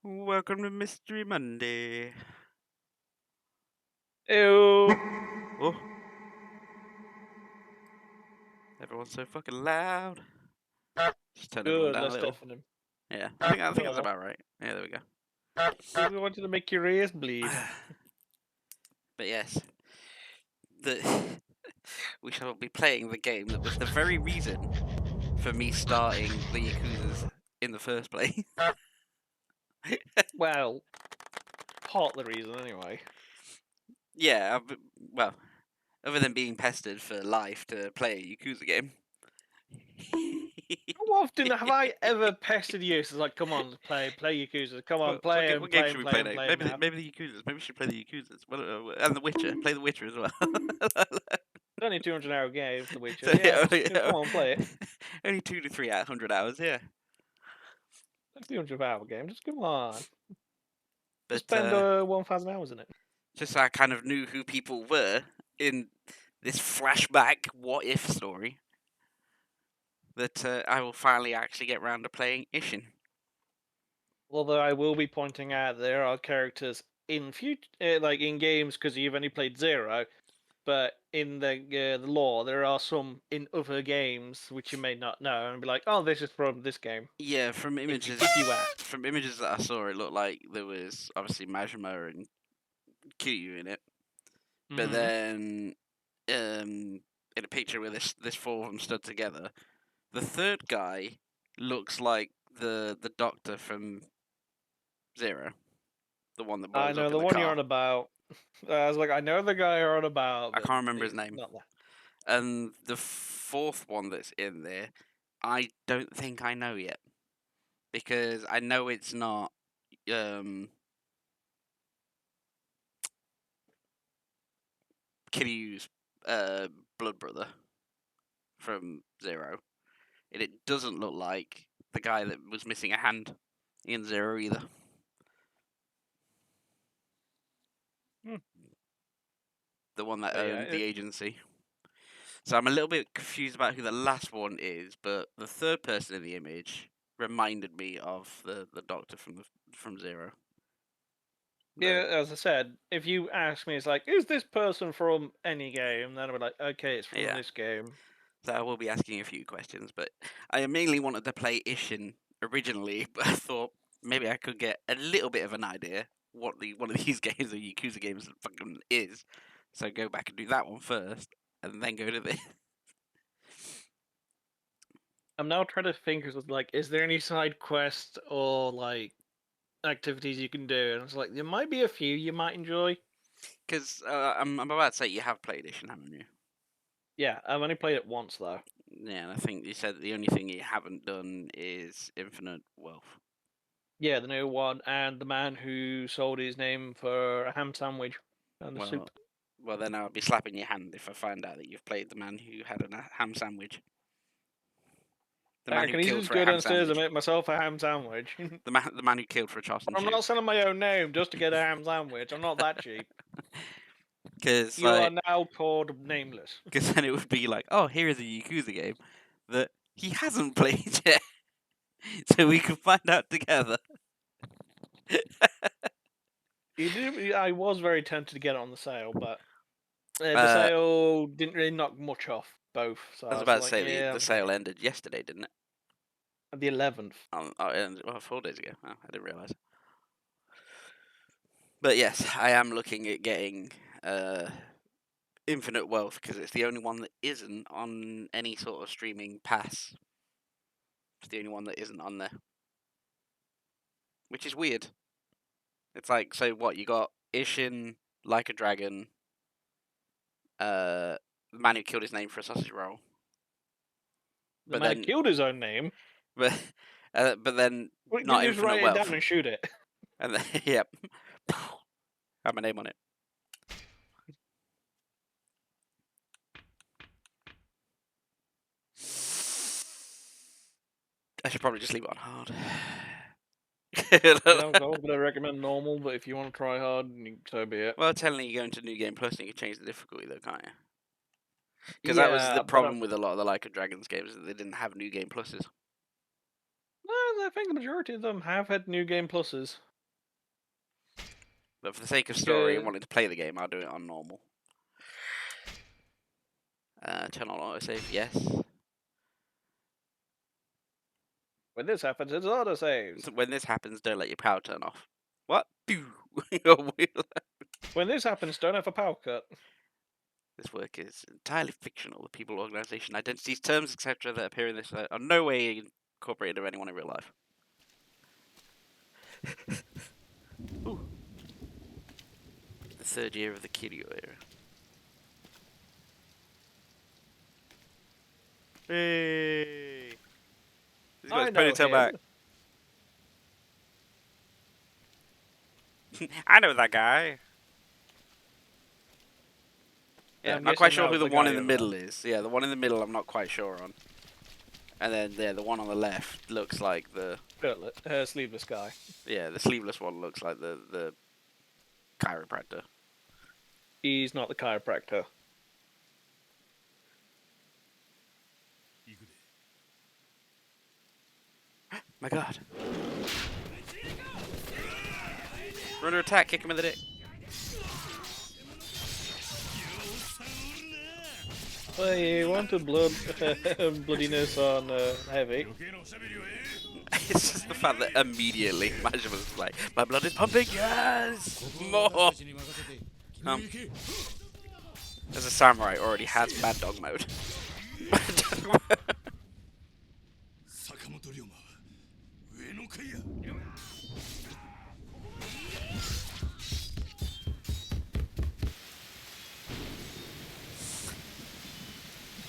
Welcome to Mystery Monday. Ew. Oh, everyone's so fucking loud. Just turn everyone Good, down a let's little. deafen him. Yeah, I think that's No, about right. Yeah, there we go. we wanted to make your ears bleed. But yes, we shall be playing the game that was the very reason for me starting the Yakuzas in the first place. Well, part the reason anyway. Yeah, well, other than being pestered for life to play a Yakuza game. How often have I ever pestered you? It's like, come on, play Yakuza. Come on, What, play what him, game play should him, we play play him, next? play him Maybe now. maybe the Yakuzas. Maybe we should play the Yakuzas. And the Witcher. Play the Witcher as well. It's only 200-hour game, The Witcher. So, Yeah, yeah, come on, play it. only 2 to 3 out of 100 hours. Yeah, It's a 200-hour game. Just come on. Just but spend 1,000 hours in it. just so I kind of knew who people were in this flashback what if story. That I will finally actually get round to playing Ishin. Although I will be pointing out there are characters in future, like in games, because you've only played Zero. But in the lore, there are some in other games which you may not know, and be like, "Oh, this is from this game." Yeah, from images If you ask. that I saw, it looked like there was obviously Majima and Kiryu in it. But Mm-hmm. then, in a picture where this four of them stood together, the third guy looks like the doctor from Zero, the one that I blows know up in the the one you're car. on about. I was like, I know the guy you're on about, I but can't remember his it's name. not that. And the fourth one that's in there, I don't think I know yet, because I know it's not Kiryu's blood brother from Zero, and it doesn't look like the guy that was missing a hand in Zero either. Hmm. The one that But yeah, owned the agency. So I'm a little bit confused about who the last one is, but the third person in the image reminded me of the doctor from Zero. yeah. As I said, if you ask me, it's like, is this person from any game? Then I'll be like, okay, it's from Yeah. this game. So I will be asking a few questions, but I mainly wanted to play Ishin originally, but I thought maybe I could get a little bit of an idea what one of these games, the Yakuza games, fucking is. So go back and do that one first, and then go to this. I'm now trying to think of like, is there any side quests or like activities you can do? And it's like there might be a few you might enjoy. Because I'm about to say you have played Ishin, haven't you? Yeah, I've only played it once though. Yeah, and I think you said the only thing you haven't done is Infinite Wealth. Yeah, the new one, and the man who sold his name for a ham sandwich and the Well, soup. well, then I'll be slapping your hand if I find out that you've played the man who had a ham sandwich. The man I who can killed easily just for a go ham downstairs and sandwich. make myself a ham sandwich. The man who killed for a Charleston I'm chew. not selling my own name just to get a ham sandwich. I'm not that cheap. Because You are like, now called nameless. because then it would be like, oh, here is a Yakuza game that he hasn't played yet, so we can find out together. I was very tempted to get it on the sale, but the uh, sale didn't really knock much off both. So I I was was about to like, say yeah, the I'm gonna sale get ended yesterday, didn't it? the 11th. Well, 4 days ago. Oh, I didn't realize. But yes, I am looking at getting Infinite Wealth because it's the only one that isn't on any sort of streaming pass. It's the only one that isn't on there, which is weird. It's like, so what? You got Ishin, Like a Dragon, the man who killed his name for a sausage roll, The but man then, killed his own name. but, but then We can not just Infinite write it down Wealth, and shoot it. and then yep, have my name on it. I should probably just leave it on hard. Yeah, I was going to recommend normal, but if you want to try hard, so be it. Well, technically, you go into New Game Plus and you can change the difficulty, though, can't you? Because that was Yeah, the but problem with a lot of the Like a Dragons games, that they didn't have New Game Pluses. no, I think the majority of them have had new game pluses. But for the sake of story and wanting to play the game, I'll do it on normal. Turn on autosave, yes. When this happens, it's autosaves. When this happens, don't let your power turn off. What? When this happens, don't have a power cut. This work is entirely fictional. The people, organization, identities, terms, etc. that appear in this are no way incorporated of anyone in real life. Ooh. The third year of the Kiryu era. Hey! He's got his ponytail back. I know that guy. Yeah, I'm not quite sure who the one in the middle is. Yeah, the one in the middle I'm not quite sure on. And then, yeah, the one on the left looks like the... sleeveless guy. Yeah, the sleeveless one looks like the chiropractor. He's not the chiropractor. My god. We're under attack, kick him in the dick. Well, you wanted bloodiness on heavy. It's just the fact that immediately Majima was like, my blood is pumping, yes! More! As a samurai already has Mad Dog mode.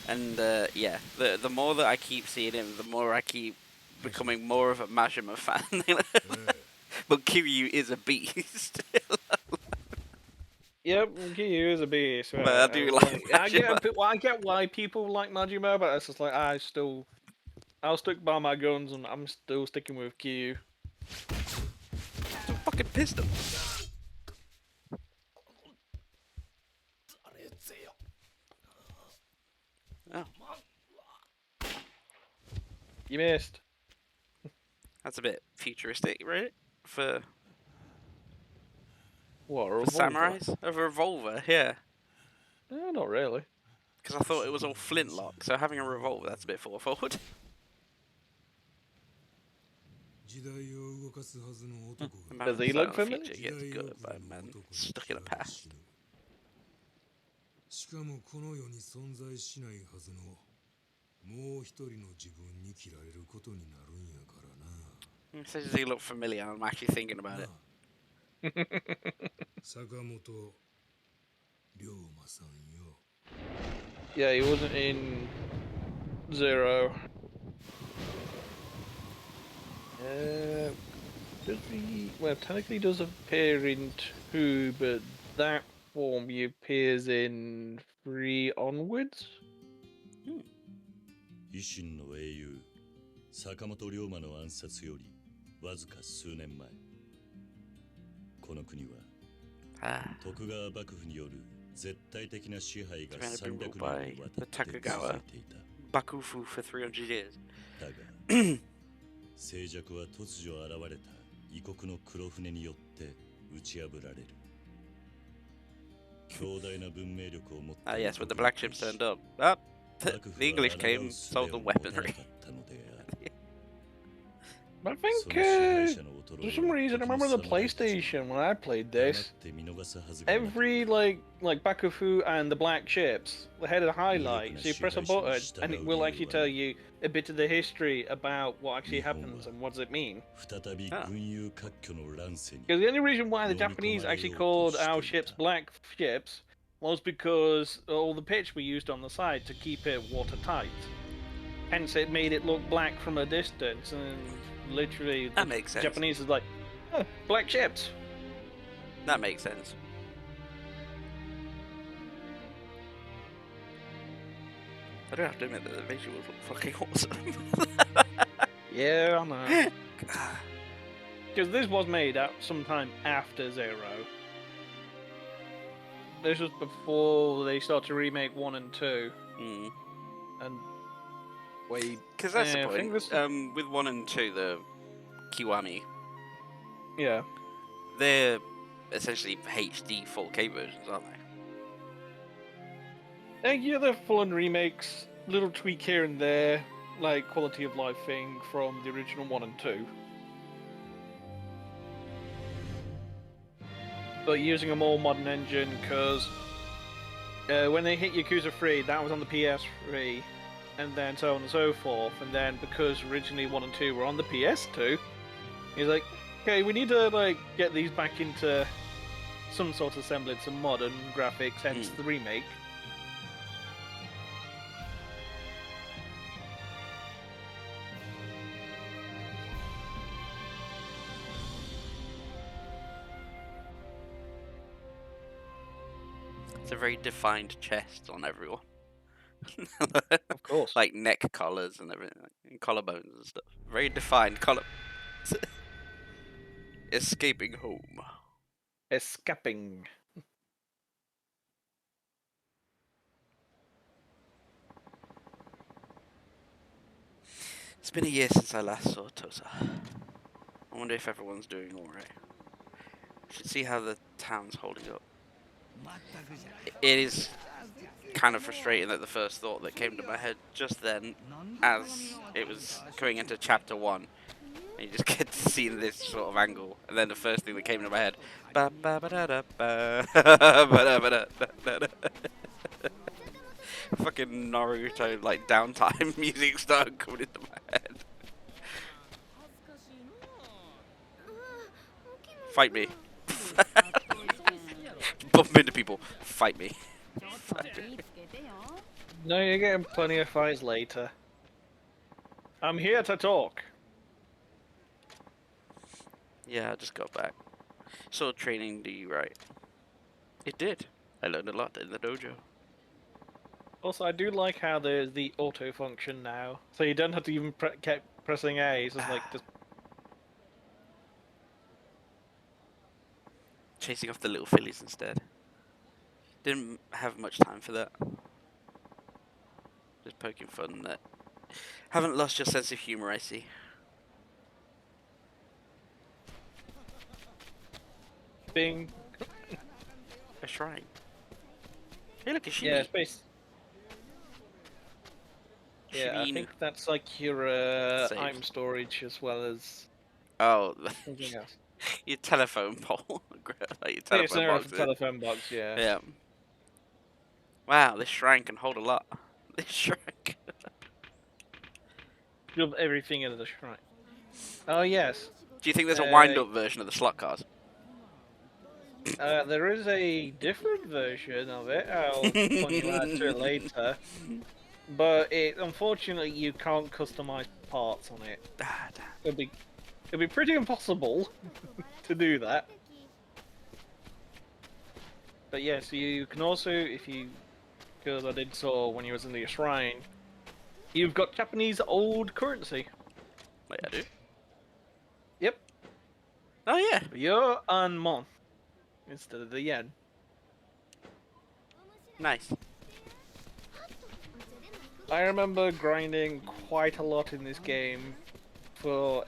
And yeah, the more that I keep seeing him, the more I keep becoming more of a Majima fan. But Kiryu is a beast. Yep, Kiryu is a beast. Right? But I do like Majima. I get why people like Majima, but it's just like I'll stick by my guns, and I'm still sticking with Kiryu. So fucking pissed him. Oh. You missed. That's a bit futuristic, right? For what, for samurais? Of a revolver, yeah. No, not really. Because I thought it was all flintlock, so having a revolver, that's a bit forward. Does he look familiar? Gets good by a man stuck in a past. Says he look familiar, I'm actually thinking about it. Yeah, he wasn't in Zero. Does he? Well, technically does appear in 2, but that form he appears in 3 onwards. ISHIN の英雄坂本龍馬の暗殺よりわずか数年前、この国は徳川幕府による絶対的な支配が300年にわたって続いていた。Bakufu for 300 years. だが静寂は突如現れた異国の黒船によって打ち破られる。強大な文明力を持って yes, when the black ships turned up. The English came, sold them weaponry. I think for some reason I remember the PlayStation when I played this. Every like Bakufu and the black ships, they had a highlight. So you press a button and it will actually tell you a bit of the history about what actually happens and what does it mean. Because the only reason why the Japanese actually called our ships black ships was because all the pitch we used on the side to keep it watertight. Hence it made it look black from a distance, and literally that makes sense. Japanese is like, oh, black ships. That makes sense. I do have to admit that the visuals look fucking awesome. Yeah, I know. Because this was made sometime after Zero. This was before they started to remake 1 and 2. And wait, because that's the point. With 1 and 2, the Kiwami. Yeah. They're essentially HD 4K versions, aren't they? Yeah, they're full-on remakes. Little tweak here and there, like quality of life thing from the original 1 and 2. But using a more modern engine, because when they hit Yakuza 3, that was on the PS3, and then so on and so forth. And then because originally 1 and 2 were on the PS2, he's like, okay, we need to like get these back into some sort of semblance of modern graphics, hence the remake. It's a very defined chest on everyone. Of course. Like neck collars and everything, and collarbones and stuff. Very defined collar. Escaping home. Escaping. It's been a year since I last saw Tosa. I wonder if everyone's doing alright. Should see how the town's holding up. It is kind of frustrating that the first thought that came to my head just then, as it was going into chapter 1, and you just get to see this sort of angle, and then the first thing that came to my head, fucking Naruto like downtime music started coming into my head. Fight me. Bump into people. Fight me. No, you're getting plenty of fights later. I'm here to talk. Yeah, I just got back. Saw training do you right. It did. I learned a lot in the dojo. Also, I do like how there's the auto function now, so you don't have to even keep pressing A. It's just like just Chasing off the little fillies instead. Didn't have much time for that. Just poking fun that. Haven't lost your sense of humor, I see. being. A shrine. Hey, look, a shiny. Yeah, space. Yeah, I Shireen. think that's like your Saves. item storage as well as Oh, something else. your telephone pole. Like your Yeah, telephone center box. of the telephone box, yeah. Yeah. Wow, this shrine can hold a lot. This shrine. Shove everything into the shrine. Oh, yes. Do you think there's a wind-up version of the slot cars? There is a different version of it. I'll point you out to it later. But unfortunately, you can't customize parts on it. Ah, damn. It'd be pretty impossible to do that. But yes, you can also, because I did saw when you was in the shrine, you've got Japanese old currency. Wait, I do? Yep. Oh, yeah. Yo and mon instead of the yen. Nice. I remember grinding quite a lot in this game for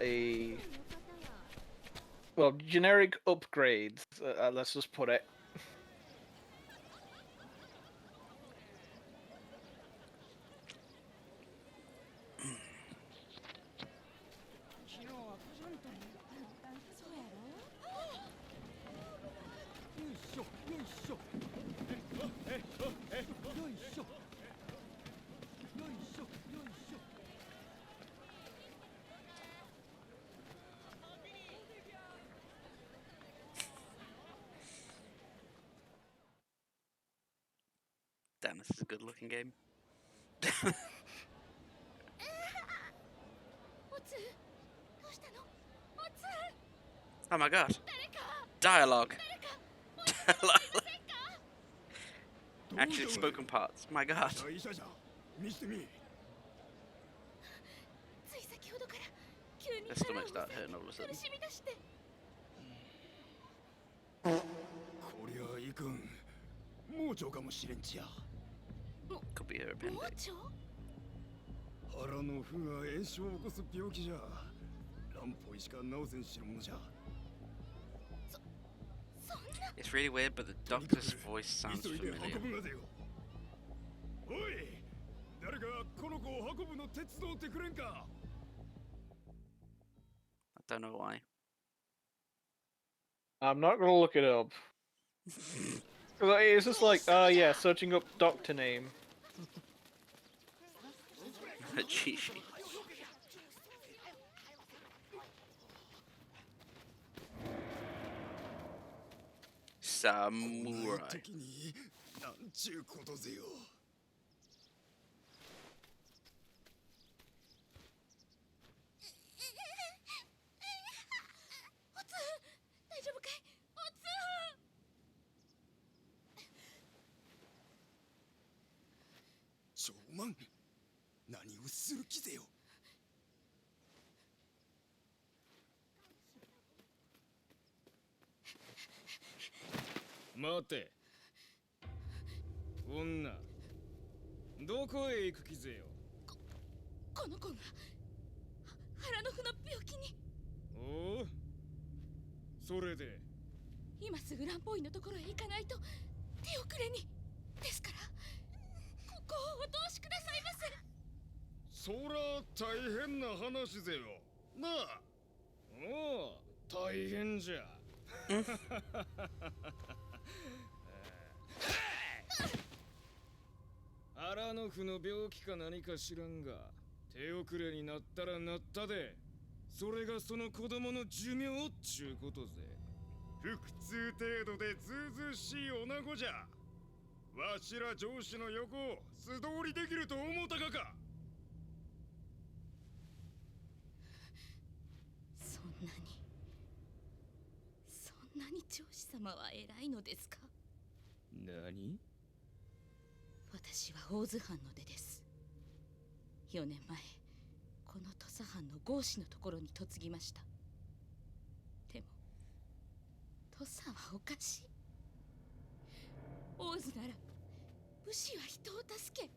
generic upgrades, let's just put it. Damn, this is a good looking game. Oh my god. Dialogue. Actually, spoken parts. My god. The stomach started hurting all of a sudden. Could be her appendix. 腹の負が炎症を起こす病気じゃ乱歩医しか治せんしるものじゃ It's really weird, but the doctor's voice sounds 急いで familiar. 運ぶがぜよ。おい、誰かこの子を運ぶの手伝ってくれんか。 I don't know why. I'm not gonna look it up. It's just like, oh yeah, searching up doctor name. Chishi. Samurai. 時になんちゅうことぜよ。大丈夫かい？長万、何をする気ぜよ。待て。女、どこへ行く気ぜよ。この子が腹の腑の病気に。おお、それで今すぐランポイのところへ行かないと手遅れに。ですからここをお通しくださいませ。そら大変な話ぜよ。なあ。おお、大変じゃ。腹の腑の病気か何か知らんが、手遅れになったらなったで、それがその子供の寿命っちゅうことぜ。腹痛程度でずうずうしい女子じゃ。わしら上司の横を素通りできると思うたかか。そんなに上司様は偉いのですか？何？私は大津藩の出です。4年前この土佐藩の郷士のところに嫁ぎました。でも土佐はおかしい。大津なら武士は人を助け、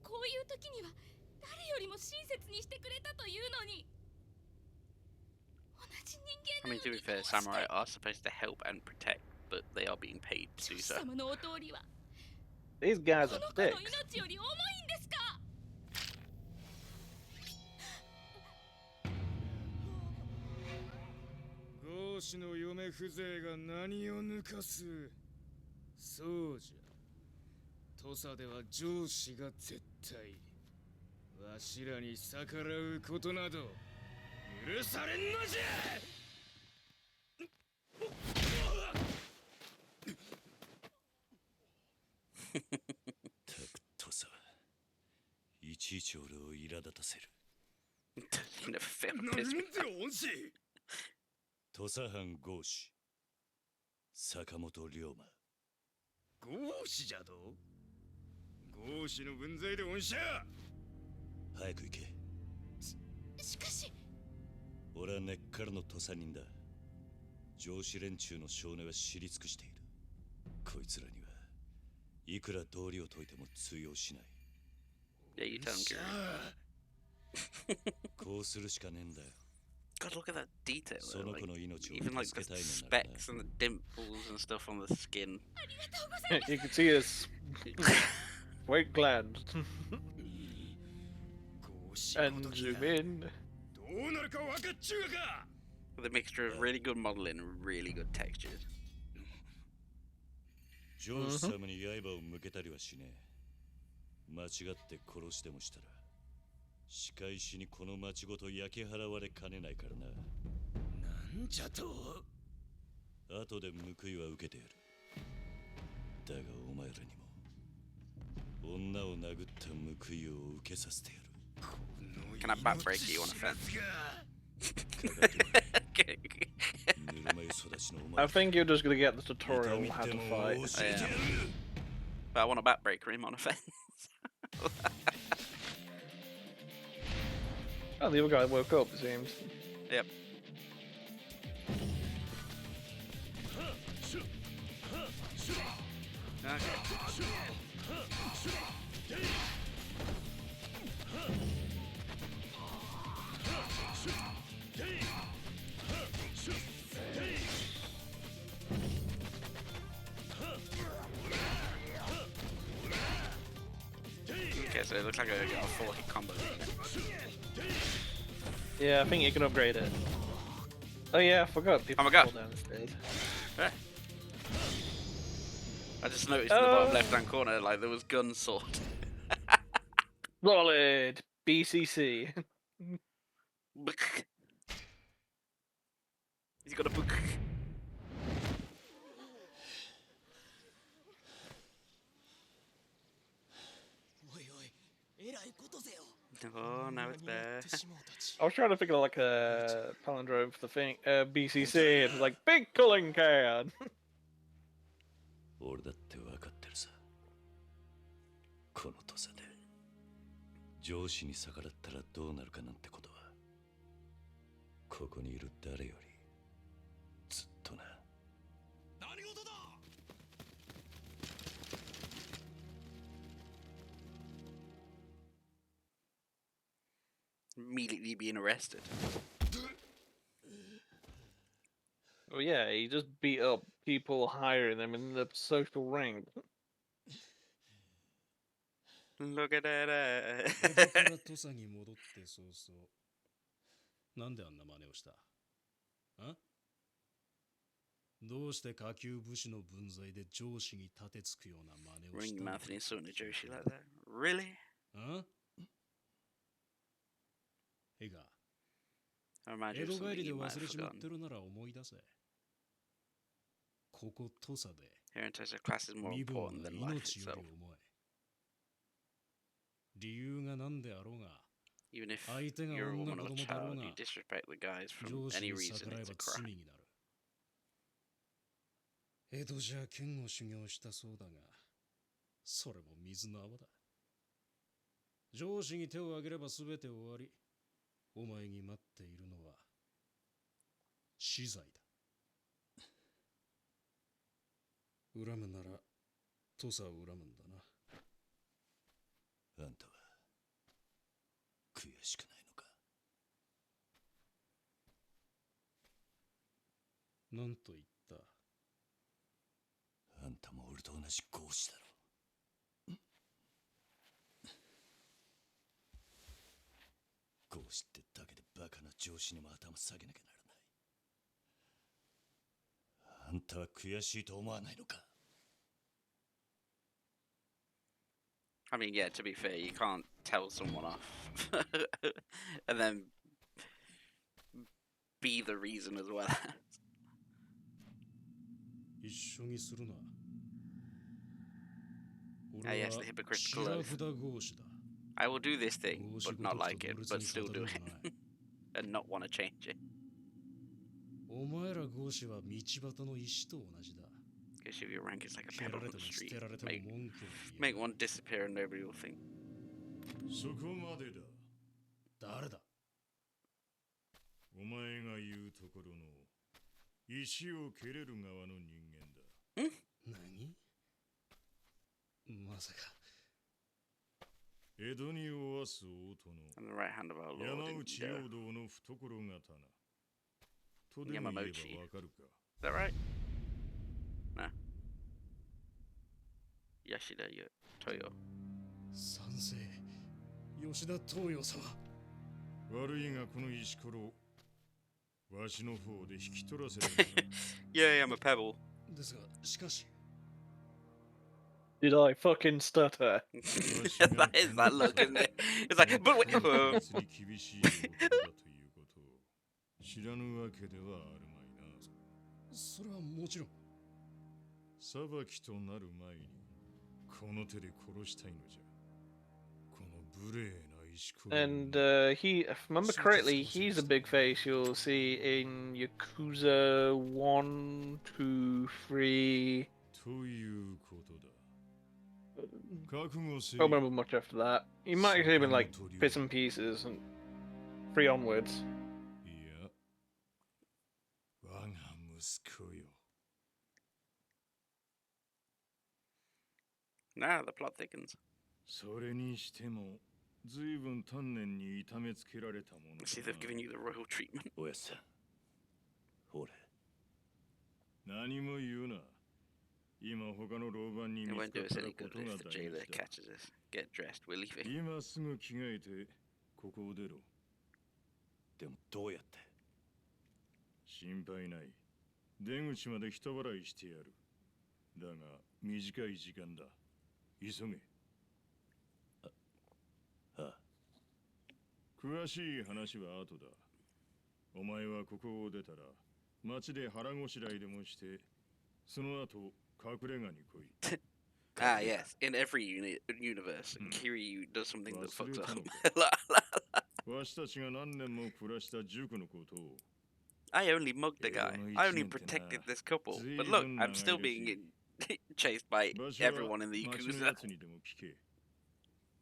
こういう時には誰よりも親切にしてくれたというのに。同じ人 I 間 mean, な to の be に fair, どうして samurai are supposed to help and protect, but they are being paid to 上 do 司 so. 様のお通りは These guys こ are の子の dicks. 命より重いんですか？郷士の嫁風情が何を抜かす。そうじゃ。土佐では上司が絶対。わしらに逆らうことなど許されんのじゃ。たく土佐はいちいち俺を苛立たせる。 You never fail 何 to も piss ん me ぜよ、恩師。土佐藩郷士坂本龍馬。豪士じゃと。豪士の分際で恩赦。早く行け。しかし俺は根っからの土佐人だ。上司連中の少年は知り尽くしている。こいつらにはいくら道理を解いても通用しない。 Yeah, you tell him, じゃ Gary. あ、こうするしかねえんだよ。 God, look at that detail. Though. その Like, 子の命を even like 助 the けたいのならな。 specks and the dimples and stuff on the skin. ありがとうございます。 You can see his white gland. 豪士 And ごとき zoom が in. どうなるか分かっちゅうがか。 With a mixture of really good modeling and really good textures. 上司様に刃を向けたりはしねえ。間違って殺してもしたら仕返しにこの町ごと焼き払われかねないからな。なんじゃと。後で報いは受けてやる。だがお前らにも女を殴った報いを受けさせてやる。 Can I back break you on a fence? ぬるま湯育ちのお前 I think you're just gonna get the tutorial 見 on how て to も fight. 教えてやる。 But I want to backbreaker him on a fence. Oh, the other guy woke up, it seems. Yep. so it looks like a 4-hit combo. Yeah, I think you can upgrade it. Oh yeah, I forgot. People Oh my God. fall down the stairs. Yeah. I just noticed in the bottom left-hand corner, like there was gun sword. Solid BCC. He's got a book. Oh, now it's there. I was trying to figure like a palindrome for the thing, BCC, and it's like big culling can. 俺だって分かってるさ。この土佐で上司に逆らったらどうなるかなんてことは、ここにいる誰よりずっとな。何事だ。Immediately being arrested. Oh yeah, he just beat up people higher than him in the social rank. Look at 江戸か that. ら土佐に戻って早々。なんであんな真似をした？あ？どうして下級武士の分際で上司に立てつくような真似をし Ring た your の mouth and insulting a Joshi like that. Really? あ？いいか、 I imagine 江 it's 戸帰 something りで you might 忘 have れちまっ forgotten. てるなら思い出せ。ここ土佐で Here in Tesla, class is more 身分 important は than life 命よ itself. り重い。理由が何であろうが、 Even if 相手が you're a 女 woman 子 or 供だろ child, うが you disrespect the guys from 上司 any に reason, 逆らえ it's ば a crime. 罪になる。江戸じゃ剣を修行したそうだが、それも水の泡だ。上司に手を挙げれば全て終わり。お前に待っているのは死罪だ。恨むなら土佐を恨むんだな。あんたは悔しくないのか。なんと言った？あんたも俺と同じ合子だろ。合子ってだけでバカな上司にも頭下げなきゃならない。あんたは悔しいと思わないのか。 I mean, yeah, to be fair, you can't tell someone off and then be the reason as well. 一緒にするな。 Ah, 俺 yes, は the hypocritical 白 oath. 札合子だ。 I will do this thing, 合子 but ご not とき like と it, 同列 but に still 語 do るん it じゃない。 and not want to change it. お前ら合子は道端の石と同じだ。 Because if your rank is like a 蹴 pebble られ on て the も捨 street, てられても make, 文句を言え make ない。 one disappear and nobody will think. そこまでだ。誰だ？お前が言うところの石を蹴れる側の人間だ。何？まさか。江戸におわす王都 On the right hand of our の Lord 山 in 内 Is 陽道の懐刀。とでも言えばわかるか。 that right? Nah. Yashida Toyo. 賛成。吉田東洋様。悪いがこの石ころ、わしの方で引き取らせるんだ。 Yeah, I'm a pebble. ですが、しかし。 Did I fucking stutter? That is that look, isn't it? It's like, but wait, 別に厳しい男だということを知らぬわけではあるまいな。それはもちろん。裁きとなる前にこの手で殺したいのじゃ。この無礼な石ころ。 And he, if I remember correctly, he's a big face you'll see in Yakuza 1, 2, 3. ということだ。覚悟せ I don't remember much after that. He might have been like bits and pieces and 3 onwards. いや、我が息子よ。 now the plot thickens. それにしても、ずいぶん丹念に痛めつけられたものだ See, they've given you the royal treatment. おやっさん、俺、何も言うな。今他の老番に It 見 won't つか do っ us たら any こ good とが if 大 the 事 jailer だ catches us. Get dressed, we're leaving. 今すぐ着替えてここを出ろ。でもどうやって？心配ない。出口まで人払いしてやる。だが短い時間だ。急げ。ああ。詳しい話は後だ。お前はここを出たら町で腹ごしらえでもしてその後隠れ家に来い。Ah, yes. In every universe, Hmm. Kiryu does something that fucks up. わしたちが何年も暮らした塾のことを。 I only mugged the guy. I only protected this couple. But look, I'm still being chased by everyone in the 町の Yakuza. やつにでも聞け。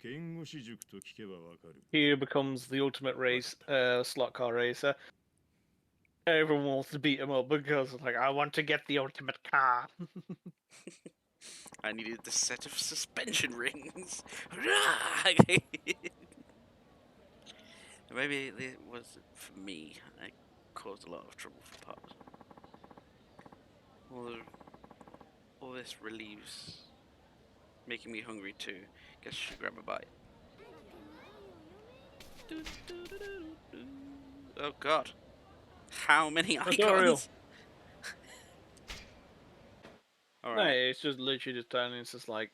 剣護士塾と聞けばわかる。 He becomes the ultimate race slot car racer. Everyone wants to beat him up because like I want to get the ultimate car. I needed this set of suspension rings. Maybe it was for me. I caused a lot of trouble for Pops. All this relieves making me hungry too. Guess I should grab a bite. Oh god. How many Tutorial. icons? No, Alright. it's just literally just turning. It's just like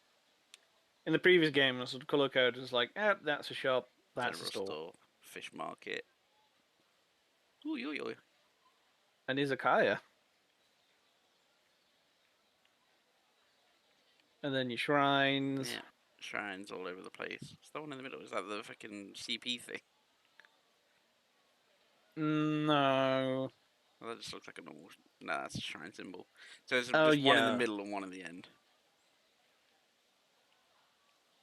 in the previous game, the sort of color code is like, that's a shop, that's General a store. store, fish market. Ooh, yo, yo. And izakaya. And then your shrines. Yeah, shrines all over the place. It's the one in the middle. Is that the fucking CP thing? No. Well, that just looks like a normal. Nah, that's a shrine symbol. So there's Oh, just one in the yeah. middle and one in the end.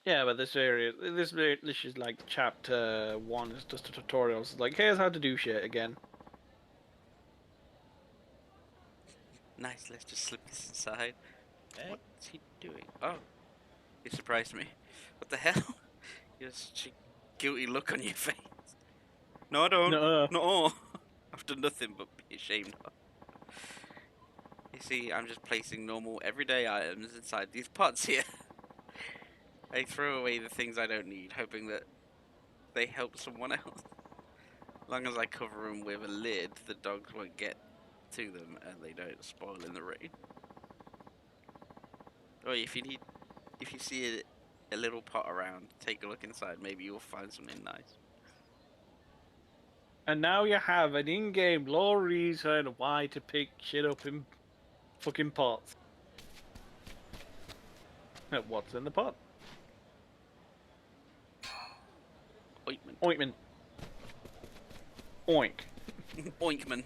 Yeah, but this is like chapter 1 is just a tutorial. It's like, here's how to do shit again. Nice, let's just slip this inside. What's he doing? Oh, he surprised me. What the hell? You have such a guilty look on your face. No, I don't. No. No. I've done nothing but be ashamed of. You see, I'm just placing normal, everyday items inside these pots here. I throw away the things I don't need, hoping that they help someone else. As long as I cover them with a lid, the dogs won't get to them and they don't spoil in the rain. Oh, if you see a little pot around, take a look inside. Maybe you'll find something nice. And now you have an in-game law reason why to pick shit up in fucking pots. What's in the pot? Ointment. Ointment. Oink. Oinkman.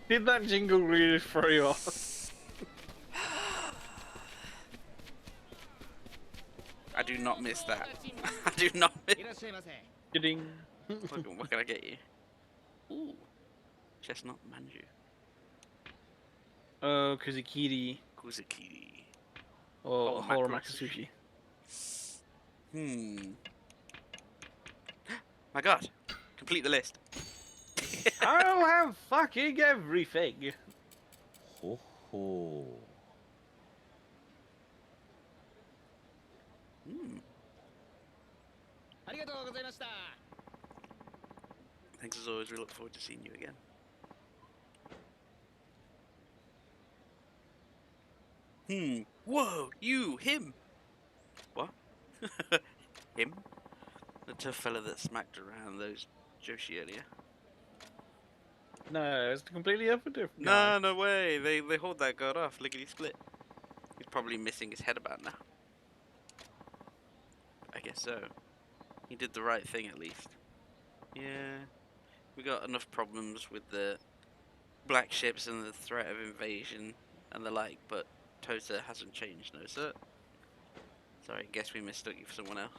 Did that jingle really throw you off? I do not miss that. I do not miss. Ding. What can I get you? Ooh, chestnut manju. Oh, Kuzikiri. Kuzukiri. Or Horo Horamakasushi. My god. Complete the list. I'll have fucking everything. Ho ho. Thanks as always. We look forward to seeing you again. Whoa, you, him. What? Him? The tough fella that smacked around those Joshi earlier. No, it's completely up a different guy. No way. They hauled that god off. Lickety split. He's probably missing his head about now. I guess so. He did the right thing at least. Yeah. We got enough problems with the black ships and the threat of invasion and the like, but Tota hasn't changed, no sir. Sorry, guess we mistook you for someone else.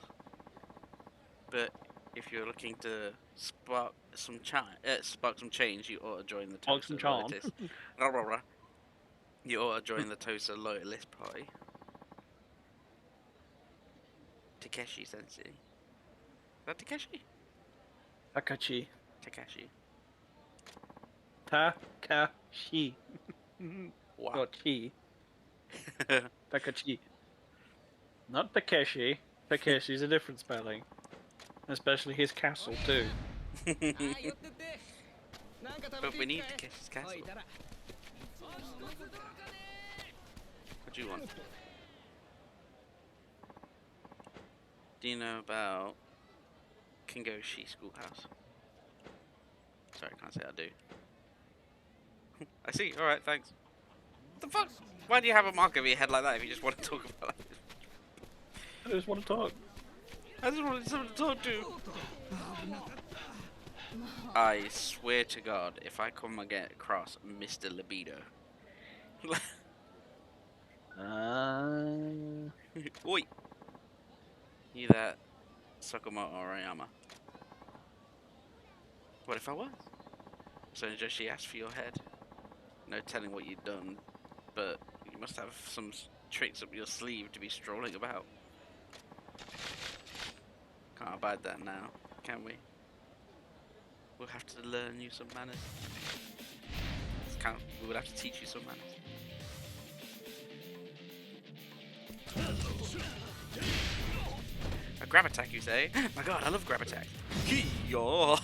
But if you're looking to spark some change, you ought to join the Spark some Tosa charm. loyalist. You ought to join the Tosa loyalist party. Takeshi Sensei. Is that Takeshi? Takachi. Takeshi. Takashi. Wow. Not Chi. Takashi. Not Takeshi. Takeshi's a different spelling. Especially his castle, too. But we need to kiss his castle. What do you want? Do you know about Kingoshi Schoolhouse? Sorry, I can't say I do. I see. Alright, thanks. What the fuck? Why do you have a mark over your head like that if you just want to talk about it? I just want to talk. I just wanted someone to talk to. I swear to God, if I come and get across Mr. Libido. Oi! You that Sakamoto Orayama. What if I was? So just she asked for your head. No telling what you'd done, but you must have some tricks up your sleeve to be strolling about. Can't abide that now, can we? We'll have to learn you some manners. We will have to teach you some manners. A grab attack, you say? My God, I love grab attack. Yo.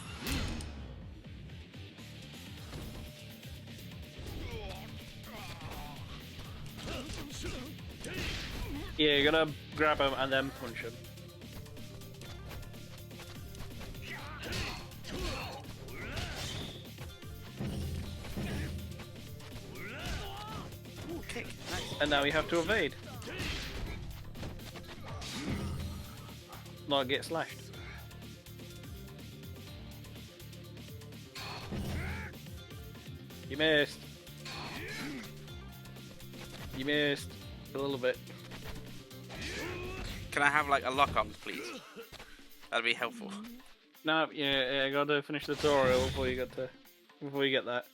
Yeah, you gotta grab him and then punch him. Ooh, kick. Nice. And now you have to evade. Not get slashed. You missed. You missed. A little bit. Can I have like a lock on, please? That'd be helpful. No, yeah, I gotta finish the tutorial before you get that.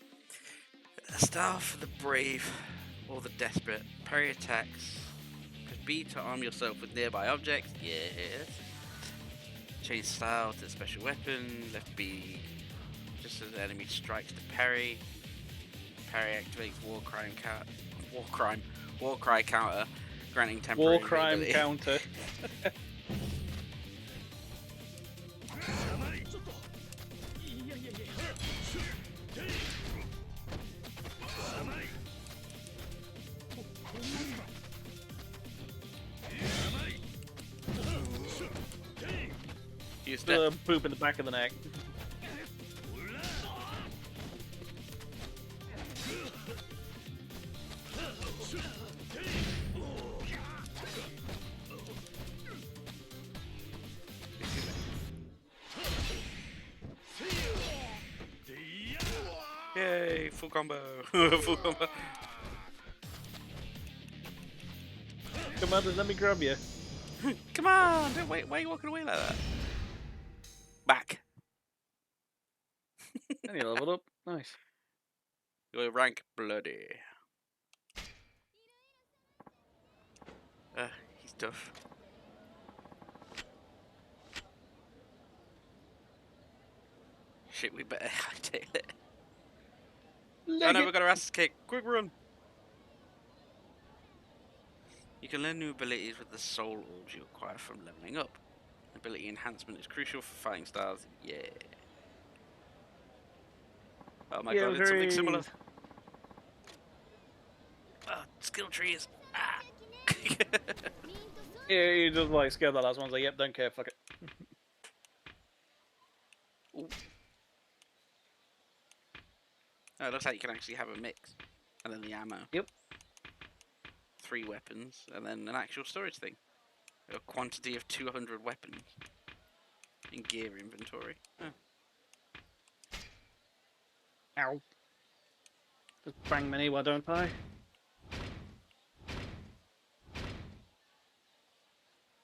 Star for the brave or the desperate. Parry attacks. Press B to arm yourself with nearby objects. Yes. Change style to special weapon. Left B just as the enemy strikes to parry. Parry activates war cry counter, granting temporary War crime invisibility. counter. You step. Boop in the back of the neck. Yay, full combo. Full combo. Come on, let me grab you. Come on, don't wait. Why are you walking away like that? Back. And you leveled up. Nice. Your rank bloody. He's tough. Shit, we better hightail it. Oh no, we got our asses kicked. Quick run. You can learn new abilities with the soul orbs you acquire from leveling up. Ability enhancement is crucial for fighting styles. Yeah. Oh my God, it's something similar. Skill trees. Ah. Yeah, you just like scared that last one. Like, yep, don't care, fuck it. Ooh. Oh, it looks like you can actually have a mix. And then the ammo. Yep. 3 weapons, and then an actual storage thing. A quantity of 200 weapons. In gear inventory. Oh. Ow. Just bang me, why don't I?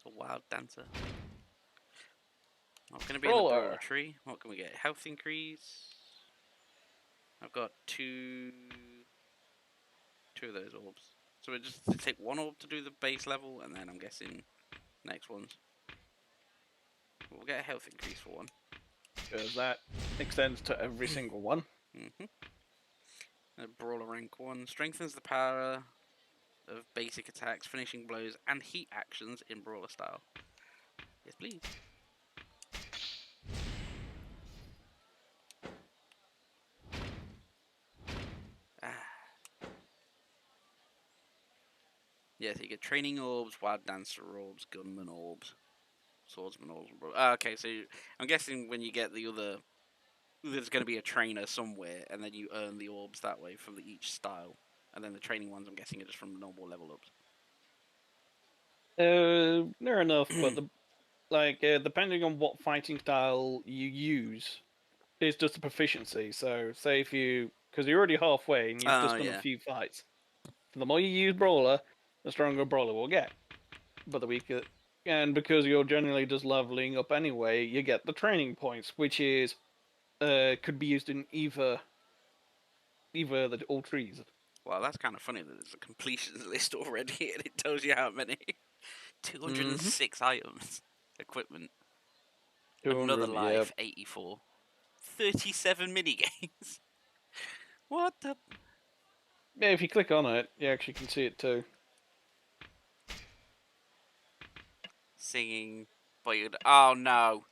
A wild dancer. Not going to be in the bottom tree. What can we get? Health increase. I've got two of those orbs. So we just take one orb to do the base level, and then I'm guessing next ones. We'll get a health increase for one. Because that extends to every single one. Mm-hmm. Brawler rank 1 strengthens the power of basic attacks, finishing blows, and heat actions in brawler style. Yes, please. Yeah, so you get training orbs, wild dancer orbs, gunman orbs, swordsman orbs. Okay, so I'm guessing when you get the other, there's going to be a trainer somewhere, and then you earn the orbs that way from each style. And then the training ones, I'm guessing, are just from normal level ups. Near enough, but depending on what fighting style you use, it's just a proficiency. So, say if because you're already halfway and you've just done a few fights, the more you use brawler, the stronger brawler will get. But the weaker, and because you're generally just leveling up anyway, you get the training points, which is could be used in either all trees. Well, that's kind of funny that there's a completions list already, and it tells you how many. 206 items, equipment. Another life, 84. 37 minigames. What the? Yeah, if you click on it, you actually can see it too. Singing, but oh no.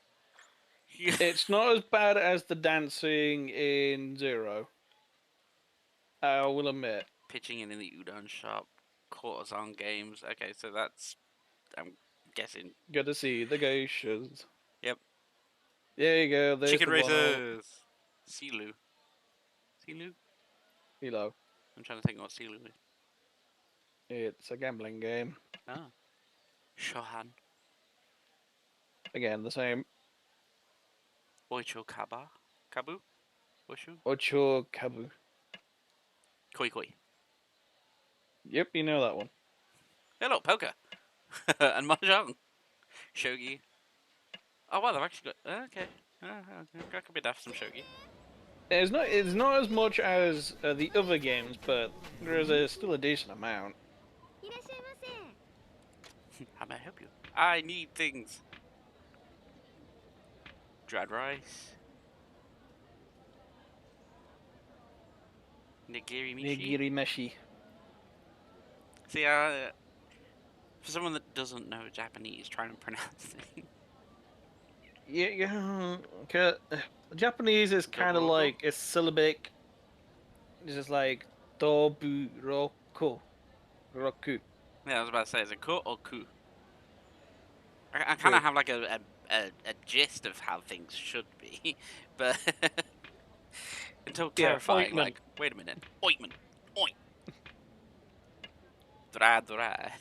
It's not as bad as the dancing in Zero. I will admit. Pitching in the udon shop, courtesan games. Okay, so that's, I'm guessing. Good to see the geishas. Yep. There you go. There's Chicken the racers. Silu. Silu? Hilo. I'm trying to think what Silu is. It's a gambling game. Ah. Shohan. Again, the same. Oicho Kaba. Kabu? Oshu? Ocho Kabu. Koi Koi. Yep, you know that one. Hey, look, poker. And mahjong. Shogi. Oh, well, I've actually got. Okay. I could be daft some shogi. It's not as much as the other games, but there's still a decent amount. How may I help you? I need things. Dried rice. Nigiri mishi. Nigiri meshi. See, for someone that doesn't know Japanese, trying to pronounce things. Yeah. Japanese is kind of like a syllabic. It's just like dobu roku. Yeah, I was about to say, is it ko or ku? I kind of have like a gist of how things should be, but until clarifying, like, wait a minute, ointment, oint, dry.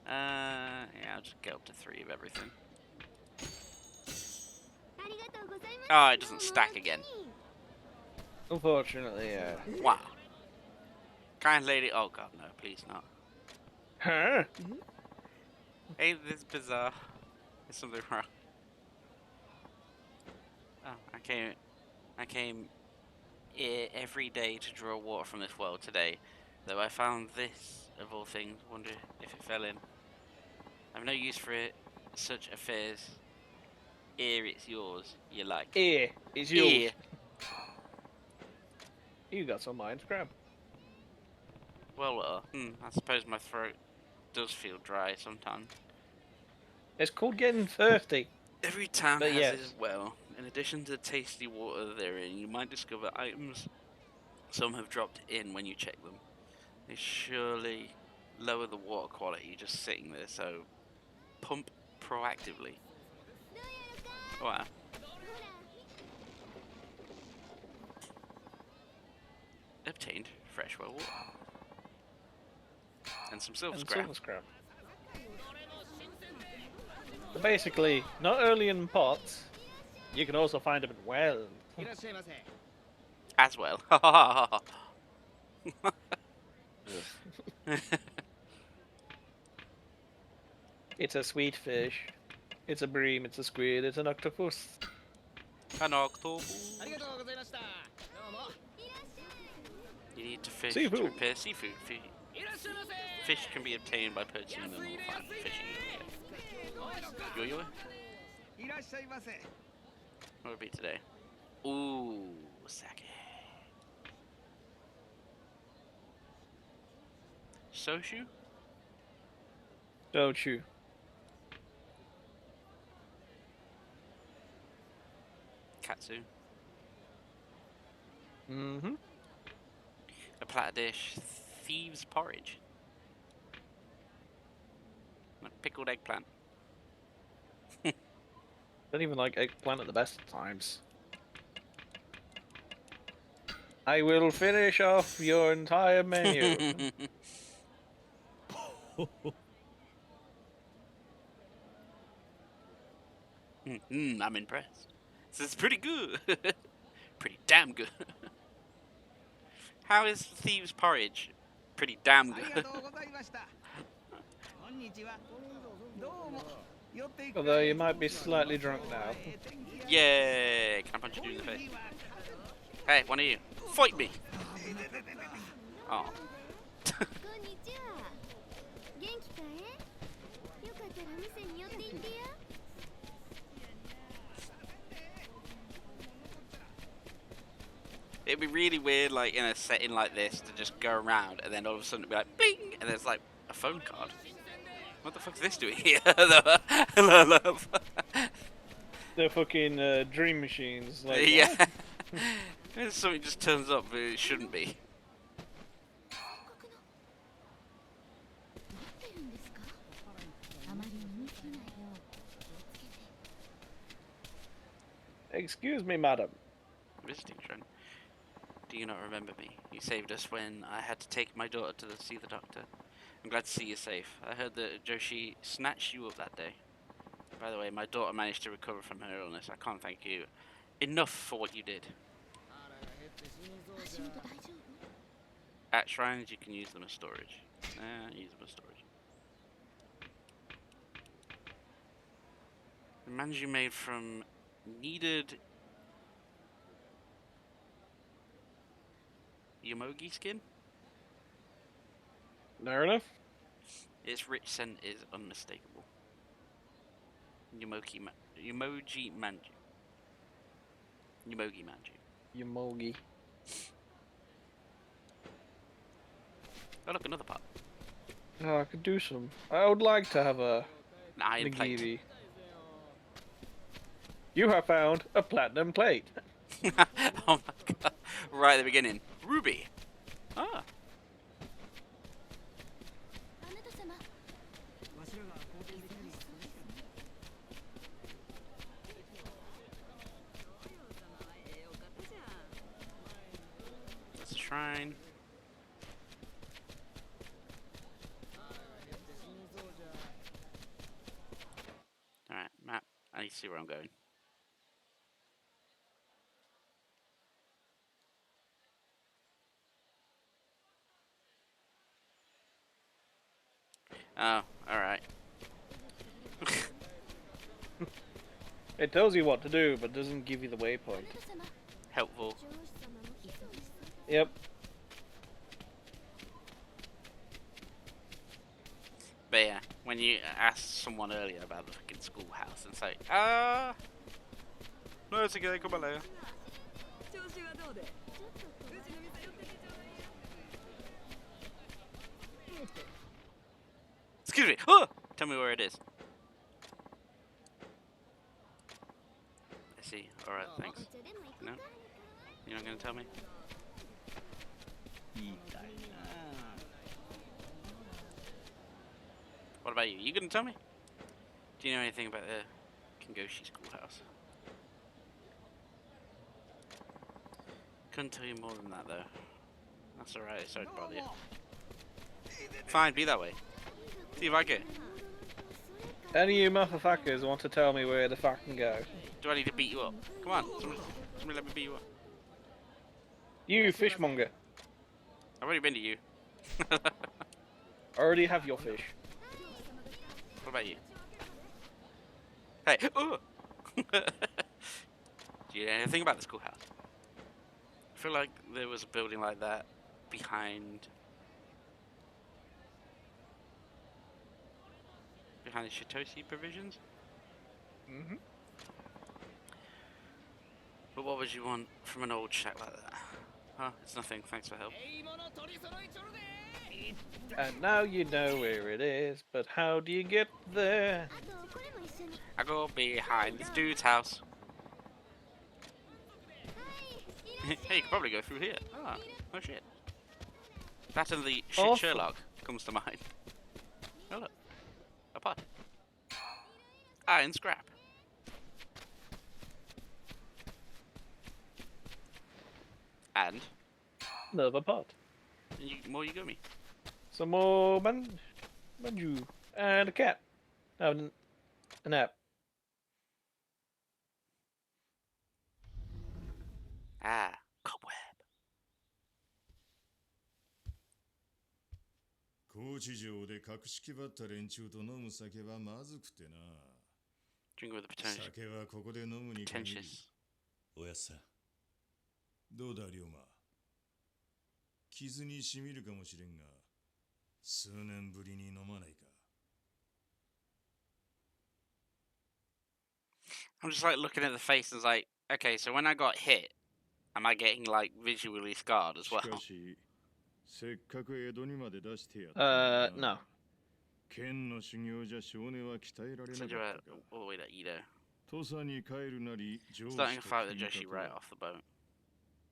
Yeah, I'll just get up to 3 of everything. Oh, it doesn't stack again. Unfortunately, yeah. Wow. Kind lady, oh god, no, please not. Huh? Hey, this is bizarre. There's something wrong. Oh, I came here every day to draw water from this well today, though I found this, of all things, wonder if it fell in. I've no use for it, such affairs. Here it's yours, you like. Here, it's yours. Here. You got some lion's crab. Well, I suppose my throat does feel dry sometimes. It's called getting thirsty. Every town But has yes. its well. In addition to the tasty water therein, you might discover items some have dropped in when you check them. They surely lower the water quality just sitting there, so pump proactively. Wow. Obtained fresh well water. And some silver scrap. But basically, not only in pots, you can also find them in wells. As well. It's a sweet fish. It's a bream, it's a squid, it's an octopus. An octopus. You need to fish to prepare seafood. Fish can be obtained by purchasing them or finding fishing. Yo-yo? What would it be today? Ooh, sake. Soshu? Don't you? Katsu. Mm-hmm. A platter dish. Thieves porridge. A pickled eggplant. Don't even like eggplant at the best of times. I will finish off your entire menu. I'm impressed. This is pretty good. Pretty damn good. How is thieves porridge? Pretty damn good. Although you might be slightly drunk now. Yay! Can I punch you in the face? Hey, one of you. Fight me! Oh. こんにちは。元気かえ？よかったら店に寄っていってや。It'd be really weird, like, in a setting like this, to just go around and then all of a sudden it'd be like, bing! And there's like a phone card. What the fuck's this doing here? They're fucking dream machines. Like, yeah. what? Something just turns up, but it shouldn't be. 待ってるんですか？あまり見すぎないよう気をつけて。 Excuse me, madam. Visiting friend. Do you not remember me? You saved us when I had to take my daughter to see the doctor. I'm glad to see you're safe. I heard that Joshi snatched you up that day. By the way, my daughter managed to recover from her illness. I can't thank you enough for what you did. 足元大丈夫？ At shrines, you can use them as storage. Use them as storage. The manju made from kneaded yomogi skin. Fair enough. Its rich scent is unmistakable. Yomogi manju. Yomogi manju. Yomogi. Oh look, another pot. Oh, I could do some. I would like to have a An iron plate. nigiri. You have found a platinum plate. Oh my god. Right at the beginning. Ruby. Ah. あなた様。 That's a shrine. Alright, map. I need to see where I'm going. Oh, alright. It tells you what to do, but doesn't give you the あ waypoint. なた様。 Helpful. 上司様も忙しそう。 Yep. But yeah, when you asked someone earlier about the fucking schoolhouse and say, no, it's okay, come on later. 調子はどうで？うちの店寄ってきちょうだいよ。 Excuse me. Oh! Tell me where it is. I see. Alright, thanks. お茶でも行こう No? か。 You're not gonna tell me? What about you? You gonna tell me? Do you know anything about the Kingoshi schoolhouse? Couldn't tell you more than that though. That's alright, sorry to bother you. Fine, be that way. See if I get. Any of you motherfuckers want to tell me where the fucking go? Do I need to beat you up? Come on, somebody let me beat you up. You fishmonger. I've already been to you. Already have your fish. What about you? Hey, oh! Do you know anything about the schoolhouse? I feel like there was a building like that behind the Shitoshi provisions. Mm-hmm. But what would you want from an old shack like that? Huh? It's nothing. Thanks for help. And now you know where it is, but how do you get there? あとこれも一緒に。 I go behind this dude's house. はい。 Hey, you could probably go through here. Ah, oh shit. That and the shit Awful. Sherlock comes to mind. Oh look, a pot. Iron scrap. And Another pot. more Yugumi. Some more manju. And a cat. Oh, an app. Ah, cobweb. 高知城で格式ばった連中と飲む酒はまずくてな。 Drink with the potential. 酒はここで飲むに限り。 Pretentious. おやっさん、どうだ龍馬。傷にしみるかもしれんが、数年ぶりに飲まないか。 I'm just like looking at the face and it's like, okay, so when I got hit, am I getting like visually scarred as し well? かし、せっかく江戸にまで出してやったんだな。 No. 剣の修行じゃ少年は鍛えられな So か you're ったか。 all the way to Edo. 土佐に帰るなり、上司と Starting a fight with 喧嘩 Joshi と right off the boat.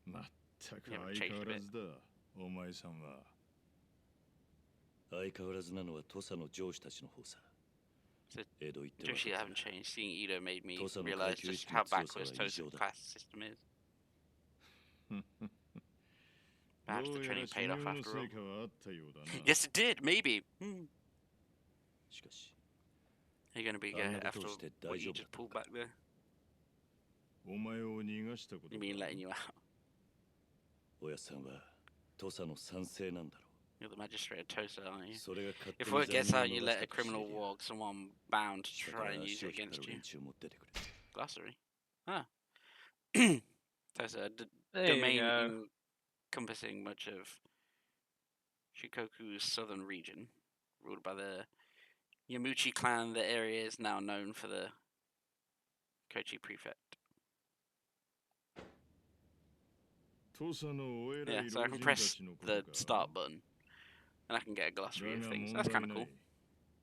まったく You haven't 相 changed 変 a わら bit. ずだ、お前さんは。相変わらずなのは土佐の上司たちの方さ。 So 江戸行って分 Joshi かっ haven't た。 changed. Seeing Edo made me Tosa no realize kaikyu just ishiki how no tsuyosa backwards wa Tosa's ijou da. class system is. Perhaps ど the うやら training 修 paid 行 off の after 成 all. 果はあったようだな。 Yes, it did. Maybe. Hmm. しかし、 Are you gonna be あんな good こと after をして what 大 you 丈 just 夫 pulled だったの back か。 there? お前を逃がしたこと You だ mean な。 letting you out? おやっさんは土佐の賛成なんだろ You're the magistrate of Tosa, aren't う。 you? それが勝手 If に word 罪 gets 人を out, you 逃 let し a たとしてい criminal るや。 walk, someone bound to 下か try ら and use 足 it を引っ張 against る you. 連中も出てくる。 Glossary. Huh. Tosa, There domain you go. encompassing much of Shikoku's southern region, ruled by the Yamuchi clan. The area is now known for the Kochi prefect. 土佐のお偉 Yeah, い so I 老 can 人た press ちのこと the か。 start button, and I can get a だ glossary of が things. 問 That's 題 kind of な cool. い。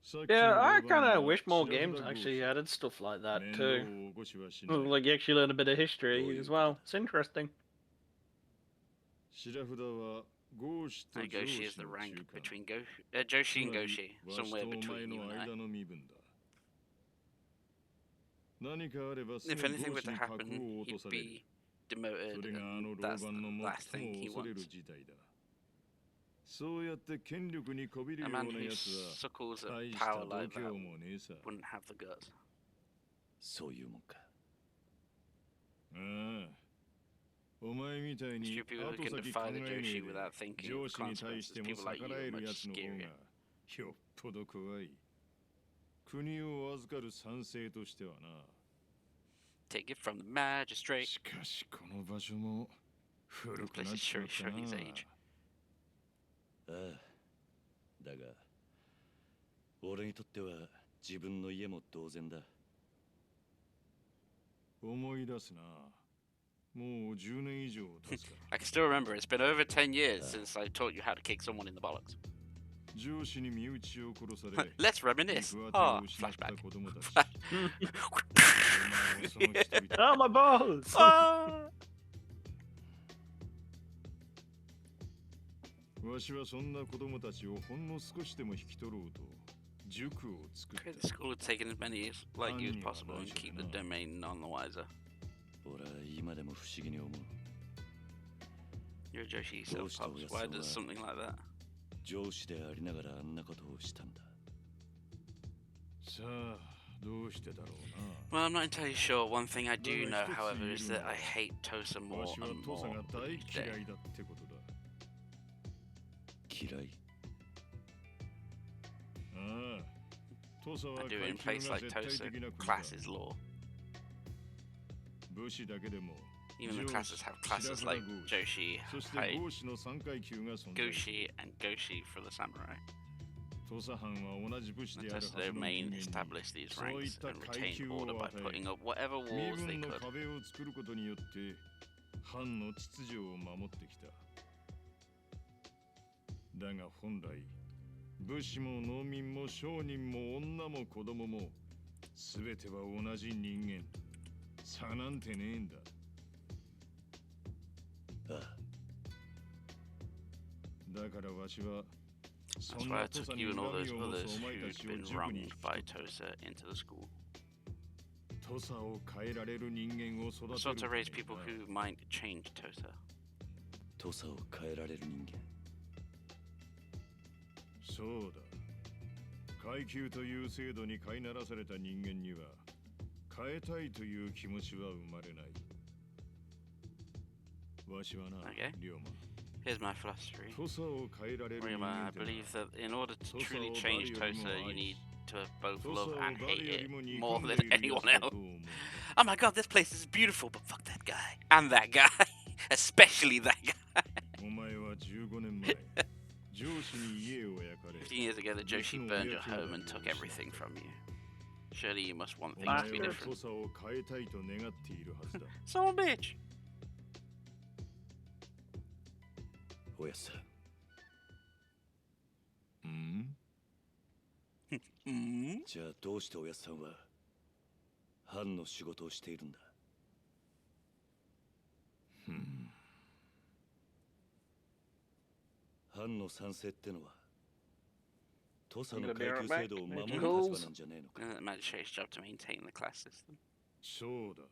さっきの Yeah, 老 I 番 kind of が wish more 白札 games 合 actually 士。 added stuff like that 面 too. 倒を起こしはしない。 Like you actually learn a bit of history Oh, as you well. did. It's interesting. 白札は合子と And 上 Goshi is 司 the の rank 中間。 between Joshi つ and まり Goshi, わし somewhere とお前 between you の and I. 間の身分だ。何かあればす If ぐ anything 合 were 子 to に格 happen, を落と he'd される。 be demoted, それがあの and 老 that's 番の the last 最 thing も he 恐れる wants. 事態だ。そうやって権力にこびる A よ man うな who やつは suckles at 大した power 度 like that 胸もねえさ。 wouldn't have the guts. そういうもんか。ああ。お前みたいに Few people who 後 can 先考 defy the えねえ Joshi で without thinking 上 of 司に対し consequences. ても People like 逆ら you え are るや much つの方が scarier. よっぽど怖い。国を預かる賛成としてはな。 Take it from the magistrate. しかしこの場所も古くな This っ is ちま surely った showing his な。 age. ああ。だが、俺にとっては自分の家も同然だ。思い出すな。もう10年以上経つか。 I can still remember. It's been over 10 years since I taught you how to kick someone in the bollocks. 上司に身内を殺され、 Let's reminisce. 肉当て Ah, を失った flashback. 子供たち。お前もその一人だ。 Oh my balls! Ah! わしはそんな子供たちをほんの少しでも引き取ろうと塾を作っ Create た the。school, taking as many like you as possible, and keep the domain none the wiser. 俺は今でも不思議に思う。 You're a Joshi Well, yourself, Pops. still, Why yes, does so, something like that? 上司でありながらあんなことをしたんだ。さあ、どうしてだろう Well, I'm not entirely sure. One thing I do know, Well, however, is that I it's hate Tosa な。 more わしは and 父さん more が大 each day. 嫌いだってことだ。嫌い。ああ、父さんは I do it in 階 place 級が like 絶対 Tosa, 的な国だ。 classes law. 武士だけでも、 Even the classes have classes like Joshi, そして Hai, 合子の3階級が存在する。 Goshi, and Goshi for the samurai. 土佐藩は同じ武士であるはず Thus, の their main 人間に established these そういっ ranks た and 階 retained 級 order を by 与え putting up whatever 身 walls they 分の could. 壁を作ることによって藩の秩序を守ってきた。だが本来武士も農民も商人も女も子供も全ては同じ人間。差なんてねえんだ。ああ、だからわしは That's why I took you and all those others who'd been wronged by Tosa into the school. 土佐を変えられる人間を育てる Also to raise people who might change Tosa. 土佐を変えられる人間。そうだ。階級という制度に飼いならされた人間には変えたいという気持ちは生まれない。わしはな、 Okay. 龍馬。 Here's my philosophy. 土佐を変えられる人 Ryoma, 間 I ってな believe that in order to truly change Tosa, you need to both love and hate it more than anyone else. Oh my god, this place is beautiful, but fuck that guy. And that guy. Especially that guy. お前は15年前、上司に家を焼かれ、 15 years ago, the Joshi burned your home and took everything from you. Surely you must want お things 前は to be 土 different. 佐を変えたいと願っているはずだ。 So, bitch. おやっさん。うん？じゃあどうしておやっさんは藩の仕事をしているんだ。藩の賛成ってのは土佐の階級制度を守る立場なんじゃねえのか。 The magistrate's job to maintain the class system. そうだ。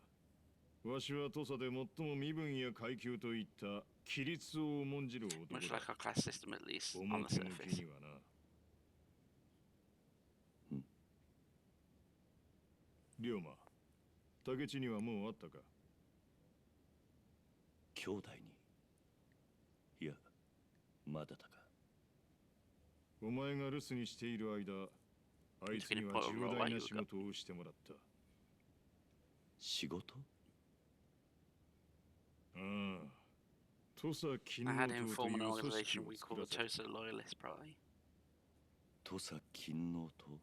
わしは土佐で最も身分や階級といった規律を重んじる男 Much だ。 like our class system, at least on the 表向き surface. にはな。龍馬、竹地にはもうあったか。兄弟に。いや、まだだか。お前が留守にしている間、あいつには重大な仕事をしてもらった。仕事？ああ、土佐勤 I 労 had him 党と form い an う組織 organization を we 作 call ら the され Tosa Loyalist Party. 土佐勤労党？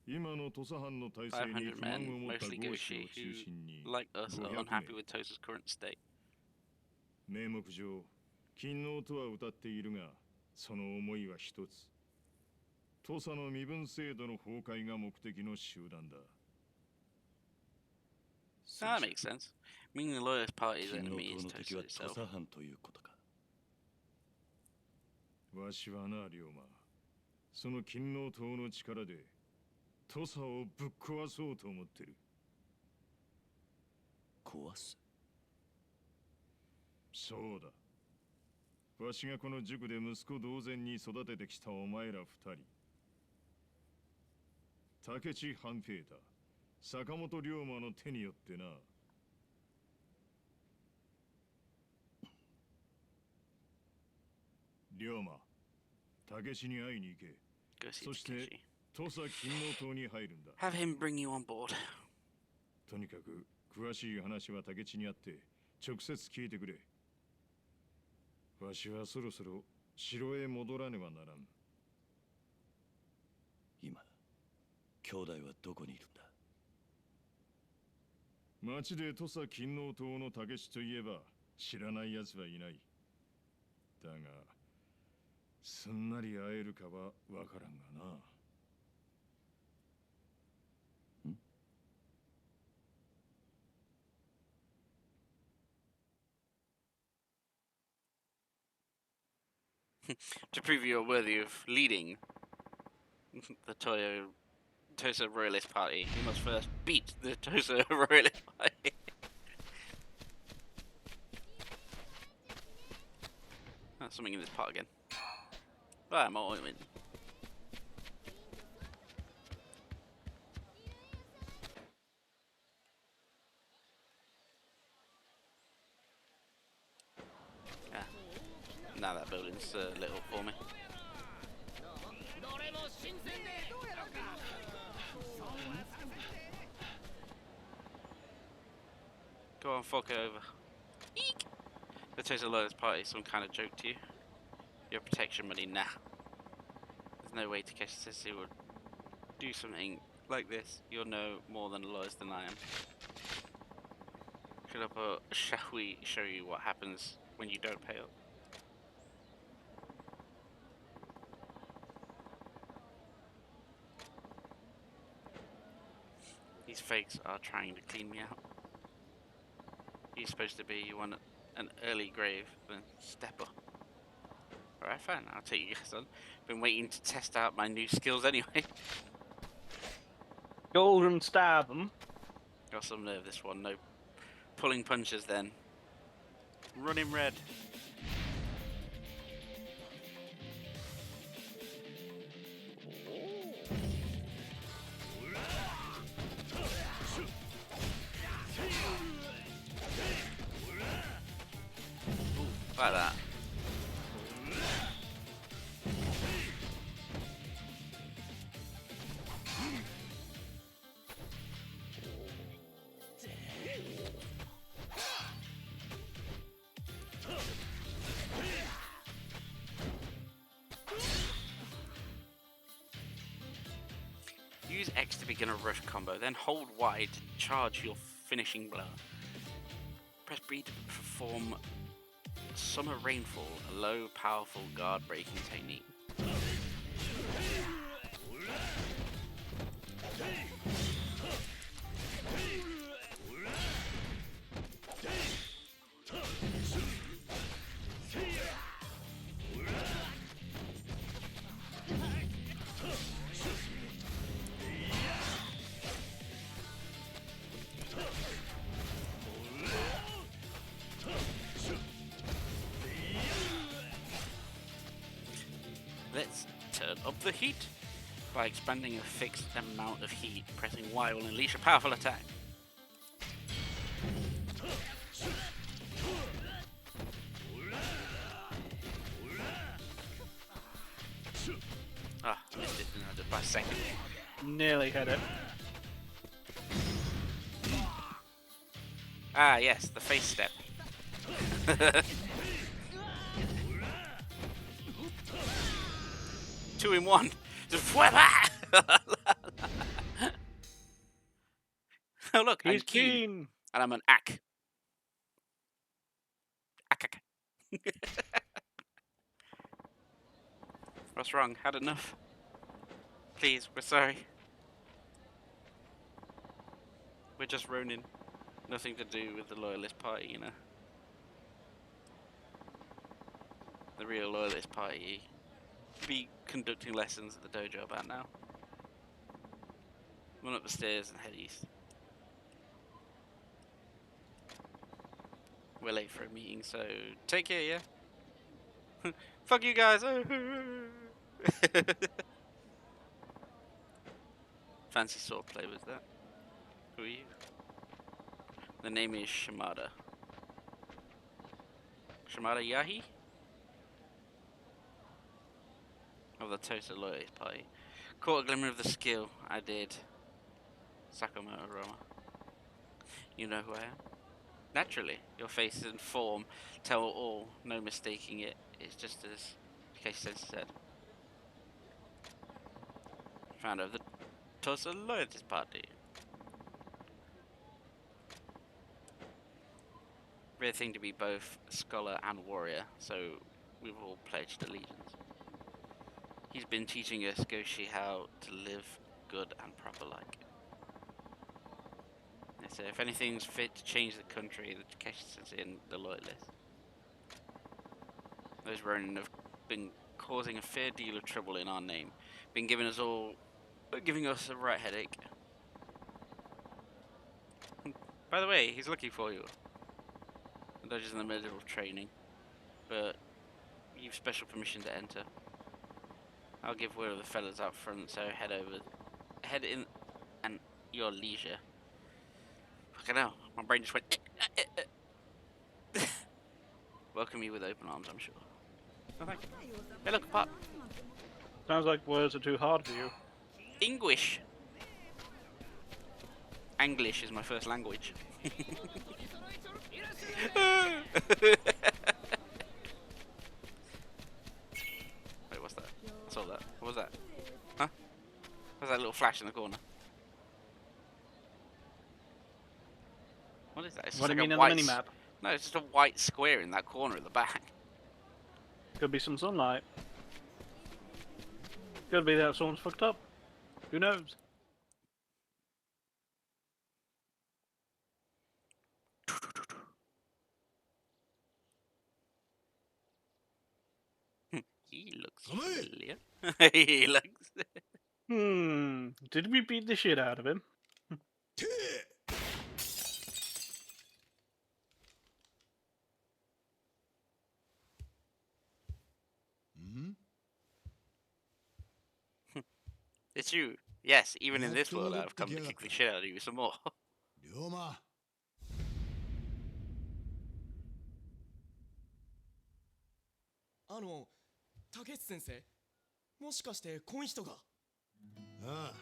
今の土佐藩の体制に500不満を men, 持った mostly 豪士 Goshi, を中心に who, like us, are 500 unhappy 名。 with Tosa's current state. 名目上、勤労とは歌っているが、その思いは一つ。土佐の身分制度の崩壊が目的の集団だ。 Ah, that makes sense. Meaning the Loyalist Party's 勤労 enemy 党 is の敵 Tosa は土 itself. 佐藩ということか。わしはな、龍馬。その勤労党の力で、土佐をぶっ壊そうと思ってる。壊す？そうだ。わしがこの塾で息子同然に育ててきたお前ら二人。竹地半平太、坂本龍馬の手によってな。龍馬、竹地に会いに行け。 Go see そして Takeshi. 土佐勤労党に入るんだ。 Have him bring you on board. とにかく詳しい話は竹地にあって直接聞いてくれ。わしはそろそろ城へ戻らねばならん。今、兄弟はどこにいるんだ？町で土佐勤労党の竹地といえば知らない奴はいない。だが、すんなり会えるかはわからんがな。To prove you're worthy of leading the Tosa Royalist Party, you must first beat the Tosa Royalist Party. There's something in this pot again. Ah, more ointment. Ah, now that building's lit up for me. Go on, fuck it over. Eek! The Tosa Loyalist Party, some kind of joke to you. Your protection money, nah. There's no way Takeshi Sensei would do something like this. You're no more than lawyers than I am. Shall we show you what happens when you don't pay up? These fakes are trying to clean me out. He's supposed to be an early grave, then step up. Alright, fine, I'll take you guys on. Been waiting to test out my new skills anyway. Golden stab him. Got some nerve this one, no pulling punches then. Running red. Ooh, like that. Use X to begin a rush combo, then hold Y to charge your finishing blow. Press B to perform Summer Rainfall, a low, powerful guard-breaking technique. Let's turn up the heat. By expanding a fixed amount of heat, pressing Y will unleash a powerful attack. Ah, missed it by a second. Nearly hit it. Ah, yes, the face step. 2 in 1. Just whap. Oh look, I'm He's keen. and I'm an ack. Ack. What's wrong? Had enough. Please, we're sorry. We're just Ronin. Nothing to do with the Loyalist Party, you know. The real Loyalist Party be conducting lessons at the dojo about now. Run up the stairs and head east. We're late for a meeting, so take care, yeah? Fuck you guys! Fancy sword play was that? Who are you? The name is Shimada. Shimada Yahi? Of the Tosa Loyalist Party. Caught a glimmer of the skill, I did. Sakamoto Roma. You know who I am? Naturally, your face and form tell all, no mistaking it. It's just as Case Sensei said. Founder of the Tosa Loyalist Party. Rare thing to be both scholar and warrior, so we've all pledged allegiance. He's been teaching us Goshi how to live good and proper like. So if anything's fit to change the country, the Takeshi Sensei and the Loyalists. Those Ronin have been causing a fair deal of trouble in our name. Been giving us a right headache. By the way, he's looking for you. The dojo's in the middle of training, but you've special permission to enter. I'll give word of the fellas out front, so head in and your leisure. Fucking hell, my brain just went. Welcome you with open arms, I'm sure. Oh, thank you. Hey, look, Pop. Sounds like words are too hard for you. English. English is my first language. Wait, what's that? I saw that. What was that? flash in the corner. What is that? It's just What do you like mean a on white the minimap? No, it's just a white square in that corner at the back. Could be some sunlight. Could be that someone's fucked up. Who knows? He looks Come here. familiar. He looks. Did we beat the shit out of him? て It's you. Yes, even in Not this world, to I've come to look kick the together. shit out of you some more. 龍馬 竹内先生、もしかしてこの人が。ああ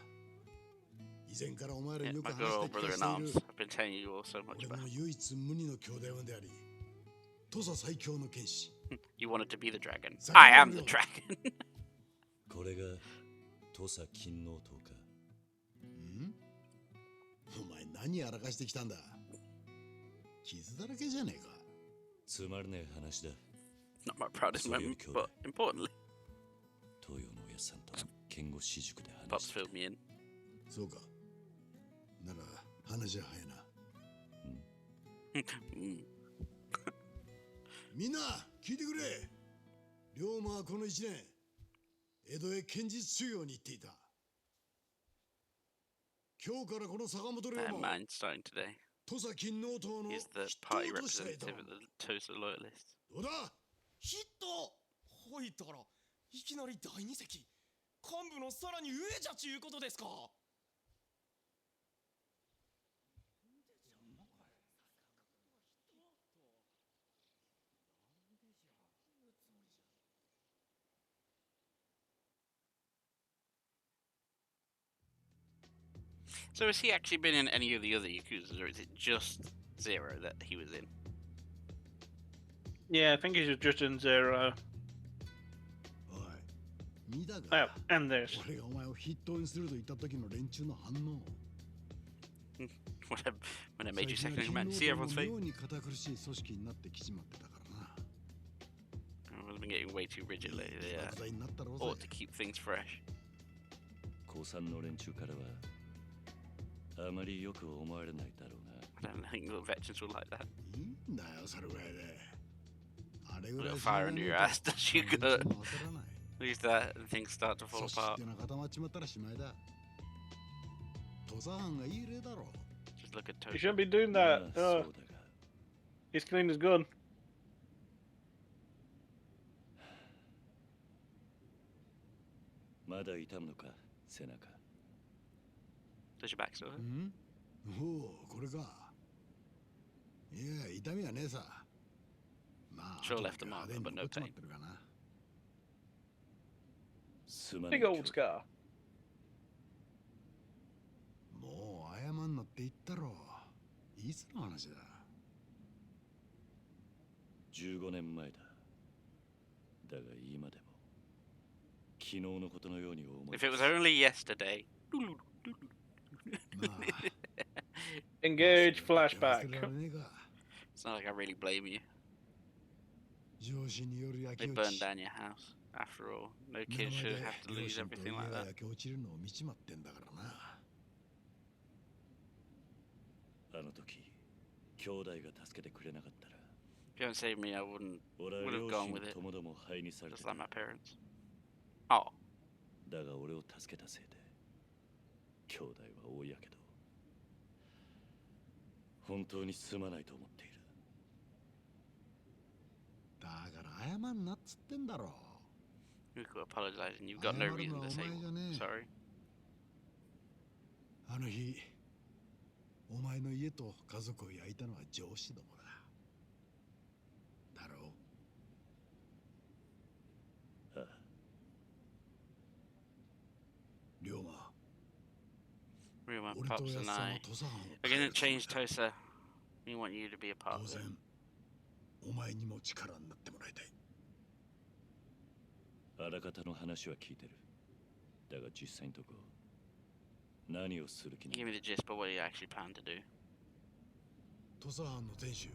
以前からお前ら Yeah, によく my 話 good して old 聞か brother せ in てい arms. る I've been telling you all so much 俺 about. の唯一無二の兄弟分であり土佐最強の剣士 You wanted to be the dragon. Second I am the one. dragon. これが土佐勤王党かんお前何やらかしてきたんだ傷だらけじゃねえかつまらねえ話だ Not my proudest moment, but importantly, 東洋のおやさんと剣護私塾で Pops 話して filled me in. そうかなら話は早いな Mm. みんな聞いてくれ龍馬はこの一年江戸へ剣術修行に行っていた今日からこの坂本龍 That 馬 man's starting today. 土佐勤王党の He's the 筆 party 頭としたいと representative of the Toast loyalists. どうだヒットほいったらいきなり第二席幹部のさらに上じゃちゅうことですか。 So has he actually been in any of the other Yakuzas, or is it just Zero that he was in? Yeah, I think he's just in Zero. おい見た Oh, か and this. 俺がお前を筆頭にすると言った時の連中の反応 When I made you 最 second 近 in は command, 勤 see 王党 everyone's の fate. 妙に堅苦しい組織になってきちまってたからな I've been getting way too rigid lately. 起爆剤になったろう Ought ぜ to keep things fresh. 高三の連中からはあまりよく思われないだろうな I don't think the veterans will like that. いいんだよそれぐらいであれ A ぐらい little fire under your ass does you 連中 good. も焦らない Lose that and things start to fall 組織っ apart. てのは固まっちまったらしまいだ土佐藩がいい例だろ Just look at You Toast. shouldn't be doing まあ that. そうだ Oh, が he's cleaned his gun. まだ痛むのか背中 Does your back still hurt? んおおこれかいや痛みはねえさまあ Sure 後だ left け a mark, 派手に but 残 no っちま pain. ってるかなすまない Big old scar. もう謝んなって言ったろいつの話だ15年前だだが今でも昨日のことのように思い If it was only yesterday. まあ Engage 忘れ flashback. られねえか It's not like I really blame you. 上司による焼 They き burned 落ち down your house. After all, no 目 kid の前 should で have to 両 lose 親と everything 家 like が that. 焼け落ちるのを見ちまってんだからなあの時兄弟が助けてくれなかったら If you hadn't saved me, I wouldn't 俺は would 両 have gone 親 with it. ともども灰にされて Just た like my parents. Oh, だが俺を助けたせいで兄弟は大やけど本当にすまないと思っているだから謝んなっつってんだろ you could apologize and you've got no reason to say sorry. あの日お前の家と家族を焼いたのは上司どもだだろうああ龍馬 Real my 俺と pops や and さんは I 土佐藩を are 変え gonna るつもり change だ Tosa. We want you to be a part 当 of it. 然お前にも力になってもらいたいあらかたの話は聞いてるだが実際のとこ何をする気な Give me the gist, but what do you actually plan to do? 土佐藩の天守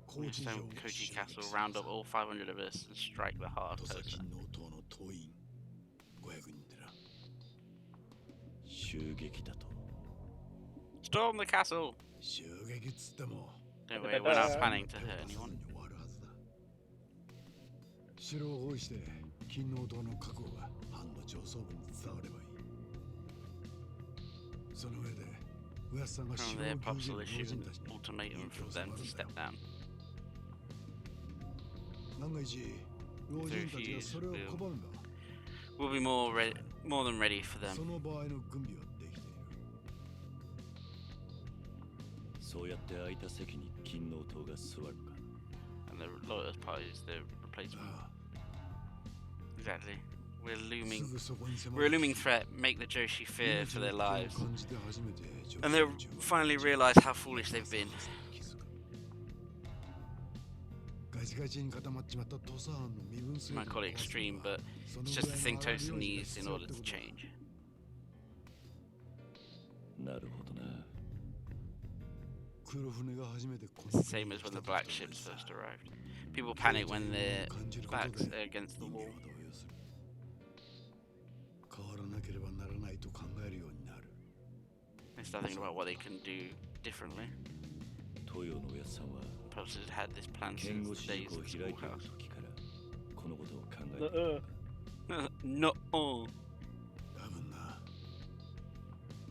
We're gonna stone Koji Castle, round up all 500 of us, and strike the heart of 土佐 Tosa. 勤王党の党員500人でな。襲撃だと Storm the castle! 襲撃っつっても Don't worry, we're not planning to hurt anyone. 終わるはずだ。城を包囲して勤王党の覚悟が藩の上層部に伝わればいい。その上で上安さんが From 城を there, 牛 Pops 耳 will る issue 老人 an たちに ultimatum for them to step down. 万が一老人たちがそれを拒めば We'll be more than ready for そ them. の場合の軍備はできている。そうやって空いた席に勤王党が座るか And the Lotus Party is the replacement. あ Exactly. We're あ looming. すぐそこに迫 We're a る looming threat. Make the Joshi fear for their 命の危険を lives. 感じて初めて And they'll 上級 finally realize how foolish they've been. 気づく。ガチガチに固まっちまった土佐藩の身分制 You might call it extreme, but it's just the thing Tosa needs in order to change. なるほどな黒船が初めてこ It's the same as when the black ships first arrived. People panic when their backs are against the wall. 変わらなければならないと考えるようになる。 They start thinking about what they can do differently. 東洋のおやつさんは Pops had had this plan 剣 since 護 the 士 days 塾を of the 開いている schoolhouse. 時からこのことを考えていた No. 多分な。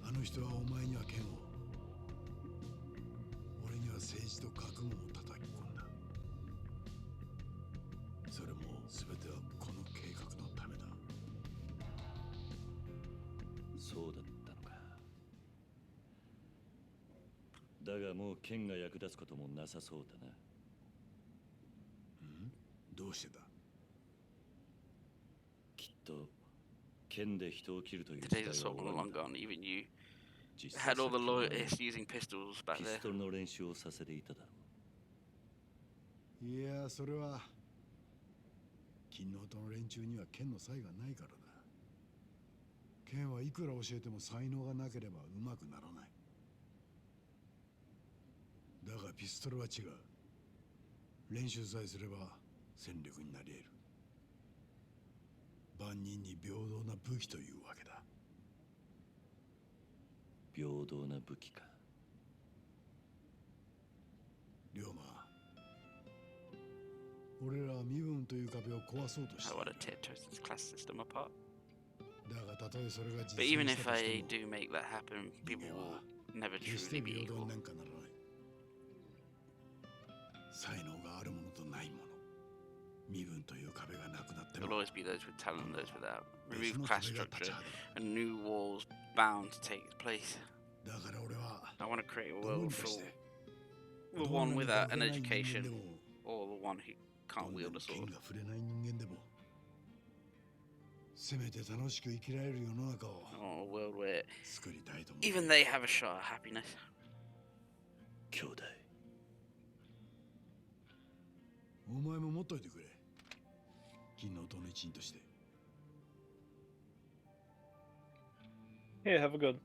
あの人はお前には剣を、俺には政治と覚悟を叩き込んだ。それも全てはこの計画のためだ。そうだったのかだがもう剣が役立つこともなさそうだなどうしてだ。きっと剣で人を切るという The 時 days 代 of は Salt 終 were わ long りだ gone. Even you 実際 had all the さっきまで loyalists using pistols back ピ there. ストルの練習をさせていただろういや、それは勤王党の連中には剣の才がないからだ。剣はいくら教えても才能がなければうまくならない。だがピストルは違う。練習さえすれば戦力になり得る。万人に平等な武器というわけだ。平等な武器か龍馬、俺らは身分という壁を壊そうとして I い want る。 to tear Tosa's class system apart. だがたとえそれが実 But even 現 if したとして I も do make that happen, 人 people 間は will never 決して truly be 平等 equal. になんかならない。才能があるものとないもの、身分という壁がなくなって There'll も always be those with talent and those without. 別 Remove の class 壁が立ち structure はだる。 and new walls bound to take its place. だから俺は I want to create a どう world にか for して the どん one なに without 学 an べない人間 education でも or the one who ど can't んな wield に a 剣 sword. が触れない人間でもせめて楽しく生きられる世の中を I want a world where 作りたいと思う。 even they have a shot at happiness. 兄弟お前も持っといてくれ。勤王党の一員として。 Here, have a good.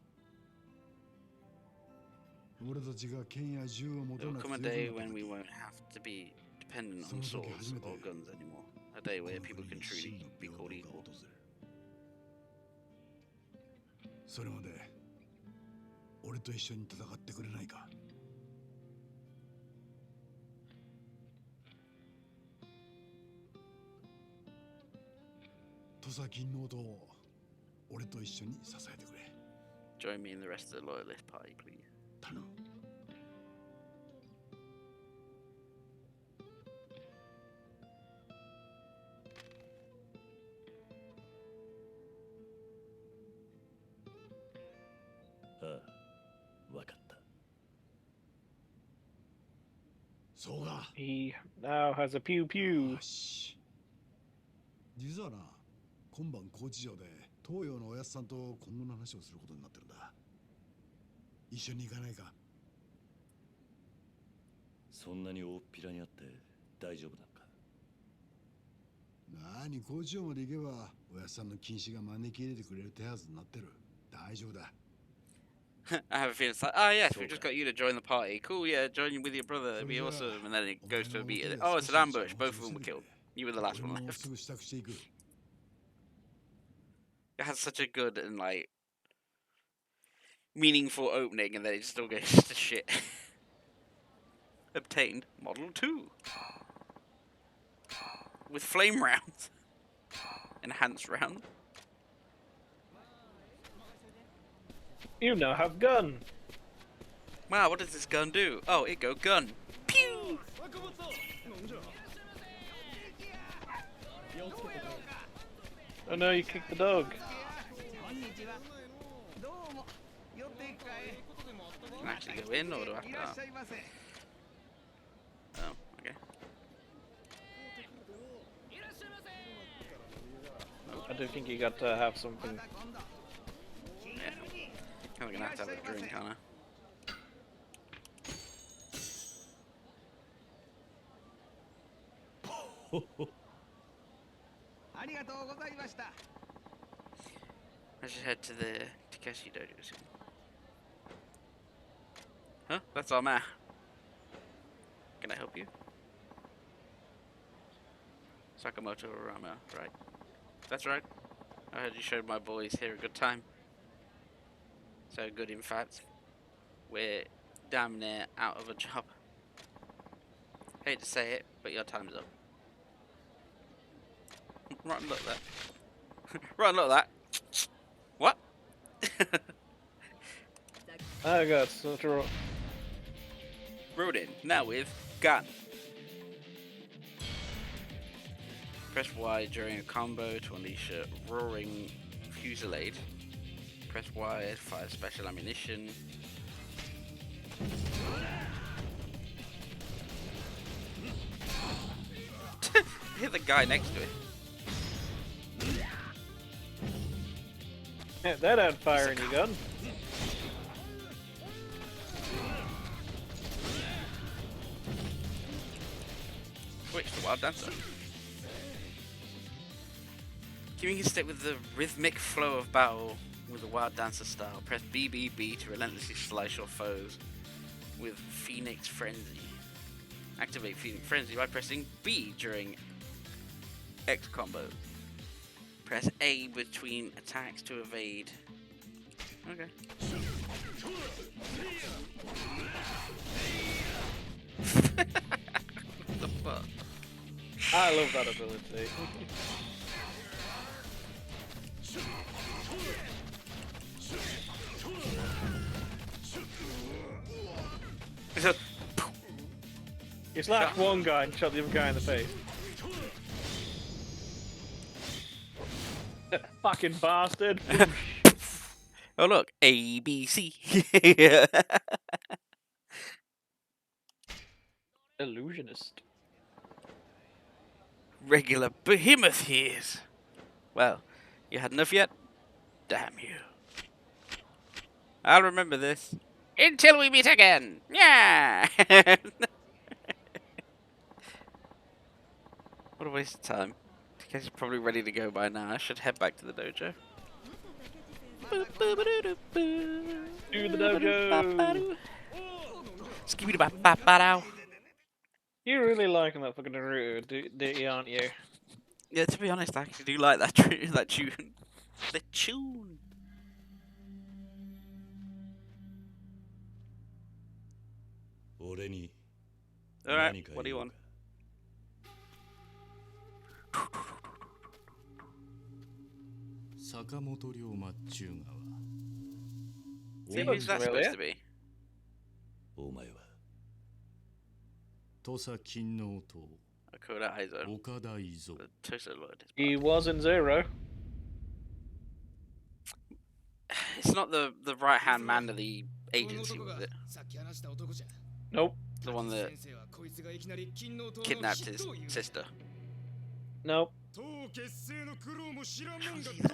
俺たちが剣や銃を持た There な will く come a て day よくなっ when た we 時 won't have to be dependent on その時 swords 初めて or guns anymore. A day こ where の people 国 can に真 truly の be 平 called 等が equal. 訪れる。それまで俺と一緒に戦ってくれないか。土佐勤王党を俺と一緒に支えてくれ。 Join me in the rest of the loyalist party, please. 頼む。ああわかったそうだ。 He now has a pew pew. よし。実はな、今晩高知城で東洋のおやつさんと今後の話をすることになってるんだ。一緒に行かないか。そんなに大っぴらにあって大丈夫なのかなに高知城まで行けばおやつさんの禁止が招き入れてくれる手はずになってる。大丈夫だ。 I have a feeling it's like, oh yes, we've just got you to join the party. Cool, yeah, join with your brother, that'd be awesome. And then it goes to a meeting. Oh, it's an ambush. Both of them were killed. You were the last one 俺ももう left. すぐ支度していく。 It has such a good and like meaningful opening, and then it still goes to shit. Obtained Model 2 with flame rounds, enhanced round. You now have gun. Wow, what does this gun do? Oh, it go gun. Pew! Oh no, you kicked the dog. Can I actually go in, or do I have to? Oh, okay. I do think you got to have something. Yeah. I'm gonna have to have a drink, aren't I? I should head to the Takeshi dojo soon. Huh? That's our man. Can I help you? Sakamoto Rama, right? That's right. I heard you showed my boys here a good time. So good, in fact. We're damn near out of a job. Hate to say it, but your time's up. Right, look at that. Right, look at that. What? I got such a... Rodin, now with gun. Press Y during a combo to unleash a roaring fusillade. Press Y to fire special ammunition. Hit the guy next to it. Yeah, that had fire in your gun. Switch to Wild Dancer. Keeping in step with the rhythmic flow of battle with the Wild Dancer style, press BBB to relentlessly slice your foes with Phoenix Frenzy. Activate Phoenix Frenzy by pressing B during X combos. Press A between attacks to evade. Okay. What the fuck? I love that ability. You slapped one guy and shot the other guy in the face. Fucking bastard. Oh look, A, B, C. Illusionist. Regular behemoth here's. Well, you had enough yet? Damn you. I'll remember this. Until we meet again! Yeah! What a waste of time. Takeshi's probably ready to go by now. I should head back to the dojo. Do the dojo! Skibidi-bap-bap-ba-dow. You're really liking that fucking Naruto, aren't you? Yeah, to be honest, I actually do like that that tune. The tune. Alright, what do you want? Sakamoto Ryoma Chugawa. See, who's that supposed to be? お前は土佐勤王党 Akoda Aizo. 岡田伊蔵 The Tosa Lord. He was in Zero. It's not the right hand man of the agency, was it? Nope. The one that kidnapped his sister. Nope.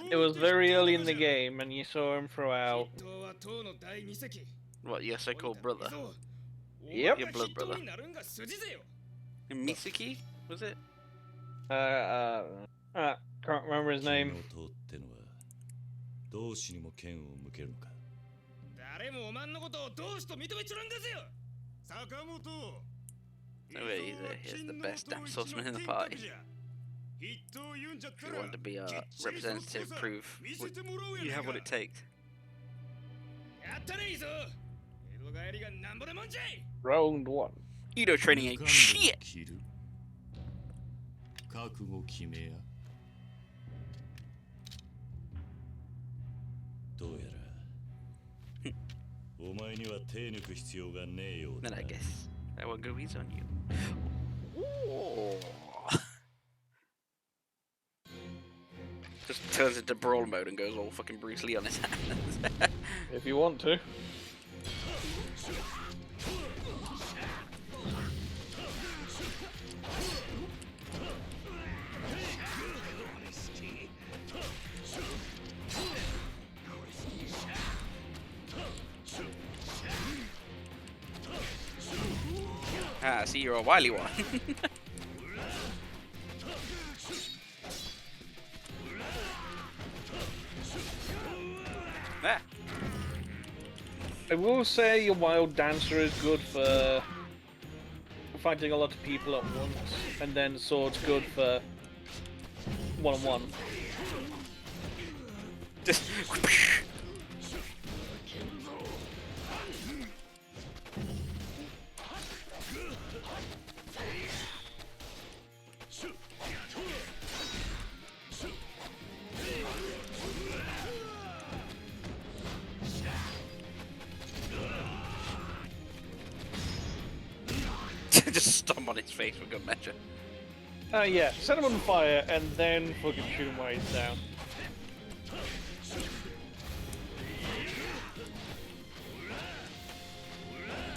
It was very early in the game and you saw him throughout. What, your so-called brother? Yep. Your blood brother. Misuki, was it? Can't remember his name. 勤王党ってのは同志にも剣を向けるのか。誰もおまんのことを同志と認めちょるんですよ。坂本 So he's the best damn swordsman in the party. If you want to be our representative, prove you have what it takes. やったねいいぞ。江戸帰りがなんぼでもんじゃい。 Round 1. Judo training ain't shit. 切る。覚悟決めや。どうやらお前には手抜く必要がねえようだ Then な。 I guess I won't go easy on you. Ooh. Just turns into brawl mode and goes all fucking Bruce Lee on his hands. If you want to. Ah, see, you're a wily one. Ah. I will say your wild dancer is good for fighting a lot of people at once, and then sword's good for one-on-one. Just just stomp on his face for good measure. Yeah, set him on fire and then fucking shoot him while he's down.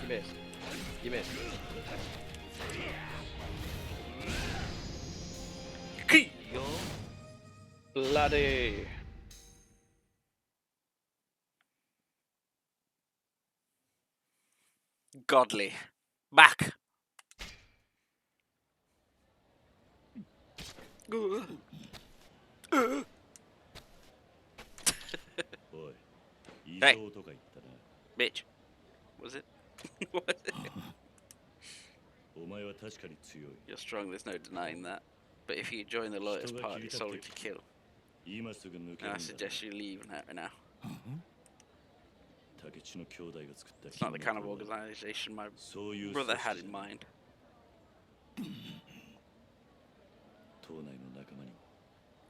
You missed. You missed. Bloody. Godly. Back. Uh. おい、いい Hey. ぞとか言ったな。 Bitch. Was it? Was it? お前は確かに強い。 You're strong, there's no denying that. But if you join the Lotus Party solely to kill, 今すぐ抜ける I んだ。 suggest you leave now. 竹地の兄弟が作った It's not the kind of organization my そういう brother 組 had 織 in じゃない mind. 党内の仲間にも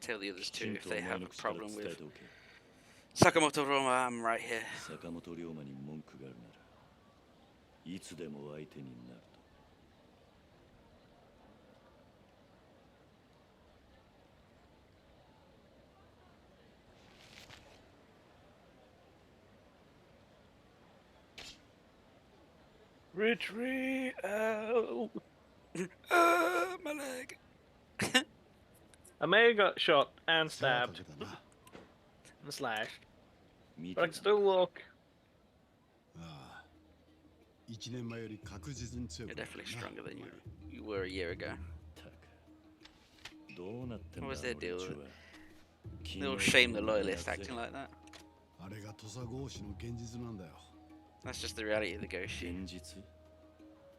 Tell the others きち too ん if とお they 前 have の a 口から problem 伝え with ておけ。 Sakamoto Roma. I'm right here. 坂本龍馬に文句があるならいつでも相手になると。 Retreat! Ow. My leg. I may have got shot and stabbed だな。 and slashed, 見 but I て can た still walk. ああ。1年前より確実に強 You're くなっ definitely たな stronger than you were a year ago. たくどうなってんだ What was their deal? 俺たちは They'll shame the loyalists acting like that. あれが土佐合子の現実なんだよ。 That's just the reality of the Goshi. 現実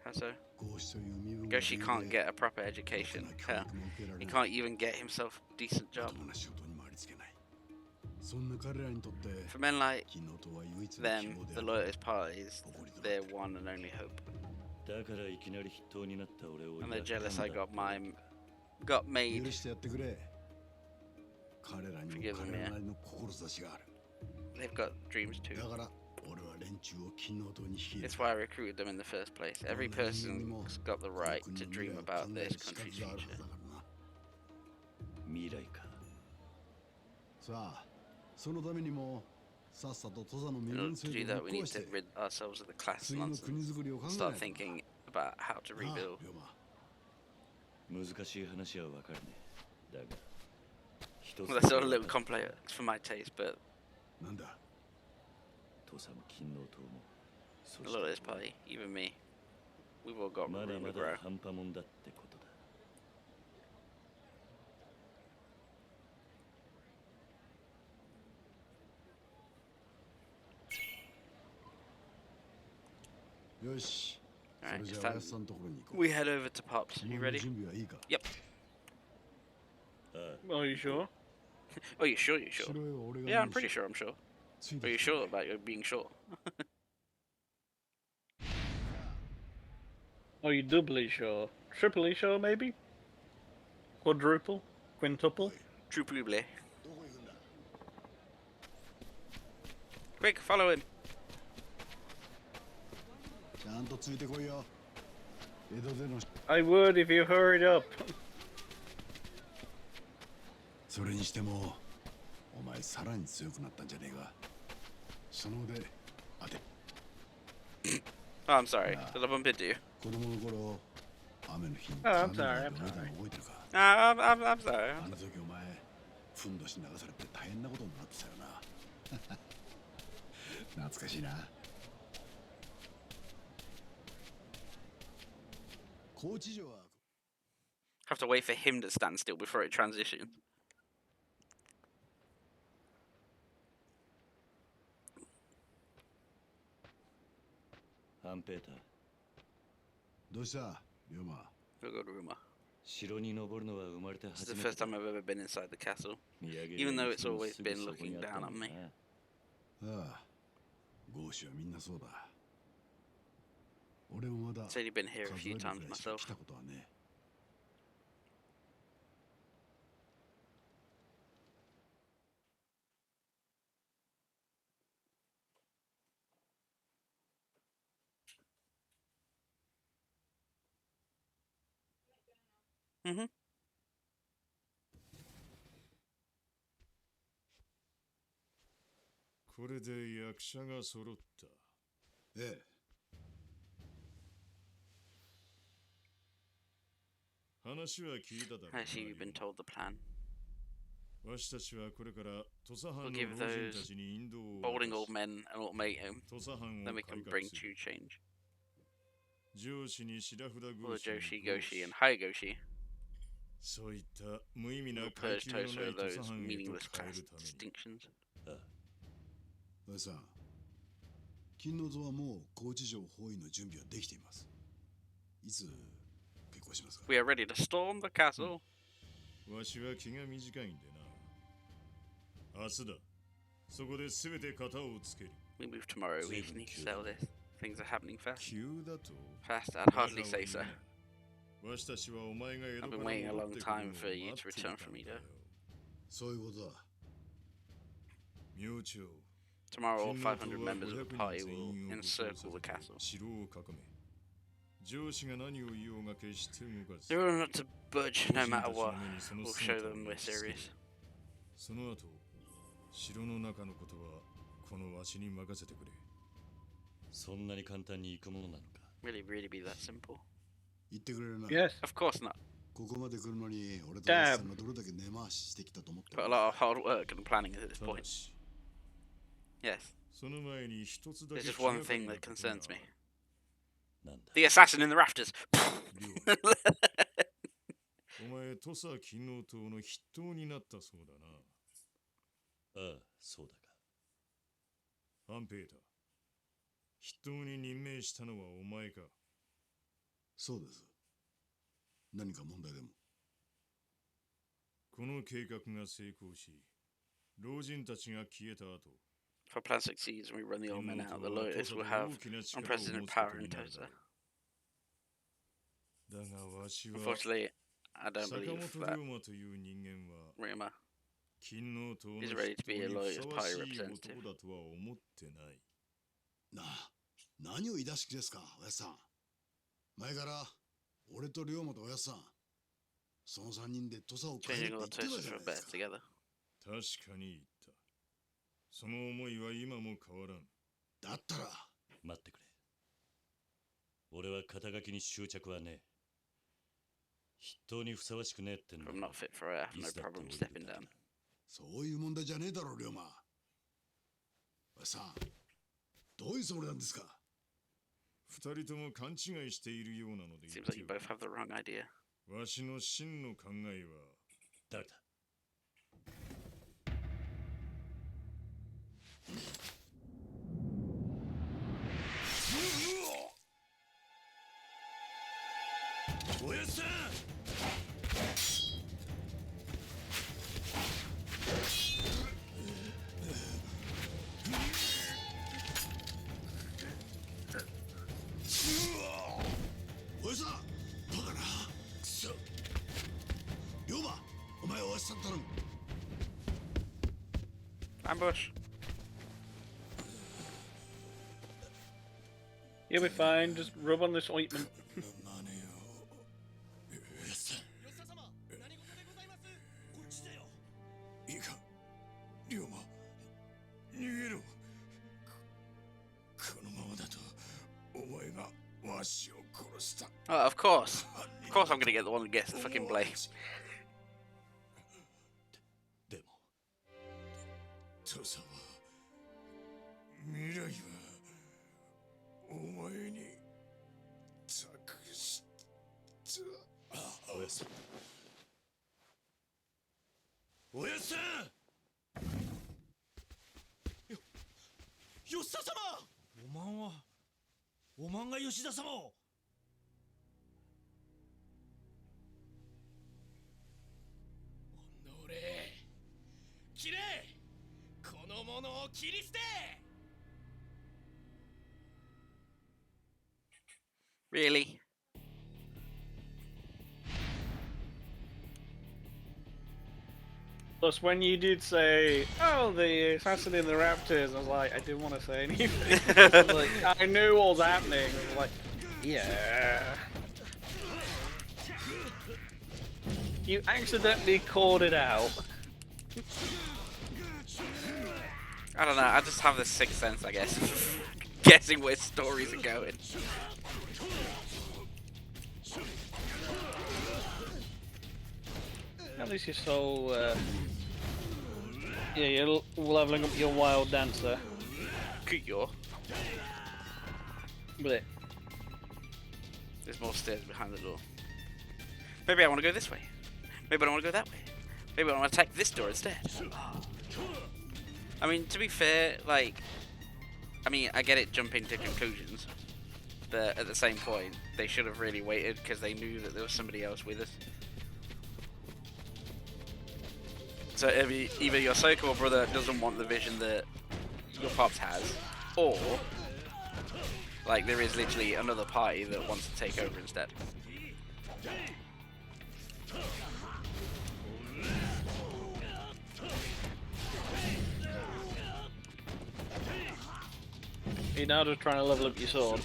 How so? 合子という身分が Goshi can't get a proper education. Hell, he can't even get himself a decent job. まともな仕事にもありつけない。そんな彼らにとって、 For men like 昨日とは唯一の希 them, 望で the ある。 loyalist party is their one and only hope. だからいきなり筆頭になった俺を And they're やったん jealous だ I got mine, got made. 許してやってくれ。彼らにも Forgive them, 彼 yeah. らなりの志がある。 They've got dreams too. だから俺は連中を金の塔に引き入れ It's why I recruited them in the first place. Every person's got the right to dream about this country's future. 未来か。さあ、そのためにもさっさと土佐の身 In 分 order 制 to do 度を that, ぶ we っ壊 need し to て rid ourselves of the class 次の nonsense. 国づくりを考えない Start と thinking about how to なあ rebuild. 龍馬難しい話はわかるね。だが、一つ Well, that's all a little complex for my taste, but なんだ 土佐も金の塔も、そ a し lot of て this party, even me, we've all got まだ room ま to だ grow. 半端もんだってことだ。 What よし。 Alright, それじ it's ゃあお time. やすさんのところに行こう。 We head over to Pops. お You 前の ready? 準備はいいか？ Yep. Are you sure? Oh, you sure? You sure? 城へは俺が Yeah, 案 I'm 内 pretty し sure. I'm sure. つい Are て you きて sure about you being sure? Are you doubly sure? Triply sure, maybe? Quadruple? Quintuple? True Buble. どこ行くんだ？ Quick, follow him. ちゃんとついてこいよ。江戸での I would if you hurried up. それにしてもお前さらに強くなったんじゃねえか。その腕当て。 Oh, I'm sorry. Did I bump into you? 子供の頃雨の日に Oh, I'm 雨 sorry, が I'm どれだ sorry. 覚えてるか。 I'm sorry. あの時お前ふんどし流されて大変なことになってたよな。懐かしいな。高知城は Have to wait for him to stand still before it transitions. Peter. どうした龍馬。 A good rumor. 城に登るのは生まれて This is 初 the め first て time I've ever been inside the castle. 見上げ even りゃ though い it's つも always すぐ been そこ looking にあった down ん on だ me. な。ああ、豪州はみんなそうだ。俺もまだ Said he'd been here a 数え few るぐら times いしか myself. 来たことはね。Mhm. これで役者が揃った。ええ。話は聞いただろうな。 I see you've been told the plan. わしたちはこれから土佐藩 We'll の give 老人 those たちに引導を balding 渡 old し men an ultimatum. 土佐藩を Then we 改 can 革 bring する。 true change. 上司に白札 All 合 the 司 Joshi, に合 Goshi, 司 and Haigoshi そういった無意味な will 階 purge 級のな Tosa い of 土佐 those 藩へと meaningless 変え class るために distinctions. おやさん、金の像はもう高知城包囲の準備はできています。いつ結婚しますか？ We are ready to storm the castle. わしは気が短いんでな。明日だ。そこで全て型をつける。 We move tomorrow. We need to sell this. Things are happening fast. 急だと Fast, I'd hardly say so. わしたちはお前が江戸 I've か been ら waiting a 戻 long ってくるのを time for you 待 to っていた return ん from だ Edo. よ。そういうことだ。明朝 Tomorrow, all 金の塔 500 は members of the 500 party 人全 will 員を武装さ encircle せ the て castle. 城を囲め。上司が何を言おうが決して動かず。 They're all not to budge no 老人 matter たちの what. 目にその We'll 姿 show を them we're 焼き付ける serious. その後、城の中のことはこのわしに任せてくれ。そんなに簡単に行くものなのか。 Really, really be that simple? 言ってくれるな。 Yes. Of course not. ここまで来るのに俺とおやさんがどれだけ根回ししてきたと思って Put る a lot of hard work and planning at this ただ point. し、 Yes. その前に一つだ There's け just 気が one かり thing な that ことが concerns me. なんだ。 The assassin in the rafters. 亮お前、土佐勤王党の筆頭になったそうだな。ああ、そうだか。ハンペーター。筆頭に任命したのはお前か。そうです。何か問題でも？この計画が成功し、老人たちが消えた後、 If our plan succeeds and we run the old men 金 out, 王 the 党は Lotus 土佐 will で have 大きな力を unprecedented 持つこ power と in になる Tosa. だろう。だがわしは Unfortunately, I don't 坂 believe 本 that 龍馬という人間は Rima 金王党の is 筆 ready to 頭 be a に Lotus ふさわ party しい representative. 男だとは思ってない。何を言い出し気ですか、おやさん。前から俺と龍馬とおやさん、その3人で土佐を変え Changing る all っ the て言ってた Tosas じゃ for ない better ですか。 together. 確かに言った。その思いは今も変わらん。だったら待ってくれ。俺は肩書きに執着はねえ。筆頭にふさわしくねえってん If だ I'm not fit for it, I have no problem stepping down. そういう問題じゃねえだろ、龍馬。おやさん、どういうつもりなんですか？二人とも勘違いしているようなので言 Seems って like you お both く have the wrong idea. わしの真の考えは誰だ。おやっさんおやっさんバカなくそ龍馬お前はおやっさん頼む Ambush. You'll be fine. Just rub on this ointment. いいか龍馬逃げろこのままだとお前がわしを殺した Oh, of course. Of course I'm gonna get the one that gets the fucking blade. でも父さんは未来はお前に託したおやっさんおやっさん吉田様おまんが吉田様をおのれきれこの者を切り捨て Really? Plus, when you did say, "Oh, the assassin in the raptors," I was like, I didn't want to say anything. I was like, I knew what was happening. I was like, yeah. You accidentally called it out. I don't know, I just have this sixth sense, I guess. Guessing where stories are going. At least you're so, yeah, you're leveling up your wild dancer. Kuyo. But There's more stairs behind the door. Maybe I want to go this way. Maybe I want to go that way. Maybe I want to attack this door instead. I mean, to be fair, like, I mean, I get it jumping to conclusions, but at the same point, they should have really waited because they knew that there was somebody else with us. So either your so-called brother doesn't want the vision that your pops has, or like there is literally another party that wants to take over instead. you're now just trying to level up your sword.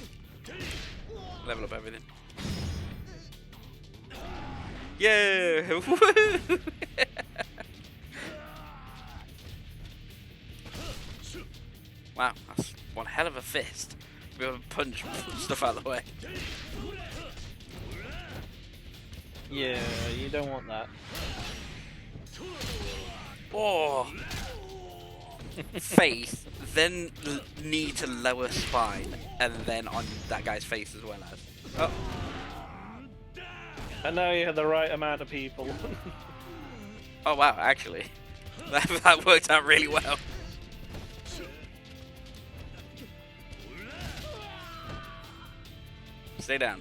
Level up everything. Yeah! Wow, that's one hell of a fist. We have a punch stuff out of the way. Yeah, you don't want that. Oh! Face, then knee to lower spine, and then on that guy's face as well as. Oh. I know you had the right amount of people. Oh wow, actually. That worked out really well. Stay down.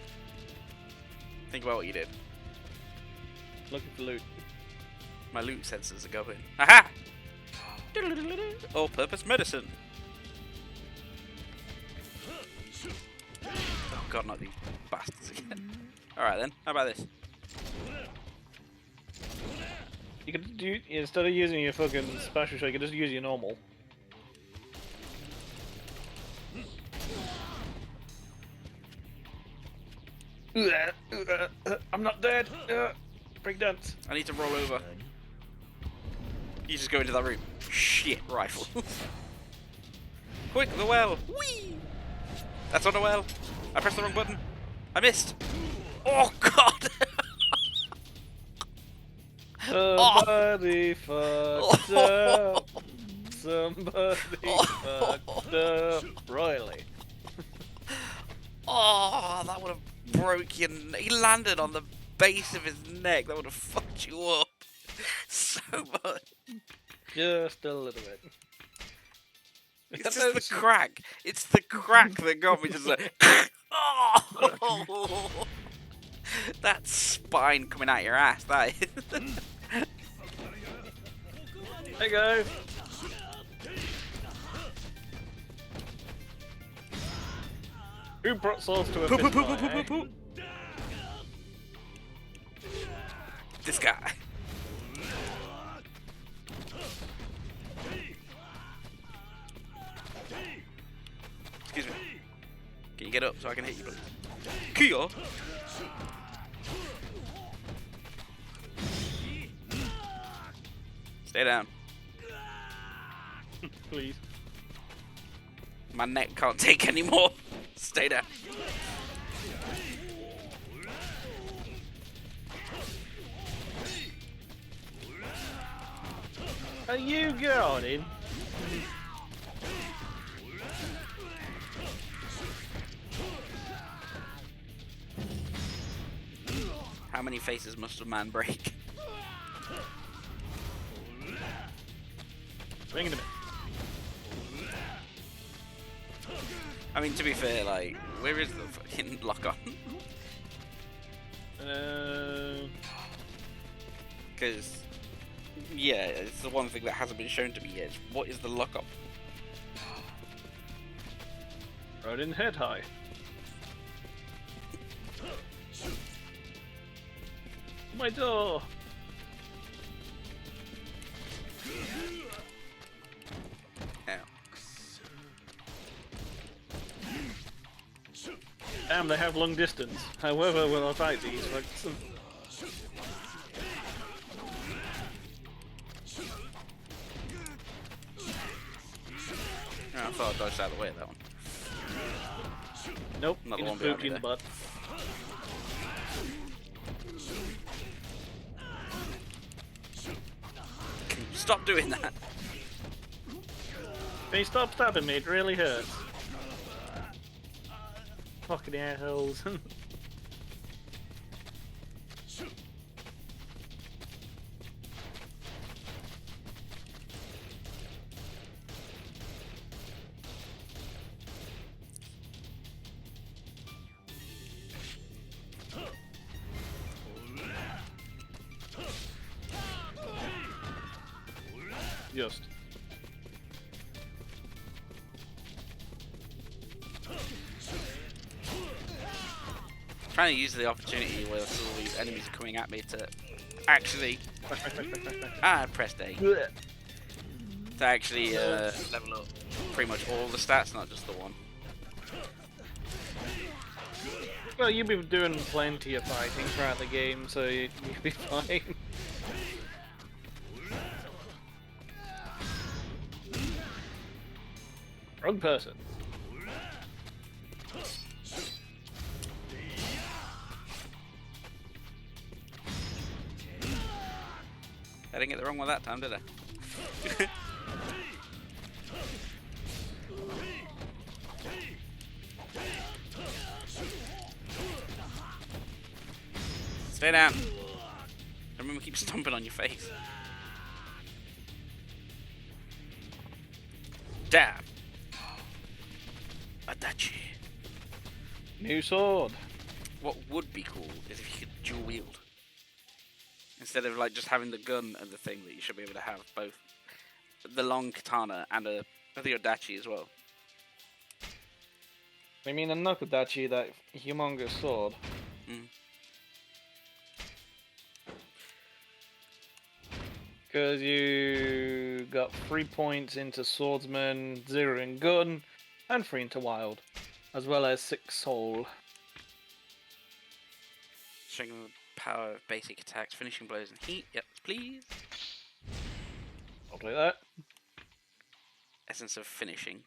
Think about what you did. Looking for loot. My loot sensors are going. Aha! All-purpose medicine. Oh god, not these bastards again. Alright then, how about this? You could do, instead of using your fucking special shot, you could just use your normal. I'm not dead. Break dance. I need to roll over. You just go into that room. Shit, rifle. Quick, the well. Whee! That's not a well. I pressed the wrong button. I missed. Oh god! Somebody fucked up. Somebody fucked up royally. Oh, that would have broke your. He landed on the base of his neck. That would have fucked you up so much. Just a little bit. It's just the crack. It's the crack that got me just like. Oh! That spine coming out your ass, that is. There you go. Who brought swords to a fist fight, eh? This guy. Excuse me. Can you get up so I can hit you, please? Kia! Stay down. Please. My neck can't take any more. Stay down. Are you going? How many faces must a man break? Swing it a bit. I mean, to be fair, like, where is the fucking lock on? Because, yeah, it's the one thing that hasn't been shown to me yet. What is the lock up? Right in head high. My door. Ow. Damn, they have long distance. However, will I fight these fucks? Oh, I thought I dodged out of the way of that one. Nope, Another getting one behind spooked me in the there. butt. Stop doing that! Can you stop stabbing me? It really hurts. Fucking assholes. Just. Trying to use the opportunity where all these enemies are coming at me to actually... I pressed A. To actually level up pretty much all the stats, not just the one. Well, you've been doing plenty of fighting throughout the game, so you'll be fine. Wrong person. I didn't get the wrong one that time, did I? Stay down. Remember, keep stomping on your face. Damn. Adachi. New sword. What would be cool is if you could dual wield. Instead of like just having the gun and the thing, that you should be able to have both the long katana and the adachi as well. I mean, a Nokodachi, that humongous sword. Mm. Because you got 3 points into swordsman, 0 in gun, and 3 into wild, as well as 6 soul. Showing the power of basic attacks, finishing blows and heat. Yep, please. I'll do that. Essence of finishing.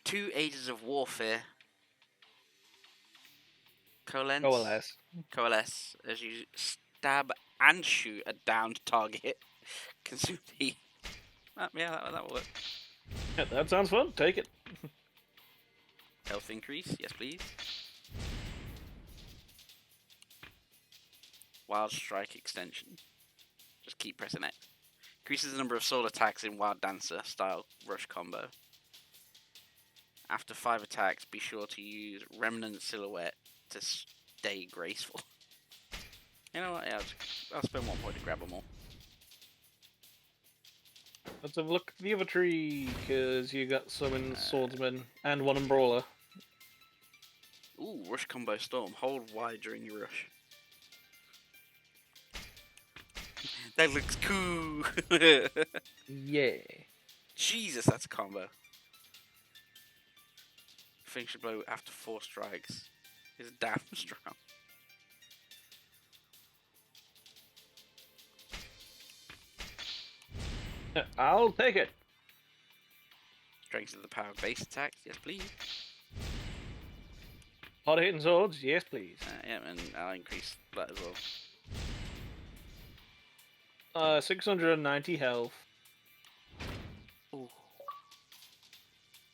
2 ages of warfare. Coalesce as you stab and shoot a downed target. Consume heat. Yeah, that will work. Yeah, that sounds fun. Take it. Health increase, yes please. Wild strike extension. Just keep pressing X. Increases the number of sword attacks in Wild Dancer style rush combo. After 5 attacks, be sure to use Remnant Silhouette to stay graceful. You know what? Yeah, I'll spend 1 point to grab them all. Let's have a look at the other tree, because you got some in Swordsman and one in Brawler. Ooh, rush combo storm. Hold Y during your rush. That looks cool. Yeah. Jesus, that's a combo. Finish a blow after 4 strikes. Is damn strong. I'll take it. Strength of the power base attack. Yes, please. Hard hitting swords, yes please. Yeah, and I'll increase that as well. 690 health. Ooh.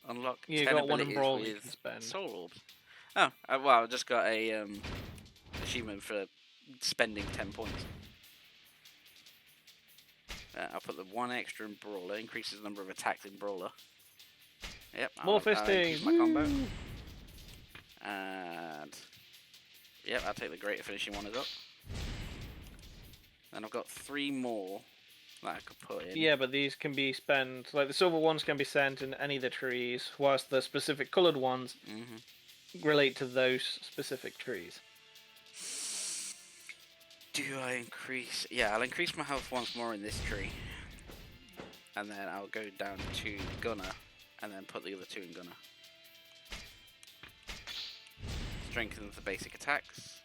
Unlock You 10 got one in abilities Brawl you can with spend. soul orbs. Oh, well, I just got a achievement for spending 10 points. I'll put the 1 extra in Brawler, increases the number of attacks in Brawler. Yep, More I'll fisting. increase my combo. And yep, I'll take the greater finishing one as up. And I've got 3 more that I could put in. Yeah, but these can be spent, like the silver ones can be sent in any of the trees, whilst the specific coloured ones relate to those specific trees. Do I increase? Yeah, I'll increase my health once more in this tree. And then I'll go down to Gunner, and then put the other 2 in Gunner. Strengthens the basic attacks.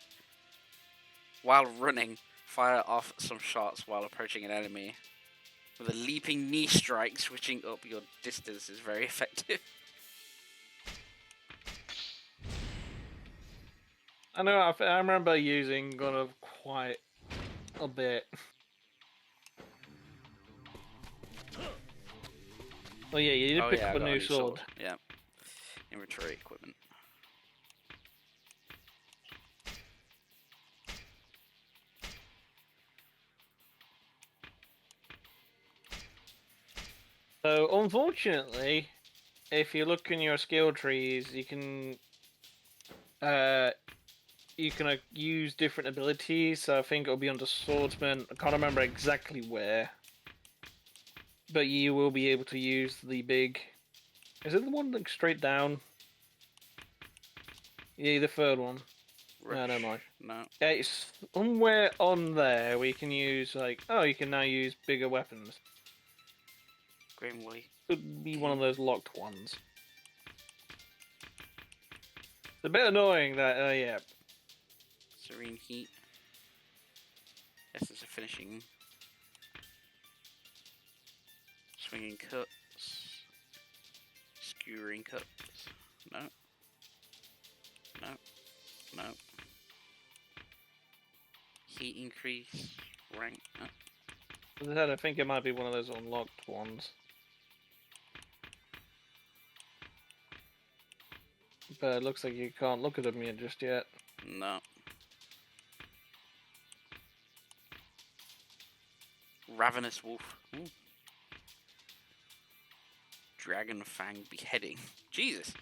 While running, fire off some shots while approaching an enemy. With a leaping knee strike, switching up your distance is very effective. I know, I remember using Gunner quite a bit. Oh yeah, you did pick up a new sword. Yeah. Inventory equipment. So, unfortunately, if you look in your skill trees, you can use different abilities. So I think it'll be under Swordsman. I can't remember exactly where, but you will be able to use the big. Is it the one like straight down? Yeah, the third one. No, never mind. No. Yeah, it's somewhere on there where you can use like. Oh, you can now use bigger weapons. Grimly. Could be one of those locked ones. It's a bit annoying that, yeah. Serene Heat. Essence of Finishing. Swinging Cuts. Skewering Cuts. No. No. No. Heat Increase. Rank. No. As I said, I think it might be one of those unlocked ones. But it looks like you can't look at them yet just yet. No. Ravenous Wolf. Ooh. Dragon Fang Beheading. Jesus.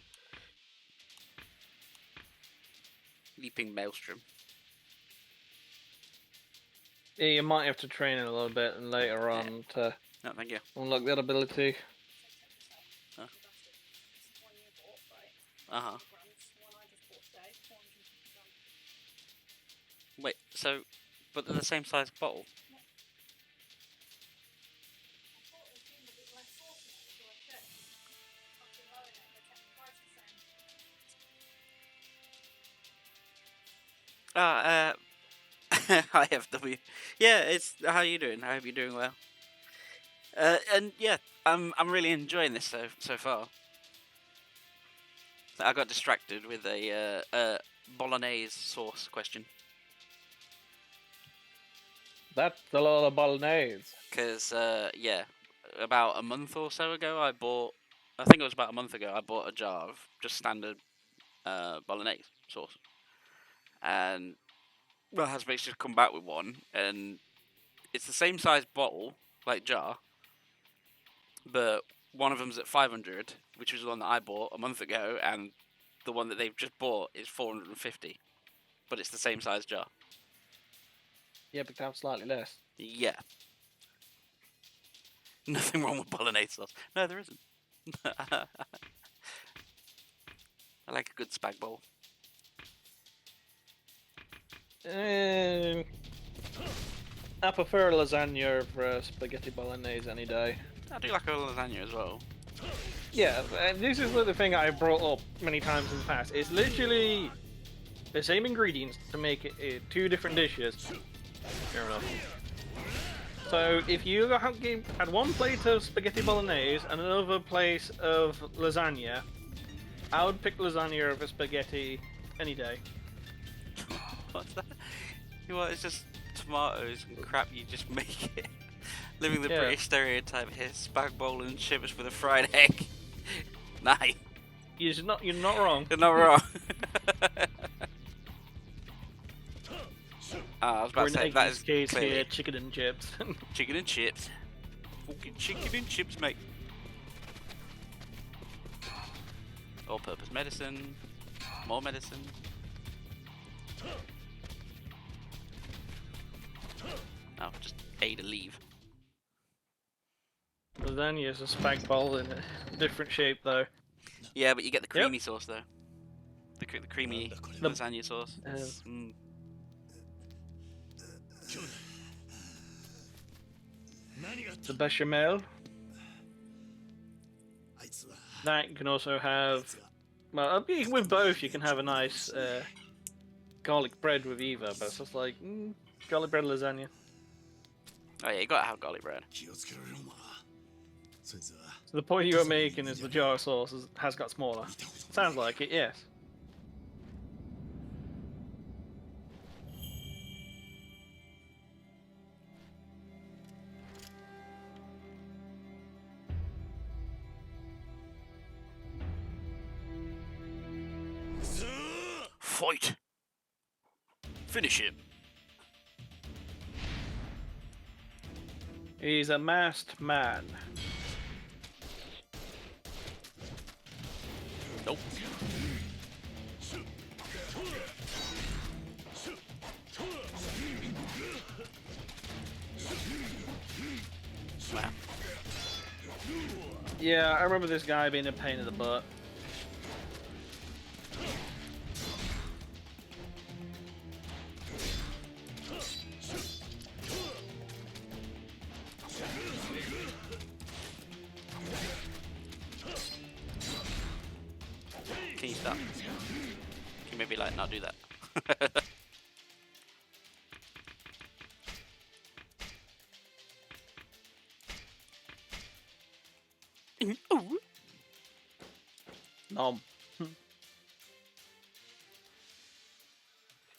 Leaping Maelstrom. Yeah, you might have to train it a little bit and later on to No, thank you. unlock that ability. Uh-huh. Wait, so, but they're the same size bottle? IFW. Yeah, it's how you doing? I hope you're doing well. And yeah, I'm really enjoying this so far. I got distracted with a bolognese sauce question. That's a lot of bolognese. Because yeah, about a month or so ago, I think it was about a month ago, I bought a jar of just standard bolognese sauce, and well, Hasbrook's just come back with one, and it's the same size bottle, like jar, but one of them's at 500, which was the one that I bought a month ago, and the one that they've just bought is 450, but it's the same size jar. Yeah, but have slightly less. Yeah. Nothing wrong with bolognese sauce. No, there isn't. I like a good spag bowl. I prefer lasagna over spaghetti bolognese any day. I do like a lasagna as well. Yeah, this is the thing I brought up many times in the past. It's literally the same ingredients to make it 2 different dishes. Fair enough. So if you had 1 plate of spaghetti bolognese and another plate of lasagna, I would pick lasagna over spaghetti any day. What's that? You know what? It's just tomatoes and crap. You just make it. Living the Yeah. British stereotype here: spag bowl and chips with a fried egg. Nice. You're not wrong. You're not wrong. I was Or about in to say that is case clearly here, chicken and chips. chicken and chips. Fucking chicken and chips, mate. All-purpose medicine. More medicine. Oh, just A to leave. Lasagna is a spag bowl in a different shape though. Yeah, but you get the Yep. creamy sauce though. The creamy The- lasagna sauce. Mm. The bechamel. That you can also have. Well, with both you can have a nice garlic bread with either, but it's just like garlic bread lasagna. Oh yeah, you gotta have garlic bread. 気をつけろよまそいつは So the point you were making is the jar sauce has got smaller. Sounds like it, yes. Fight! Finish him! He's a masked man. Nope. Wow. Yeah, I remember this guy being a pain in the butt. Can you stop? Can you maybe like not do that? Ooh. Nom.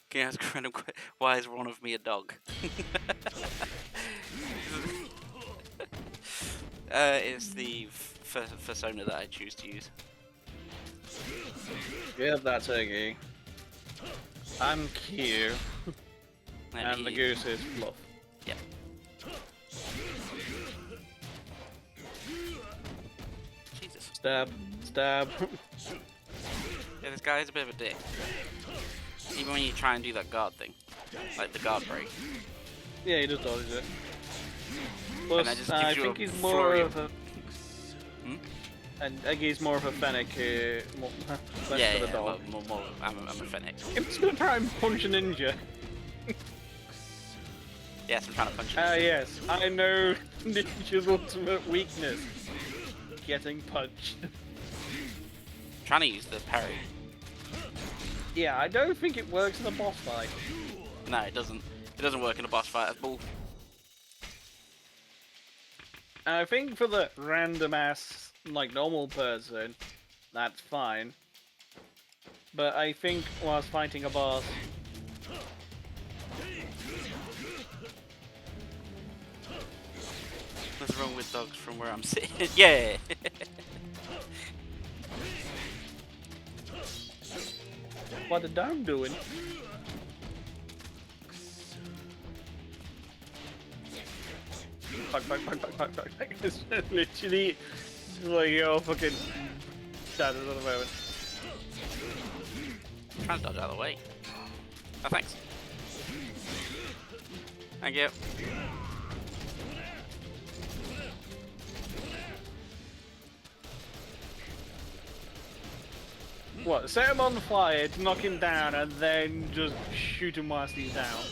Can you ask a random question? Why is one of me a dog? It's the persona that I choose to use. Yeah, that's Iggy. I'm Q, and the goose is Fluff. Yep. Jesus. Stab, stab. Yeah, this guy is a bit of a dick. Even when you try and do that guard thing. Like the guard break. Yeah, he just dodges it. that Plus, just I gives you think a he's more flurry of a... Hmm? And Iggy's more of a Fennec, less Yeah, of a yeah, dog. more, I'm a Fennec. I'm just gonna try and punch a ninja. Yes, I'm trying to punch it. Ah yes, I know ninja's ultimate weakness. Getting punched. Trying to use the parry. Yeah, I don't think it works in a boss fight. No, it doesn't. It doesn't work in a boss fight at all. I think for the random ass, like normal person, that's fine. But I think whilst fighting a boss, What's wrong with dogs from where I'm sitting? Yeah! what the dog doing? Fuck. It's literally just like you're fucking dead at the moment. Trying to dodge out of the way. Oh, thanks. Thank you. What? Set him on fire to knock him down, and then just shoot him whilst he's down.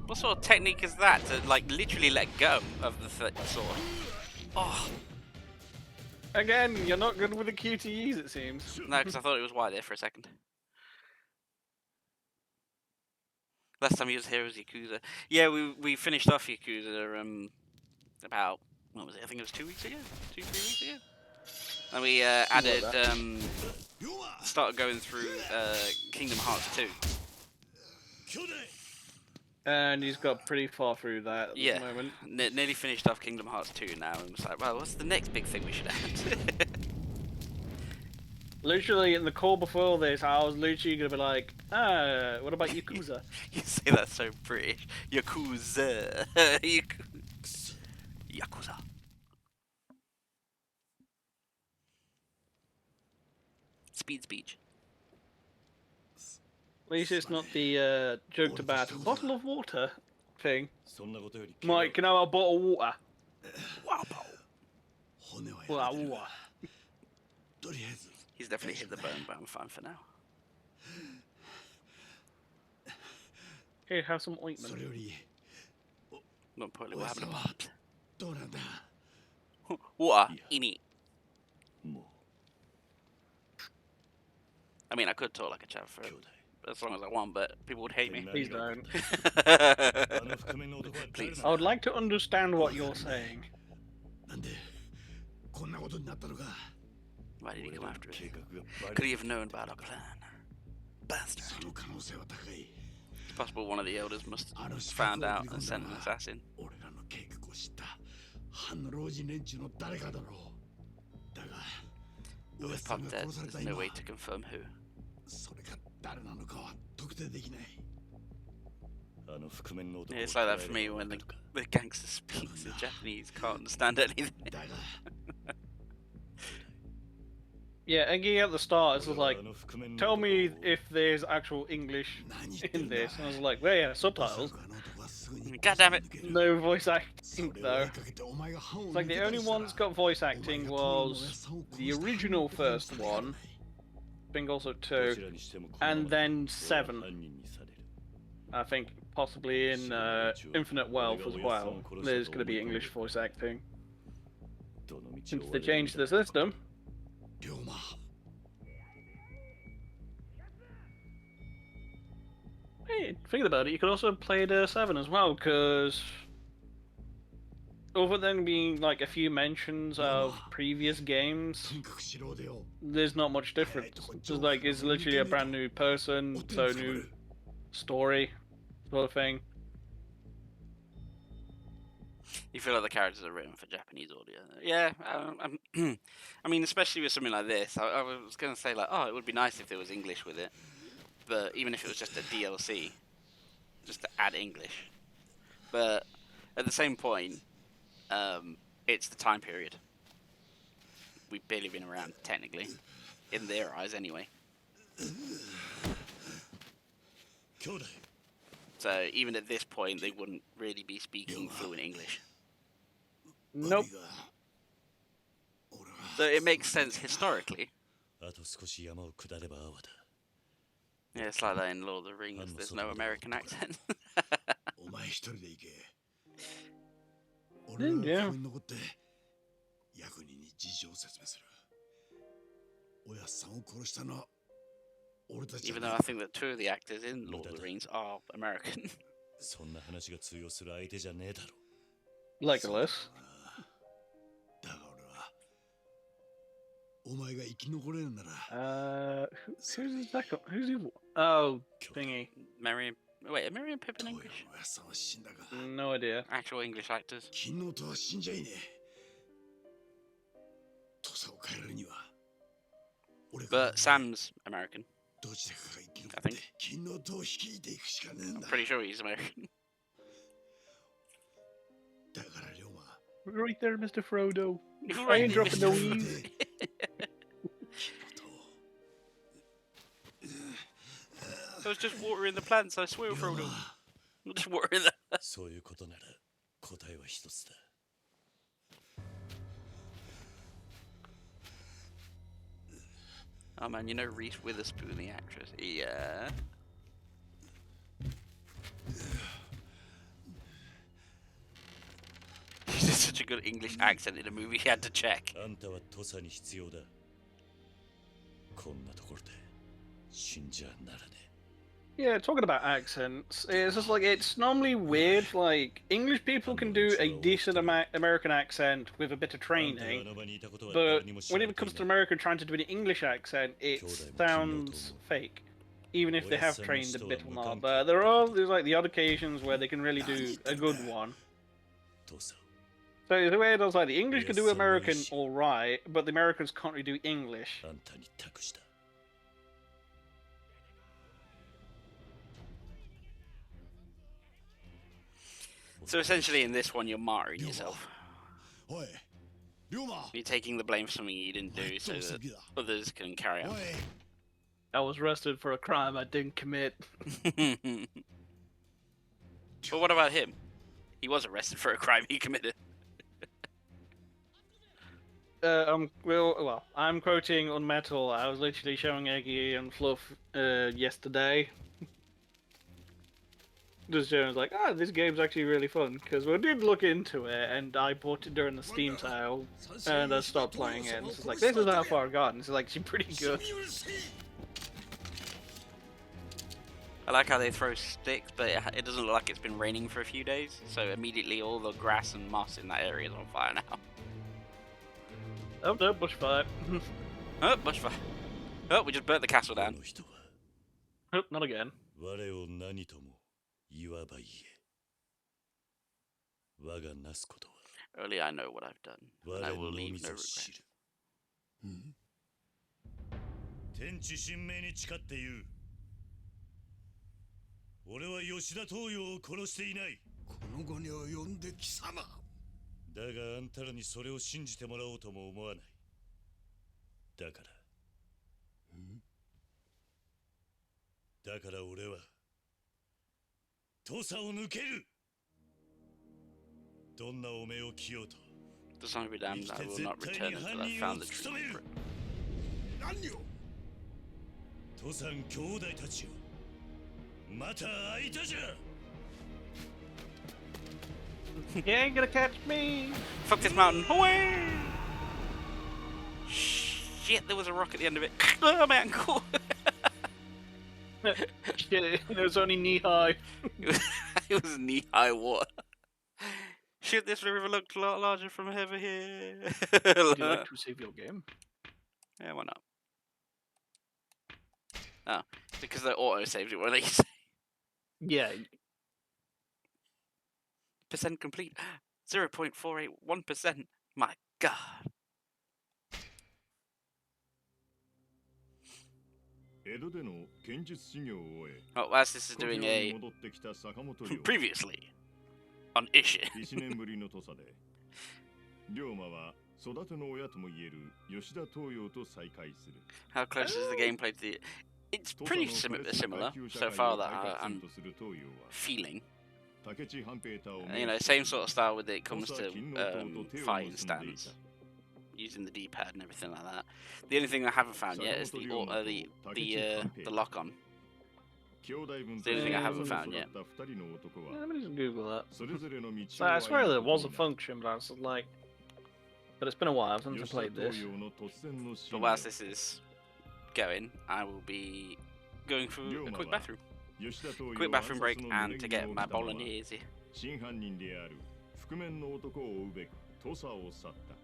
What sort of technique is that to like literally let go of the sword? Oh Again, you're not good with the QTEs, it seems. no, because I thought it was white there for a second. Last time he was here was Yakuza. Yeah, we finished off Yakuza about, what was it? I think it was 2 weeks ago, 2-3 weeks ago. And we added started going through Kingdom Hearts 2. And he's got pretty far through that at the moment. Nearly finished off Kingdom Hearts 2 now, and was like, well, what's the next big thing we should add? Literally, in the call before this, I was literally gonna be like, what about Yakuza? You say that so British. Yakuza. Yakuza. Speech. At least it's not the joked about bottle of water thing. Mike, can I have a bottle of water? Water. He's definitely hit the bone, but I'm fine for now. Here, have some ointment. Not probably what happened to Bob. Water in it. I mean, I could talk like a chap for as long as I want, but people would hate me. Please don't. Please. I would like to understand what you're saying. Why did he come after us? Could he have known about our plan? Bastard. It's possible one of the elders must have found out and sent an assassin. But with Pop dead, there's no way to confirm who. Yeah, it's like that for me when the gangster speaks in Japanese, can't understand anything. Yeah, Engie at the start is like, tell me if there's actual English in this. And I was like, well, yeah, subtitles. God damn it. No voice acting though. It's like the only one that's got voice acting was the original first one, I think also 2, and then 7. I think possibly in Infinite Wealth as well. There's going to be English voice acting. Since they changed the system. Hey, thinking about it, you could also have played 7 as well, because other than being like a few mentions of previous games, there's not much difference. Just like it's literally a brand new person, so new story, sort of thing. You feel like the characters are written for Japanese audio? Yeah, I mean, especially with something like this, I was going to say like, oh, it would be nice if there was English with it, but even if it was just a DLC, just to add English. But at the same point, it's the time period. We've barely been around, technically, in their eyes anyway. So even at this point, they wouldn't really be speaking fluent English. Nope. So it makes sense historically. Yeah, it's like that in Lord of the Rings. There's no American accent. Yeah. Even though I think that 2 of the actors in Lord of the Rings are American. Legolas. Who's the second? Who's the? Oh, thingy. Merry. Wait, are Merry and Pippin English? No idea. Actual English actors. But Sam's American. I think. I'm pretty sure he's American. Right there, Mr. Frodo. I ain't dropping no ease. There was just water in the plants, I swear, Frodo. Just water in there. そういうことなら答えは一つだ。 Oh man, you know Reese Witherspoon, the actress? Yeah. She did such a good English accent in a movie he had to check. あんたは土佐に必要だ。こんなところで死んじゃならね Yeah, talking about accents, it's just like it's normally weird. Like English people can do a decent American accent with a bit of え。あんたがあ training, の場にいたことは but 誰にも知ら when れ it てい comes な to い。 American trying to do an English accent, it sounds fake, even if they have trained a bit or not. But there's like the odd occasions where they can really do a good one. 土佐 So it's weird. I was like the English can do American all right, but the Americans can't really do English. あんたに託した。 So essentially in this one, you're martyring yourself. おい龍馬 You're taking the blame for something you didn't do so that others can carry お on. い I was arrested for a crime I didn't commit. But what about him? He was arrested for a crime he committed. I'm quoting Unmetal. I was literally showing Eggy and Fluff yesterday. Just showing like, this game's actually really fun because we did look into it, and I bought it during the Steam sale, and I stopped playing it. And it's like, this is how far I've gotten. It's like, she's pretty good. I like how they throw sticks, but it doesn't look like it's been raining for a few days, so immediately all the grass and moss in that area is on fire now. Oh no, bushfire. Oh, bushfire. Oh, we just burnt the castle こ down. の人は Oh, not again. 我を何とも言わば言え。我がなすことは Only I know what I've done, and I 我 will の leave み no ぞ知 regret. る。天地神明に誓って言う。俺は吉田東洋を殺していない。この後に及んで貴様だがあんたらにそれを信じてもらおうとも思わない。だから。だから俺は土佐を抜ける。どんなおめを着ようと。 The son be damned, I will not return until I've found the true secret. 何を土佐兄弟たちよ。また会いたじゃ。 You ain't gonna catch me. Fuck this mountain! Away! Shit, there was a rock at the end of it. Oh, my ankle! Shit, it was only knee high. It was knee-high water. Shit, this river looked a lot larger from over here. Would you like to save your game? Yeah, why not? Oh, because they auto-saved it, won't they? Yeah. Percent complete. 0.481%. My god. Oh, as this is doing a previously on ISHIN. 1年ぶりの土佐で龍馬は育ての親とも言える吉田東洋と再会する。 How close is the gameplay to the... It's pretty similar so far that I'm feeling. You know, same sort of style when it comes to fighting stance, using the D-pad and everything like that. The only thing I haven't found yet is the lock-on. It's the only thing I haven't found yet. Yeah, let me just Google that. So I swear there was a function, but I was like, but it's been a while since I played this. But whilst this is going, I will be going through a quick bathroom. Quick bathroom break and to get my bolognese. 真犯人である覆面の男を追うべく土佐を去った。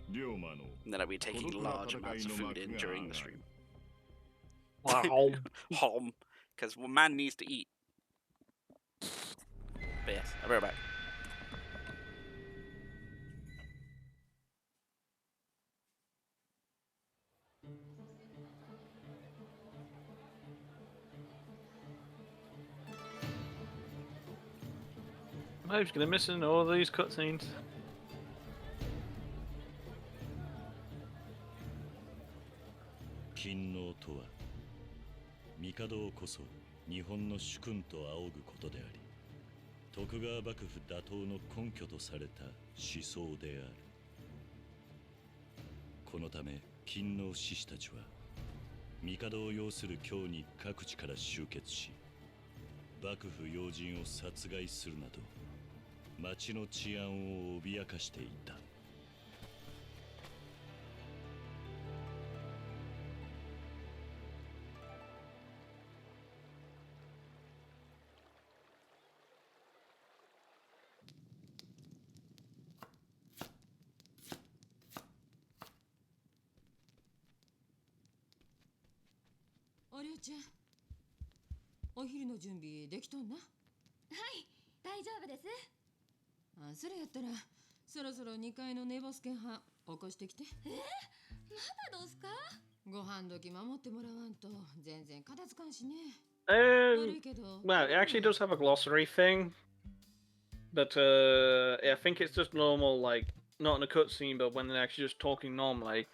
龍馬の And then I'll be taking large amounts of food in during the stream. Wow. Hom. Because one man needs to eat. But yes, I'll be right back. I'm just gonna miss in all these cutscenes. 勤王とは帝をこそ日本の主君と仰ぐことであり、徳川幕府打倒の根拠とされた思想である。このため勤王志士たちは帝を擁する京に各地から集結し、幕府要人を殺害するなど町の治安を脅かしていた。おりょうちゃん、お昼の準備できとんな。はい、大丈夫です。あ、それやったらそろそろ2階の寝ぼすけんはん起こしてきて。まだどうすか？ご飯時守ってもらわんと全然片付かんしね。 Um, 悪いけど well, it actually does have a glossary thing, but I think it's just normal, like not in a cutscene, but when they're actually just talking normally.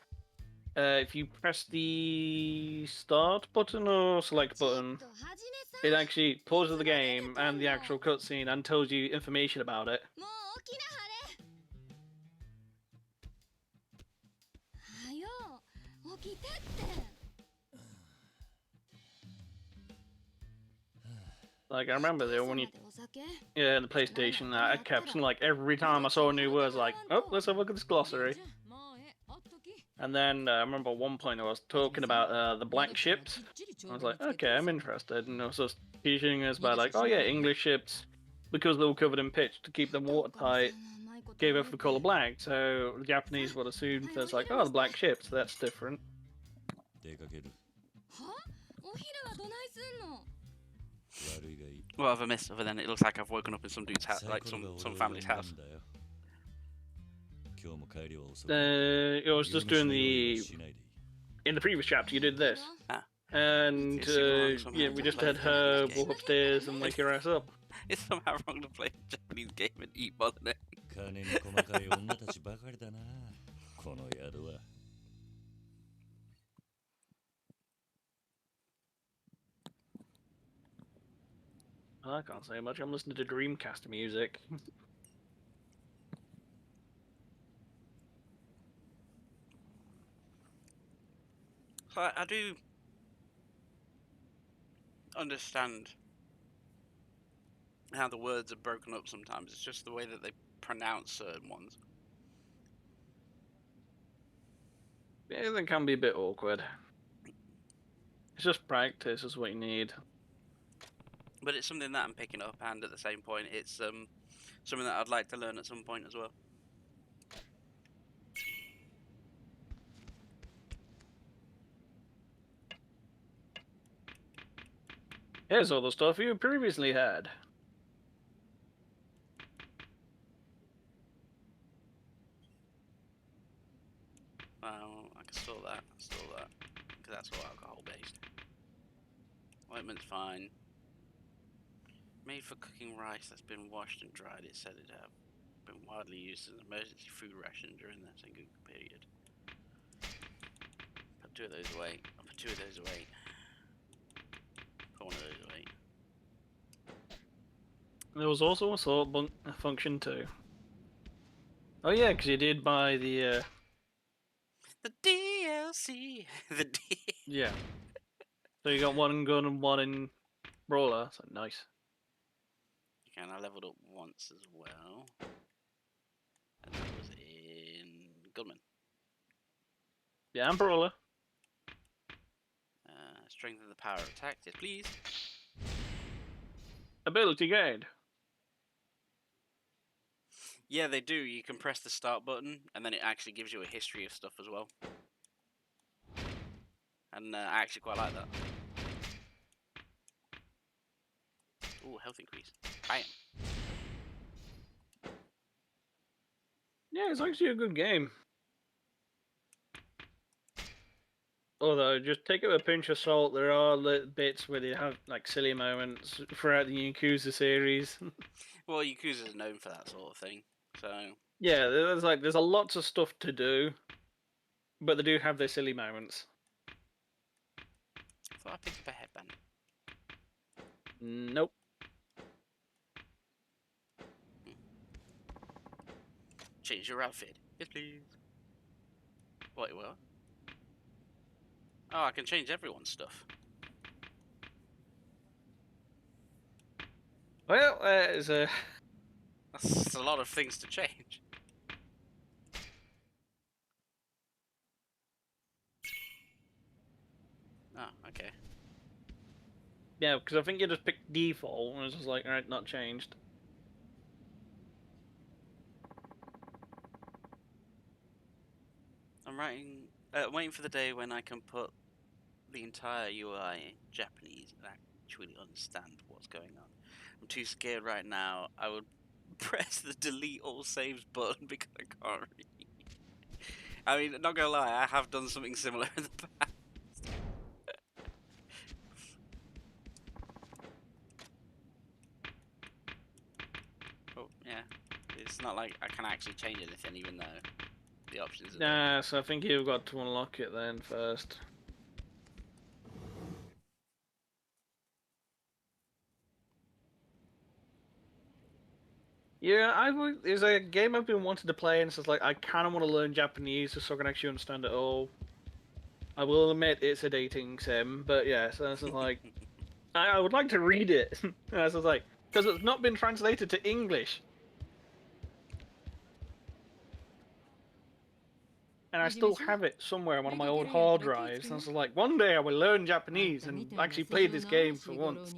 If you press the start button or select ちょっ button, とはじめさ it actually pauses the game and the actual cutscene and tells you information about it. ん、もう起きなはれ。はよ、起きてって。 Like I remember there when you 朝までお酒？ yeah the PlayStation, I kept like every time I saw a new word, like oh let's have a look at this glossary. じゃあもうおっとき。 And then I remember at one point I was talking about the black ships. I was like, okay, I'm interested, and it was just teaching us about like, oh yeah, English ships, because they were covered in pitch to keep them watertight, gave off the color black. So the Japanese would assume there's like, oh, the black ships, that's different. 出かける。は？お昼はどないすんの？悪いがいい。 What have I missed other than it looks like I've woken up in some dude's house, like some family's house. 今日も帰りは遅く。 I was just doing the しないでいい。 in the previous chapter you did this, Ah. and yeah, we just had her walk upstairs and wake her ass up. It's somehow wrong to play a Japanese game and eat bolognese. 金に細かい女たちばかりだな。この宿は。 I can't say much. I'm listening to Dreamcast music. So I do understand how the words are broken up sometimes. It's just the way that they pronounce certain ones. Yeah, they can be a bit awkward. It's just practice is what you need. But it's something that I'm picking up, and at the same point, it's something that I'd like to learn at some point as well. Here's all the stuff you previously had. I can store that, because that's all alcohol based. Ointment's fine. Made for cooking rice that's been washed and dried. It said it had been widely used as an emergency food ration during the Sengoku period. Put 2 of those away. I'll put 2 of those away. Put 1 of those away. There was also a sort function too. Oh yeah, because you did buy the DLC. The D. yeah. So you got 1 gun and 1 in brawler. So nice. Okay, and I leveled up once as well. And that was in Gunman. Yeah, and brawler. Strengthen the power of attack, yes please. Ability gained. Yeah, they do. You can press the start button, and then it actually gives you a history of stuff as well. And I actually quite like that. Ooh, health increase. Bam. Yeah, it's actually a good game. Although, just take it with a pinch of salt. There are bits where they have like silly moments throughout the Yakuza series. Well, Yakuza's known for that sort of thing, so... Yeah, there's a lots of stuff to do, but they do have their silly moments. I thought I picked up a headband. Nope. Change your outfit. Yes, please. Wait, what? Oh, I can change everyone's stuff. Well, there's a. That's a lot of things to change. Oh, okay. Yeah, because I think you just picked default, and it's just like, alright, not changed. I'm waiting for the day when I can put the entire UI in Japanese and actually understand what's going on. I'm too scared right now. I would press the delete all saves button because I can't read. I mean, not gonna lie, I have done something similar in the past. Oh, yeah. It's not like I can actually change anything, even though the options are there. Nah, so I think you've got to unlock it then first. Yeah, there's a game I've been wanting to play, and it's just like I kind of want to learn Japanese just so I can actually understand it all. I will admit it's a dating sim, but yeah, so it's just like I would like to read it. It's just like because it's not been translated to English, and I still have it somewhere on one of my old hard drives. And it's like one day I will learn Japanese and actually play this game for once.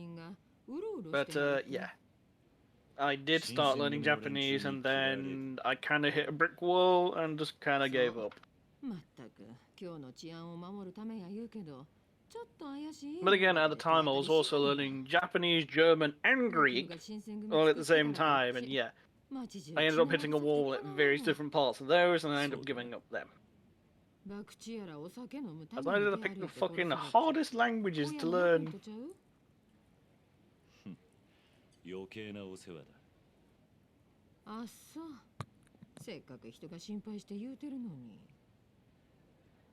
But yeah. I did start learning Japanese, and then I kind of hit a brick wall and just kind of gave up. But again, at the time, I was also learning Japanese, German, and Greek all at the same time, and yeah, I ended up hitting a wall at various different parts of those, and I ended up giving up them. As I did pick the fucking hardest languages to learn. 余計なお世話だ。あっそう。せっかく人が心配して言うてるのに。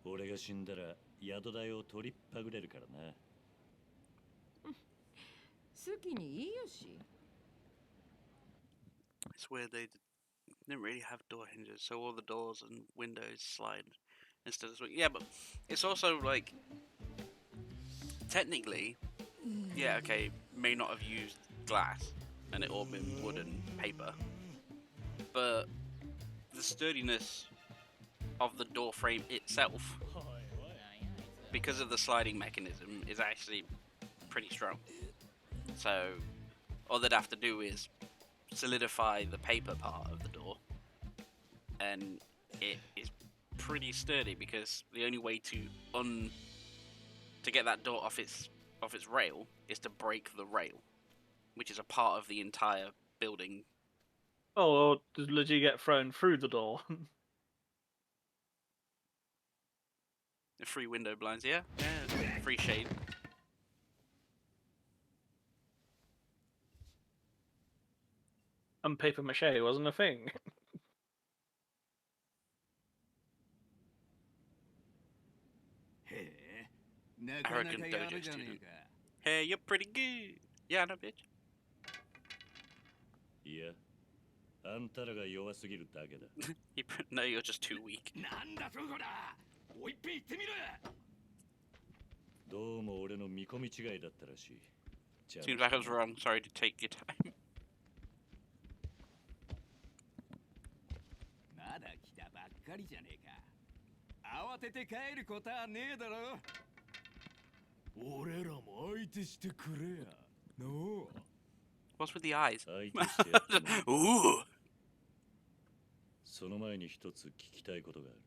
俺が死んだら宿代を取りっぱぐれるからな。好きにいいよし。It's weird they didn't really have door hinges, so all the doors and windows slide instead of... Yeah, but it's also like... Technically, yeah, okay, may not have used glass and it all been wood and paper, but the sturdiness of the door frame itself, because of the sliding mechanism, is actually pretty strong. So all they'd have to do is solidify the paper part of the door, and it is pretty sturdy, because the only way to get that door off its rail is to break the rail, which is a part of the entire building. Oh, or does legit get thrown through the door? The free window blinds, yeah, free shade. And paper mache wasn't a thing. Arrogant dojo student. Hey, you're pretty good. Yeah, no, bitch. いや、あんたらが弱すぎるだけだ。No, you're just too weak. なんだそこだ。もう一遍言ってみろ。どうも俺の見込み違いだったらしい。Seems like I was wrong. Sorry to take your time. まだ来たばっかりじゃねえか。慌てて帰ることはねえだろ。俺らも相手してくれや。の What's with the eyes? 相手してやっても Ooh. その前に一つ聞きたいことがある。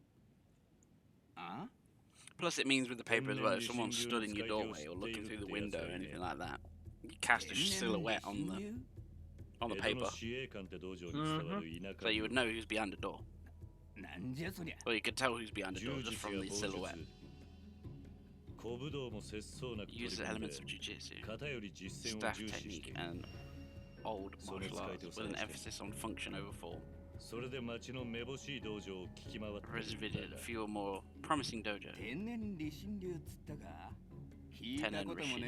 あ Plus, it means with the paper as well, if someone stood in your doorway or looking through the window or anything like that, you cast a silhouette on the paper, 司令官って道場に伝わる田舎 so you would know who's behind the door. なんじゃそりゃ。 Or you could tell who's behind the door 柔 just 術 from や the 棒 silhouette. 術小武道も節操なく取り Uses 組ん elements で of jujitsu, 型より実践を staff 重視し technique, ている and old martial arts with an emphasis on function over form. それで町のめぼしい道場を聞き回って Whereas いるん visited だ a が fewer more promising dojos. 天然理心流っつったか。聞 Tenon Rishin.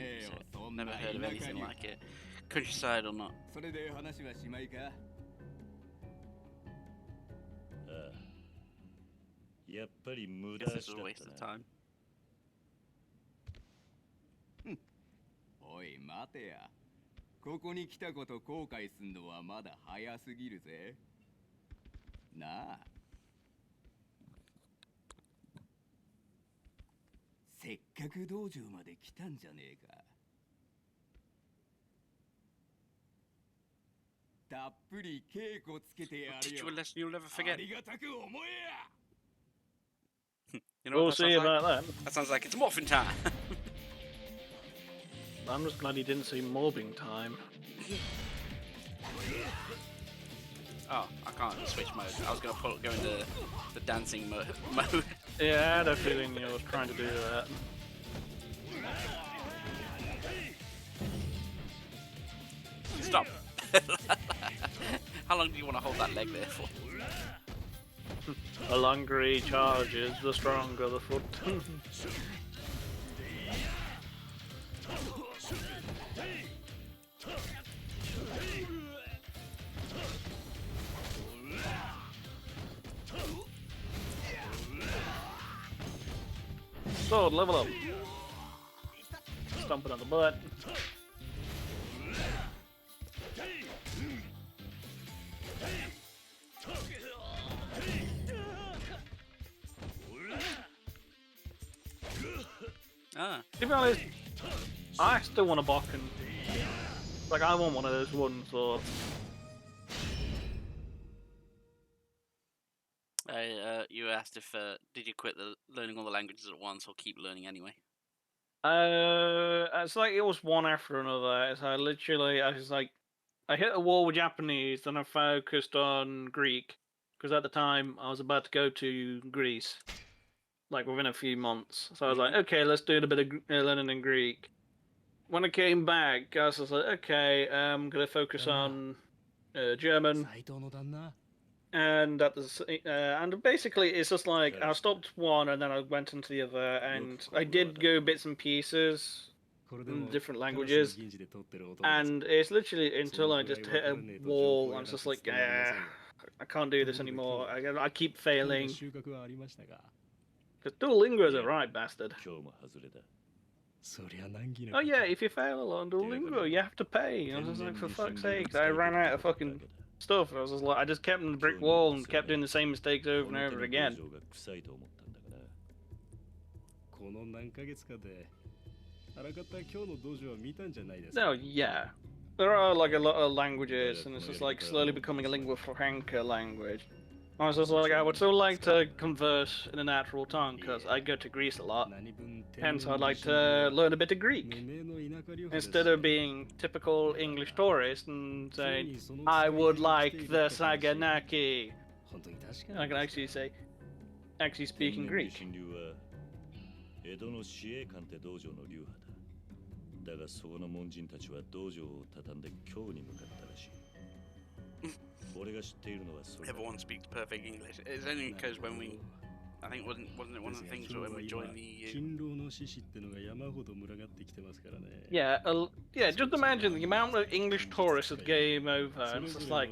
Never heard of anything like it. Countryside or not. それで話はしまいか。ああ、やっぱり無駄 Guess 足 this だ was a っ waste of たな。 time. おい待てや。ここに来たこと後悔すんのはまだ早すぎるぜ。なあ。せっかく道場まで来たんじゃねえか。たっぷり稽古つけてやる Teach よ。 you a lesson you'll never あ forget. りがたく思えや。 You know We'll what that see sounds like? about that. That sounds like it's morphin' time. I'm just glad he didn't say mobbing time. Oh, I can't switch mode. I was gonna go into the dancing mode. Yeah, I had a feeling you was trying to do that. Stop. How long do you want to hold that leg there for? The longer he charges, the stronger the foot. Sword, level up. Stomp it on the butt. Ah, To be honest, I still want a Bokken. Like, I want one of those wooden swords. you asked if did you quit the learning all the languages at once or keep learning anyway? It's like it was one after another. So I was like, I hit a wall with Japanese, then I focused on Greek, because at the time I was about to go to Greece, like within a few months. So I was like, okay, let's do a bit of learning in Greek. When I came back, I was just like, okay, I'm gonna focus on German. And and basically it's just like I stopped one and then I went into the other, and I did go bits and pieces in different languages, and it's literally until I just hit a wall. I'm just like, I can't do this anymore. I keep failing. Because Duolingo is a right bastard. 今日も外れだ。 Oh yeah, if you fail on Duolingo, you have to pay. I was just like, for fuck's sake, I ran out of fucking stuff. I was just like, I just kept on the brick wall and kept doing the same mistakes over and over again. この何ヶ月かであらかた今日の道場は見たんじゃないですか。 No, yeah. There are like a lot of languages, and it's just like slowly becoming a lingua franca language. I was just like, I would still like to converse in a natural tongue, because I go to Greece a lot. Hence, I'd like to learn a bit of Greek. Instead of being typical English tourist and saying, I would like the Saganaki. I can actually say, actually speaking Greek. 江戸の市営官って道場の流派だ。だがそこの門人たちは道場を畳んで京に向かったらしい。俺が知っているのはそれ。Everyone speaks perfect English. It's only because when we, I think wasn't it one of the things when we joined the EU? 勤労の志士ってのが山ほど群がってきてますからね。Yeah, just imagine the amount of English tourists that came over and it's just like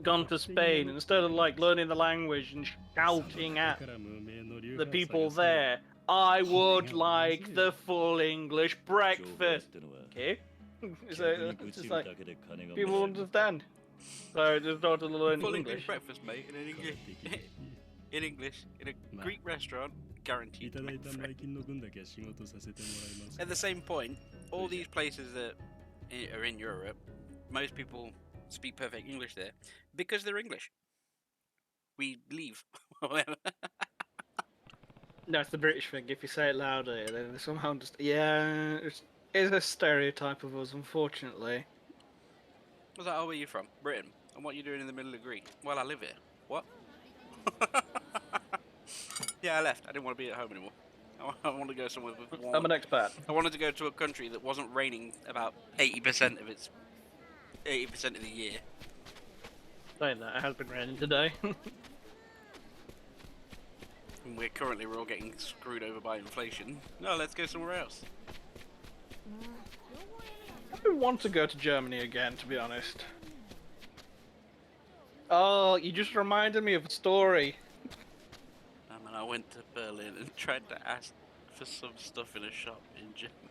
gone to Spain, and instead of like learning the language and shouting at the people there, I would like the full English breakfast. Okay? So it's just like people understand. So just start to learn Full English. breakfast, mate, in English. In English, in a Greek restaurant, guaranteed to make friends. At the same point, all these places that are in Europe, most people speak perfect English there because they're English. We leave. That's the British thing. If you say it louder, then they somehow just it's a stereotype of us, unfortunately. Was that, oh, where are you from? Britain. And what are you doing in the middle of Greece? Well, I live here. What? Yeah, I left. I didn't want to be at home anymore. I want to go somewhere with warm. I'm an expat. I wanted to go to a country that wasn't raining about 80% of the year. Saying that, it has been raining today. And we're all getting screwed over by inflation. No, let's go somewhere else. I want to go to Germany again, to be honest. Oh, you just reminded me of a story. I went to Berlin and tried to ask for some stuff in a shop in German.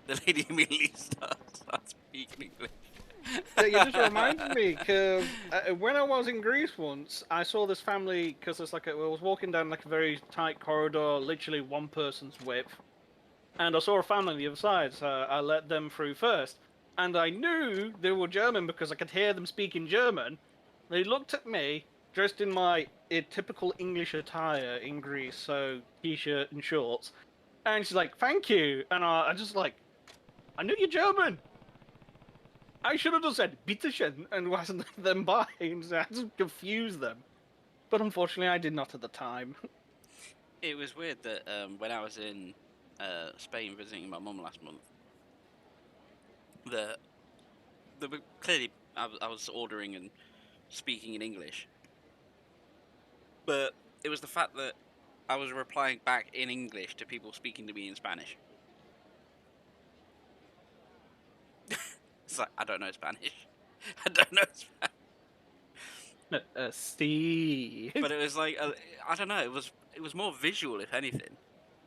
The lady immediately starts speaking English. You just reminded me, because when I was in Greece once, I saw this family, because it's like I was walking down like a very tight corridor, literally one person's width, and I saw a family on the other side, so I let them through first. And I knew they were German because I could hear them speaking German. They looked at me, dressed in my typical English attire in Greece, so t-shirt and shorts, and she's like, "Thank you," and I just like, "I knew you're German." I should have just said "Bitteschön" and wasn't them by, and I just confused them. But unfortunately, I did not at the time. It was weird that when I was in Spain visiting my mum last month, the clearly I was ordering and speaking in English, but it was the fact that I was replying back in English to people speaking to me in Spanish. It's like, I don't know Spanish. I don't know Spanish. See. But it was like, I don't know, it was more visual, if anything.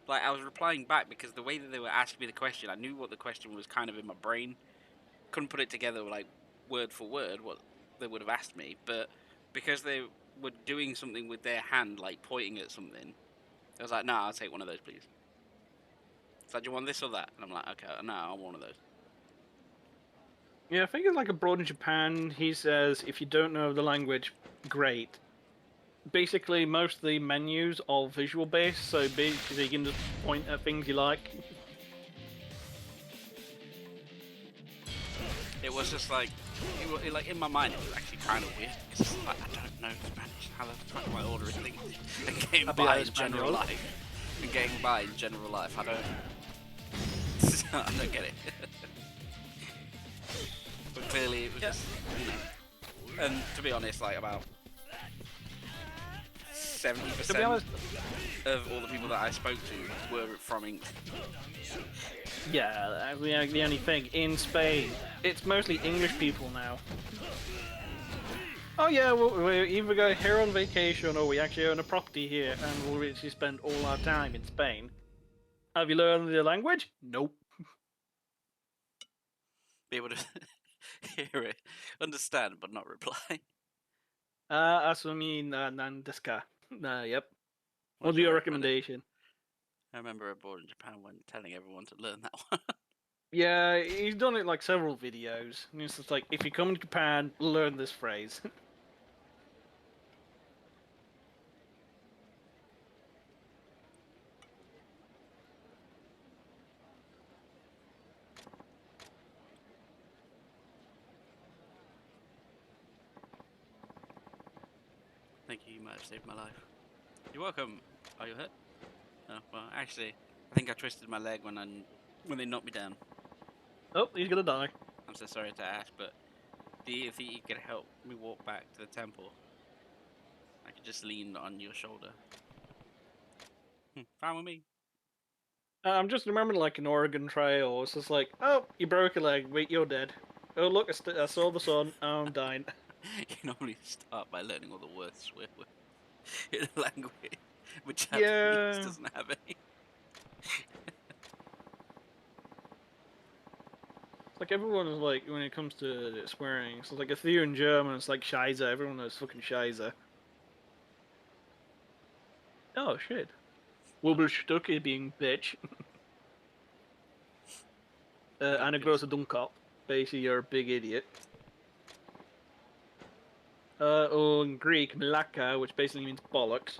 Like, I was replying back because the way that they were asking me the question, I knew what the question was kind of in my brain. Couldn't put it together, like, word for word, what they would have asked me. But because they were doing something with their hand, like, pointing at something, I was like, no, I'll take one of those, please. It's like, do you want this or that? And I'm like, okay, no, I want one of those. Yeah, I think it's like abroad in Japan, he says, if you don't know the language, great. Basically, most of the menus are visual based, so basically you can just point at things you like. It was just like, like in my mind, it was actually kind of weird. It's like, I don't know Spanish. How the fuck am I ordering things and getting by in general life? And getting by in general life, I don't get it. But clearly, it was just, you know. And to be honest, like about 70% of all the people that I spoke to were from England. Yeah, the only thing, in Spain, it's mostly English people now. Oh yeah, we either go here on vacation or we actually own a property here and we'll actually spend all our time in Spain. Have you learned the language? Nope. Be able to hear it, understand, but not reply. Asumi nan desu ka? Yep. What's your recommendation? I remember abroad in Japan when telling everyone to learn that one. Yeah, he's done it like several videos. And it's just like, if you come to Japan, learn this phrase. Thank you, you might have saved my life. You're welcome. Are you hurt? Oh, well, actually, I think I twisted my leg when they knocked me down. Oh, he's gonna die. I'm so sorry to ask, but do you think you could help me walk back to the temple? I could just lean on your shoulder. Fine with me. I'm just remembering like an Oregon Trail. It's just like, oh, you broke a leg. Wait, you're dead. Oh, look, I saw the sun. Oh, I'm dying. You normally start by learning all the worst swear words in a language, which Yeah. doesn't have any. Like everyone is like, when it comes to swearing, it's like if you're in German, it's like Scheiße. Everyone knows fucking Scheiße. Oh shit. Wobelstücke being bitch. Eine große Dummkopf. Basically, you're a big idiot. Or in Greek, Malaka, which basically means bollocks.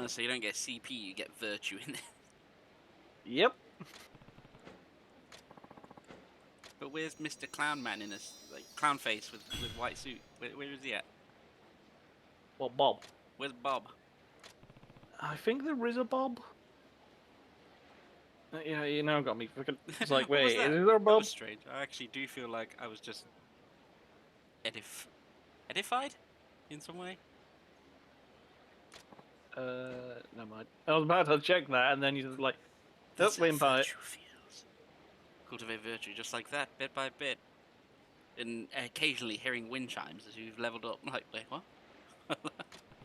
So you don't get CP, you get virtue in there. Yep. But where's Mr. Clown Man in a like clown face with white suit? Where is he at? Well, Bob. Where's Bob? I think there is a Bob. Yeah, you now got me. It's like, wait, is there a That Bob? was strange. I actually do feel like I was just edified in some way. Never mind. I was about to check that, and then he's like, That's "Don't how limp it." virtue feels. Cultivate virtue just like that, bit by bit. And occasionally hearing wind chimes as you've leveled up. Like what?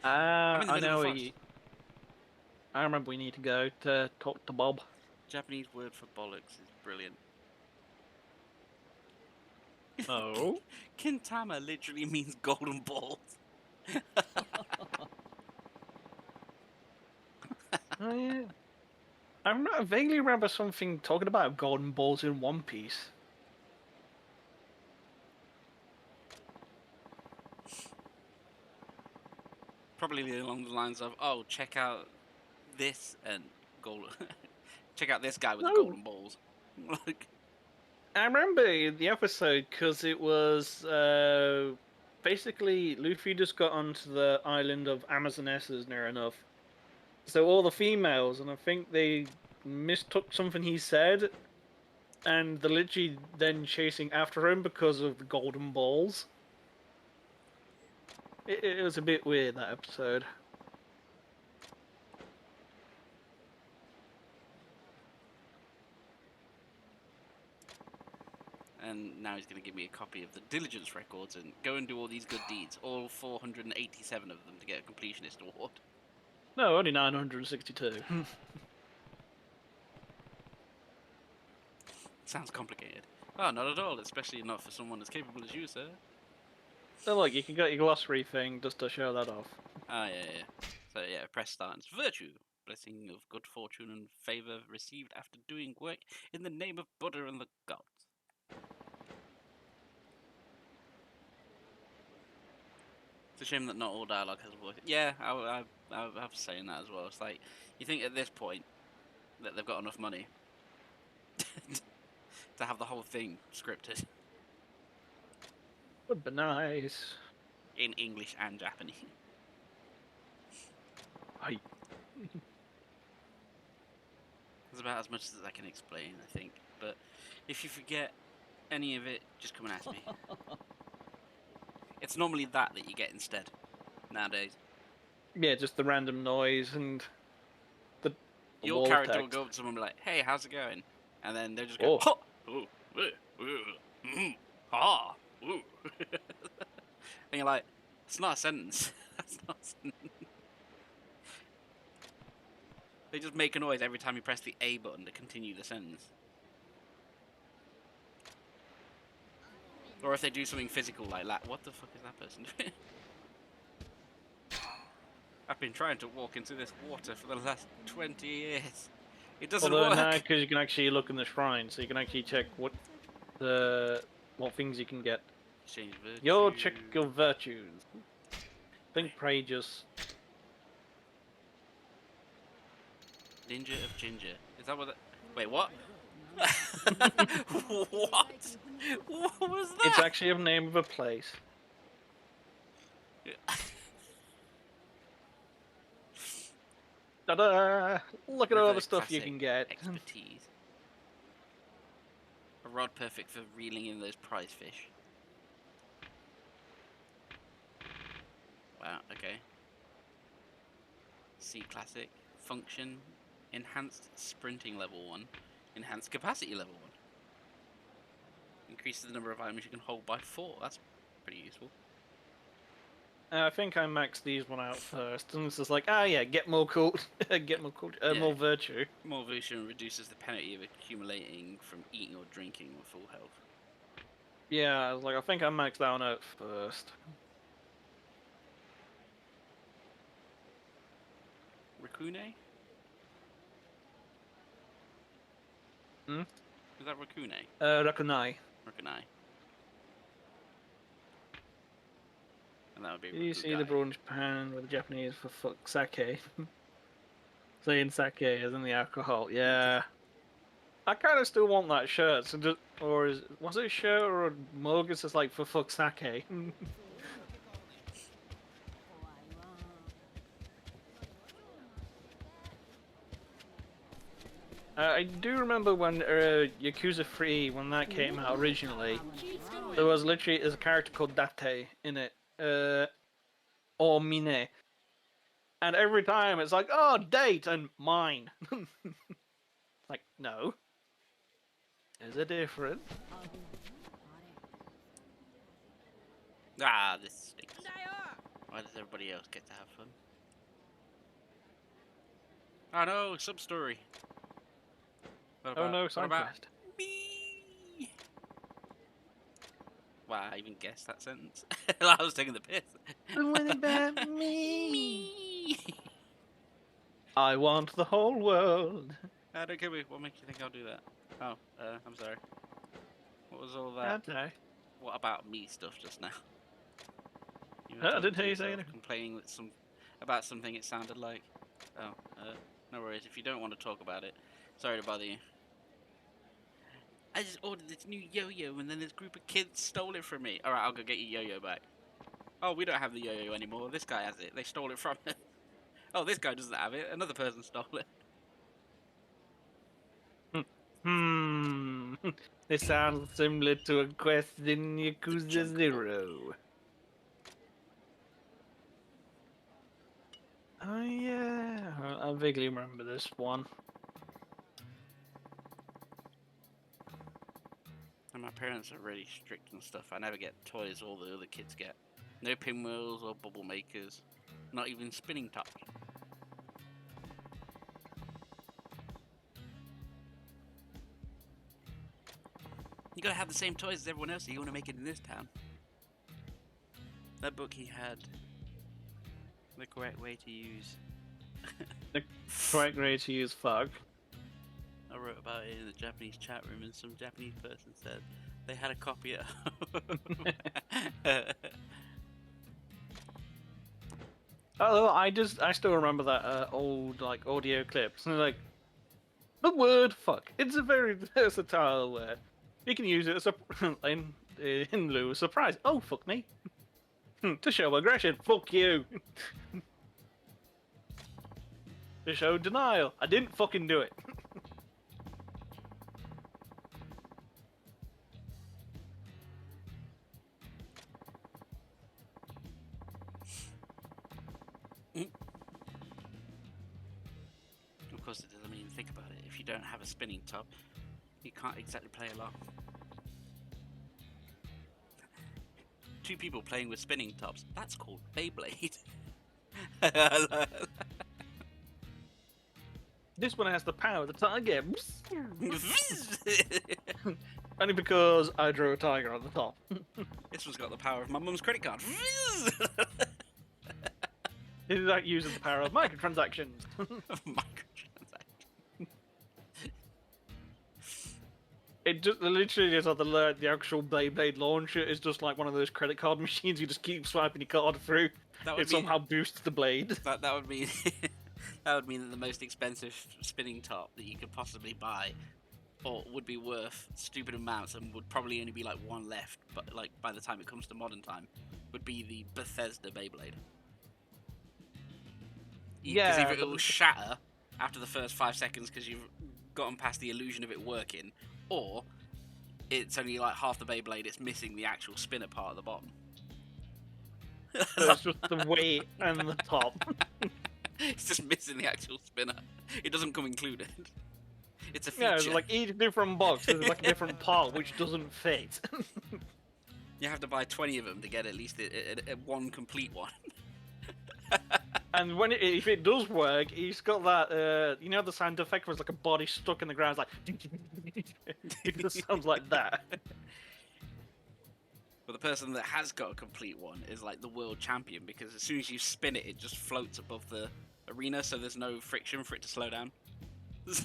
I'm in the I middle know. of the forest. I remember we need to go to talk to Bob. Japanese word for bollocks is brilliant. Oh. Kintama literally means golden balls. Oh yeah. I vaguely remember something talking about golden balls in One Piece. Probably along the lines of, oh, check out this and gold. Check out this guy with the No. golden balls. Like, I remember the episode because it was basically Luffy just got onto the island of Amazonesses near enough. So all the females, and I think they mistook something he said, and they're literally then chasing after him because of the golden balls. It was a bit weird, that episode. and now he's going to give me a copy of the diligence records and go and do all these good deeds, all 487 of them, to get a completionist award. No, only 962. Sounds complicated. Oh, not at all, especially not for someone as capable as you, sir. So look, you can get your glossary thing just to show that off. Ah, yeah. So yeah, press start. It's virtue. Blessing of good fortune and favour received after doing work in the name of Buddha and the gods. It's a shame that not all dialogue has a voice. Yeah, I have saying that as well. It's like, you think at this point that they've got enough money to have the whole thing scripted Would be nice. in English and Japanese. Hi. That's about as much as I can explain, I think. But if you forget any of it, just come and ask me. It's normally that you get instead nowadays. Yeah, just the random noise and the Your wall of character will text. go up to someone and be like, "Hey, how's it going?" And then they'll just go, Oh. "Ha, ooh, ah, ooh." And you're like, "It's not a sentence. That's not a sentence." They just make a noise every time you press the A button to continue the sentence. Or if they do something physical like that, what the fuck is that person doing? I've been trying to walk into this water for the last 20 years. It doesn't Although work. now, because you can actually look in the shrine, so you can actually check what things you can get. Change virtue. Yo, check your virtues. Think pray just. Ninja of Ginger. Is that what? Wait, what? What? What was that? It's actually a name of a place. Ta-da! Look at all the stuff you can get. Expertise. A rod perfect for reeling in those prize fish. Wow, okay. C classic. Function. Enhanced sprinting level 1. Enhanced capacity level 1. Increases the number of items you can hold by 4. That's pretty useful. I think I maxed these one out first, and it's just like, yeah, get more more virtue. More virtue reduces the penalty of accumulating from eating or drinking with full health. Yeah, I was like, I think I maxed that one out first. Racune? Hmm? Is that Racune? Rakunai. Racune. And that would be You see Rakugai. the broad in Japan with the Japanese for fuck sake. Saying sake as in the alcohol, yeah. I kind of still want that shirt. So just, was it a shirt or a mug? It's just like for fuck sake. I do remember when Yakuza 3, when that came out originally, there was literally a character called Date in it, or Mine. And every time it's like, oh, date and mine. Like, no. There's a difference. Ah, this stinks. Why does everybody else get to have fun? Oh no, sub story. Oh no, What side about quest. me? Wow, I even guessed that sentence. I was taking the piss. What about me? Me. I want the whole world. Don't kill me. What makes you think I'll do that? Oh, I'm sorry. What was all that? Okay. What about me stuff just now? You were I talking didn't to hear you say yourself, anything. complaining that about something it sounded like. Oh, no worries. If you don't want to talk about it, sorry to bother you. I just ordered this new yo-yo and then this group of kids stole it from me. Alright, I'll go get your yo-yo back. Oh, we don't have the yo-yo anymore. This guy has it. They stole it from us. Oh, this guy doesn't have it. Another person stole it. This sounds similar to a quest in Yakuza junk 0. Oh yeah, I vaguely remember this one. And my parents are really strict and stuff. I never get toys all the other kids get. No pinwheels or bubble makers. Not even spinning tops. You gotta have the same toys as everyone else if you wanna make it in this town. That book he had. The correct way to use. The correct way to use fuck. I wrote about it in the Japanese chat room and some Japanese person said they had a copy at home. Oh, I still remember that old like audio clips. And like, the word fuck. It's a very versatile word. You can use it as in lieu of surprise. Oh, fuck me. To show aggression. Fuck you. To show denial. I didn't fucking do it. Of course, it doesn't mean think about it. If you don't have a spinning top, you can't exactly play along. Two people playing with spinning tops. That's called Beyblade. This one has the power of the tiger. Only because I drew a tiger on the top. This one's got the power of my mum's credit card. This is like using the power of microtransactions. It just literally is like the actual Beyblade launcher is just like one of those credit card machines. You just keep swiping your card through. It somehow boosts the blade. That would mean that would mean that the most expensive spinning top that you could possibly buy, or would be worth stupid amounts, and would probably only be like one left. But like by the time it comes to modern time, would be the Bethesda Beyblade. Because either it will shatter after the first 5 seconds because you've gotten past the illusion of it working, or it's only like half the Beyblade, it's missing the actual spinner part at the bottom. So it's just the weight and the top. It's just missing the actual spinner. It doesn't come included. It's a feature. Yeah, it's like each different box is like a different part which doesn't fit. You have to buy 20 of them to get at least one complete one. And if it does work, he's got that, you know the sound effect where it's like a body stuck in the ground, it's like... It just sounds like that. But the person that has got a complete one is like the world champion, because as soon as you spin it, it just floats above the arena, so there's no friction for it to slow down.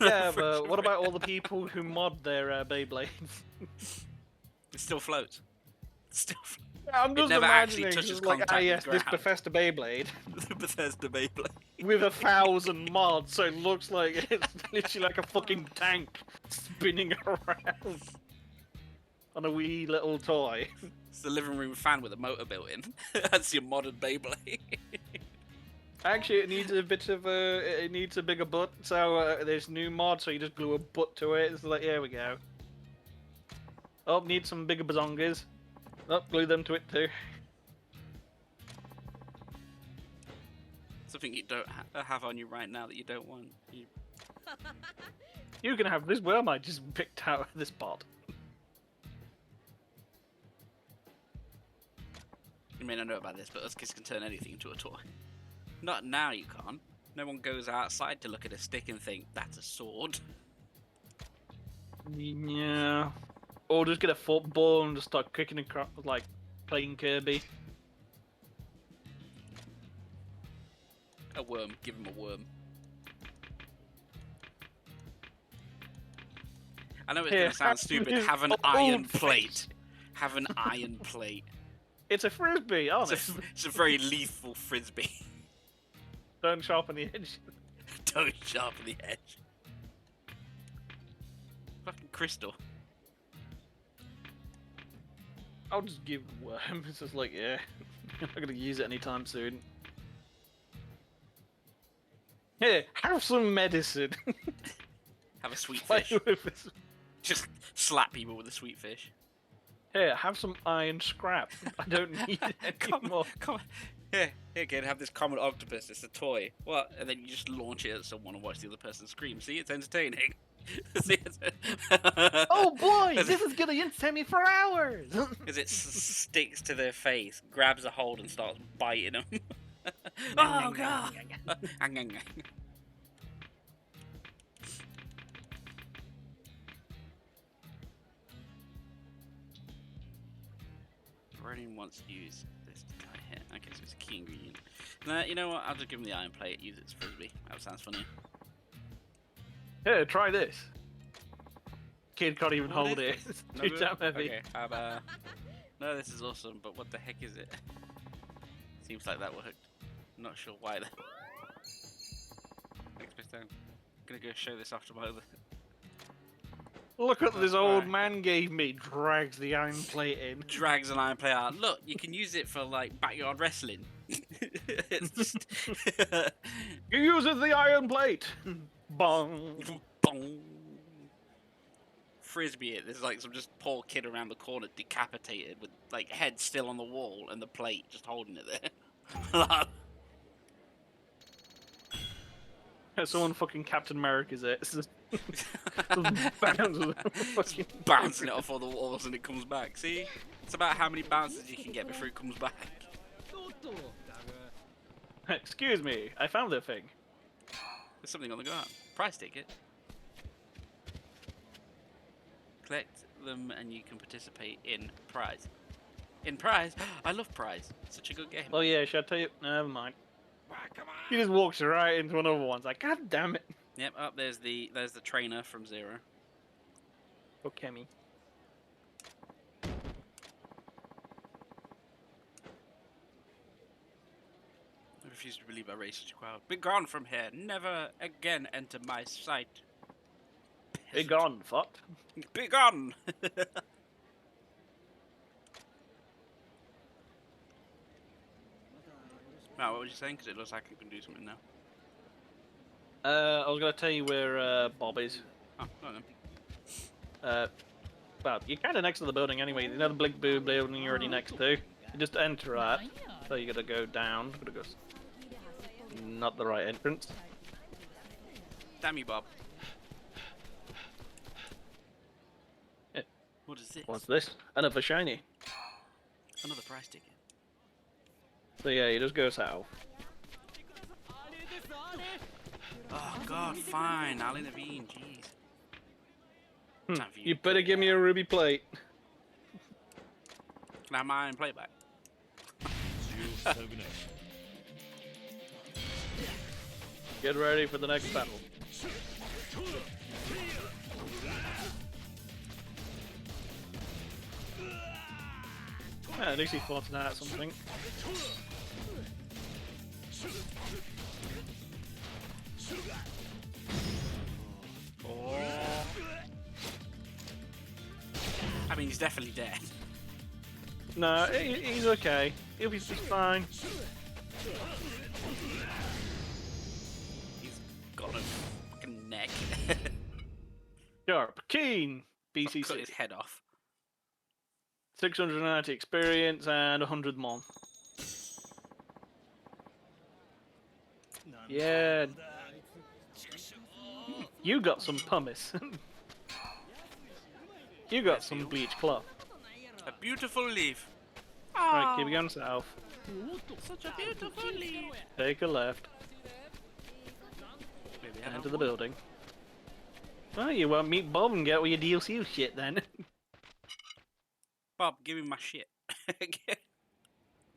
Yeah, but what about all the people who mod their Beyblades? It still floats. Still floats. I'm just never actually imagining, touches like, contact with yes, the this ground. Bethesda Beyblade. The Bethesda Beyblade. With 1,000 mods, so it looks like it's literally like a fucking tank spinning around on a wee little toy. It's the living room fan with a motor built in. That's your modern Beyblade. Actually, it needs a bit of it needs a bigger butt, so there's new mod, so you just glue a butt to it. It's like, here we go. Oh, need some bigger bazongas. Oh, glue them to it too. Something you don't have on you right now that you don't want. You can have this worm I just picked out of this pot. You may not know about this, but us kids can turn anything into a toy. Not now, you can't. No one goes outside to look at a stick and think, that's a sword. Yeah. Or just get a football and just start kicking across, like playing Kirby. A worm. Give him a worm. I know it's going to sound stupid. Have an iron plate. Have an iron plate. It's a frisbee, honest. It's a very lethal frisbee. Don't sharpen the edge. Don't sharpen the edge. Fucking crystal. I'll just give the worm. It's just like, yeah. I'm not gonna use it anytime soon. Here, have some medicine. Have a sweet Play fish. with this. Just slap people with a sweet fish. Here, have some iron scrap. I don't need it anymore. Come on. Here, kid, have this common octopus. It's a toy. What? And then you just launch it at someone and watch the other person scream. See, it's entertaining. See, Oh boy, this is gonna entertain me for hours. Because it sticks to their face, grabs a hold, and starts biting them. Oh god! Brennan wants to use this guy here. Okay, so it's a key ingredient. Nah, you know what? I'll just give him the iron plate. Use it as frisbee. That sounds funny. Here, try this. Kid can't even hold it. It's No too good? damn heavy. Okay, no, this is awesome, but what the heck is it? Seems like that worked. I'm not sure why. Next bit down. I'm gonna go show this off to my other. Look what this old Alright. man gave me. Drags the iron plate in. Drags an iron plate out. Look, you can use it for like backyard wrestling. It's just You use the iron plate. Bong. Bong. Frisbee it. There's like some just poor kid around the corner decapitated with like head still on the wall and the plate just holding it there. Someone fucking Captain America's it. It's just Bouncing it off all the walls and it comes back. See? It's about how many bounces you can get before it comes back. Excuse me, I found a thing. There's something on the ground. Prize ticket. Collect them and you can participate in prize. In prize? I love prize. Such a good game. Oh yeah, should I tell you? Never mind. He just walks right into another one. It's like, God damn it. Yep, up there's the trainer from Zero. Okay, me. I refuse to believe a racist crowd. Be gone from here. Never again enter my sight. Be gone, fuck. Be gone! Wow, what was you saying? Because it looks like it can do something now. I was gonna tell you where Bob is. Oh, no, then. Well, you're kind of next to the building anyway. You know the big blue building you're already next to? You just enter that. So you gotta go down. Gotta go. Not the right entrance. Damn you, Bob. Yeah. What is this? What's this? Another shiny. Another prize ticket. So yeah, you just go south. Oh god, fine. Ali Naveen, jeez. Time for You better give me a ruby plate. Can I have my iron plate back? Get ready for the next battle. At least he fought out something. Oh. I mean, he's definitely dead. No, he's okay. He'll be fine. He's got a fucking neck. Sharp, keen, Cut BCC. his head off. 690 experience and 100 mon. Yeah. You got some pumice. You got some bleach cloth. A beautiful leaf. Right, keep going south. Such a beautiful leaf. Take a left. Maybe I Enter don't the want building. Well, you won't meet Bob and get all your DLC shit then. Bob, give me my shit.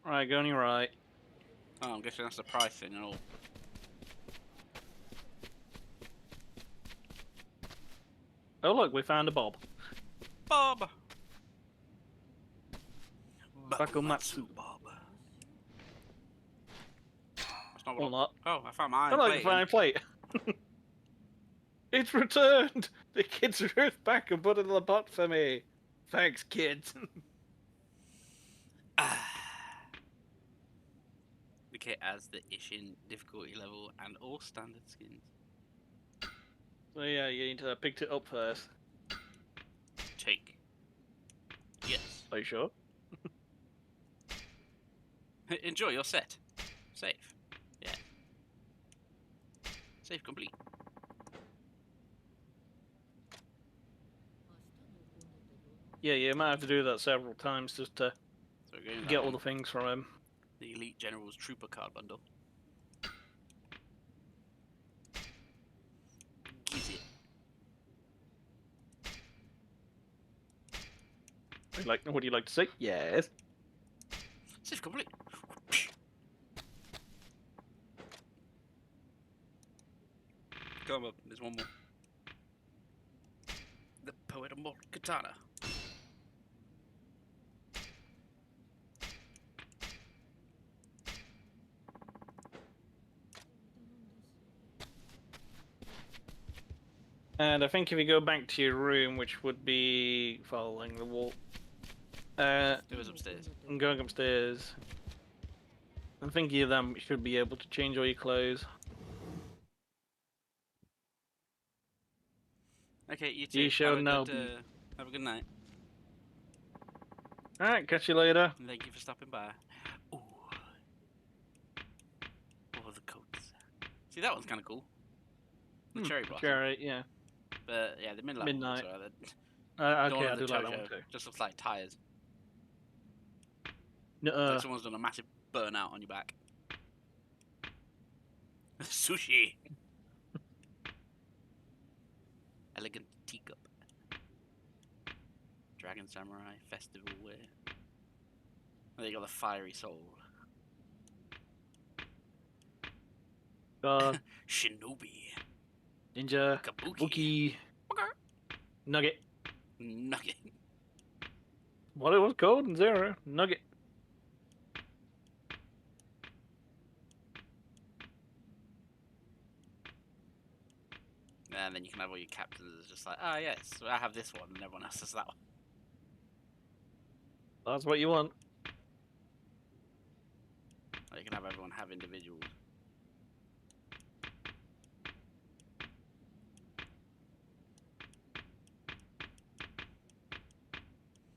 Right, go on your right. Oh, I'm guessing that's the price thing and all. Oh look, we found a Bob. Bob! Bakumatsu. Bob. That's not Or what not. Oh, I found my I iron like plate. the fine plate. It's returned! The kids are back and put it in the pot for me. Thanks, kids. The kit has the ISHIN difficulty level and all standard skins. So yeah, you need to have picked it up first. Take. Yes. Are you sure? Enjoy your set. Save. Yeah. Save complete. Yeah, you might have to do that several times just to So we're going with get that all one. the things from him. The Elite General's Trooper card bundle. Giz it. What do you like to say? Yes. Save complete. Come up, there's one more. The Poet of Mortal Katana. And I think if you go back to your room, which would be following the wall, It was upstairs. and going upstairs, I think you then should be able to change all your clothes. Okay, you too. You shall now Have a good night. Alright, catch you later. And thank you for stopping by. Ooh. Oh, the coats. See, that one's kind of cool. The cherry blossom. Cherry, yeah. But yeah, the midnight. Midnight. Ones Okay, I do like that one too. Just looks like tires. No, Like someone's done a massive burnout on your back. Sushi. Elegant teacup. Dragon Samurai Festival wear. And they got the fiery soul. Shinobi. Ninja. Kabuki. Nugget. Nugget. What it was called in Zero. Nugget. And then you can have all your captains as just like, ah, yes, I have this one, and everyone else has that one. That's what you want. Or you can have everyone have individuals.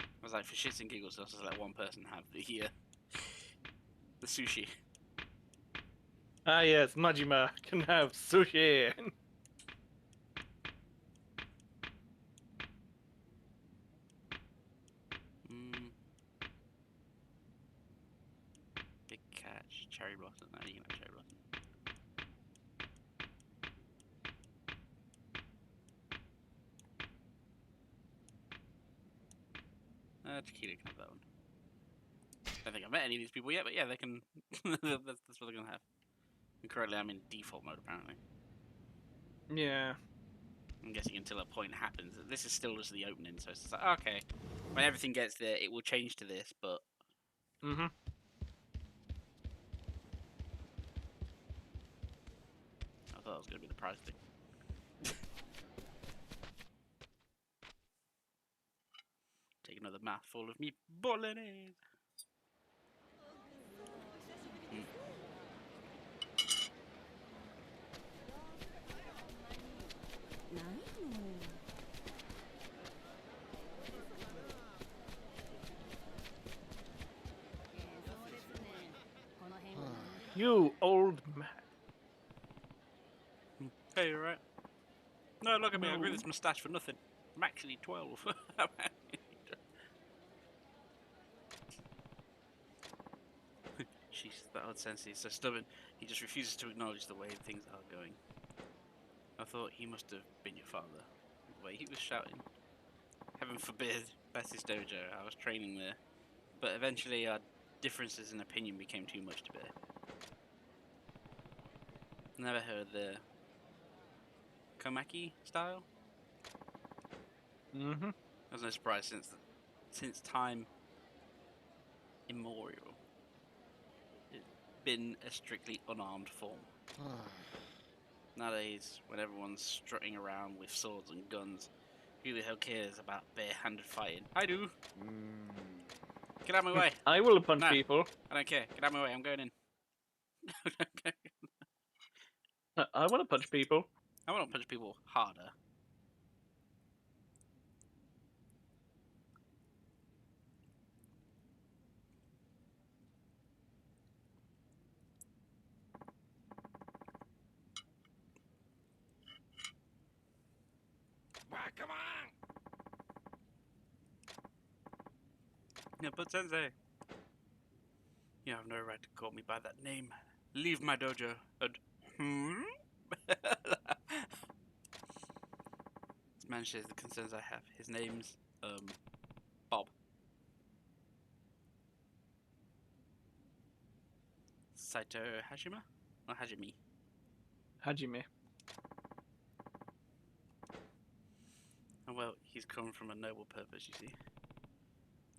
I was like, for shits and giggles, let's just let one person have the sushi. Ah yes, Majima can have sushi. Big catch, cherry blossom. No, you can have cherry blossom. Chiquita can have that one. I don't think I've met any of these people yet, but yeah, they can. that's what they're gonna have. And currently, I'm in default mode apparently. Yeah. I'm guessing until a point happens. This is still just the opening, so it's just like, okay. When everything gets there, it will change to this, but... Mm-hmm. I thought it was going to be the prize thing. Take another mouthful of me bolognese. You old man. Hey, you're right. No, look at me. I grew this moustache for nothing. I'm actually 12. Jeez, that old sensei is so stubborn. He just refuses to acknowledge the way things are going. I thought he must have been your father. The way he was shouting. Heaven forbid, Bess's dojo. I was training there. But eventually our differences in opinion became too much to bear. Never heard the Komaki style? Mm-hmm. There's no surprise since time immemorial. It's been a strictly unarmed form. Nowadays, when everyone's strutting around with swords and guns, who the hell cares about bare-handed fighting? I do! Get out of my way! I will punch No. people. I don't care. Get out of my way, I'm going in. I want to punch people. I want to punch people harder. Come on! Yeah, but Sensei, you have no right to call me by that name. Leave my dojo. This man shares the concerns I have. His name's, Bob. Saito Hajime? Or Hajime? Hajime. Oh, well, he's come from a noble purpose, you see.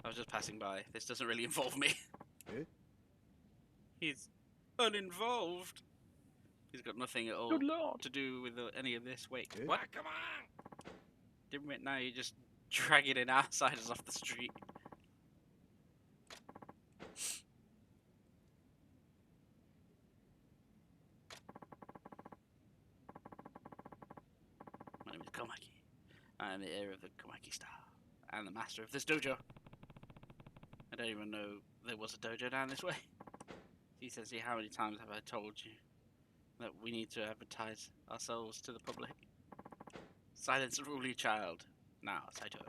I was just passing by. This doesn't really involve me. Eh? He's uninvolved. He's got nothing at all Good lord. to do with any of this. Wait, Eh? what? Come on! Didn't it now? You're just dragging in outsiders off the street. My name is Komaki. I am the heir of the Komaki style and the master of this dojo. I don't even know there was a dojo down this way. He says, how many times have I told you that we need to advertise ourselves to the public? Silence the ruly child. Now, Saito.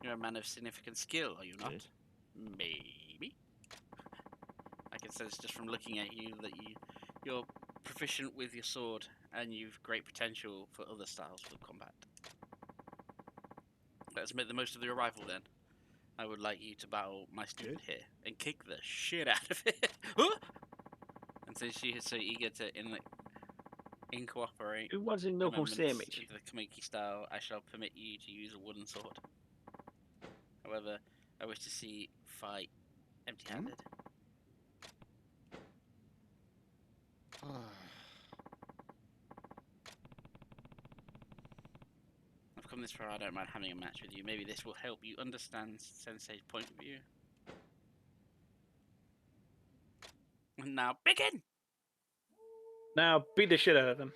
You're a man of significant skill, are you not? Yes. Maybe. I can sense just from looking at you that you're proficient with your sword and you've great potential for other styles of combat. Let's make the most of the arrival then. I would like you to battle my student here and kick the shit out of it. And since she is so eager to incorporate It was in no amendments sandwich. into the Kamiki style, I shall permit you to use a wooden sword. However, I wish to see fight empty-handed. I've come this far, I don't mind having a match with you. Maybe this will help you understand Sensei's point of view. And now begin! Now beat the shit out of them.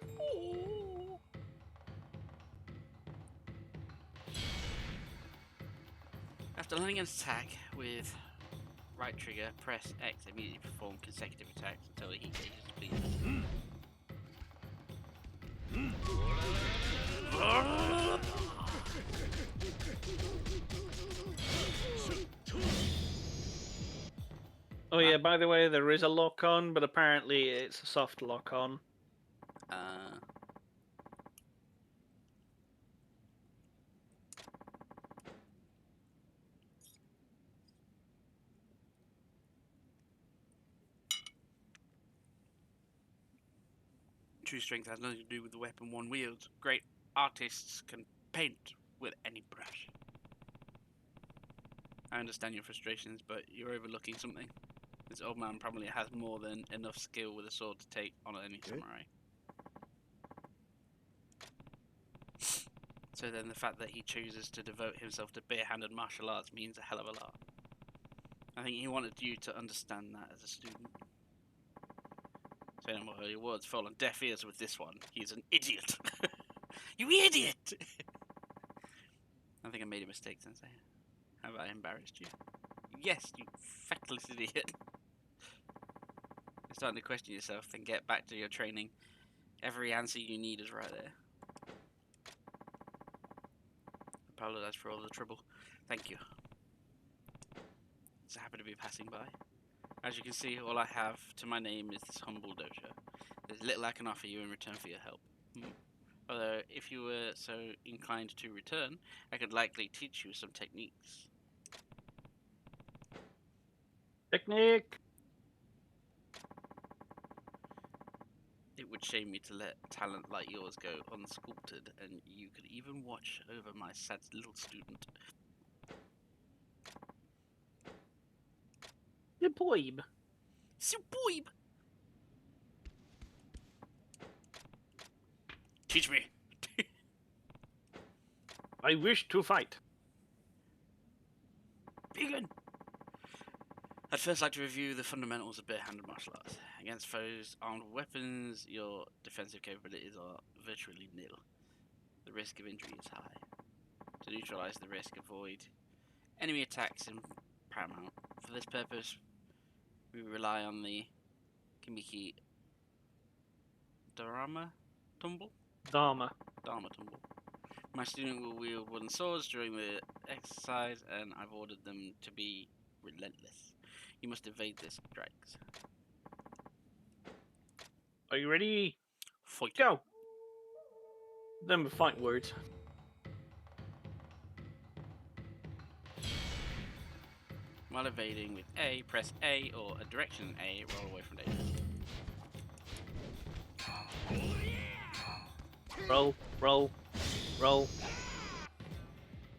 After landing an attack with right trigger, press X, immediately perform consecutive attacks until he engages depleted. Oh yeah, by the way, there is a lock on, but apparently it's a soft lock on. True strength has nothing to do with the weapon one wields. Great artists can paint with any brush. I understand your frustrations, but you're overlooking something. This old man probably has more than enough skill with a sword to take on any samurai. So then the fact that he chooses to devote himself to bare-handed martial arts means a hell of a lot. I think he wanted you to understand that as a student. So well, your words fall on deaf ears with this one. He's an idiot. You idiot! I think I made a mistake, Sensei. Have I embarrassed you? Yes, you feckless idiot. You're starting to question yourself, then get back to your training Every answer you need is right there. Apologize for all the trouble. Thank you. Just happy to be passing by. As you can see, all I have to my name is this humble dojo. There's little I can offer you in return for your help. Although, if you were so inclined to return, I could likely teach you some techniques. Technique. It would shame me to let talent like yours go unsculpted, and you could even watch over my sad little student. Superb. Superb! Teach me! I wish to fight. Begin! I'd first like to review the fundamentals of bare-handed martial arts. Against foes armed with weapons, your defensive capabilities are virtually nil. The risk of injury is high. To neutralize the risk, avoid enemy attacks in paramount. For this purpose, we rely on the Kimiki Dharma Tumble? Dharma. Dharma Tumble. My student will wield wooden swords during the exercise, and I've ordered them to be relentless. You must evade their strikes. Are you ready? Fight. Go. Then we fight words. While evading with A, press A or a direction A, roll away from danger. Roll, roll, roll.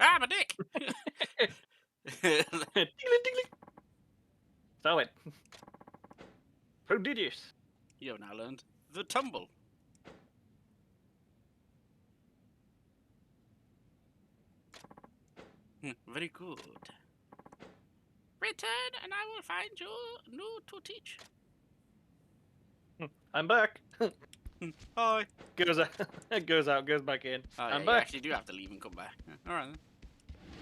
Ah, my dick! Tingling, tingling. So it. Prodigious. You have now learned the tumble. Very good. Return and I will find you new to teach. I'm back. Hi. Goes out, goes out, goes back in. Oh, yeah, I'm you back. actually do have to leave and come back. Alright then.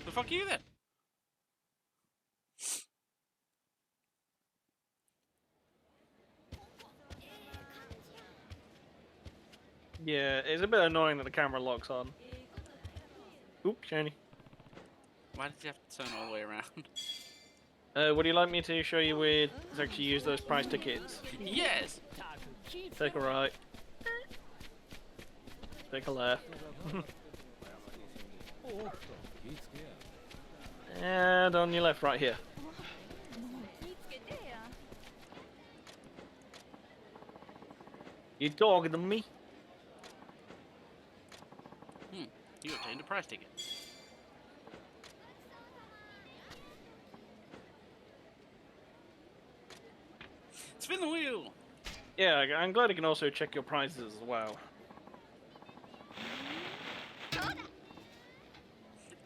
The fuck are you then? Yeah, it's a bit annoying that the camera locks on. Oop, shiny. Why did you have to turn all the way around? Would you like me to show you where to actually use those prize tickets? Yes! Take a right. Take a left. And on your left, right here. You talking to me? You obtained a prize ticket. Spin the wheel! Yeah, I'm glad you can also check your prizes as well.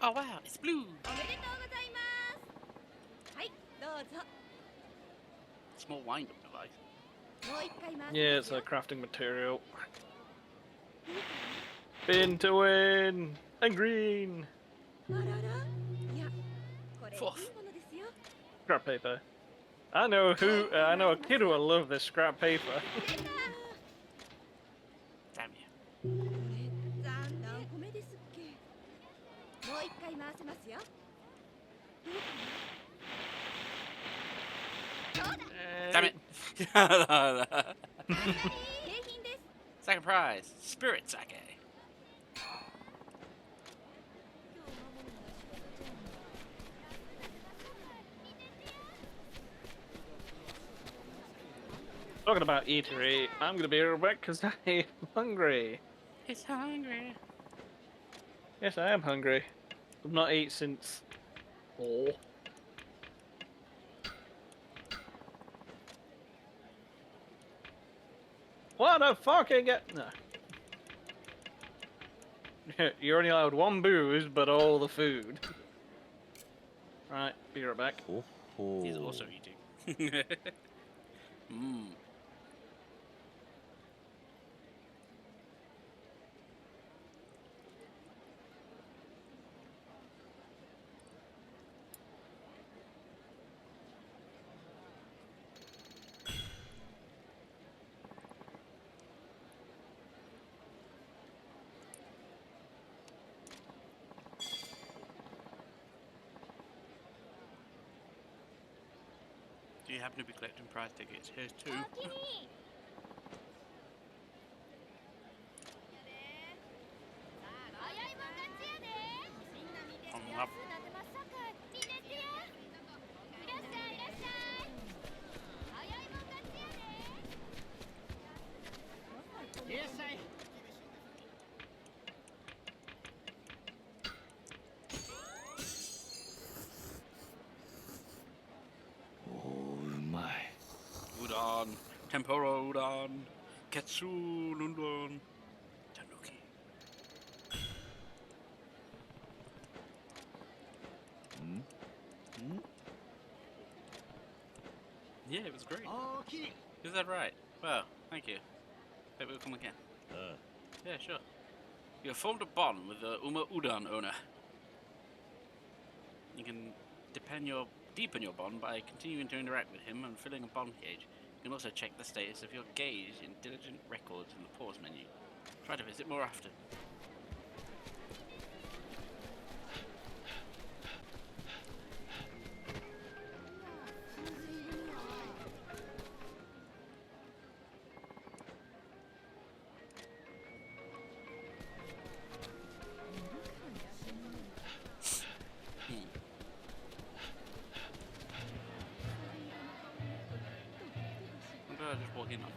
Oh wow, it's blue! Small wind-up device. Yeah, it's a crafting material. Spin to win! And green! Fourth. Scrap paper. I know a kid who will love this scrap paper. Damn you. Damn it! Second prize, Spirit Sake. Talking about eatery, I'm gonna be right back because I'm hungry. It's hungry. Yes, I am hungry. I've not eaten since 4. What a fucking no. You're only allowed 1 booze, but all the food. Right, be right back. He's also eating. Mmm. you happen to be collecting prize tickets, here's 2. おおきに 早いもん勝ちやでみんな見て On 安 up. なってますさかいみんなってやいらっしゃいいらっしゃい早いもん勝ちやでいらっしゃい Udon, tempura udon, katsu udon, tanuki. Yeah, it was great. Is that right? Well, thank you. Maybe we'll come again. Yeah, sure. You have formed a bond with the Uma Udon owner. You can deepen your bond by continuing to interact with him and filling a bond gauge. You can also check the status of your gauge in diligent records in the pause menu. Try to visit more often. I'm gonna just walk in on.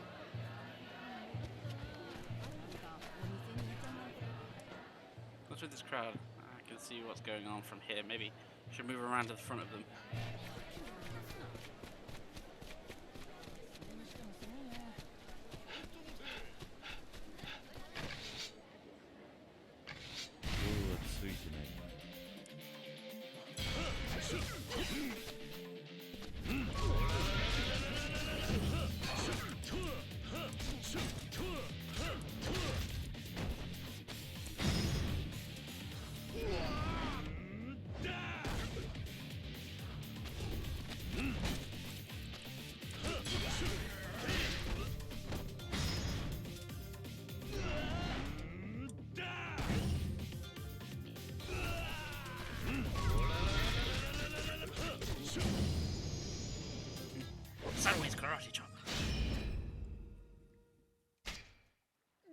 What's with this crowd? I can see what's going on from here. Maybe I should move around to the front of them. Sideways karate chop.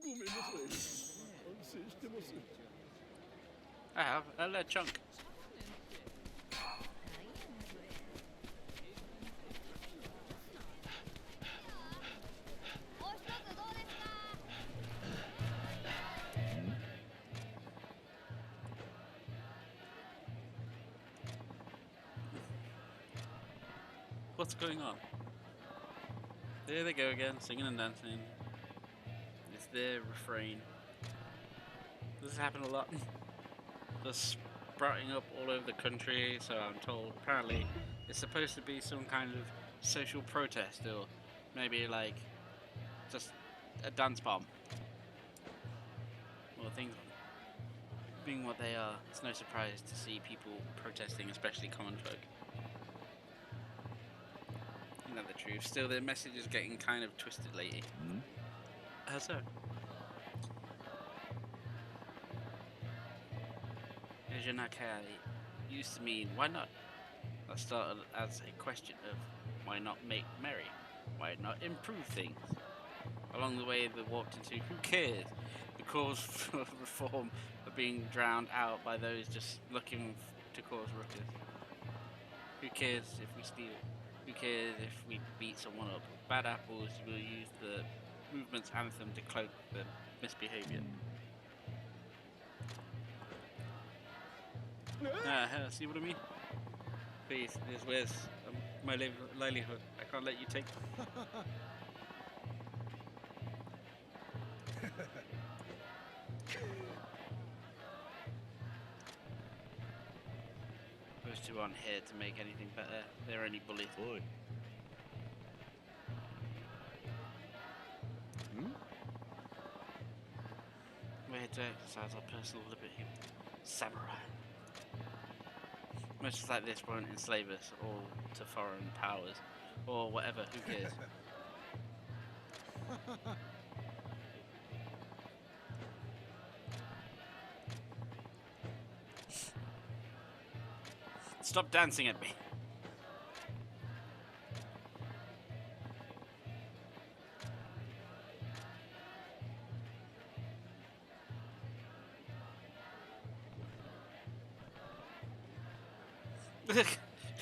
ごめんなさい。反省してます。 I have a lead chunk. お一つどうですか What's going on? There they go again, singing and dancing. It's their refrain. Does this happen a lot? They're sprouting up all over the country, so I'm told. Apparently, it's supposed to be some kind of social protest, or maybe like just a dance bomb. Well, things being what they are, it's no surprise to see people protesting, especially common folk. Isn't that the truth? Still, their message is getting kind of twisted lately. How so? Ejinakai used to mean why not? That started as a question of why not make merry? Why not improve things? Along the way, they walked into who cares? The cause for reform are being drowned out by those just looking to cause ruckus. Who cares if we steal? Who cares if we beat someone up? Bad apples will use the movement's anthem to cloak the misbehavior. See what I mean? Please, where's my livelihood? I can't let you take. Those two aren't here to make anything better. They're only bullies. Oi. We're here to exercise our personal liberty. Samurai. Motions like this won't enslave us all to foreign powers, or whatever, who cares? Stop dancing at me.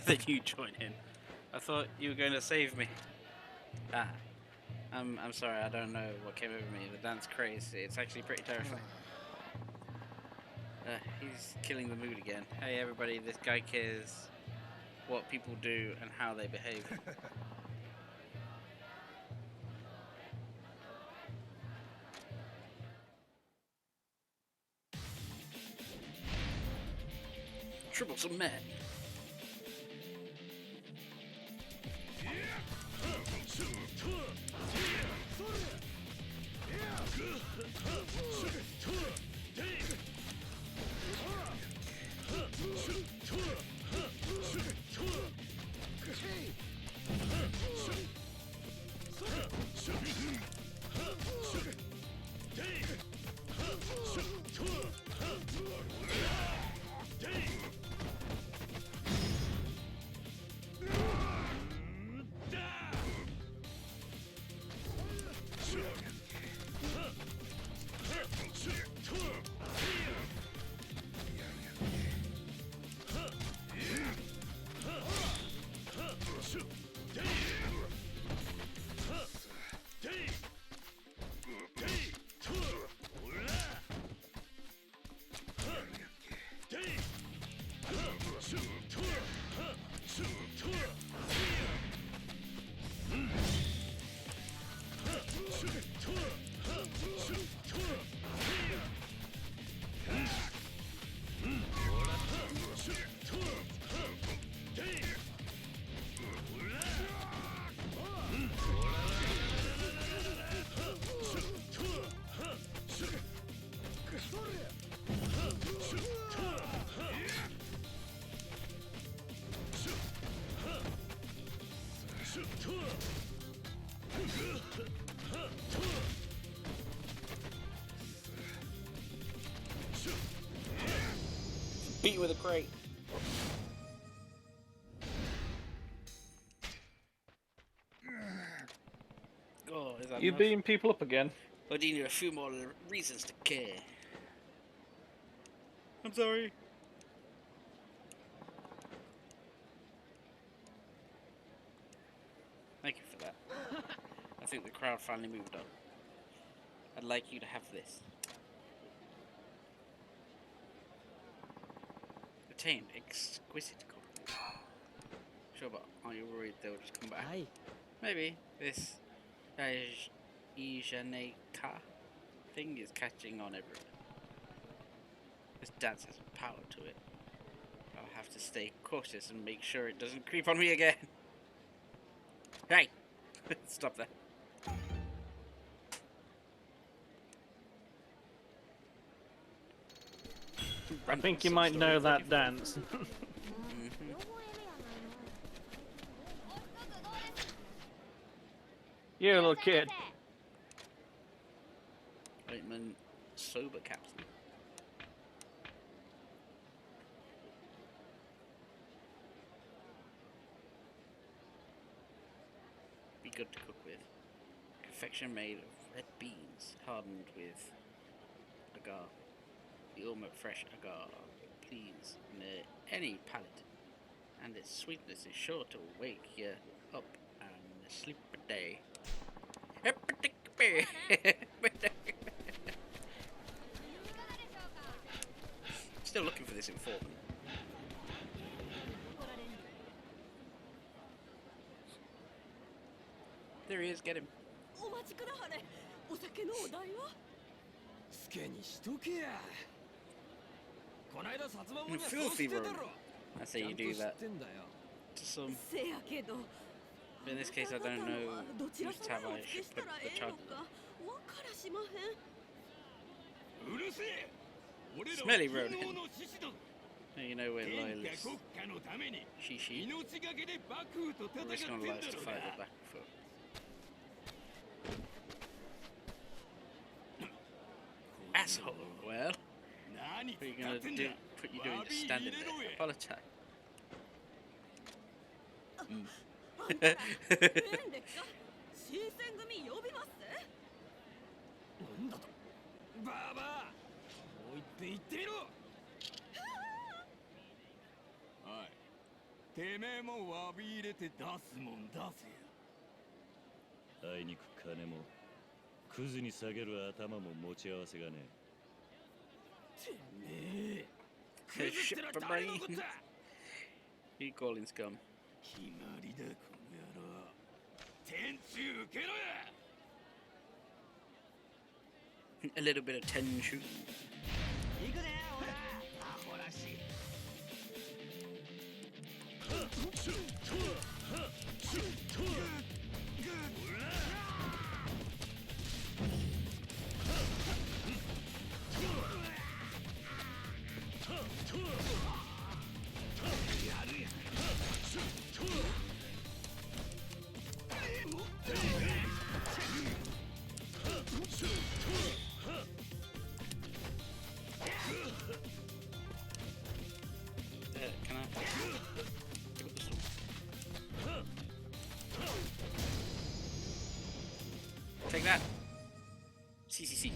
Then you join in. I thought you were going to save me. Ah. I'm sorry, I don't know what came over me. The dance craze, it's actually pretty terrifying. He's killing the mood again. Hey everybody, this guy cares what people do and how they behave. Troublesome man. Beat with a crate. Oh, is that You enough? beating people up again? Or do you need a few more reasons to care? I'm sorry. Thank you for that. I think the crowd finally moved on. I'd like you to have this. Attained exquisite compliment. Sure, but are you worried they'll just come back? Aye. Maybe. This ISHIN thing is catching on everywhere. This dance has a power to it. I'll have to stay cautious and make sure it doesn't creep on me again. Hey! Stop that. I think you might know that dance. You little kid. Ointment sober capsule. Be good to cook with. Confection made of red beans hardened with agar. The almost fresh agar please any palate, and its sweetness is sure to wake you up and sleep a day. Still looking for this informant. There he is, get him. Filthy room. I say you do that to some. But in this case, I don't know whose tab I should put the charges on. Smelly Ronin. You know we're loyalists. She. We're risking our lives to fight the back foot. Asshole. Well, what are you gonna do? Put you doing just standing there. Apologize. てめえも詫び入れて出すもん出せや。あいにく金もクズに下げる頭も持ち合わせがねてめえ Shit, my brain. You calling scum? 決まりだこの野郎。天中受けろや。 A little bit of tension. 行くぜほらアホらしい。Can I? Give it this one. Take that. CCC.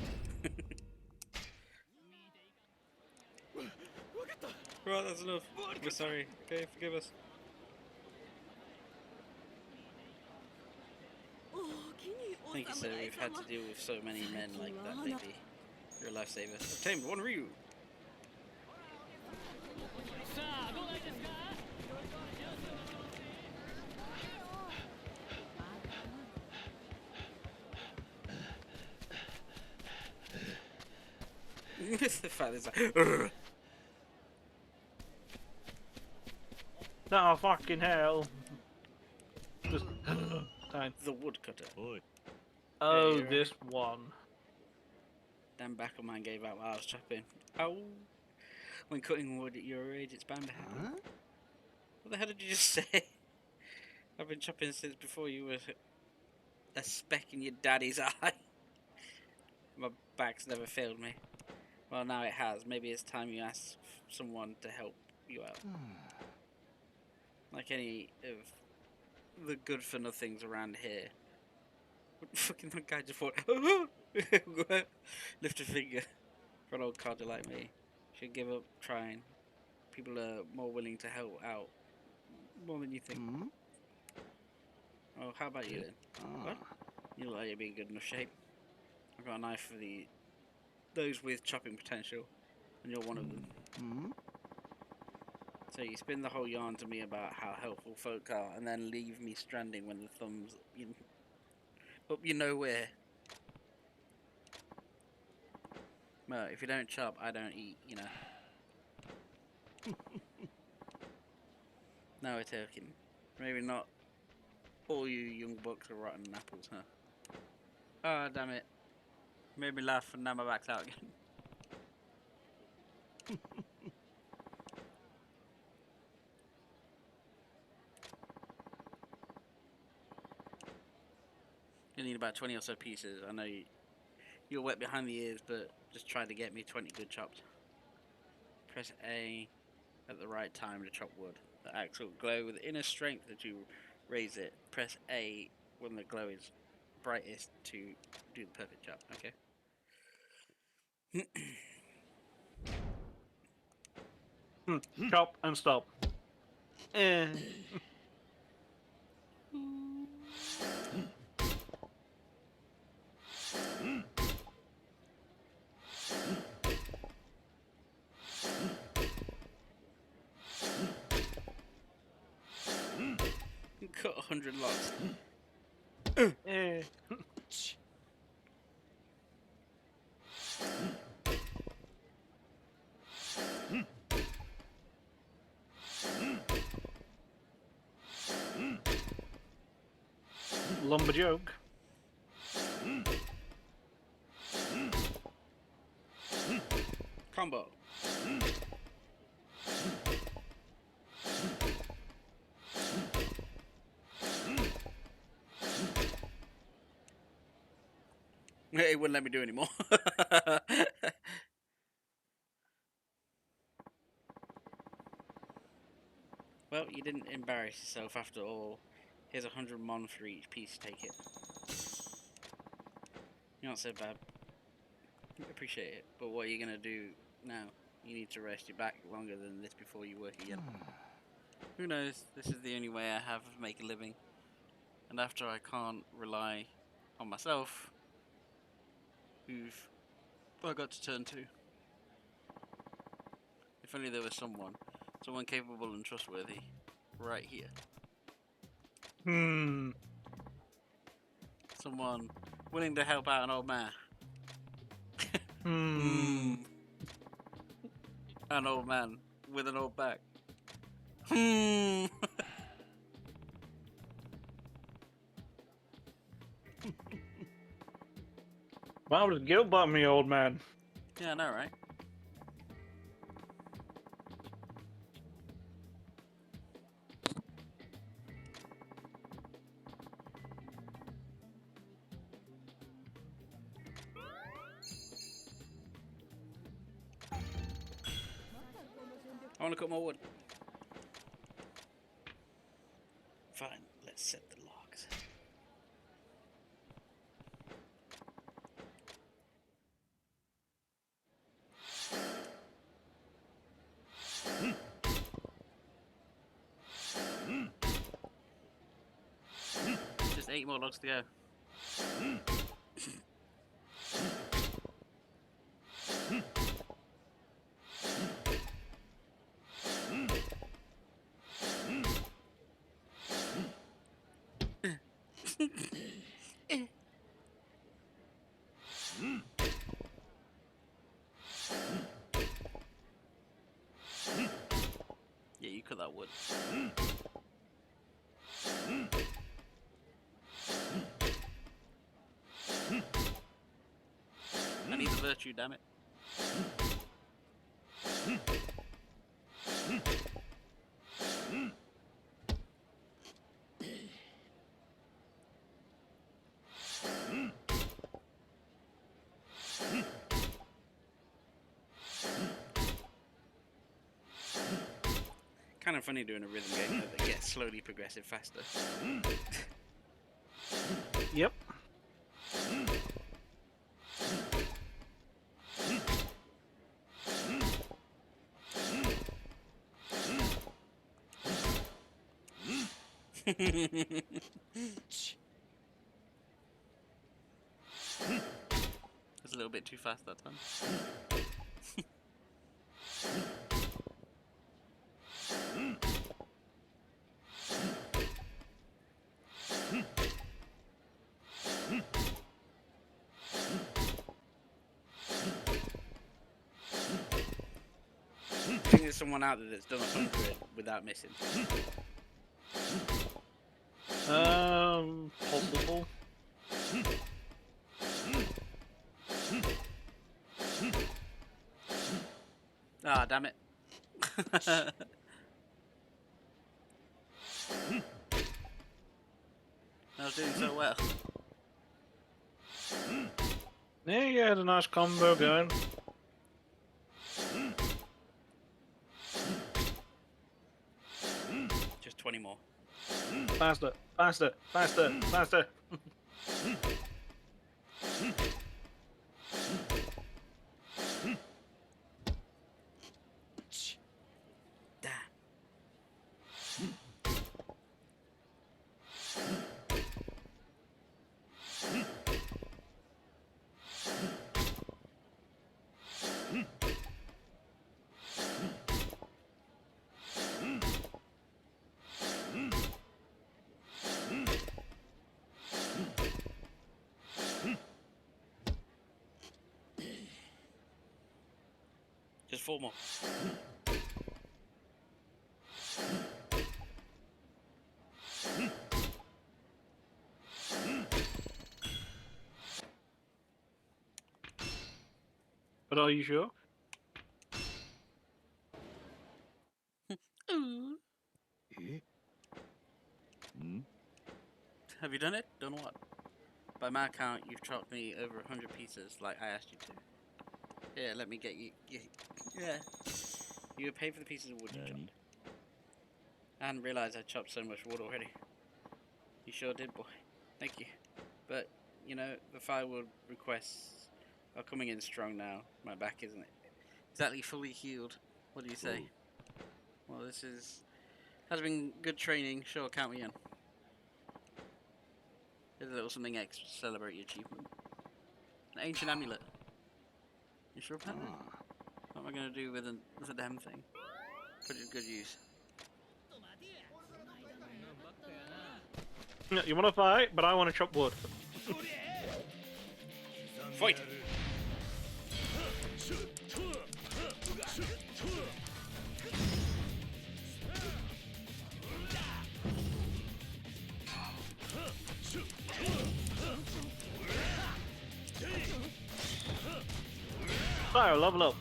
Right, that's enough. We're sorry. Okay, forgive us. Thank you, sir. We've had to deal with so many men like that lately. You're a lifesaver. I've tamed one Ryu. The fact is like, "Urgh." Oh, fucking hell. Just time. The woodcutter. Oi, Oh, you're this one. Damn back of mine gave out while I was chopping. Ow. When cutting wood at your age, it's bound to happen. What the hell did you just say? I've been chopping since before you were a speck in your daddy's eye. My back's never failed me. Well, now it has. Maybe it's time you ask someone to help you out. Like any of the good-for-nothings around here. Fucking that guy just thought, lift a finger for an old codger like me. Should give up trying. People are more willing to help out. More than you think. Oh, how about you then? What? You look like you're being good enough shape. I've got a knife for those with chopping potential, and you're one of them. So you spin the whole yarn to me about how helpful folk are, and then leave me stranding when the thumb's up you nowhere. Well, if you don't chop, I don't eat, you know. Now we're talking. Maybe not all you young bucks are rotten apples, huh? Oh, damn it. Made me laugh and now my back's out again. You need about 20 or so pieces. I know you're wet behind the ears, but just try to get me 20 good chopped. Press A at the right time to chop wood. The axe will glow with inner strength as you raise it. Press A when the glow is brightest to do the perfect chop. Okay. Chop and stop. Cut 100 lots. Lumberjoke. Combo. It wouldn't let me do anymore. Well, you didn't embarrass yourself after all. Here's 100 mon for each piece. Take it. You're not so bad. Appreciate it. But what are you gonna do now? You need to rest your back longer than this before you work again. Who knows? This is the only way I have of make a living. And after I can't rely on myself, who've I got to turn to? If only there was someone capable and trustworthy, right here. Someone willing to help out an old man. An old man with an old back. Why was guilt by me, old man? Yeah, I know, right? I want to cut more wood. Fine, let's set the logs. Just 8 more logs to go. Yeah, you cut that wood. I need the virtue, damn it. Kind of funny doing a rhythm game that gets slowly progressive faster. Yep. It's a little bit too fast that time. I think there's someone out there that's done 100 without missing. Possible. Ah, damn it. I was doing so well. Yeah, you had a nice combo going. Just 20 more. Faster, faster, faster, faster. Damn. Just 4 more. But are you sure? Ooh. Eh? Have you done it? Done what? By my count, you've chopped me over 100 pieces like I asked you to. Yeah, let me get you. Yeah. You would pay for the pieces of wood you chopped. I hadn't realized I chopped so much wood already. You sure did, boy. Thank you. But, you know, the firewood requests are coming in strong now. My back isn't exactly fully healed. What do you say? Well, this is Has been good training. Sure, count me in. Here's a little something extra to celebrate your achievement. An ancient amulet. You sure about that? What am I going to do with the damn thing? Put it to good use. You want to fight, but I want to chop wood. Fight! Fire, level up.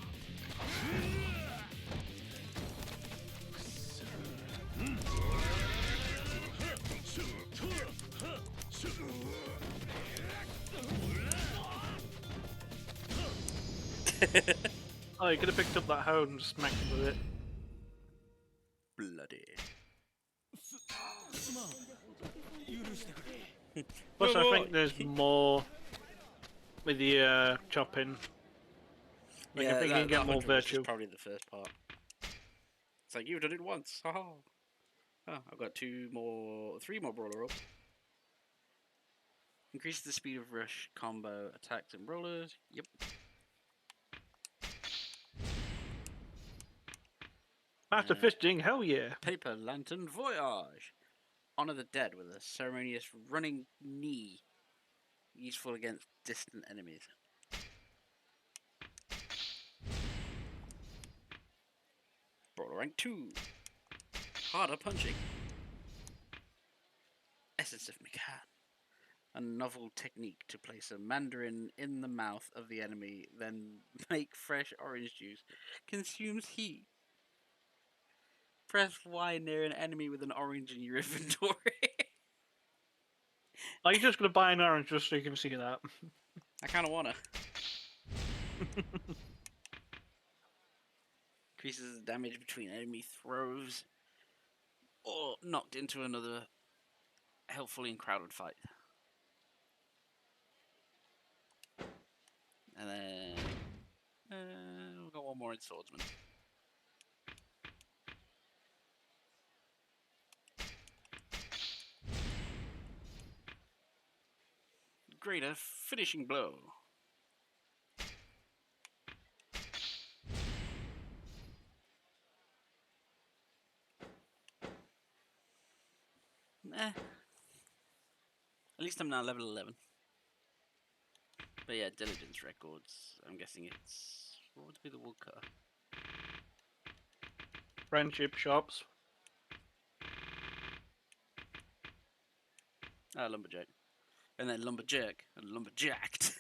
Oh, you could have picked up that hoe and just smacked it with it. Bloody. Plus, I think there's more with the chopping. Like, I think you can get more 100 was just virtue. probably the first part. It's like, you've done it once. Oh, I've got 3 more brawler rolls. Increases the speed of rush, combo, attacks, and rollers. Yep. After fisting, hell yeah. Paper Lantern Voyage. Honor the dead with a ceremonious running knee. Useful against distant enemies. Brawler rank 2. Harder punching. Essence of McCann. A novel technique to place a mandarin in the mouth of the enemy, then make fresh orange juice. Consumes heat. Press Y near an enemy with an orange in your inventory. Are you just going to buy an orange just so you can see that? I kind of want to. Increases the damage between enemy throws or knocked into another helpfully in crowded fight. And then we've got one more in Swordsman. Greater finishing blow. At least I'm now level 11. But yeah, diligence records. I'm guessing it's... What would be the woodcutter? Friendship shops. Lumberjack. And then lumberjack and lumberjacked.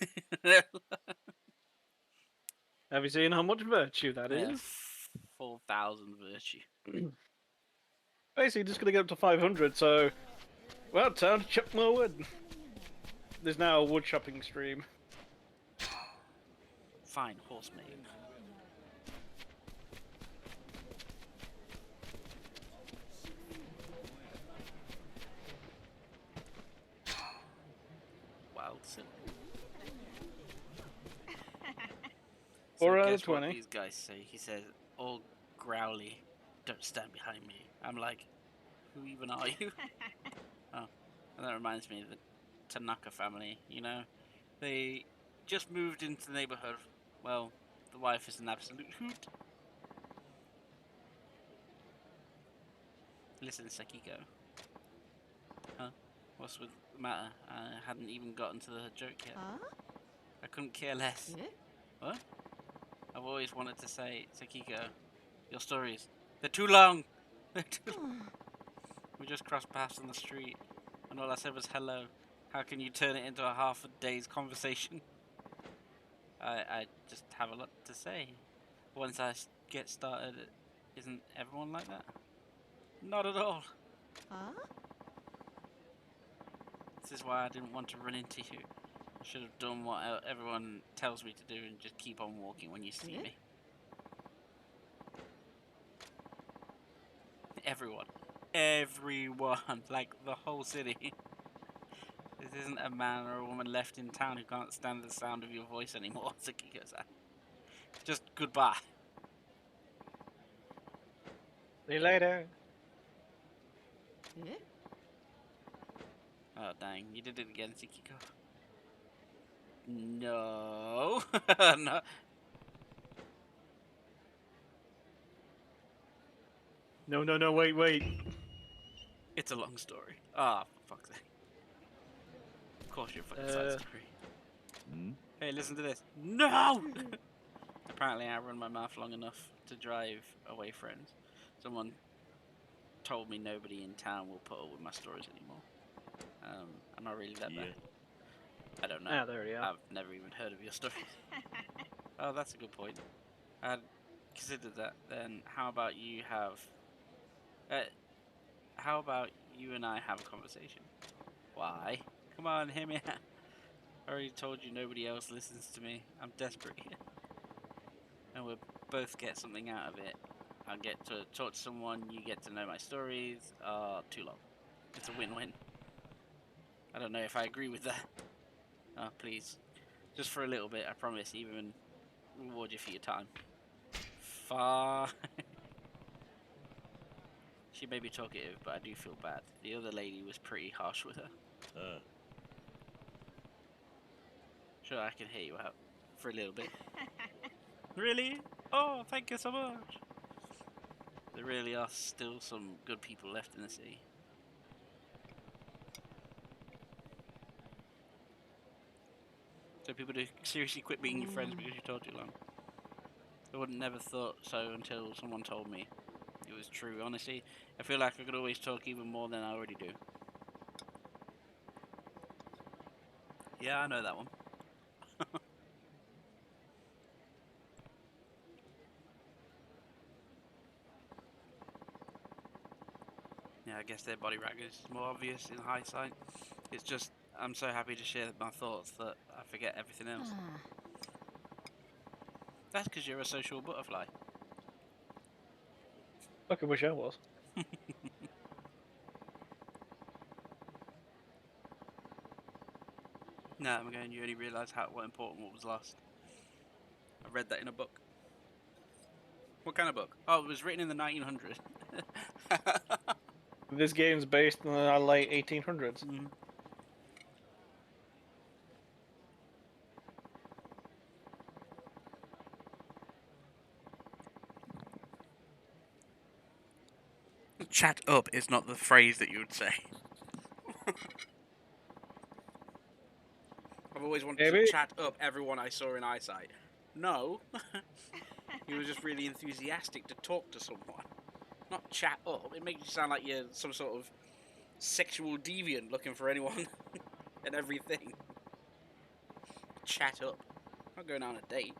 Have you seen how much virtue that is? 4,000 virtue. Basically, just going to get up to 500, so... Well, time to chop more wood. There's now a wood chopping stream. Fine horse mane. Wild silk. 4 out of guess what 20. these guys say. He says, "All growly, don't stand behind me." I'm like, who even are you? Oh, and that reminds me of the Tanaka family. You know, they just moved into the neighborhood. Well, the wife is an absolute hoot. Listen, Sekiko. Huh? What's with the matter? I hadn't even gotten to the joke yet. I couldn't care less. What? I've always wanted to say, Sekiko, your stories, they're too long. They're too long. We just crossed paths on the street, and all I said was hello. How can you turn it into a half a day's conversation? I just have a lot to say. Once I get started, isn't everyone like that? Not at all. This is why I didn't want to run into you. I should have done what everyone tells me to do and just keep on walking when you see me. Everyone. Everyone. Like the whole city. This isn't a man or a woman left in town who can't stand the sound of your voice anymore, Sakiko-san. Just goodbye. See you later. え Oh dang, you did it again, Sikiko. No. No. No, wait. It's a long story. Ah, for fuck's sake. Of course you're a fucking side story. Hey, listen to this. No! Apparently I run my mouth long enough to drive away friends. Someone told me nobody in town will put up with my stories anymore. I'm not really that bad. I don't know. Ah, there we are. I've never even heard of your stories. Oh, that's a good point. I'd consider that. Then how about you have... how about you and I have a conversation? Why? Come on, hear me out. I already told you nobody else listens to me. I'm desperate here. And we'll both get something out of it. I'll get to talk to someone, you get to know my stories. Too long. It's a win-win. I don't know if I agree with that. Oh, please. Just for a little bit, I promise. Even reward you for your time. Far. She may be talkative, but I do feel bad. The other lady was pretty harsh with her. Sure, I can hear you out. For a little bit. Really? Oh, thank you so much. There really are still some good people left in the city. So people do seriously quit being your friends because you talk too long. I would never thought so until someone told me it was true. Honestly, I feel like I could always talk even more than I already do. Yeah, I know that one. Yeah, I guess their body raggers is more obvious in hindsight. It's just, I'm so happy to share my thoughts that I forget everything else. That's because you're a social butterfly. Fucking wish I was. No, I'm going, you only realise what important what was lost. I read that in a book. What kind of book? Oh, it was written in the 1900s. This game's based in the late 1800s. Chat up is not the phrase that you would say. I've always wanted to chat up everyone I saw in eyesight. No. You were just really enthusiastic to talk to someone. Not chat up. It makes you sound like you're some sort of sexual deviant looking for anyone and everything. Chat up. Not going on a date.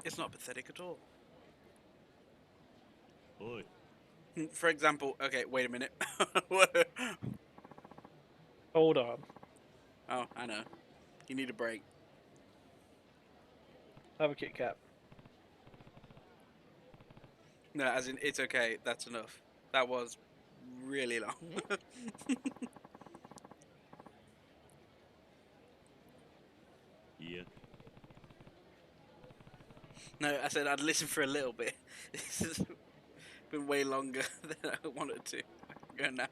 It's not pathetic at all. Oi. For example, okay, wait a minute. Hold on. Oh, I know. You need a break. Have a Kit Kat. No, as in, it's okay. That's enough. That was really long. Yeah. No, I said I'd listen for a little bit. This has been way longer than I wanted to. Go now.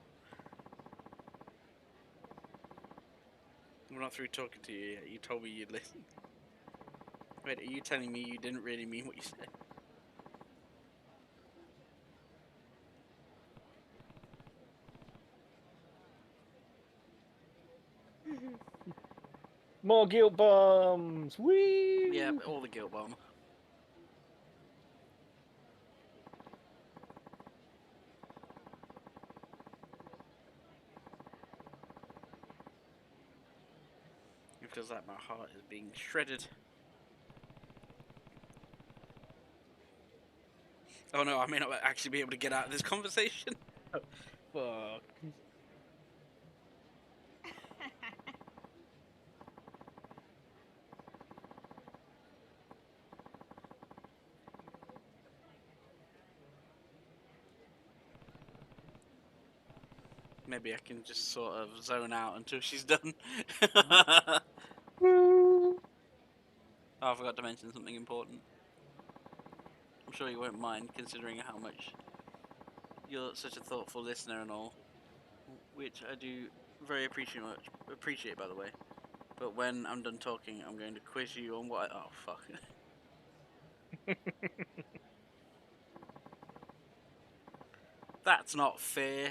We're not through talking to you yet. You told me you'd listen. Wait, are you telling me you didn't really mean what you said? More guilt bombs! Whee! Yeah, all the guilt bomb. It feels like my heart is being shredded. Oh no, I may not actually be able to get out of this conversation. Fuck. Maybe I can just sort of zone out until she's done. Woo. Oh, I forgot to mention something important. I'm sure you won't mind, considering how much you're such a thoughtful listener and all, which I do very appreciate, by the way. But when I'm done talking, I'm going to quiz you on what oh, fuck. That's not fair.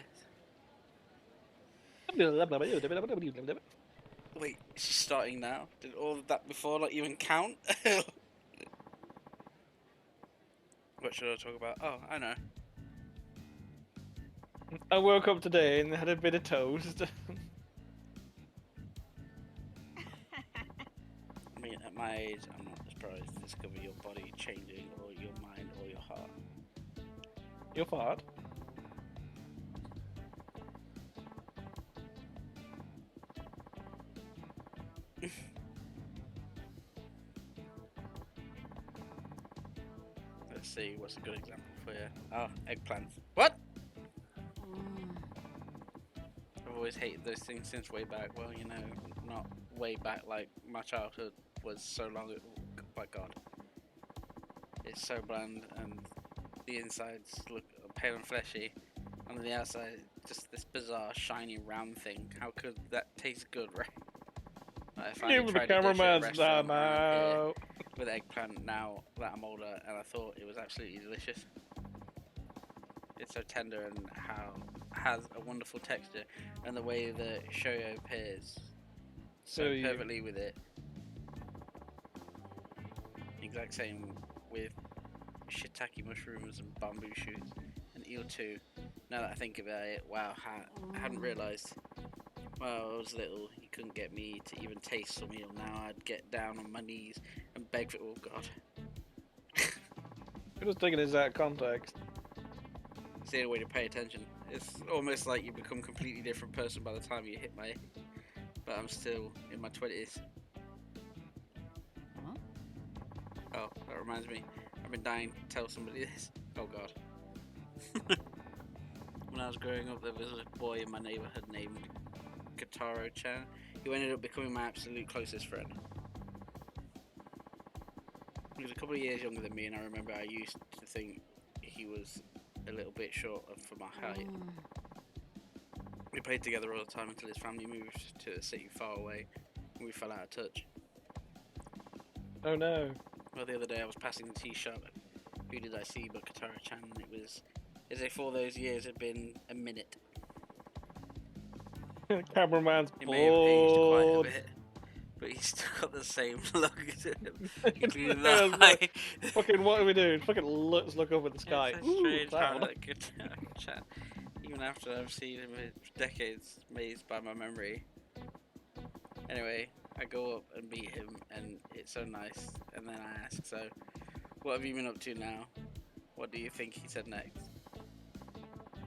Wait, she's starting now? Did all of that before not even count? What should I talk about? Oh, I know. I woke up today and had a bit of toast. I mean, at my age, I'm not surprised to discover your body changing, or your mind, or your heart. Your fart? Let's see, what's a good example for you? Oh, eggplants. What? I've always hated those things since way back. Well, you know, not way back like my childhood was so long ago. Oh my god. It's so bland, and the insides look pale and fleshy, and on the outside, just this bizarre, shiny, round thing. How could that taste good, right? I finally tried a dish at a restaurant around here with eggplant now that I'm older, and I thought it was absolutely delicious. It's so tender and has a wonderful texture, and the way the shoyo pairs so perfectly with it. Exact same with shiitake mushrooms and bamboo shoots and eel too. Now that I think about it, wow, I hadn't realised. Well, I was little, you couldn't get me to even taste some eel. Now I'd get down on my knees and beg for. Oh god. You're just taking this out of context. It's the only way to pay attention. It's almost like you become a completely different person by the time you hit my. But I'm still in my 20s. Huh? Oh, that reminds me. I've been dying to tell somebody this. Oh god. When I was growing up, there was a boy in my neighborhood named Kataro-chan, who ended up becoming my absolute closest friend. He was a couple of years younger than me, and I remember I used to think he was a little bit short for my height. We played together all the time until his family moved to a city far away, and we fell out of touch. Oh no. Well, the other day I was passing the tea shop. Who did I see but Katara-chan? And it was as if all those years had been a minute. Cameraman's He may have aged quite a bored. bit, but he's still got the same look to him. Including Yeah, the like, eye. fucking, what are we doing? Fucking let's look up at the sky. It's so Ooh, strange how that. that Katara-chan, even after I've seen him for decades, mazed by my memory. Anyway, I go up and meet him, and it's so nice. And then I ask, so, what have you been up to now? What do you think he said next?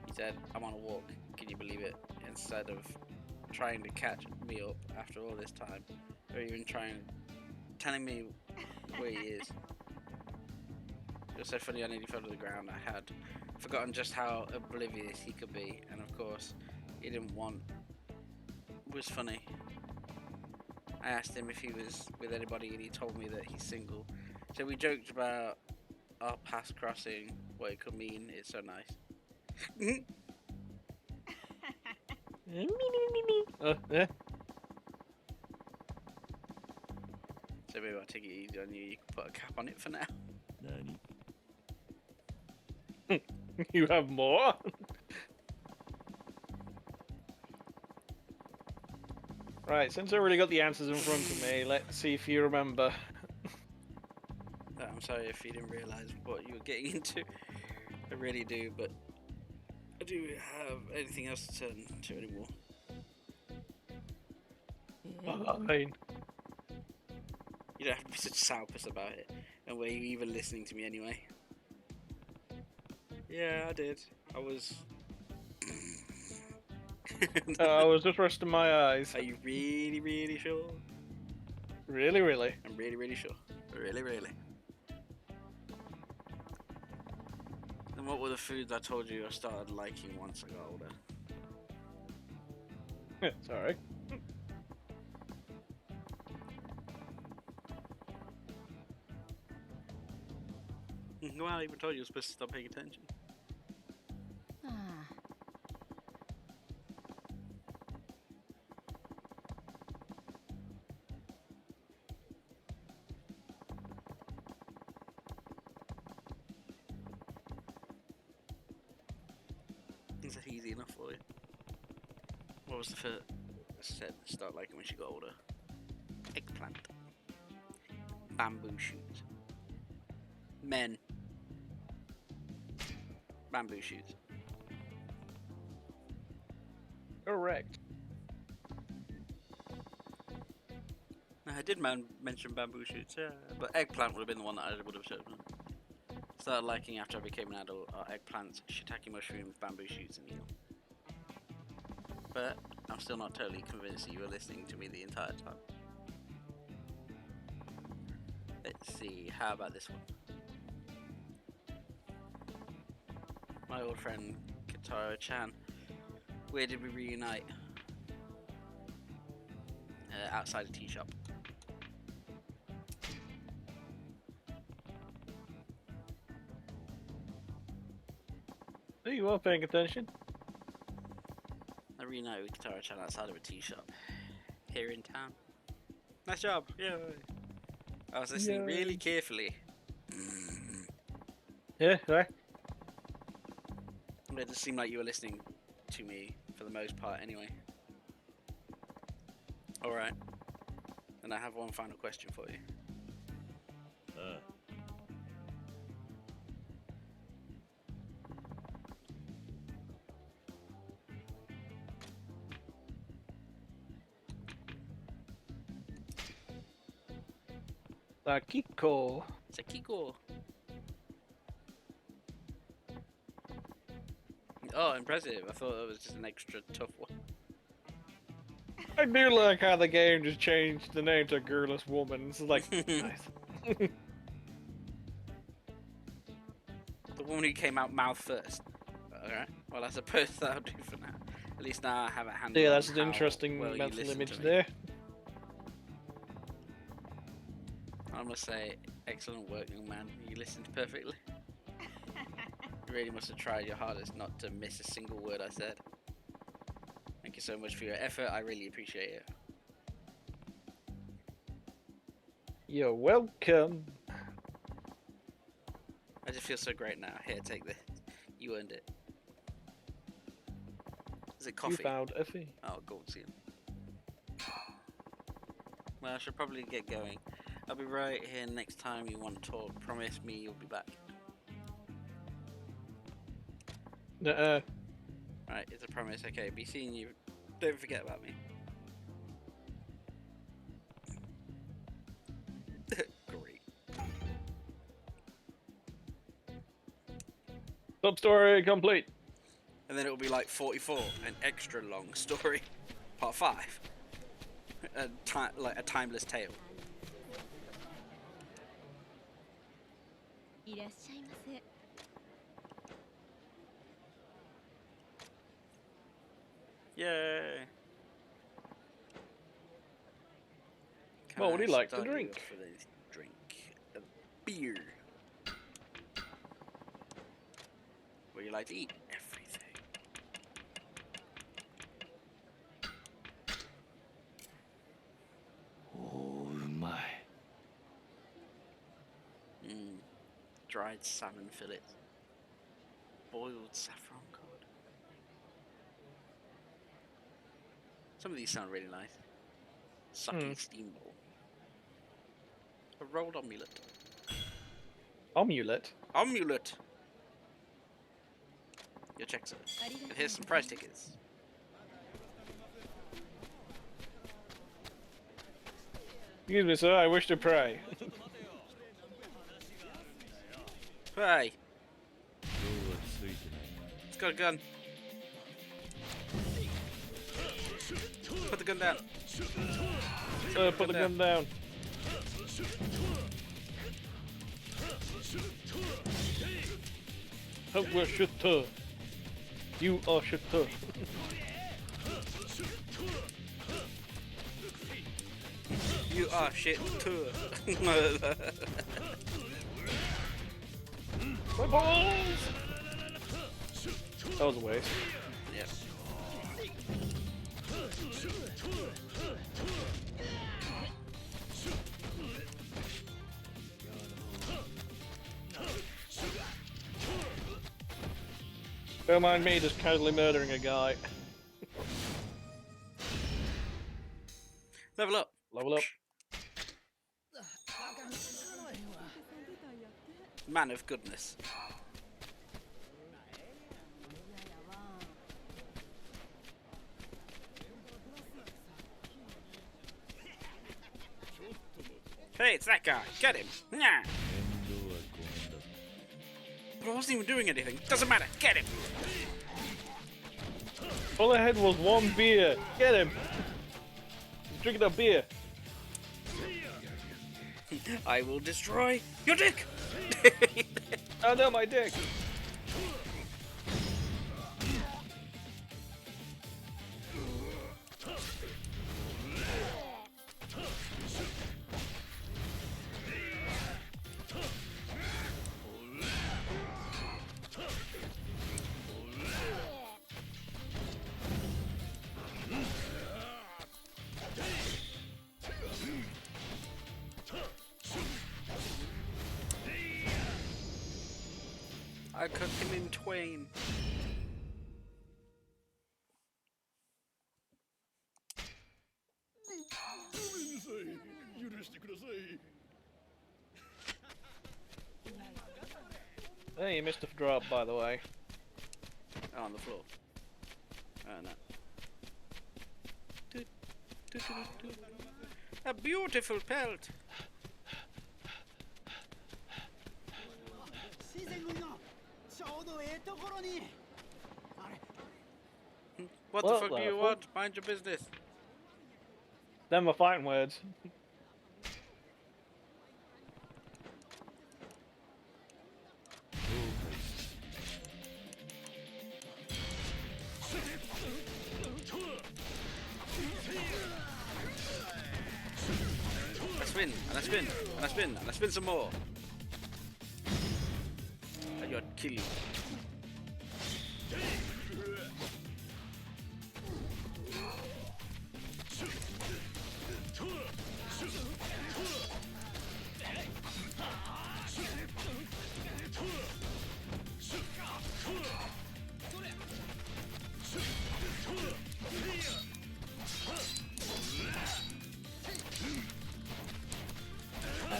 He said, I'm on a walk. Can you believe it? Instead of trying to catch me up after all this time, or even telling me where he is. It was so funny, I nearly fell to the ground. I had forgotten just how oblivious he could be, and of course, he didn't want. It was funny. I asked him if he was with anybody, and he told me that he's single. So we joked about our past crossing, what it could mean. It's so nice. Yeah. So maybe I'll take it easy on you. You can put a cap on it for now. Nani? You have more? Right, since I already got the answers in front of me, let's see if you remember. I'm sorry if you didn't realise what you were getting into. I really do, but I do have anything else to turn to anymore. Fine. You don't have to be such a sourpuss about it. And were you even listening to me anyway? Yeah, I did. I was... I was just resting my eyes. Are you really, really sure? Really, really? I'm really, really sure. Really, really. And what were the foods I told you I started liking once I got older? Sorry. Well, I even told you supposed to stop paying attention. Ah. Is that easy enough for you? What was the first said start liking when she got older? Eggplant. Bamboo shoots. Men. Bamboo shoots. Correct. I did mention bamboo shoots, yeah, but eggplant would have been the one that I would have chosen. Started liking after I became an adult are eggplants, shiitake mushrooms, bamboo shoots, and eel. But I'm still not totally convinced that you were listening to me the entire time. Let's see, how about this one? My old friend Katara-chan. Where did we reunite? Outside a tea shop. Oh, you are paying attention. I reunited with Katara-chan outside of a tea shop here in town. Nice job! Yay! I was listening really carefully. Yeah, right. It just seemed like you were listening to me for the most part, anyway. All right. Then I have one final question for you. Kiko. Sekiko. Oh, impressive. I thought it was just an extra tough one. I do like how the game just changed the name to Girlless Woman. It's like, nice. The woman who came out mouth first. Alright. Well, I suppose that'll do for now. At least now I have a handle Yeah, on that's an how interesting well you mental listen image to me. there. I must say, excellent work, young man. You listened perfectly. You really must have tried your hardest not to miss a single word I said. Thank you so much for your effort. I really appreciate it. You're welcome. I just feel so great now. Here, take this. You earned it. Is it coffee? You found Effie. Oh, gold seal. Well, I should probably get going. I'll be right here next time you want to talk. Promise me you'll be back. Nuh-uh. Right, it's a promise. Okay, be seeing you. Don't forget about me. Great. Sub-story complete. And then it'll be like 44, an extra long story. Part 5. Like a timeless tale. いらっしゃいませ。 Yay! Well, what do you like to start you drink? off with a drink? A beer. What do you like to eat? Everything. Oh, うまい。 Dried salmon fillets. Boiled saffron cod. Some of these sound really nice. Sucking steam bowl. A rolled omelette. Omelette. Omelette! Your check, sir. And here's some prize tickets. Excuse me, sir. I wish to pray. Hey! 今日はついてない It's got a gun. Put the gun down. Sir, put the gun down. Oh, we're shooter. You are shooter. You are shit too. My balls! That was a waste. Yep. Don't mind me just casually murdering a guy. Level up. Level up. Man of goodness. Hey, it's that guy. Get him. Nah. But I wasn't even doing anything. Doesn't matter. Get him. All I had was one beer. Get him. He's drinking a beer. I will destroy your dick. Oh no, my dick. I cut him in twain. Hey, you missed a drop, by the way. Oh, on the floor. Oh no. A beautiful pelt. What the Well, fuck do you want? Mind your business. Them are fighting words. I spin, and I spin, and I spin, and I spin some more. I got kill you.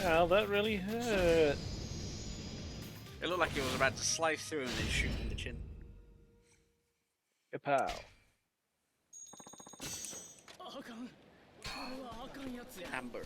Wow, that really hurt. It looked like it was about to slice through and then shoot in the chin. Kapow. Amber.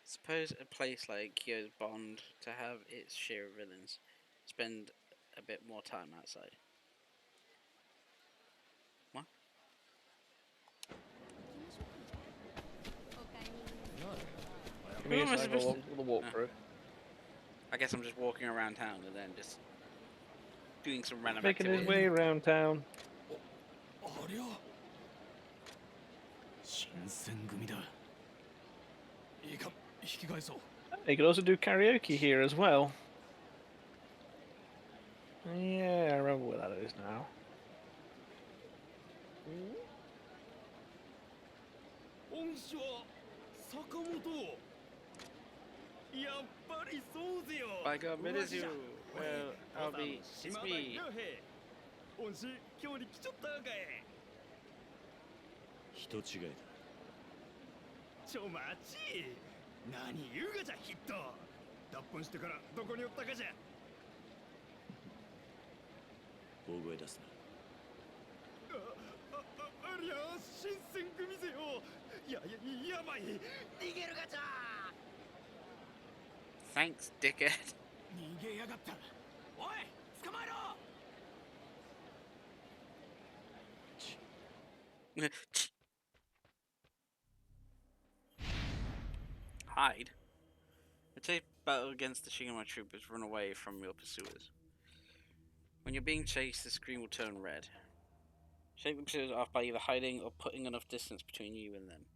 Suppose a place like Kyo's Bond to have its share of villains spend a bit more time outside. What? Give me a second, we'll walk through. I guess I'm just walking around town and then just doing some random Making his activity. way around town. You could also do karaoke here as well. Yeah, I remember where that is now. 恩師は坂本。やっぱりそうぜよ。 By God, it is you. Well, I'll be. It's me. 恩師、今日に来ちゃったかい。人違いだ。ちょ待ち。何言うがじゃヒット。脱本してからどこにおったかじゃ。大声出すな。ありゃ新選組ぜよ。やばい。逃げるガチャ。 Thanks, dickhead. 逃げやがった。おい、捕まえろ。 Hide. Attack battle against the Shigemon troopers. Run away from your pursuers. When you're being chased, the screen will turn red. Shake the pursuers off by either hiding or putting enough distance between you and them.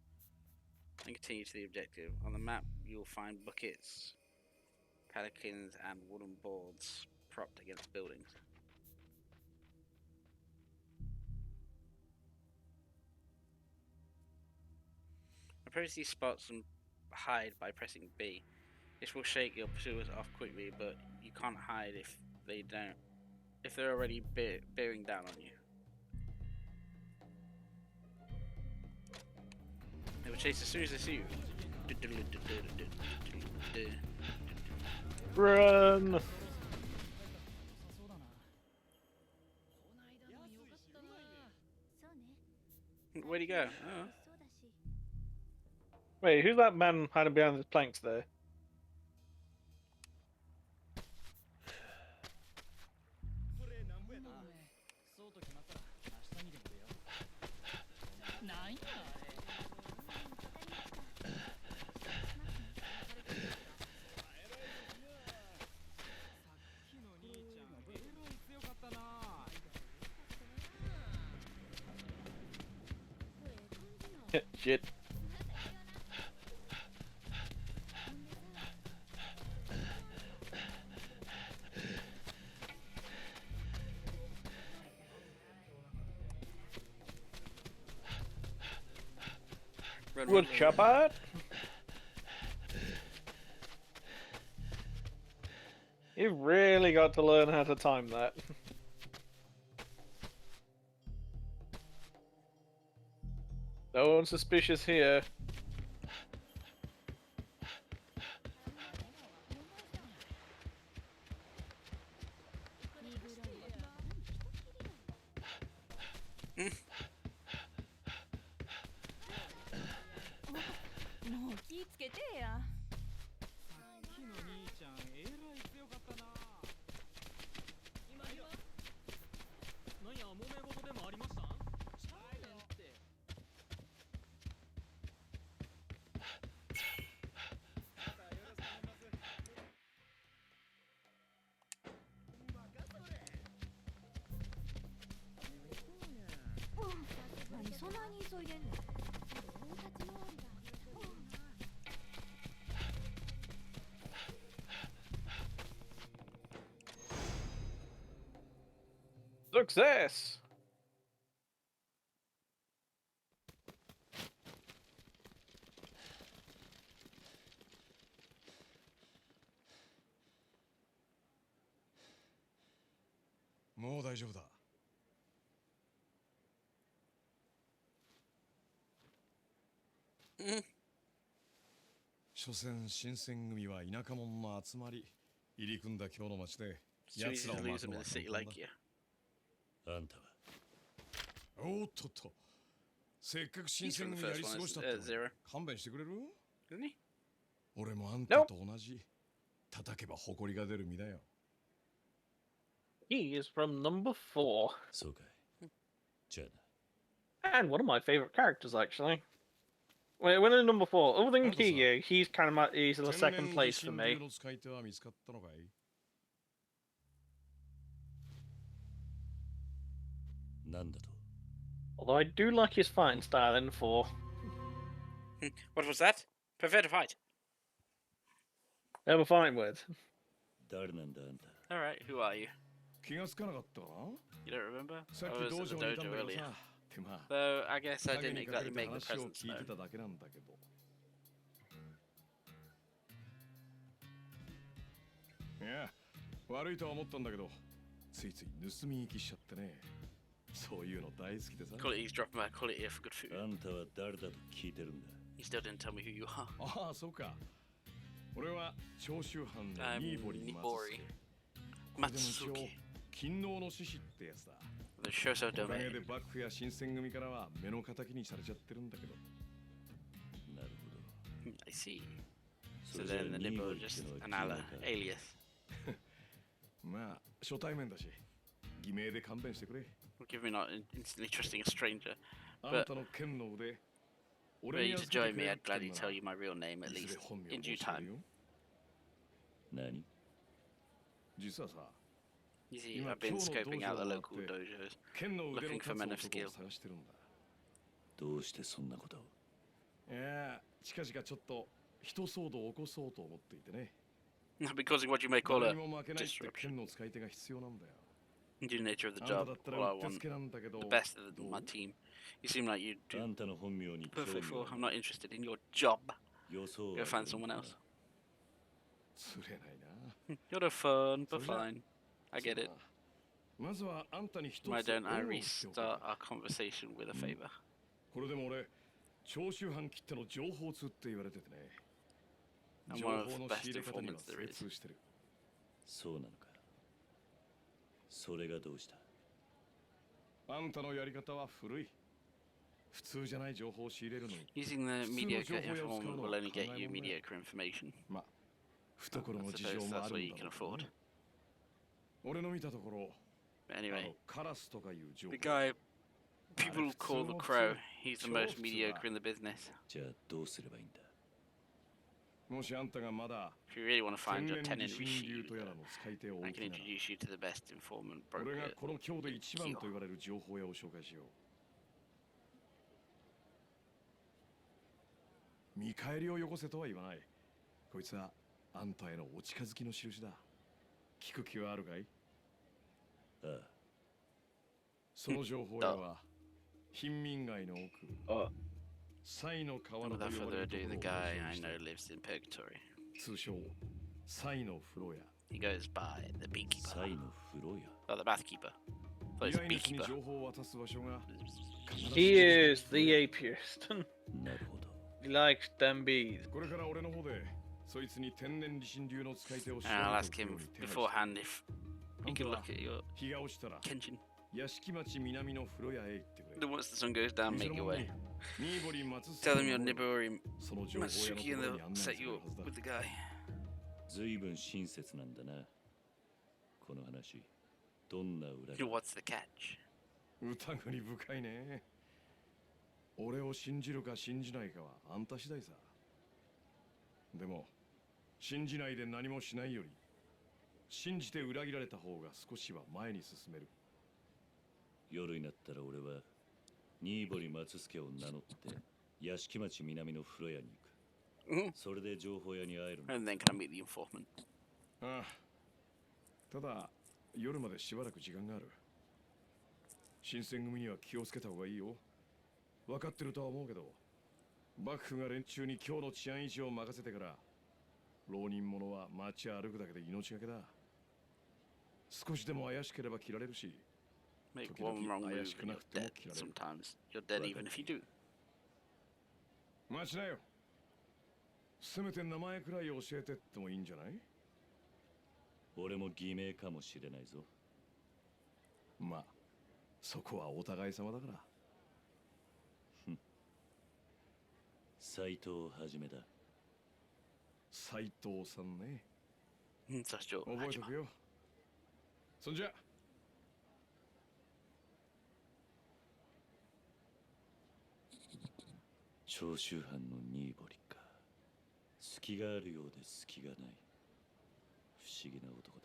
And continue to the objective. On the map, you'll find buckets, palanquins, and wooden boards propped against buildings. Approach these spots and hide by pressing B. This will shake your pursuers off quickly, but you can't hide if they're already bearing down on you. They will chase as soon as they see you. Run! Where'd he go? Oh. Wait, who's that man hiding behind the planks there? Shit. Good chopper. You really got to learn how to time that. No one's suspicious here. Success! もう大丈夫だ。所詮新選組は田舎者の集まり。入り組んだ今日の街で奴らを巻くのは簡単だ。あんたはおっとっと。せっかく新選組やり過ごしたって勘弁してくれる？俺もあんたと同じ。叩けば誇りが出る身だよ。He is from number 4. そうかい。じゃあな。And one of my favorite characters, actually. When in number 4, other than Kiyu, he's kind of he's in the second place for me. なんだと? Although I do like his fighting style in 4. What was that? Prefer to fight. Never fighting with. 誰なんだあんた? Alright, who are you? 気がつかなかった? You don't remember? さっ I き was 道 at 場 the にいたん dojo だけど earlier. さ。Though I guess I didn't 影に隠れ exactly て make the 話を presence 聞いて known. ただけなんだけど。いや、悪いとは思ったんだけど、ついつい盗み聞きしちゃってね。そういうの大好きでさ。Quality dropping my quality for good food. あんたは誰だと聞いてるんだ? You still didn't tell me who you are. ああ、そうか。俺は長州藩のニーボリ松助。勤王の志士ってやつだ。The Shoso おかげ domain. で幕府や新選組からは目の敵にされちゃってるんだけど。I see. So then the nibble is just an alias. まあ初対面だし偽名で勘弁してくれ。 Give me not instantly trusting a stranger. あんたの剣の腕 Were you to join me, I'd gladly tell you my real name at least, in due time. 何 実はさ You see, I've been scoping out the local dojos, 剣の腕の looking 立 for つ men 男 of を skill. 探してるんだ。どうしてそんなことをいや近々ちょっと人騒動を起こそうと思っていてね。 I've been causing what you may call 誰 a にも負けないって disruption. 剣の使い手が必要なんだよ。 Due to the nature of the あんた job, だった all ら I うってつ want けなんだけど the best of どう my team. You seem like you あ do んたの本名に興味 perfect for. は I'm not interested in your job. 予想は Go find someone else. 釣れないな。 You're the fun, but それじゃ fine. I get it. まずはあんたに一つ Why don't I 恩を言っておこう restart our conversation with a favor? これでも俺長州藩切っての情報通って言われててね。 I'm 情 one of 報 the の best 仕入れ方には informants there 精 is. 通してる。そうなのかそれがどうしたあんたのやり方は古い。普通じゃない情報を仕入れるのに。 Using the mediocre Phone informant will only get you phone mediocre information. まあ懐 I の事 suppose 情も that's あ what る you んだ can ろう afford. けどね。俺の見たところ、 But あ anyway, のカラスとかいう情報 the guy people call the crow, he's the most mediocre in the business. じゃあどうすればいいんだもしあんたがまだ If you really want to 天 find your 然 tenant 地神流 Rishi, とやらの使い手を I 置 can きなら introduce you to the best informant 俺が broker. この京で一番と言われる情報屋を紹介しよう。見返りをよこせとは言わない。こいつはあんたへのお近づきの印だ。聞く気はあるかい？ああその情報屋は貧民街の奥、西の河原と Without 呼ば further れると ado, こ the ろを guy 所有 I してい know る lives in purgatory. 通称西の風呂屋。 He goes by the beekeeper. サイの風呂屋 Oh, the bathkeeper. Thought 依 it was 頼主に beekeeper. 情報を渡す場所が He is the apiarist. なるほど He likes them bees. これから俺の方でそいつに天然理心流の使い手を調 And I'll べ ask ておく him ように手配して beforehand if he can look at your 日が落ちたら Kenshin. 屋敷町南の風呂屋へ行ってくれ。 Then once the sun goes down, 店 make の your 者 way. に新堀松 Tell them の you're 者 Nibori その情報屋のと Matsuki こ and ろに they'll 案内 set す you る up はずだ。 with the guy. ずいぶん親切なんだなこの話どんな裏 So what's the catch? 疑り深いね。俺を信じるか信じないかはあんた次第さ。でも信じないで何もしないより信じて裏切られた方が少しは前に進める。夜になったら俺は新堀松助を名乗って屋敷町南の風呂屋に行く Mhm. それで情報屋に会えるんだ And then can I meet the informant? ああ、ただ夜までしばらく時間がある。新選組には気をつけた方がいいよ。分かってるとは思うけど、幕府が連中に今日の治安維持を任せてから浪人者は街歩くだけで命がけだ。少しでも怪しければ切られるし、 Make 時々 one wrong 怪 move しく and な you're くても dead. 切られる。 Sometimes you're dead even if you do. 待ちなよ。せめて名前くらい教えてってもいいんじゃない？俺も偽名かもしれないぞまあ、そこはお互い様だから。斎藤はじめだ斉藤さんね。 Such your 覚えとくよ。そんじゃ。長州藩の新堀か隙があるようで隙がない不思議な男だ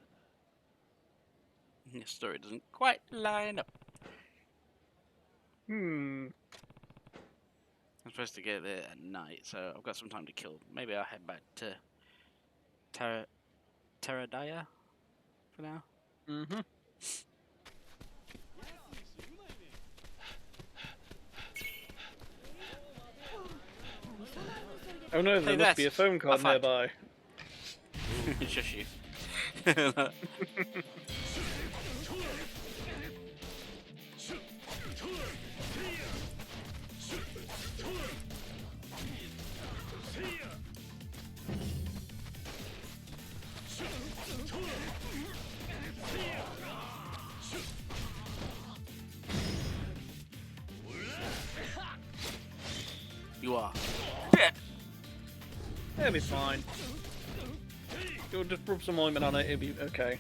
Your story doesn't quite line up. Hmm. I'm supposed to get there at night, so I've got some time to kill. Maybe I'll head back to Terradaya for now. Mm-hmm. Oh no, there Hey, must be a that's phone call a fact. nearby. Shush you. You are dead. It'll be fine. You'll just rub some ointment on it, it'll be okay.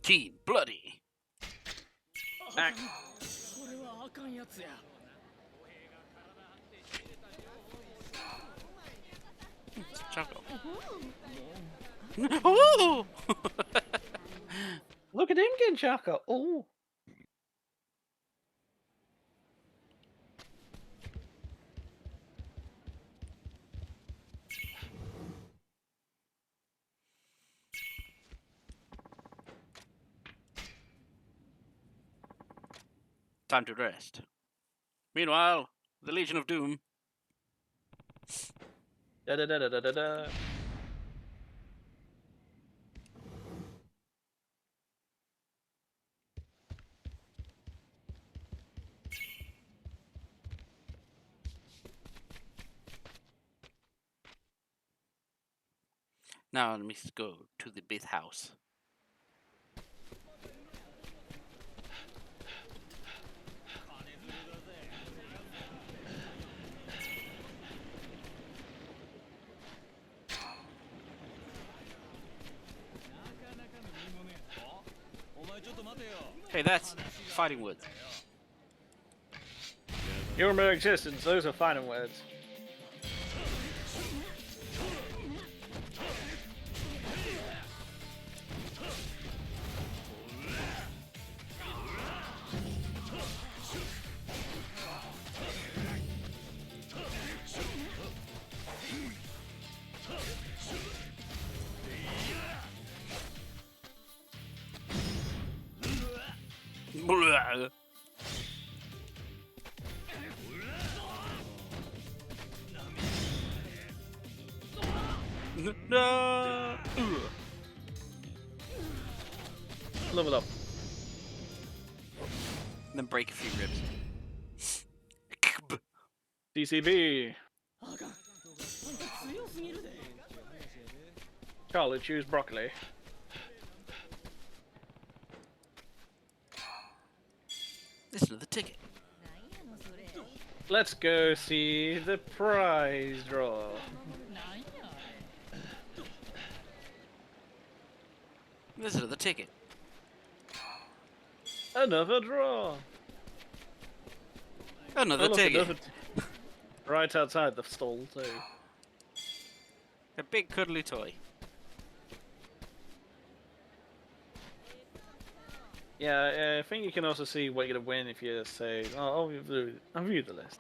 Keen, bloody. Act. これはあかんやつや It's Choco. Ooh! Look at him getting Chaka. Oh. Time to rest. Meanwhile, the Legion of Doom. Da da da da da da da. Now let me go to the big house. Hey, that's fighting words. You remember existence, those are fighting words. Blah. No. Level up. Then break a few ribs. DCB. Charlie, choose broccoli. This is the ticket. Let's go see the prize draw. This is the ticket. Another draw. Another Oh, look, ticket. another right outside the stall too. A big cuddly toy. Yeah, I think you can also see what you're gonna win if you say, "Oh, I'll view the list."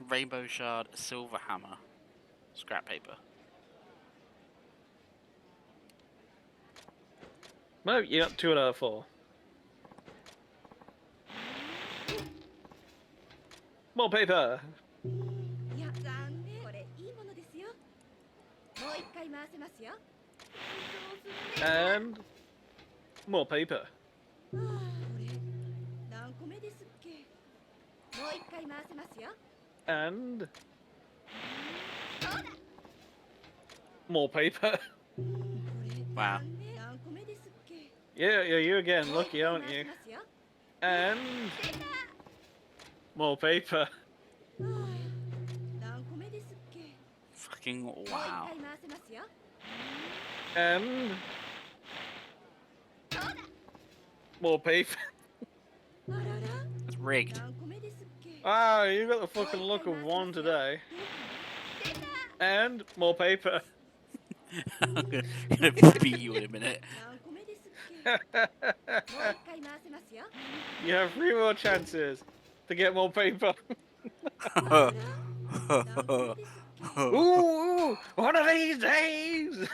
Rainbow shard, silver hammer, scrap paper. No, you got 2 out of 4. More paper. いや残念これいいものですよもう一回回せますよ And more paper. これ何個目ですっけもう一回回せますよ And そうだ more paper. これ Wow. 何個目ですっけ Yeah, you again. もう一 Lucky, 回 aren't 回せ you? ますよ And 出た more paper. 何個目ですっけ Fucking もう一 wow. 回回せますよ And そうだ more paper. あらら It's rigged. 何個目ですっけ Ah, you got the fucking look of one today. And more paper. I'm gonna beat you in a minute. 何個目ですっけもう一回回せますよ You have 3 more chances to get more paper. 何個目ですっけ Ooh, one of these days.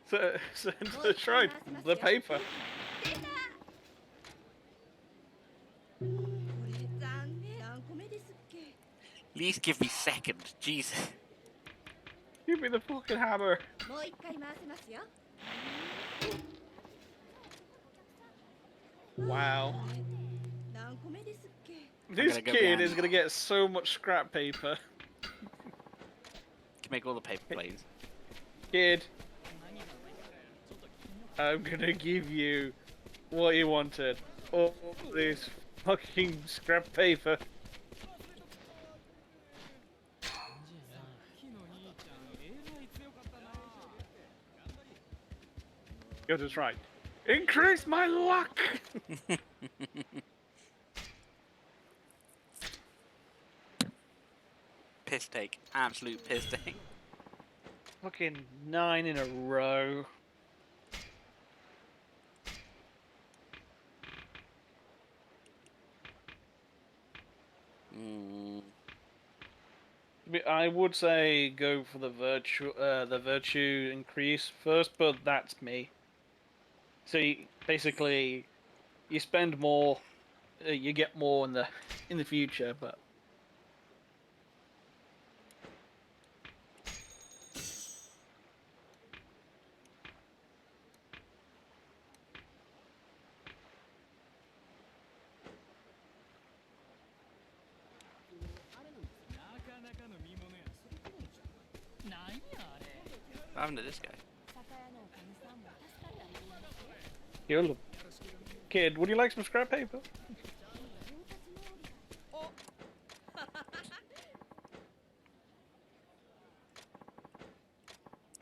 so that's right, the paper. これ残念何個目ですっけ At least give me second. Jesus. Give me the fucking hammer. もう一回回せますよ Wow. This gonna go kid is behind. gonna get so much scrap paper. To make all the paper planes. Kid, I'm gonna give you what you wanted. All this fucking scrap paper. You're just right. Increase my luck! Piss take. Absolute piss take. Fucking 9 in a row. I would say go for the virtue increase first, but that's me. See, basically, you spend more, you get more in the future, but. What happened to this guy? Here, look. Kid, would you like some scrap paper?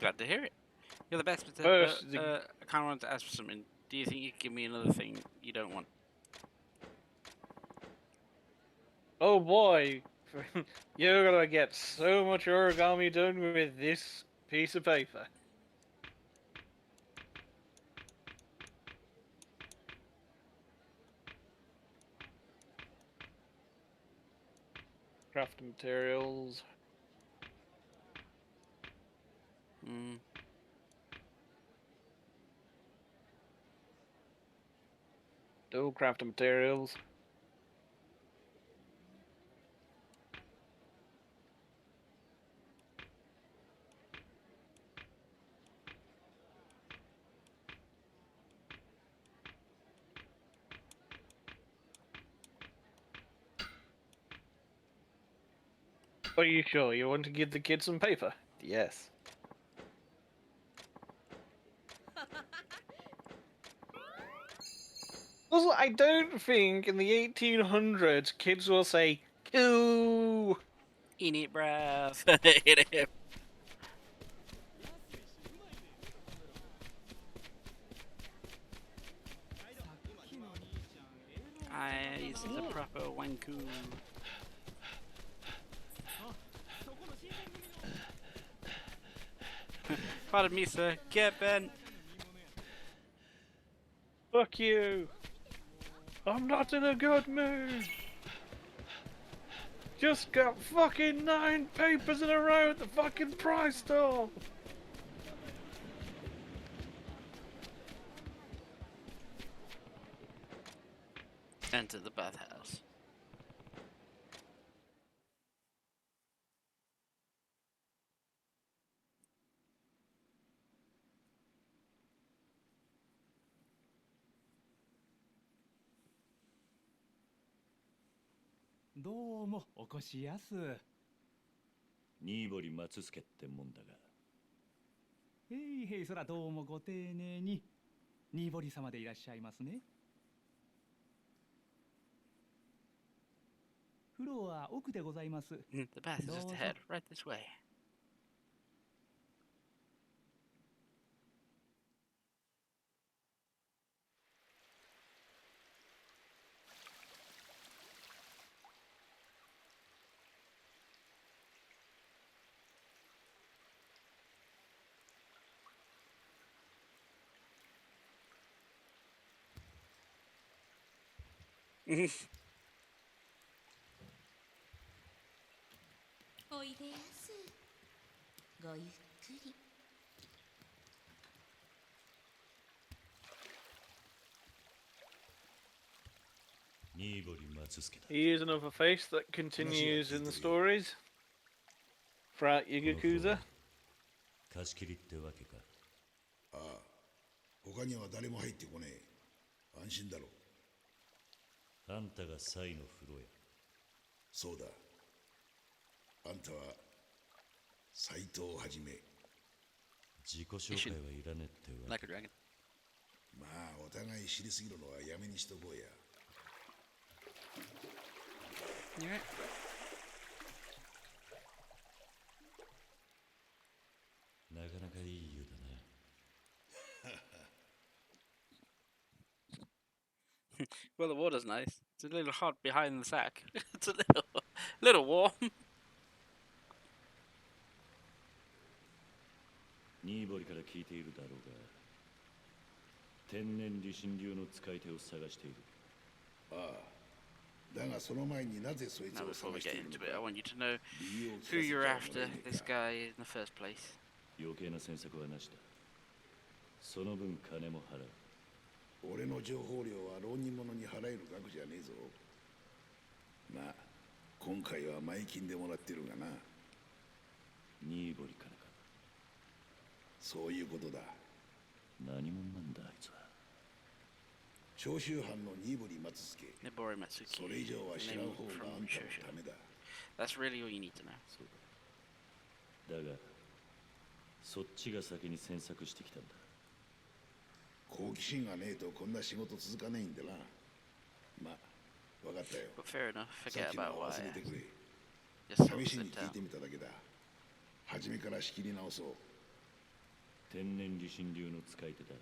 Glad to hear it. You're the best, but First, I kind of wanted to ask for something. Do you think you could give me another thing you don't want? Oh boy, you're gonna get so much origami done with this piece of paper. Craft materials. Dual craft materials. Are you sure you want to give the kid some paper? Yes. Also, I don't think in the 1800s kids will say "coo." In it, bruv. Hit him. This is a proper wanku. Pardon me, sir. Get bent. Fuck you. I'm not in a good mood. Just got fucking 9 papers in a row at the fucking prize store. Enter the bathhouse.どうもお越しやす。新堀松助ってもんだが。へいへい、そらどうもご丁寧に。新堀様でいらっしゃいますね。風呂は奥でございます。The bath is just ahead, right this way. Mm-hmm. おいでやす。ごゆっくり。新堀松助だ。 He is another face that continues in the stories throughout Yakuza. 貸し切りってわけか。ああ、他には誰も入ってこねえ。安心だろう。あんたがサイの風呂や。そうだ。あんたは斎藤はじめ。自己紹介はいらねってわ。Like a dragon. まあお互い知りすぎるのはやめにしとこうや。You right? Naかなかいい湯だな。Well, the water's nice. It's a little hot behind the sack. It's a little warm. ニーボリから聞いているだろうが、天然理心流の使い手を探している。ああ。だがその前になぜそいつ Now, を before 探 we してい get るの into it, I か。 want you to know 理由を who 聞 you're かせて after, もらえねえ this か。 guy in the first place. 余計な詮索はなしだ。その分金も払う。俺の情報料は浪人者に払える額じゃねえぞ。まあ今回は前金でもらってるがな。ニーボリからか。そういうことだ。何者なんだあいつは。長州藩のニーボリ松助。 Nibori Matsuki. それ以上は知らん name 方があ from んたの Shoshu. ためだ。 That's really all you need to know. そうだ。だが、そっちが先に詮索してきたんだ。好奇心がねえとこんな仕事続かないんだな。まあ分かったよ。 But fair enough, さ forget っきの about は why. 忘れてくれ。 Just sort of 試しに sit 聞い down. てみただけだ。初めから仕切り直そう。天然理心流の使い手だ。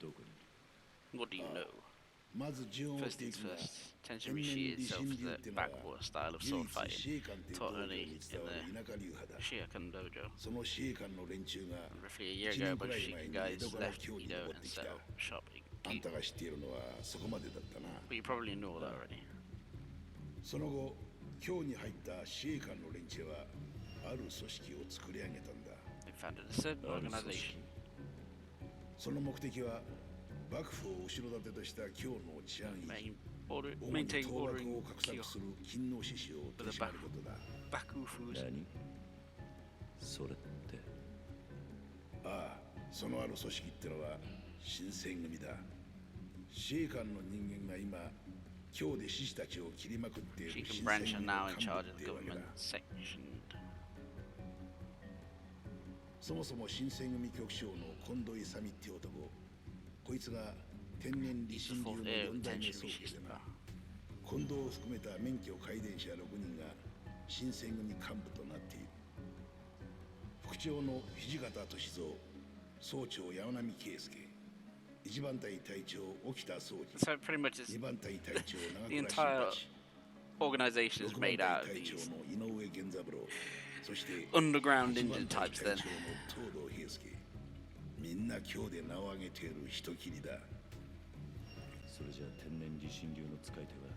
どこにいる？ What do you know? まず順を追っ First てい things くが、 first, 天 Tenjin 然 Rishi 理 itself 心 is 流っ a てのは backwater style of 唯 sword 一 fighting 司令官っていう taught 道場 only に in 伝わる the 田舎流派だ。 Shiakan dojo. その司令官の連中が Roughly a year 1 ago, a 年く bunch ら of い前 Shikan に guys 江戸から left 京に Edo 登っ and てきた。 set up shop in あん Kyoto. たが知っているのはそこまでだったな。 But you probably know all that already. その後、京に入った司令官の連中はある組織を作り上げたんだ。 They founded a certain ある組 organization. 織。その目的は幕府を後ろ盾とした京の治安維持。 主に Maintain 倒 order 幕 in を画策 Kyoto. する勤王志士を取り締まることだ。 Bakufus. 何？それって。ああ、そのある組織ってのは新選組だ。司令官の人間が今、京で志士たちを切りまくっている Shikan 新 branch 選 are 組の now in 幹部 charge っ of て the わけだ。 government section. そもそも新選組局長の近藤勇って男、こいつが天然理心流の4代目宗家でな。近藤を含めた免許改伝者6人が新選組幹部となっている。副長の土方歳三、総長山並圭介、一番隊隊長沖田総司、 So pretty much 二 it's 番隊隊長 the 長倉 entire 新八、 organization is 6番 made 隊 out of 隊長 these の井上源三郎、そして underground 8 ninja 番隊 types 隊 then. 長の東堂平介。みんな今日で名を挙げている人斬りだ。それじゃあ天然理心流の使い手は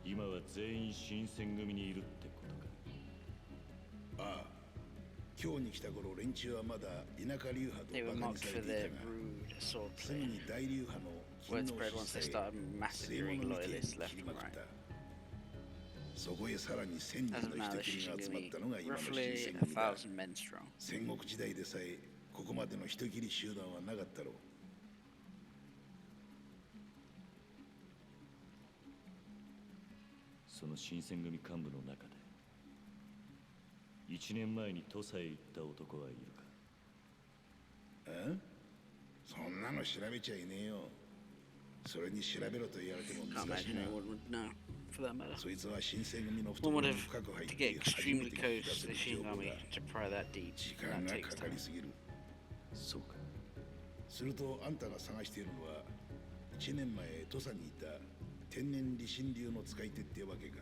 今は全員新選組にいるってことか。ああ、今日に来た頃連中はまだ田舎流派 They と were 馬鹿に mocked さ for れてい their たが、 rude sword すぐ play. に大流派の Word 勤王 spread once 志 they 士 started 据え massacring 据え物に loyalists て left 切り and まくっ right. た。そこへさらに1000人 As of の now, 人 the 斬りが集まっ Shishigami, たのが今の新 roughly 選組だ。 1,000 men strong. 戦国時代でさえここまでの人斬り集団はなかったろう。その新選組幹部の中で1年前に土佐へ行った男はいるか？え？そんなの調べちゃいねえよ。それに調べろと言われても Can't 難しい imagine な。 anyone would know, for that matter. そいつは新選組の One 懐 would に have 深く入っ to て get 初め extremely て聞き close 出 to せ the る情 Shin 報だ。 Army to pry that deep, 時 and 間 that が takes かかり time. すぎる。そうか。するとあんたが探しているのは1年前土佐にいた天然理心流の使い手ってわけか。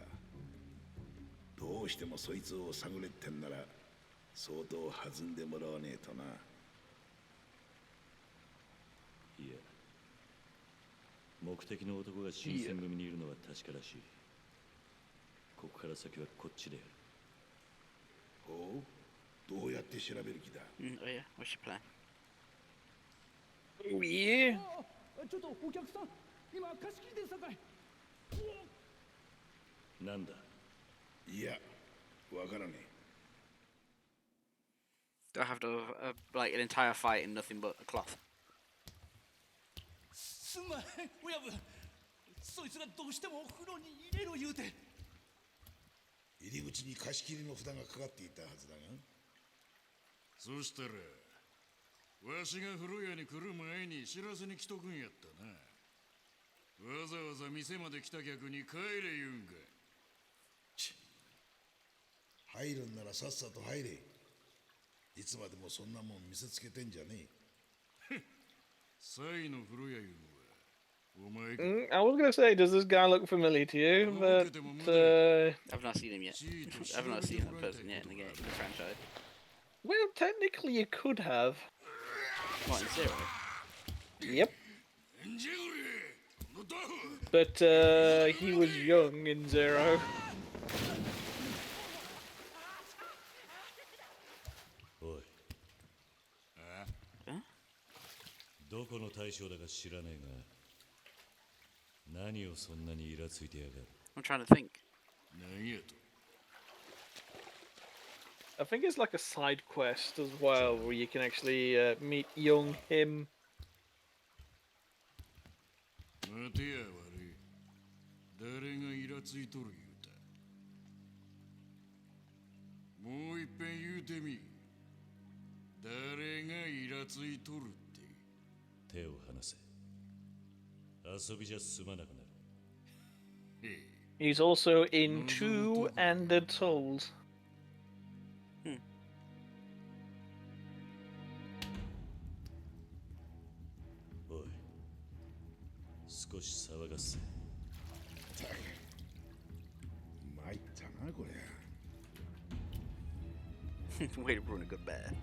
どうしてもそいつを探れってんなら相当弾んでもらわねえとな。いや、目的の男が新選組にいるのは確からしい。ここから先はこっちでやる。ほう、どうやって調べる気だ。 Oh yeah, what's your plan? Oh yeah. ちょっとお客さん、今貸し切りでさかい。なんだ？いや、わからねえ。 Do I have to like an entire fight in nothing but a cloth? すんまい、親分。そいつがどうしてもお風呂に入れろ言うて。入り口に貸し切りの札がかかっていたはずだが。そしたらわしが風呂屋に来る前に知らせに来とくんやったな。わざわざ店まで来た客に帰れ言うんか。入るんならさっさと入れ。いつまでもそんなもん見せつけてんじゃねえ。サイの風呂屋いうのはお前か。 I was gonna say, does this guy look familiar to you? But I've not seen him yet. I've not seen that person yet in the game, the franchise. well, technically you could have. What, in Zero? Yep. But he was young in Zero. おい。どこの大将だか知らねえが、何をそんなにイラついてやがる。 I'm trying to think. 何やと。 I think it's like a side quest as well, where you can actually meet young him. 待てや悪い。誰がイラついとる言うた。もう一遍言うてみ。誰がイラついとるって。手を離せ。遊びじゃ済まなくなる。 He's also in 2 and the Souls. おい、少し騒がせ。参ったなこれ。 Way to ruin a good bear.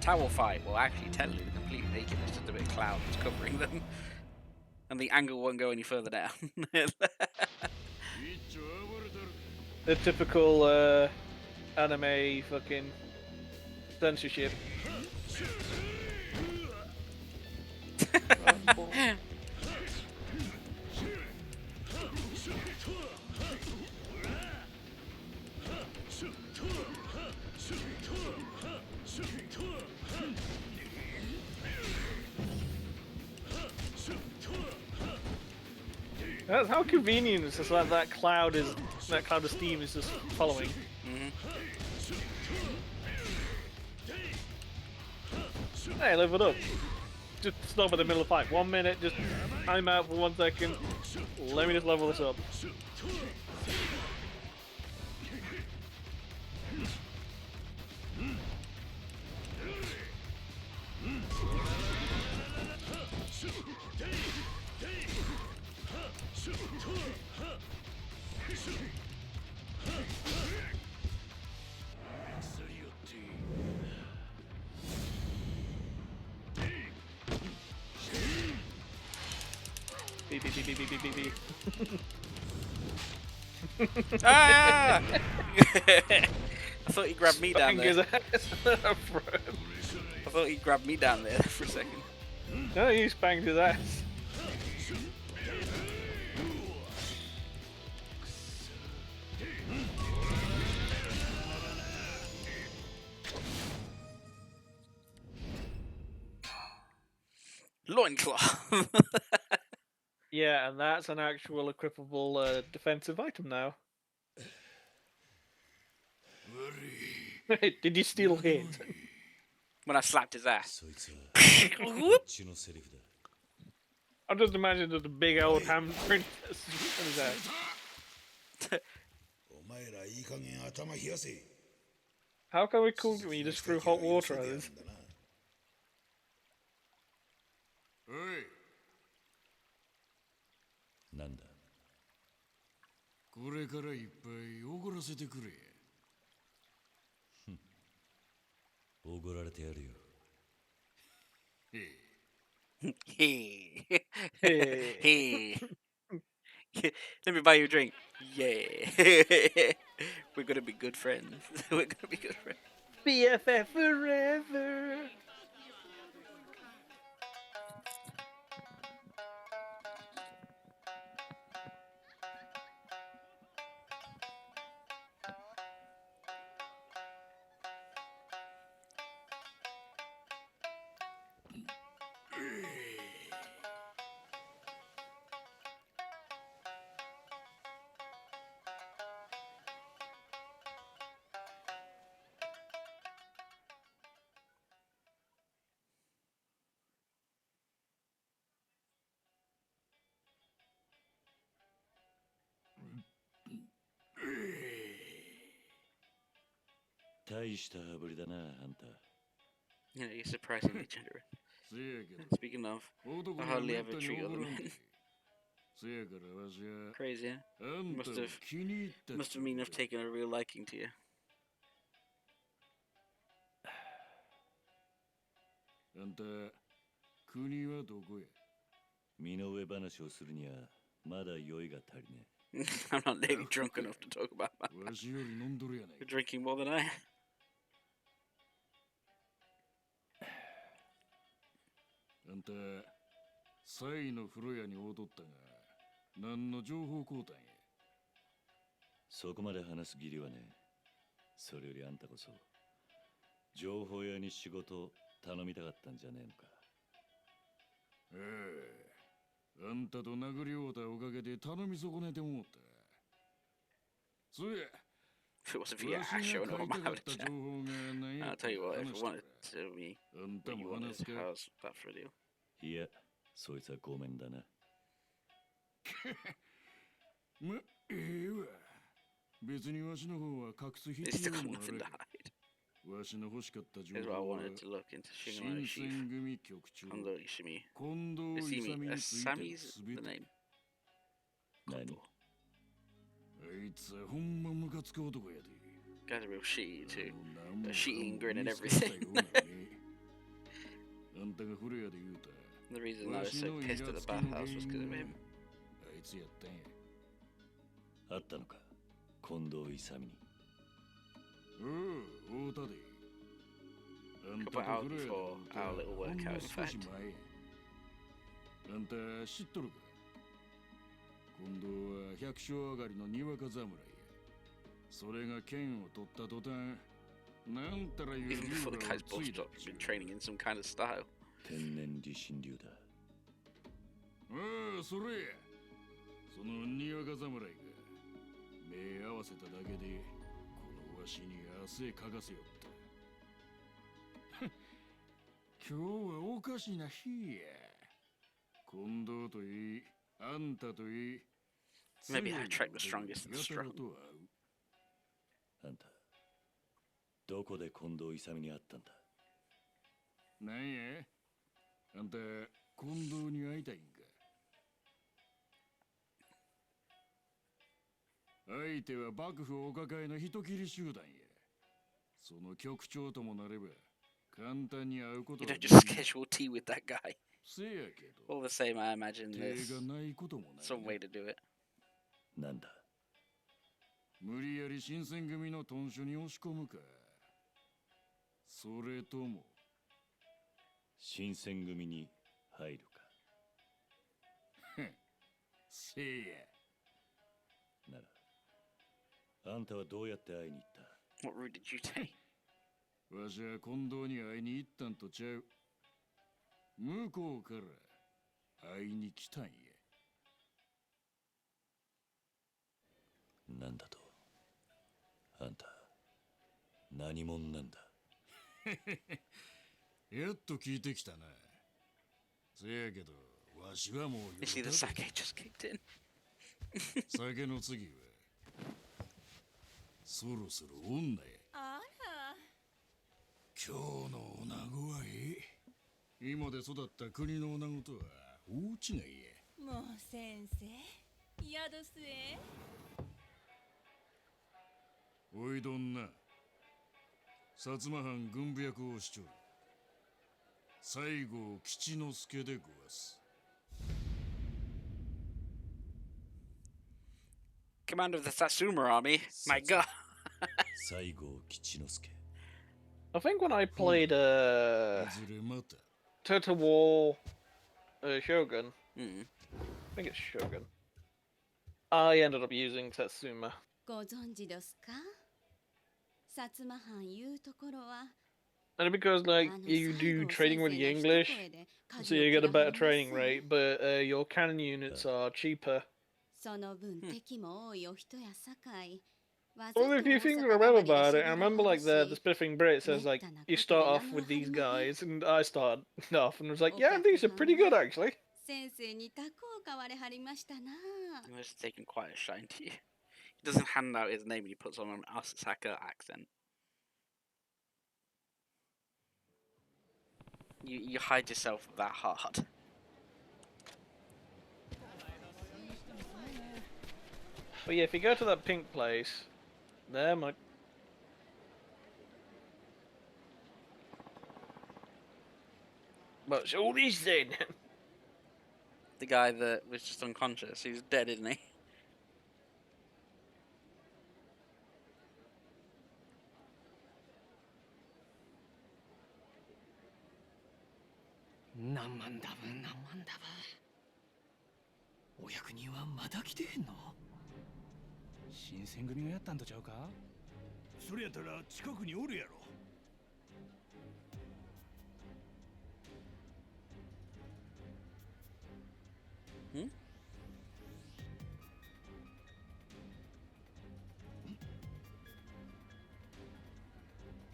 Tower fight. Well, actually, technically, they're completely naked. There's just a bit of cloud that's covering them, and the angle won't go any further down. The typical anime fucking censorship. That's how convenient it's just like that cloud of steam is just following. Hey, level it up. Just stop at the middle of the fight. 1 minute, just time out for 1 second. Let me just level this up. Beep, beep, beep, beep, beep, beep, beep. Ah! I thought he grabbed me down there. I thought he grabbed me down there for a second. No, he spanked his ass. Loincloth. Yeah, and that's an actual equipable defensive item now. Did you steal hit? When I slapped his ass. I just imagine just a big old handprint on his ass. How can we cool it when you just threw hot water at us? おい。なんだ。これからいっぱいおごらせてくれ。おごられてやるよ。Hey. Hey. Let me buy you a drink. Yeah. We're gonna be good friends. We're gonna be good friends. BFF forever. 大した羽振りだな、あんた。You know, you're surprisingly generous. せやけど Speaking of, 男 I には hardly めっ ever たに treat おご other らん men. てせやからわしは Crazy, yeah? あんたを Must have 気に入ったっ Must て have mean こ I've とや taken a real liking to you. あんた国はどこや身の上話をするにはまだ酔いが足りね I'm not nearly drunk enough to talk about that. わしより飲んどるやない You're か drinking more than I am. あんたサイの風呂屋に踊ったが何の情報交換やそこまで話す義理はね。それよりあんたこそ情報屋に仕事頼みたかったんじゃねえのか。あんたと殴り合うたおかげで頼み損ねてもうたそうや If it wasn't for your ass showing up on my habitat. 情報が何や I'll tell you what, if 話 you した wanted to tell me あんた what you も話 wanted, すか how's that for a deal? いや、そいつはごめんだな。ま、ええわ別にわしの方は隠す There's 必 still 要 got もあ nothing る to hide. わしの欲しかった情 Here's what I 報は wanted to look into 新 Shingon 選 Ishii. 組局長 Kondo Ishimi. 近藤勇 Asami. について Asami's す the べて name. 何 Kondo. あいつはほんまムカつく男やで Guy's a real shitty too. 何も A shitting かも grin and 見つかった everything. ようなねあんたが風呂屋で言うた The reason I was so pissed at the bathhouse was because of him. あいつやったんやあったのか、近藤勇に。おう、会うたであんたと Couple hours 風呂屋で before 会うた our little ほん workout, の in 少 fact. し前やあんた知っとるか近藤は百姓上がりのにわか侍やそれが剣を取った途端なんたらいう Even 竜 before the が guy's つ boss いた job, he's been training in some kind of style. 天然理心流だ。ああ、それやそのにわか侍が目合わせただけでこのわしに汗かかせよった今日はおかしな日や近藤といいあんたといい Maybe I attract the strongest of the やたら strong. と会うあんた、どこで近藤勇に会ったんだ。なんやあんた近藤に会いたいんか相手は幕府お抱えの人斬り集団やその局長ともなれば簡単に会うこと You は don't で just きん schedule tea with that guy. せやけど All the same, I imagine 手 there's がないこともない some way to do it. なんだ。無理やり新選組の屯所に押し込むかそれとも新選組に入るか。せやなら、あんたはどうやって会いに行った What route did you take? わしは近藤に会いに行ったんとちゃう向こうから会いに来たんやなんだと。あんた、何者なんだ。やっと聞いてきたなせやけどわしはもう You see, the sake just kicked in. 酒の次はそろそろ女やあら今日の女子は今で育った国の女子とは大違いやもう先生宿すえおいどんな薩摩藩軍部役をしちょる西郷吉之助でごわす Commander of the Satsuma army. My god. 西郷吉之助。 I think when I played いずれまた Total War Shogun, Mm. I think it's Shogun, I ended up using Satsuma. ご存知ですか薩摩藩いうところは And because like you do trading with the English, so you get a better trading rate, but your cannon units are cheaper. その分敵も多いお人やさかい Well, if you think I remember about it, I remember like the spiffing Brit says like you start off with these guys, and I started off and was like, yeah, these are pretty good actually. 先生にタコを買われはりましたな He must have taken quite a shine to you. He doesn't hand out his name, he puts on an Osaka accent. You hide yourself that hard. But yeah, if you go to that pink place, there might. What's all this then? The guy that was just unconscious, he's dead, isn't he? Hmm?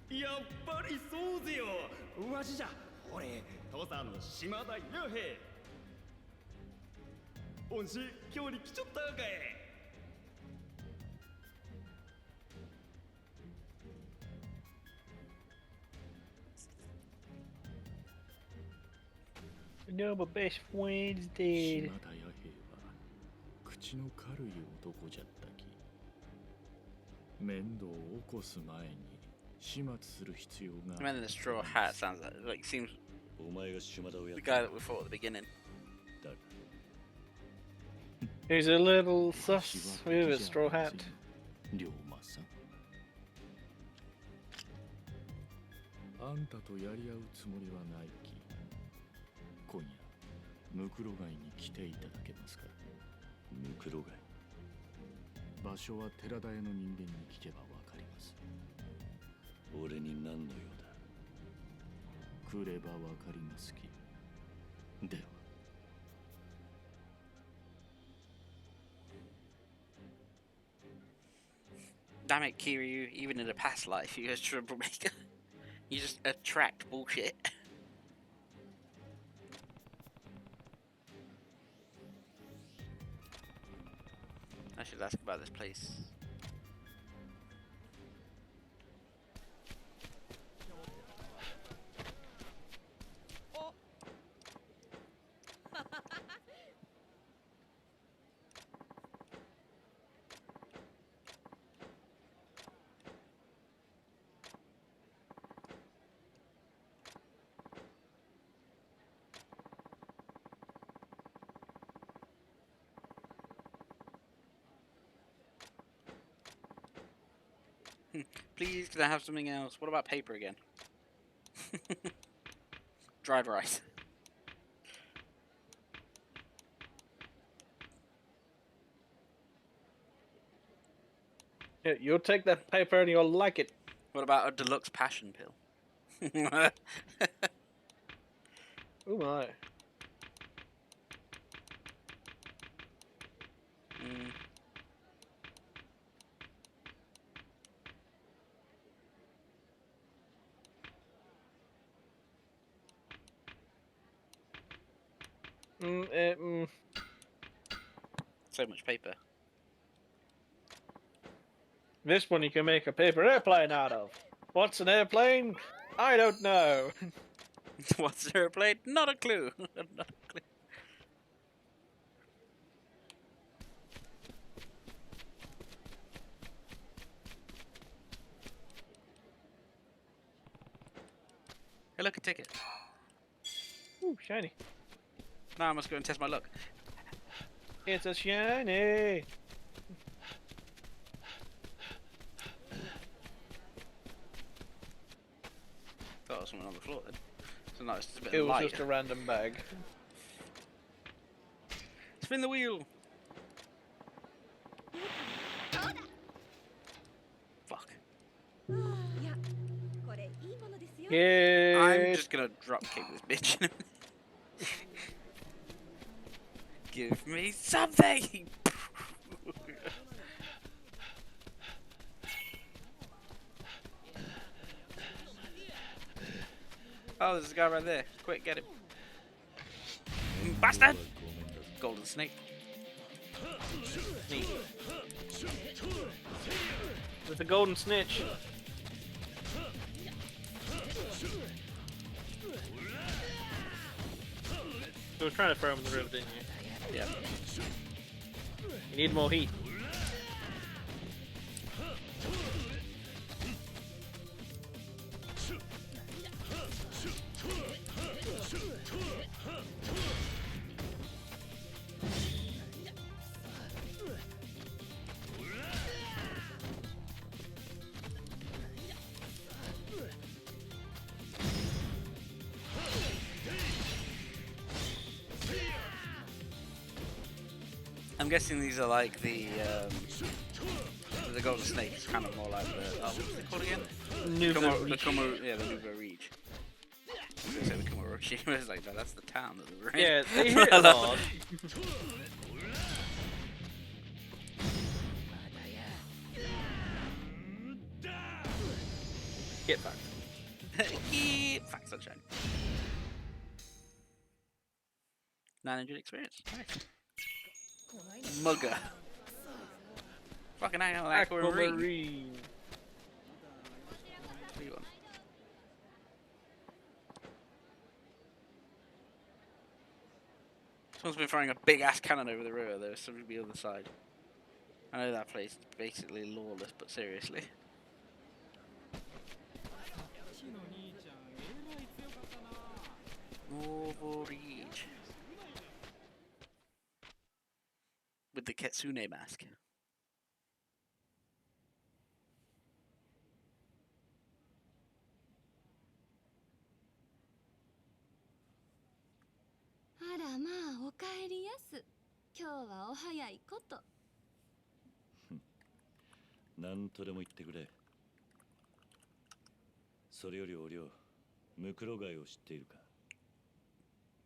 やっぱりそうぜよ。わしじゃ。俺、土佐の島田弥平。恩師、今日に来ちょったかい。No, but best friends did. 島田弥平は口の軽い男じゃったき、面倒を起こす前に始末する必要が。 The man in the straw hat sounds like seems お前が島田をやっ the た guy that we fought at the beginning. だが He's a little sus with a straw hat. 龍馬さん、あんたとやり合うつもりはないき、今夜ムクロ街に来ていただけますか。ムクロ街。場所は寺田屋の人間に聞けばわかります。俺に何の用だ。来ればわかりますき。では。 Damn it, Kiryu, even in a past life, you're a troublemaker. You just attract bullshit. I should ask about this place. Please, can I have something else? What about paper again? Dried rice. Yeah, you'll take that paper and you'll like it. What about a deluxe passion pill? Oh my. So much paper. This one you can make a paper airplane out of. What's an airplane? I don't know. What's an airplane? Not a clue. Not a clue. Hey, look, a ticket. Ooh, shiny. Now I must go and test my luck. It's a shiny. Thought there was something on the floor then. So no, it's just a bit It of was light. just a random bag. Spin the wheel. Fuck. Yeah. I'm just gonna drop kick this bitch. Give me something. Oh, there's a guy right there. Quick, get him. Bastard! Golden snake. Neat. There's a golden snitch. I was trying to throw him in the river, didn't you? Yeah. You need more heat. I'm guessing these are like the golden snakes, kind of more like the what's it called again? Nouveau the Riche. yeah, the Nouveau Riche. I say the Kumaroshi. It's like, no, that's the town that they're in. Yeah, they hit it hard. Get back. Get back, sunshine. 900 experience. Nice. Mugger. Fucking aquamarine. Aquamarine. What do you want? Someone's been throwing a big ass cannon over the river. There's something to the other side. I know that place is basically lawless, but seriously. Overreach. With the Kitsune mask. あらまあ、おかえりやす。今日はお早いこと。なんとでも言ってくれ。それよりおりょう、ムクロガイを知っているか。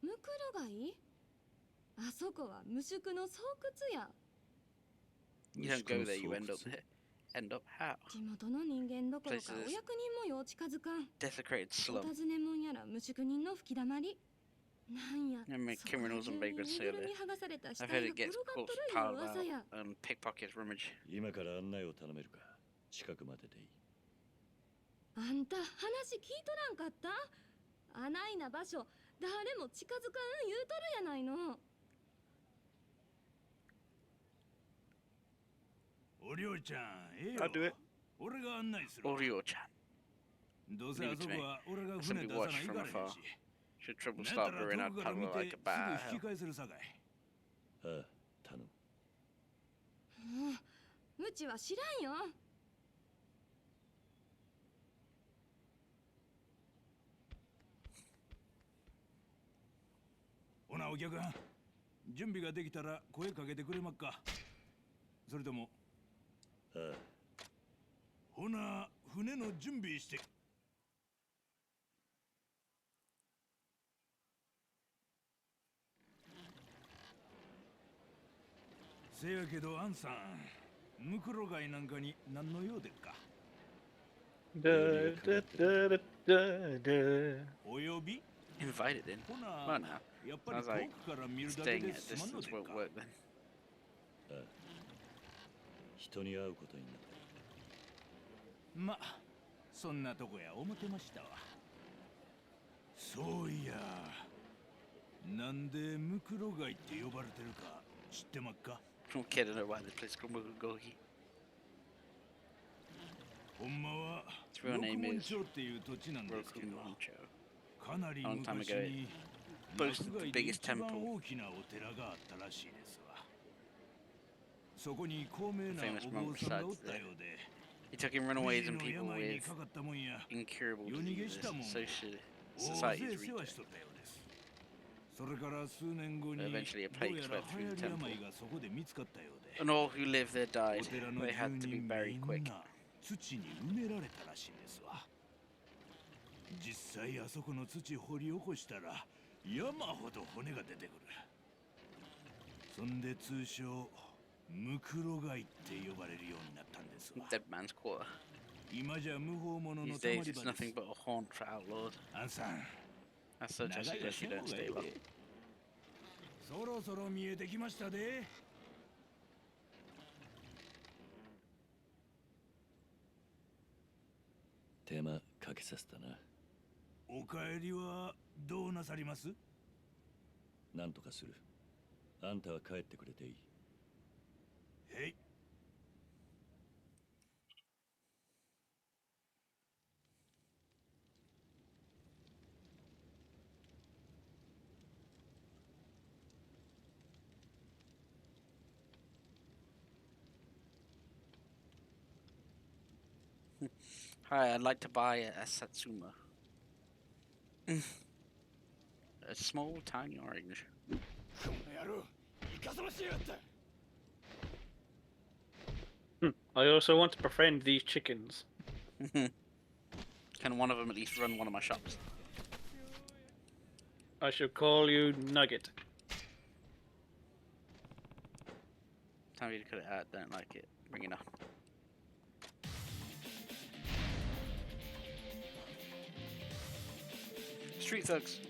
ムクロガイ？あそこは無宿の巣窟や。You don't go there, you end up there. End up how? 地元の人間どころかお役人もよう近づかん。 Desecrated お slum. 尋ねもんやら無宿人の吹きだまり。なんや、 I mean, criminals and vagrants earlier. I've heard it gets caught piled out pickpockets, rummage. 今から案内を頼めるか。近くまででいい。あんた話聞いとらんかった？あないな場所、誰も近づかん言うとるやないの。おりょうちゃん、ええよ。 I'll do it. 俺が案内する。 Orio-chan. どうせあそこは俺が Somebody 船出さ watch ない from からへん afar. し。 Should trouble なんた start ら brewing, 遠 I'd くから見 paddle て like a すぐ bat. 引き返せるさかい。ああ、頼む。うちは知らんよ。ほなお客さん、準備ができたら声かけてくれまっか。それとも、ああ。ほな船の準備して。せやけどアンさん、ムクロガイなんかに何の用でっか。お呼び Invited in? Well, no. やっぱり Sounds like 遠くから見るだけ staying で at a 済まんの distance でっ won't か。 work then. ああ。人に会うことになった。ま、そんなとこや思ってましたわ。そういや、なんでムクロガイって呼ばれてるか知ってまっか？ Some kid, I don't know why the place called Mugogi. ほんまは Its real 六 name 門 is 町っていう土地なんですけ Roku ど、 Moncho. かなり A long time 昔 ago, に it boasted 洛 the 外で biggest 一番 temple. 大きなお寺があったらしいですわ。そこに高名な Famous お monk 坊さんがおっ resides た there. ようで、 He took in runaways and 不治の people 病に with かかったもんや incurable 夜逃げ diseases. したもん Social 大勢 societies 世話 reach し it. とったようです。それから数年後に Eventually, a ど plague うやら swept 流 through 行 the り temple. 病がそこで見つかったようで、 And all who lived there お died. 寺の They 住 had to be 人 buried みん quick. な土に埋められたらしいですわ。実際あそこの土掘り起こしたら山ほど骨が出てくる。そんで通称ムクロガイって呼ばれるようになったんですわ。 Dead man's quarter. 今じゃ無法者の These たま days, り it's 場です。 nothing but a haunt for outlaws. アンさん、 As such, I suggest you don't stay long. そろそろ見えてきましたで。手間かけさせたな。お帰りはどうなさります？なんとかする。あんたは帰ってくれていい。へい。Hi, I'd like to buy a Satsuma. A small, tiny orange. I also want to befriend these chickens. Can one of them at least run one of my shops? I shall call you Nugget. Time for you to cut it out. Don't like it. Bring it on. Street thugs.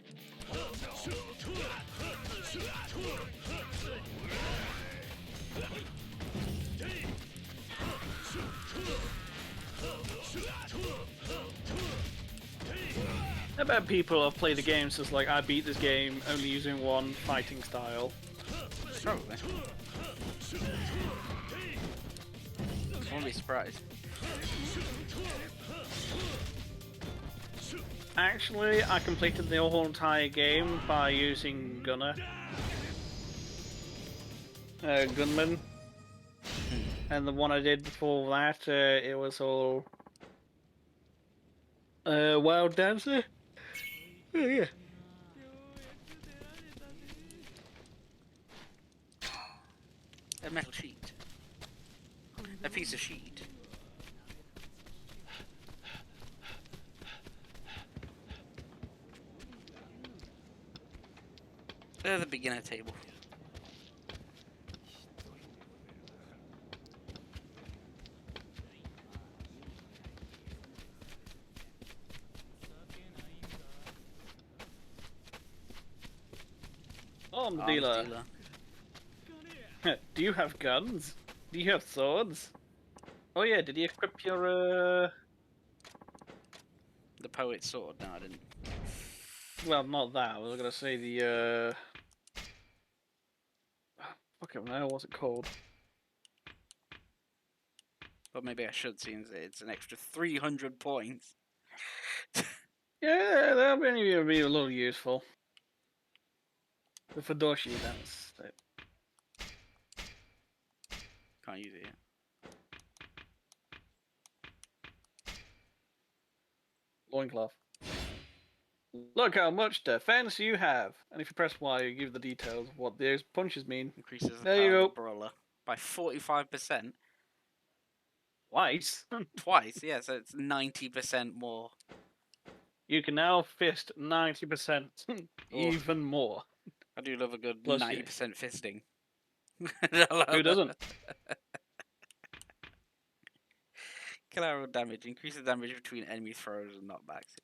I bet people have played the game since like I beat this game only using one fighting style. Probably. I won't be surprised. Actually, I completed the whole entire game by using Gunner. Gunman. And the one I did before that, it was all Wild Dancer. Oh, yeah. A metal sheet. A piece of sheet. The beginner table. Arms Arms dealer. dealer. Do you have guns? Do you have swords? Oh yeah, did you equip your The poet's sword. No, I didn't. well, not that. I was gonna say the fuck it now, what's it called? But maybe I should, since it's an extra 300 points. Yeah, that'll be a little useful. The Fudoshi, that's it. Can't use it yet. Loincloth. Look how much defense you have! And if you press Y, you give the details of what those punches mean. Increases the There power you of go. the brawler by 45%. Twice? Twice, yeah, so it's 90% more. You can now fist 90%. Even more. I do love a good Plus 90% fisting. Who doesn't? Collateral damage. Increases damage between enemy throws and knockbacks.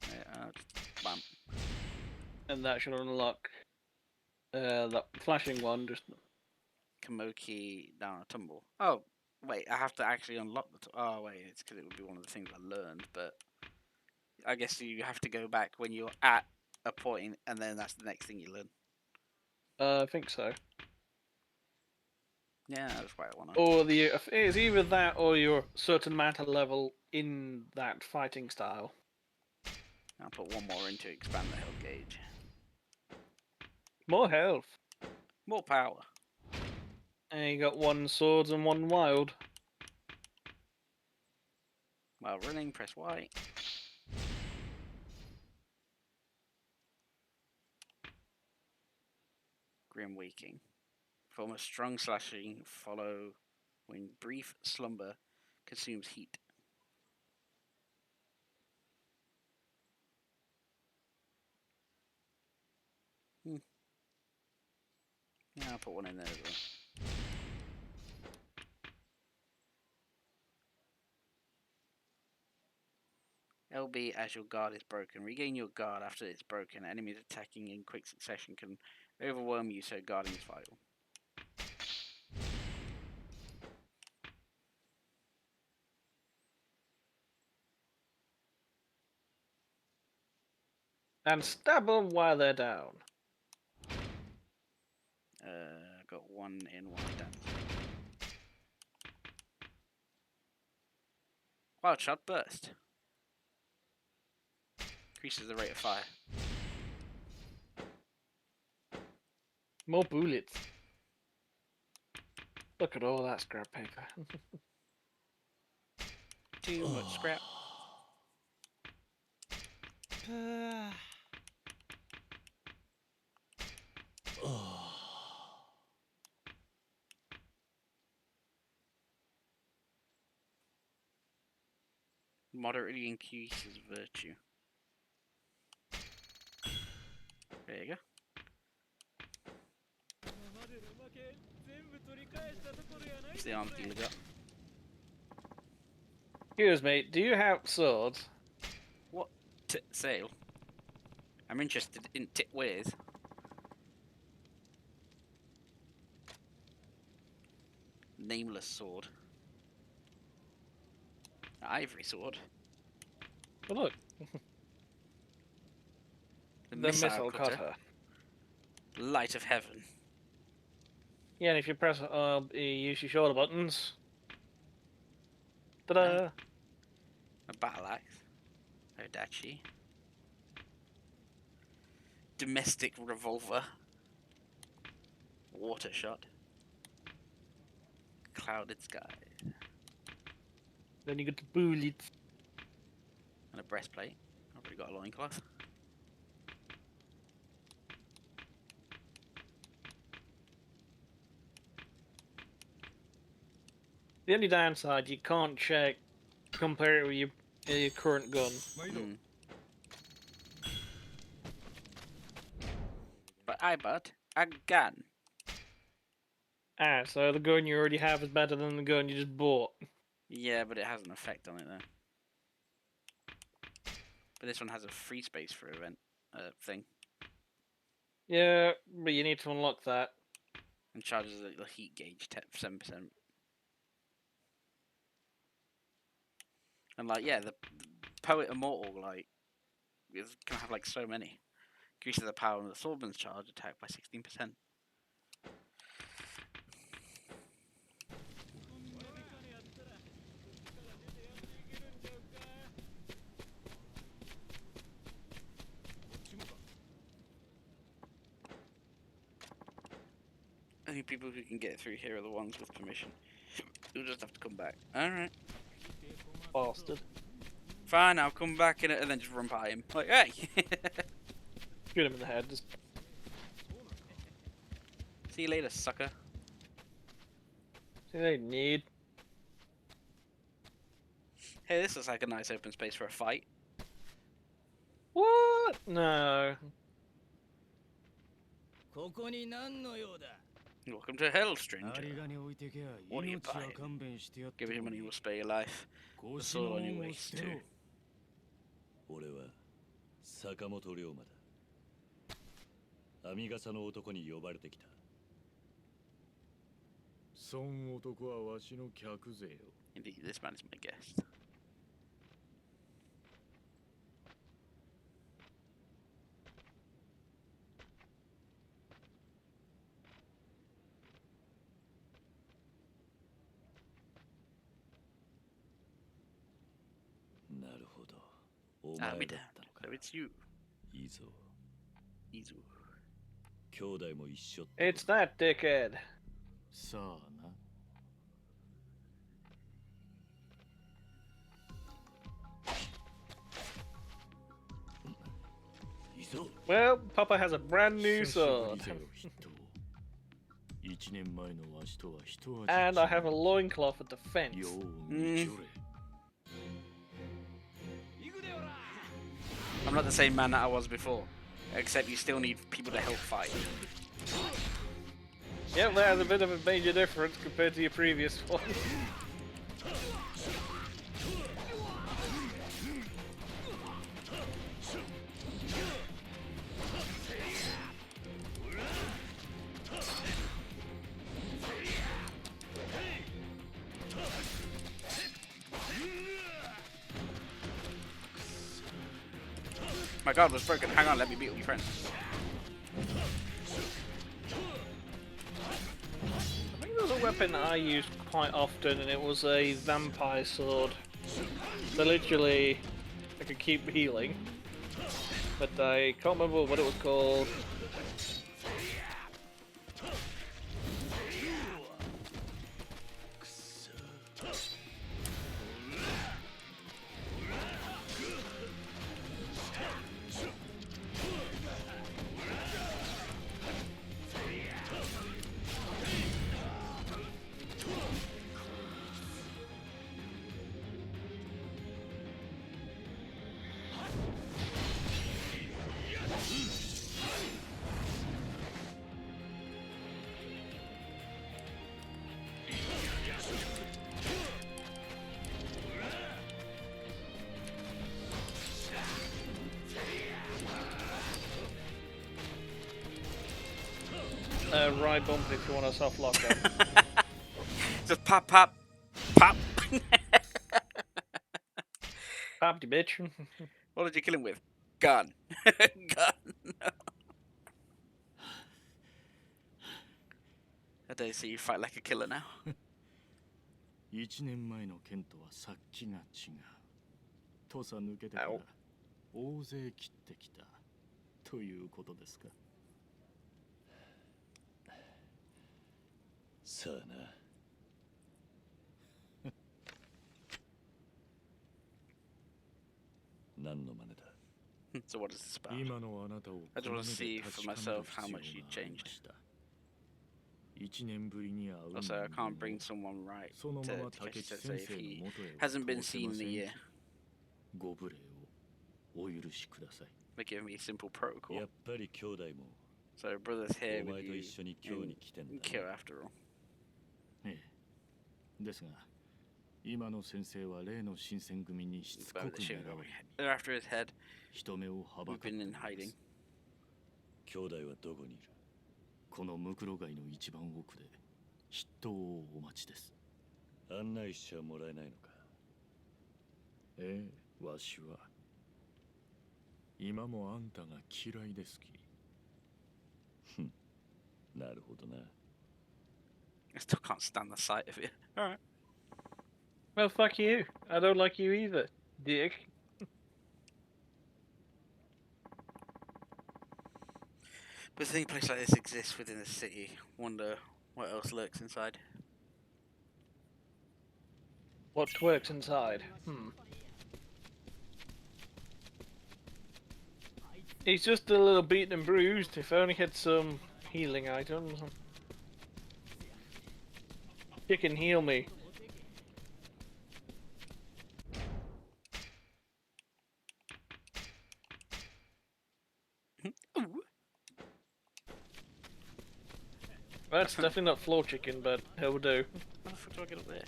Just bam. And that should unlock that flashing one. Just Kamoki down a tumble. Oh, wait, I have to actually unlock the... oh, wait, it's because it would be one of the things I learned, but... I guess you have to go back when you're at a point, and then that's the next thing you learn. I think so. Yeah, that's why I want to. Or it's either that or your certain matter level in that fighting style. I'll put one more in to expand the health gauge. More health. More power. And you got one swords and one wild. While running, press Y. Grim Waking. Form a strong slashing, follow when brief slumber consumes heat. Yeah, I'll put one in there as well. LB as your guard is broken. Regain your guard after it's broken. Enemies attacking in quick succession can overwhelm you, so guarding is vital. And stab them while they're down. Got one in, one down. Wild shot burst. Increases the rate of fire. More bullets. Look at all that scrap paper. Too much scrap. Moderately increases virtue. There you go. What's the arms dealer got? Excuse me, do you have swords? What tit sale? I'm interested in tit wares. Nameless sword. Ivory sword. Oh, look. The The missile missile cutter. Light of heaven. Yeah, and if you press you use your shoulder buttons. Ta-da! A battle axe. Odachi. Domestic revolver. Water shot. Clouded sky. Then you get the bullets. And a breastplate. I've already got a loincloth. The only downside, you can't check, compare it with your current gun. Mm. But I bought a gun. Ah, so the gun you already have is better than the gun you just bought. Yeah, but it has an effect on it though. But this one has a free space for event thing. Yeah, but you need to unlock that. And charges the heat gauge 7%. And like, yeah, the Poet Immortal, like, is gonna have like so many. Increases the power of the swordman's charge attack by 16%. Only people who can get through here are the ones with permission. You'll just have to come back. Alright. Bastard. Fine, I'll come back in it and then just run by him. Like, hey! Shoot him in the head. Just... See you later, sucker. See they need. Hey, this looks like a nice open space for a fight. What? No. Welcome to hell, stranger. What are you buying? Give him money, will spare your life. The sword on your waist, too. 俺は坂本龍馬だ。編み笠の男に呼ばれてきた。そん男はわしの客勢よ。 Indeed, this man is my guest. Ah, me down. So it's you. いいぞ。 Izu. 兄弟も一緒。 It's that dickhead. さあな。 Well, Papa has a brand new sword. And I have a loincloth of defense. I'm not the same man that I was before. Except you still need people to help fight. Yep, there's a bit of a major difference compared to your previous one. My guard was broken. Hang on, let me beat all your friends. weapon I used quite often, and it was a vampire sword. So literally, I could keep healing, but I can't remember what it was called. Right bump if you want a soft locker. Just pop, pop, pop. Popped you, bitch. What did you kill him with? Gun. Gun. I don't see you fight like a killer now. 1年前の剣とは殺気が違う。土佐抜けてから大勢切ってきたということですか。さあな。何の真似だ。So what is this about? 今のあなたを I just want to see for myself how much you changed. 1年ぶりに会う Also, I can't bring someone right to Takeshi Sensei if he hasn't been seen in a year. ご無礼をお許しください。 They give me a simple protocol. やっぱり兄弟も So brother's here お with 前と you 一緒に今日に来てんだ and kill after all. ええ。ですが、今の先生は例の新選組にしつこ About く the shit 狙わ they're れ、 after his head. 人目をはば We've かって been い in ます hiding. 兄弟はどこにいる？このムクロ街の一番奥で筆頭をお待ちです。案内しちゃもらえないのか。ええ、わしは今もあんたが嫌いですき。ふん、なるほどな。 I still can't stand the sight of it. Alright. Well, fuck you. I don't like you either, dick. But seeing a place like this exists within the city, wonder what else lurks inside. What works inside? He's just a little beaten and bruised. If I only had some healing items. You can heal me. Ooh. That's definitely not floor chicken, but it'll do. How the fuck do I get up there?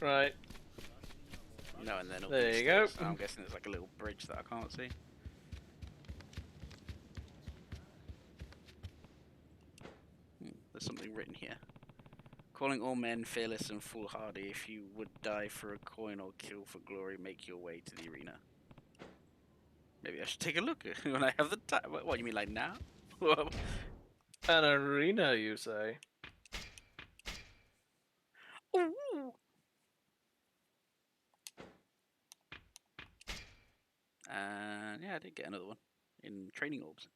Right. No, and then up There these you go. stairs. I'm guessing there's like a little bridge that I can't see. There's something written here. Calling all men fearless and foolhardy. If you would die for a coin or kill for glory, make your way to the arena. Maybe I should take a look when I have the time. What, you mean like now? An arena, you say? Ooh. And yeah, I did get another one in training orbs.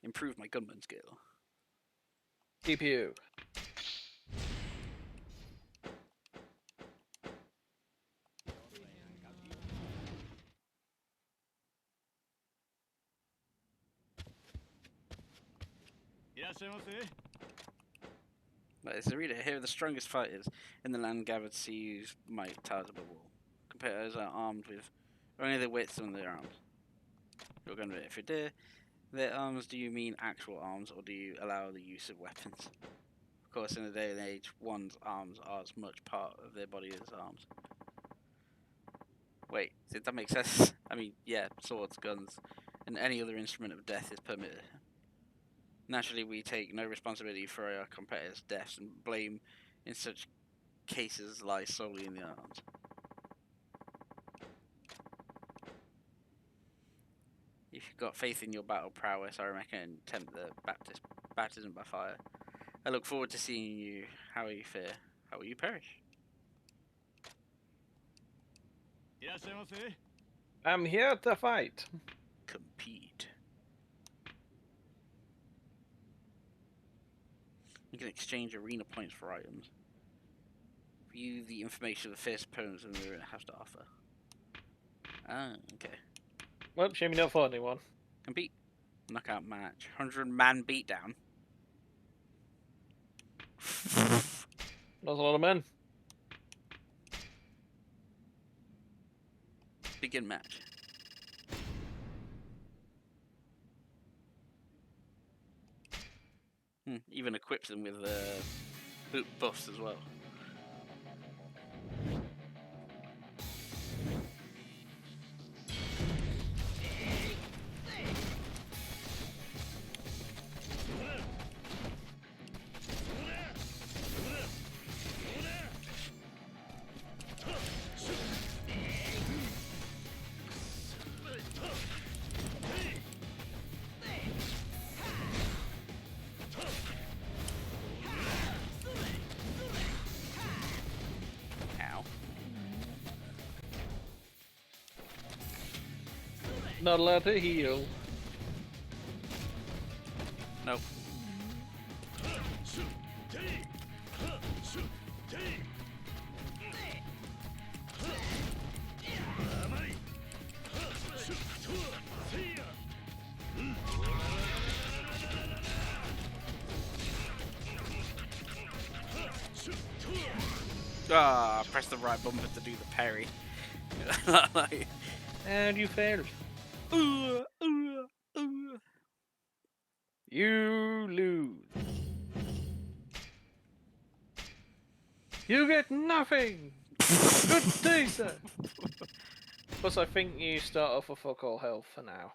Improve my gunman skill. CPU. Right, it's a reader. Here are the strongest fighters in the land gathered to use might towers above all. Competitors are armed with only the width on their arms. You're going to if you dare. Their arms, do you mean actual arms, or do you allow the use of weapons? Of course, in the day and age, one's arms are as much part of their body as arms. Wait, did that make sense? I mean, yeah, swords, guns, and any other instrument of death is permitted. Naturally, we take no responsibility for our competitors' deaths, and blame in such cases lies solely in the arms. If you've got faith in your battle prowess, I reckon attempt the baptism by fire. I look forward to seeing you. How you fare? How will you perish? I'm here to fight. Compete. You can exchange arena points for items. View the information of the first opponents and the arena has to offer. Ah, okay. Well, shame you don't fought anyone. Compete. Knockout match. 100-man beatdown. That's a lot of men. Begin match. Even equips them with boot buffs as well. Not allowed to heal. Nope. Ah, press the right bumper to do the parry. And you failed. You lose. You get nothing. Good day, sir. Plus, I think you start off with fuck all health for now.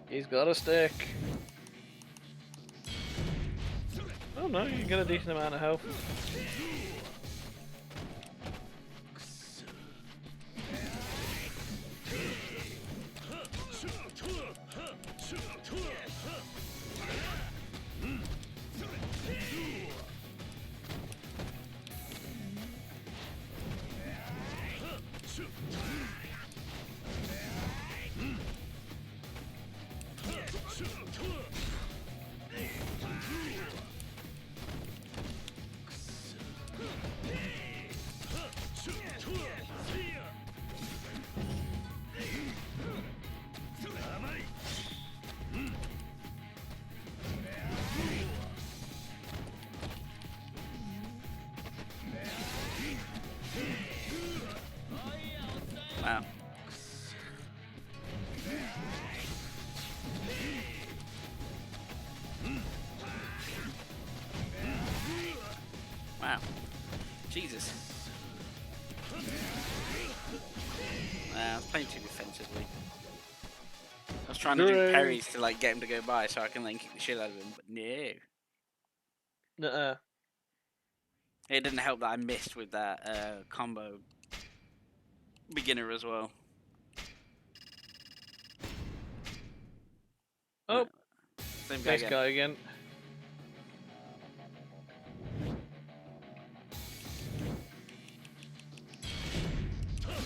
He's got a stick. Oh no, you get a decent amount of health. Wow. Wow. Jesus. I was playing too defensively. I was trying to do parries to like get him to go by so I can then kick the shit out of him, but no. Nuh-uh. It didn't help that I missed with that combo beginner as well. Oh, same guy nice again. guy again.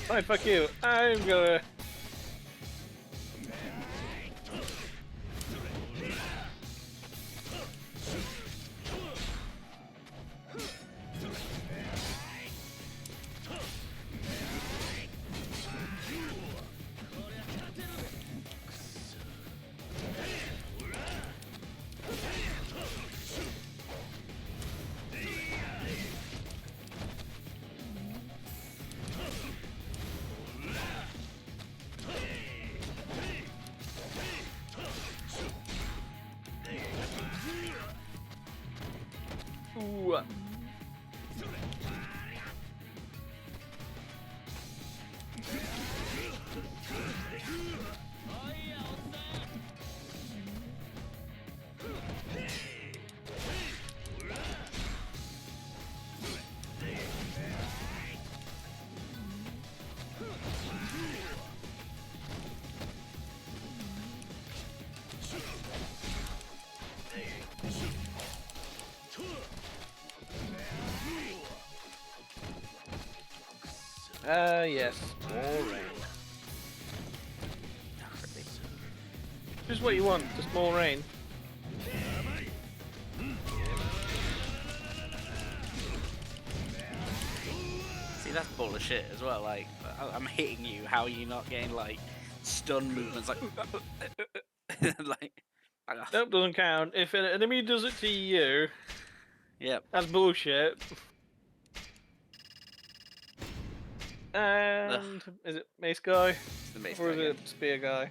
Alright, fuck you. I'm gonna... Ooh. Yes. More rain. Just what you want, just more rain. See, that's bullshit as well. Like, I'm hitting you. How are you not getting like stun movements? Like, like, Nope, doesn't count. If an enemy does it to you, yep, that's bullshit. And is it mace guy? It's the mace or guy is again. it spear guy?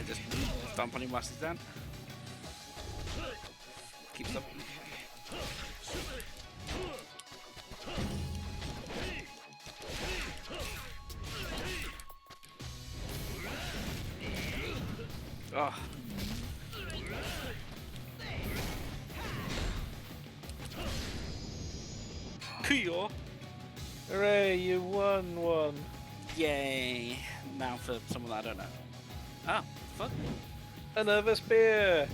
Just stomp on him whilst he's down. Keeps up. Oh. Cool. Hooray, you won one. Yay. Now for someone that I don't know. Oh, fuck. Another spear.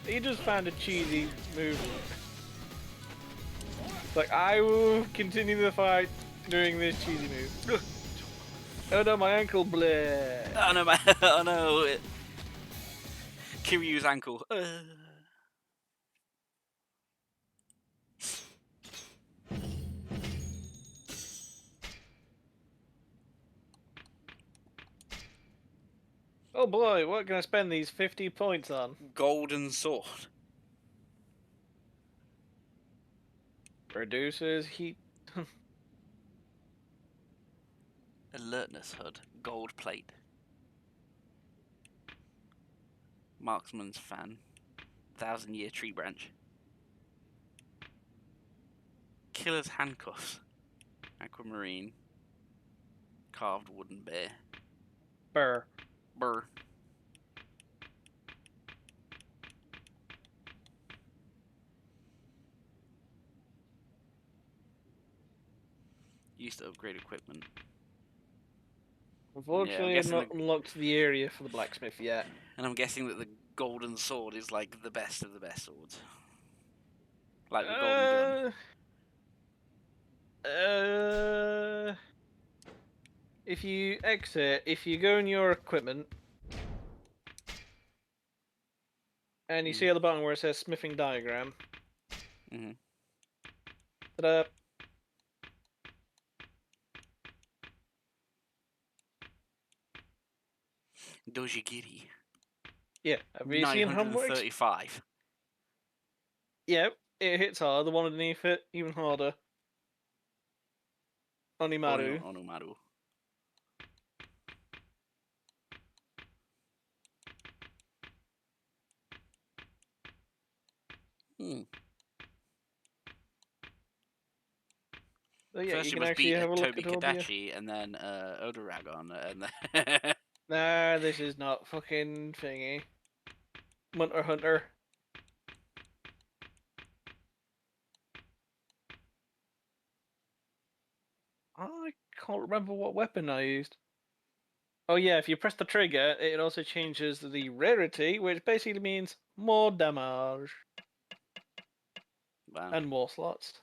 He just found a cheesy move. Like, I will continue the fight doing this cheesy move. Oh no, my ankle bled. Oh no, my, oh no. Kiryu's ankle. Oh boy, what can I spend these 50 points on? Golden sword. Reduces heat. Alertness HUD. Gold plate. Marksman's fan. 1,000-year tree branch. Killer's handcuffs. Aquamarine. Carved wooden bear. Burr. Burr. Used to upgrade equipment. Unfortunately, I've not unlocked the area for the blacksmith yet. And I'm guessing that the golden sword is like the best of the best swords. Like the golden gun. If you exit, if you go in your equipment, and you see at the bottom where it says smithing diagram. Ta-da! Dojigiri. Yeah, have you seen how much? 935. Yep, it hits hard. The one underneath it, even harder. Onimaru. Onimaru. Yeah, First you it can was actually beat have a look Toby at all the... Kadachi and then Odoragon and then Nah, this is not fucking thingy. Munter Hunter. I can't remember what weapon I used. Oh yeah, if you press the trigger, it also changes the rarity, which basically means more damage. Wow. And more slots.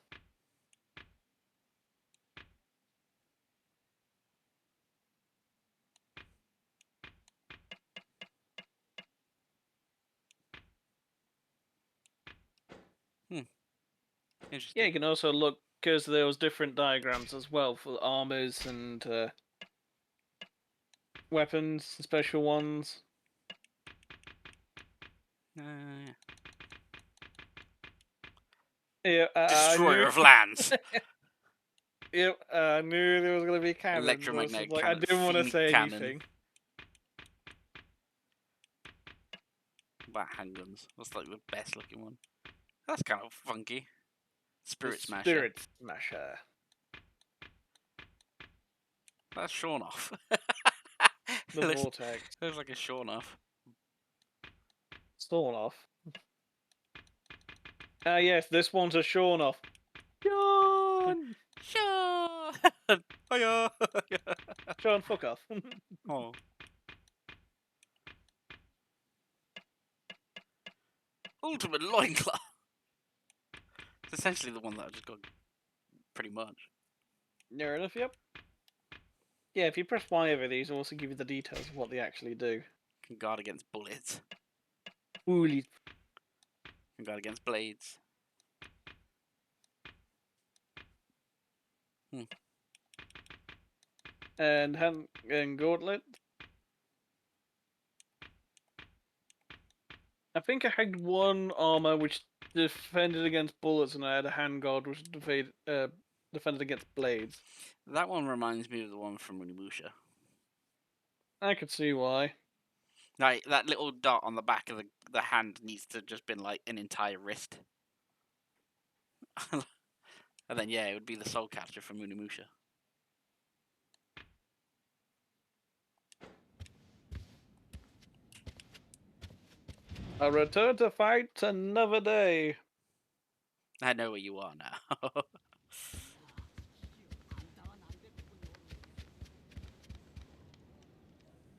Interesting. Yeah, you can also look, because there was different diagrams as well for armors and weapons, special ones. Yeah, Destroyer of lands. Yep, I knew there was going to be cannons. Electromagnetic I cannon. didn't want to Phoenix say cannon. anything. About handguns. That's like the best looking one. That's kind of funky. Spirit The Smasher. Spirit Smasher. That's Shaun off. The Vortex. Looks like a Shaun off. Sawn off. Ah, yes, this one's a Shaun off. Shaun! Shaun! Hiya! Shaun, fuck off. Oh. Ultimate Loincloth! It's essentially the one that I just got pretty much. Near enough, yep. Yeah, if you press Y over these, it'll also give you the details of what they actually do. Can guard against bullets. Bullies. Can guard against blades. And gauntlet. I think I had one armor which defended against bullets, and I had a handguard which defended against blades. That one reminds me of the one from Onimusha. I could see why. Like, that little dot on the back of the hand needs to just been like an entire wrist. And then, yeah, it would be the Soul Catcher from Onimusha. A return to fight another day. I know where you are now.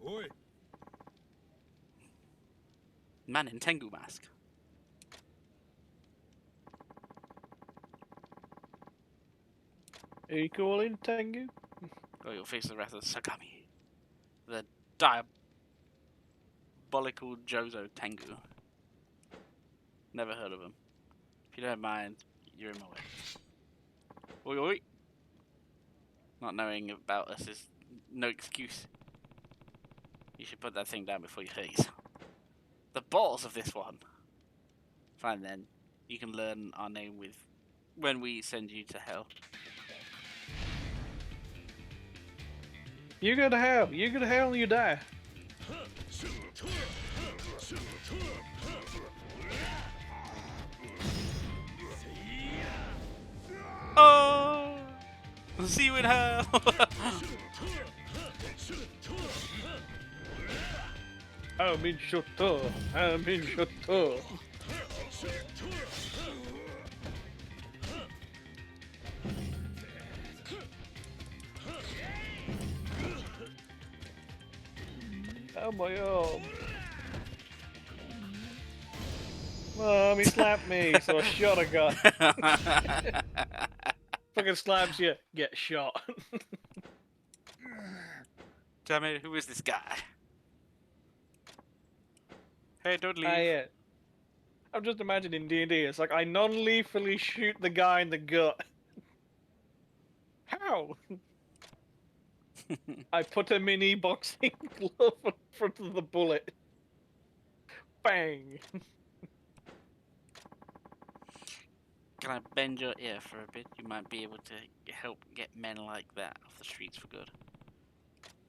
Oi. Man in Tengu mask. Are you calling Tengu? Oh, you'll face the wrath of Sakami. The diabolical Jozo Tengu. Never heard of him. If you don't mind, you're in my way. Oi, oi. Not knowing about us is no excuse. You should put that thing down before you hurt yourself. The balls of this one. Fine then. You can learn our name when we send you to hell. You go to hell. You go to hell and you die. Oh! See you in hell! I'm in Shoto. I'm in Shoto. Oh my god. Mom, he slapped me, so I shot a gun. Fucking slaps you, get shot. Damn it, who is this guy? Hey, don't leave. I'm just imagining D&D, it's like I non-lethally shoot the guy in the gut. How? I put a mini boxing glove in front of the bullet. Bang! Can I bend your ear for a bit? You might be able to help get men like that off the streets for good.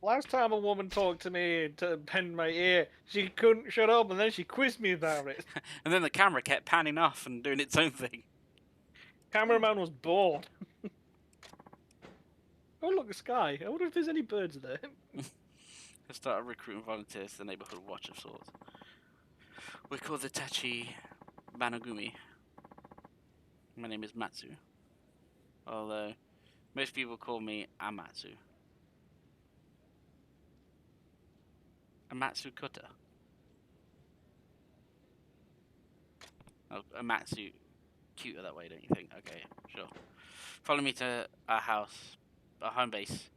Last time a woman talked to me to bend my ear, she couldn't shut up and then she quizzed me about it. And then the camera kept panning off and doing its own thing. Cameraman was bored. Oh look, a sky. I wonder if there's any birds there. I started recruiting volunteers to the neighborhood watch of sorts. We're called the Tachi Banogumi. My name is Matsu. Although, Most people call me Amatsu. Amatsu Kutta. Oh, Amatsu cuter that way, don't you think? Okay, sure. Follow me to our house, our home base.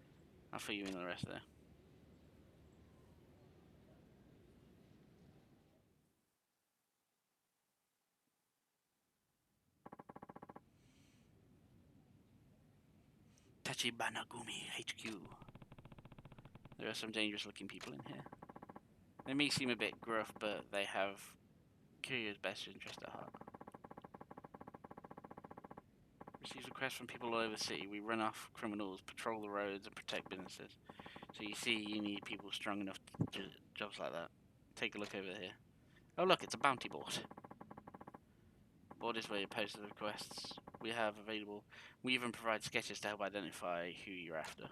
I'll fill you in on the rest there. Tachibanagumi HQ. There are some dangerous looking people in here. They may seem a bit gruff, but they have Kiryu's best interest at heart. Receives requests from people all over the city. We run off criminals, patrol the roads, and protect businesses. So you see, you need people strong enough to do jobs like that. Take a look over here. Oh look, it's a bounty board. Board is where you post the requests we have available. We even provide sketches to help identify who you're after.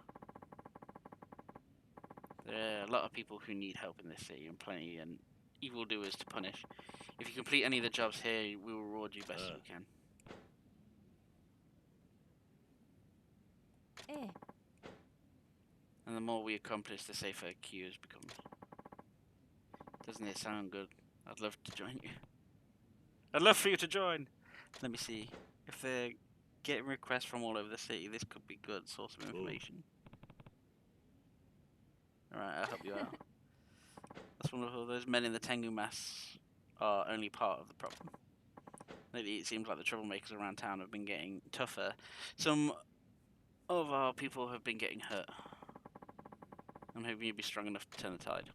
There are a lot of people who need help in this city, and plenty and evildoers to punish. If you complete any of the jobs here, we will reward you best as we can. And the more we accomplish, the safer Q's becomes. Doesn't it sound good? I'd love to join you. I'd love for you to join! Let me see. If they're getting requests from all over the city, this could be a good source of information. Alright, I'll help you out. That's wonderful. Those men in the Tengu masks are only part of the problem. Lately, it seems like the troublemakers around town have been getting tougher. Some of our people have been getting hurt. I'm hoping you'll be strong enough to turn the tide.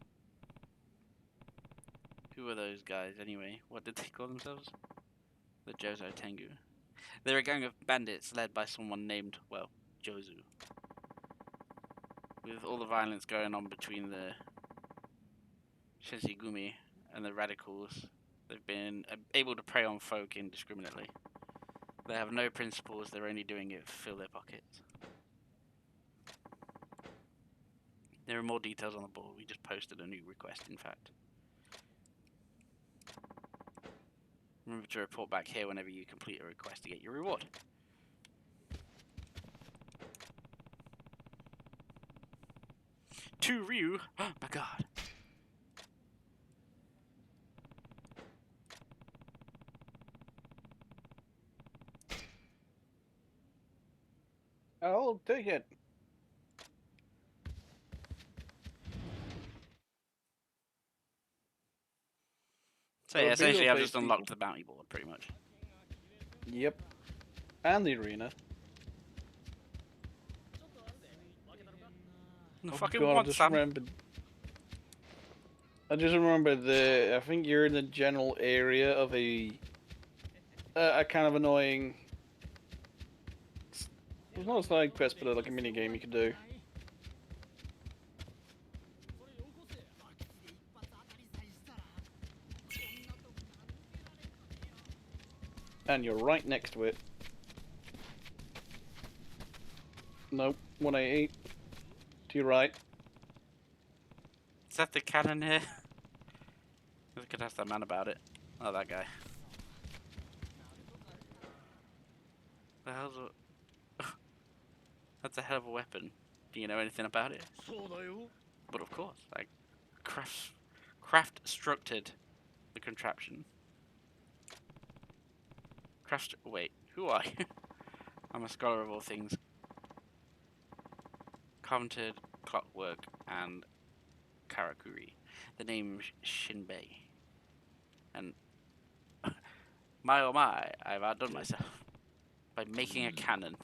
Who are those guys, anyway? What did they call themselves? The Jozo Tengu. They're a gang of bandits led by someone named, well, Jozu. With all the violence going on between the Shinshigumi and the radicals, they've been able to prey on folk indiscriminately. They have no principles, they're only doing it to fill their pockets. There are more details on the board. We just posted a new request, in fact. Remember to report back here whenever you complete a request to get your reward. To Ryu! Oh my god! I'll take it. So yeah, essentially I've just unlocked the bounty board, pretty much. Yep. And the arena. I fucking want some. I just remembered I think you're in the general area of a kind of annoying... It's not a side quest, but like a mini game you could do. And you're right next to it. Nope, 188. To your right. Is that the cannon here? We could ask that man about it. Oh, that guy. The hell's a... That's a hell of a weapon. Do you know anything about it? But of course, I craft-structed the contraption. Wait, who are you? I'm a scholar of all things carvented, clockwork, and karakuri. The name Shinbei. And my oh my, I've outdone myself by making a cannon.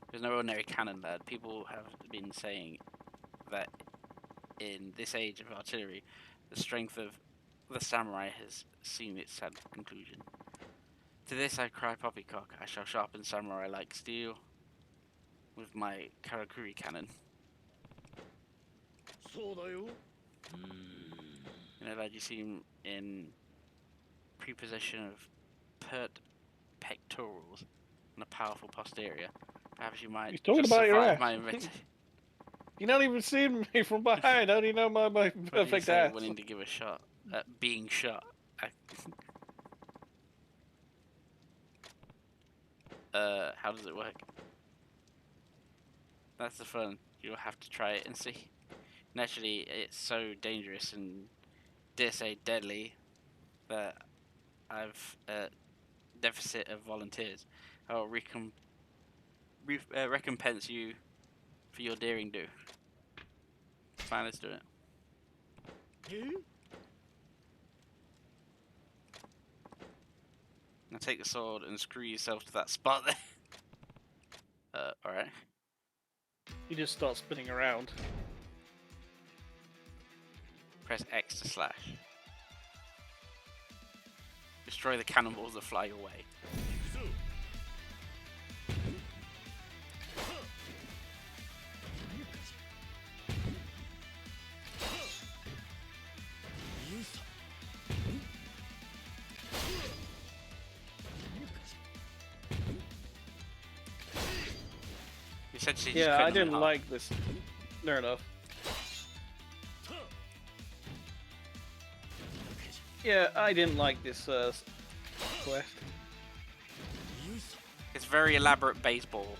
There's no ordinary cannon, lad. People have been saying that in this age of artillery, the strength of the samurai has seen its sad conclusion. To this I cry poppycock, I shall sharpen samurai like steel with my karakuri cannon. You know, lad, you seem in prepossession of pert pectorals and a powerful posterior. Perhaps you might talking just about your survive ass. my invention. You're not even seeing me from behind. How do you know my perfect ass? Willing to give a shot at being shot. How does it work? That's the fun. You'll have to try it and see. Naturally, it's so dangerous and, dare say, deadly that I've deficit of volunteers. I'll recompense you for your daring do. Fine, let's do it. Now take the sword and screw yourself to that spot there. Alright. You just start spinning around. Press X to slash. Destroy the cannonballs that fly your way. Essentially just Yeah, cut I them in didn't half. like this. Fair enough. Yeah, I didn't like this quest. It's very elaborate baseball.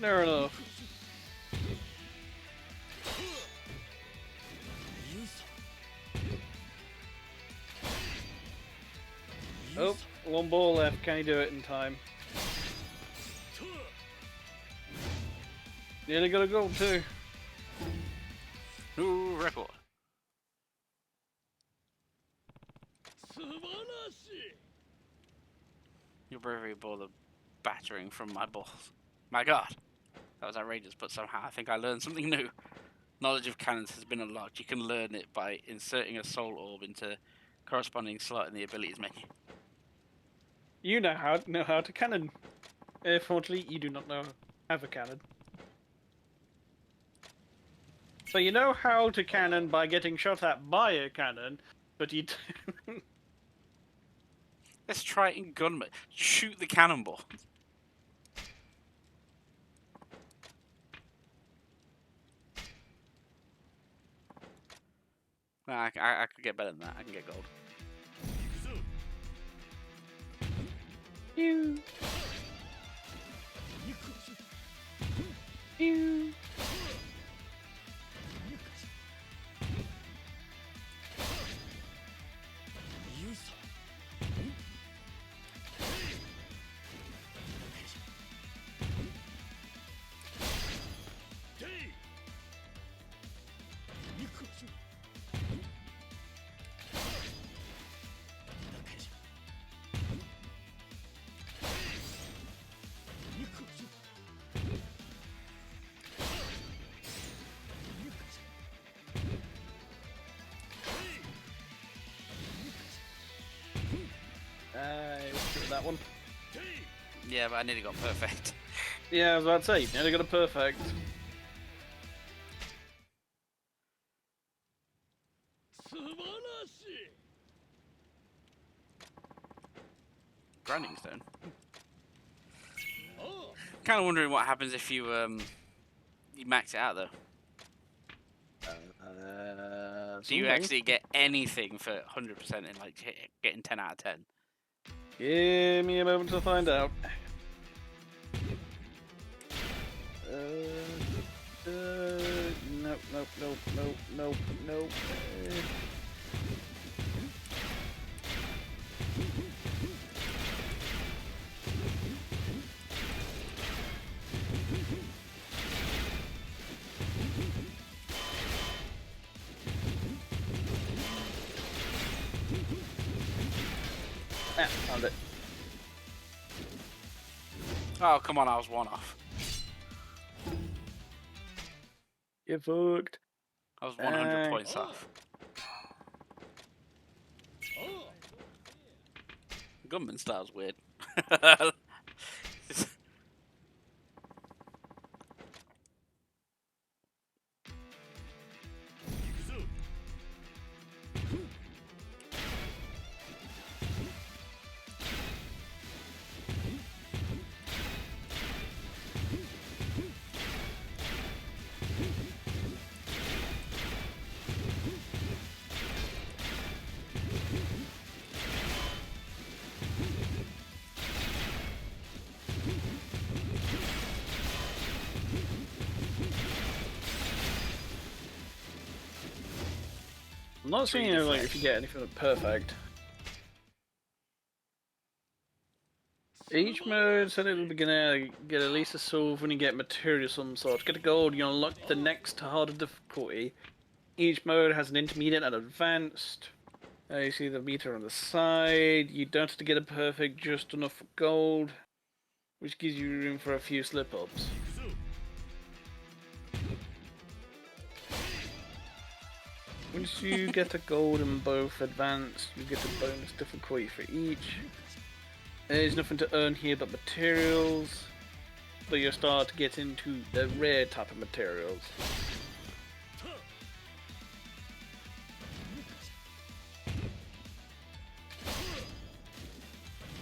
Fair enough. Oh, one ball left. Can he do it in time? Nearly got a goal too. Ooh, record. Your bravery bore the battering from my balls. My god, that was outrageous, but somehow I think I learned something new. Knowledge of cannons has been unlocked. You can learn it by inserting a soul orb into corresponding slot in the abilities menu. You know how to cannon. Fortunately, you do not have a cannon. So you know how to cannon by getting shot at by a cannon, but you. Let's try it in gunman. Shoot the cannonball. Nah, I could get better than that. I can get gold. Pew. Pew. That one. Yeah, but I nearly got perfect. Yeah, I was about to say, nearly got a perfect. Grinding stone. Kind of wondering what happens if you you max it out though. Do you actually get anything for 100% in like getting 10 out of 10? Give me a moment to find out. Nope. Found it. Oh, come on, I was one off. You fucked. I was 100 points off. Gunman style's weird. not seeing Read like if you get anything perfect. Each mode said at the beginning, get at least a silver when you get material of some sort. Get a gold, you unlock the next harder difficulty. Each mode has an intermediate and advanced. You see the meter on the side. You don't have to get a perfect, just enough for gold, which gives you room for a few slip-ups. Once you get a gold in both advanced, you get a bonus difficulty for each. There's nothing to earn here but materials, but you'll start to get into the rare type of materials.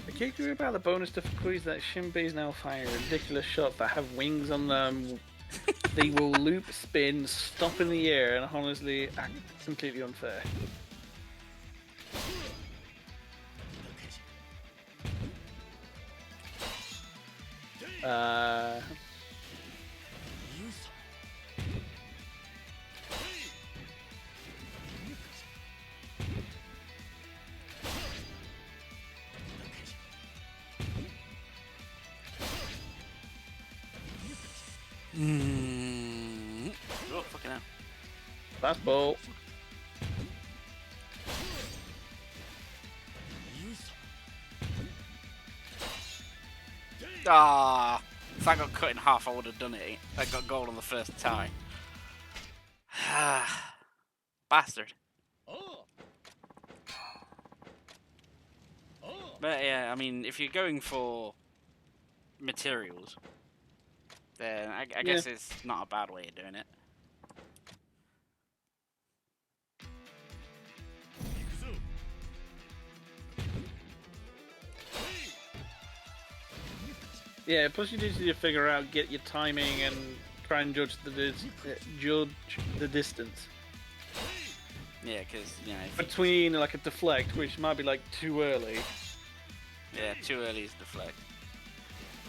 The kicker about the bonus difficulty is that Shinbei is now firing ridiculous shots that have wings on them. They will loop, spin, stop in the air, and honestly, act completely unfair. Oh, fucking hell. Fastball. Ah, if I got cut in half, I would have done it. I got gold on the first time. Bastard. But yeah, I mean, if you're going for materials, then I guess it's not a bad way of doing it. Yeah, plus you just need to figure out, get your timing, and try and judge the distance. Yeah, because, you know... Between, like, a deflect, which might be, like, too early. Yeah, too early is deflect.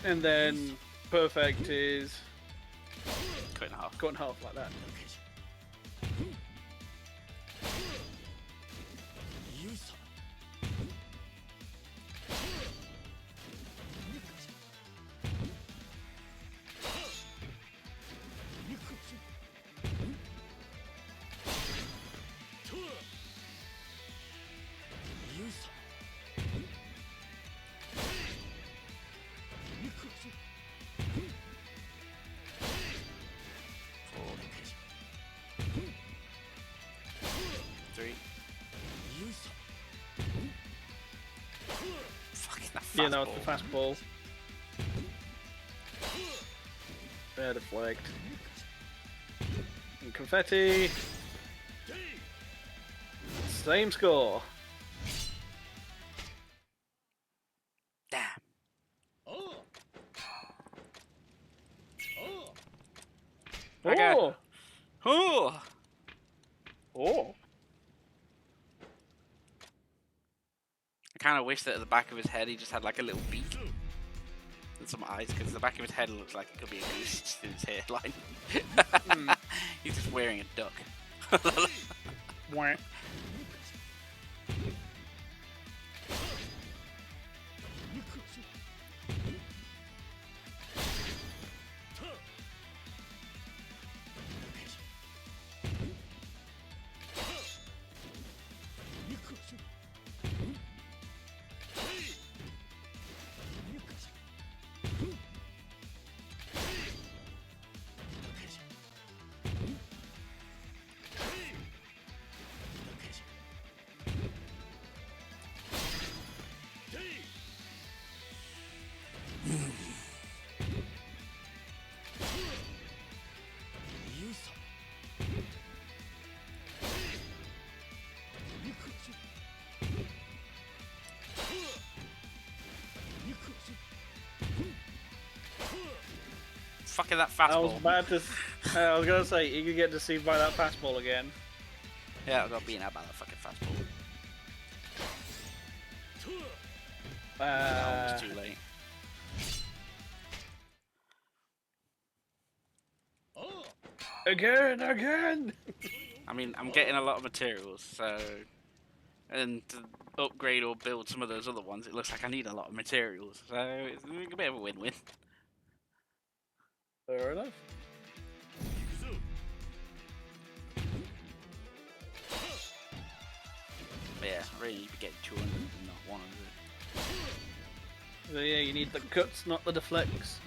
And then perfect is... cut in half. Cut in half, like that. Yeah, no, it's the fastball. Fair deflect. And confetti. Same score. Damn. Oh! Oh! Oh! I kind of wish that at the back of his head he just had like a little beak and some eyes, because the back of his head looks like it could be a goose just in his hairline. He's just wearing a duck. Wah. Fucking that fastball. I was about to. I was gonna say you could get deceived by that fastball again. Yeah, I got beaten out by that fucking fastball. Almost too late. Again! I mean, I'm getting a lot of materials, so... And to upgrade or build some of those other ones, it looks like I need a lot of materials. So it's a bit of a win-win. Fair enough. But yeah, I really need to get 200 and not 100. So yeah, you need the cuts, not the deflects.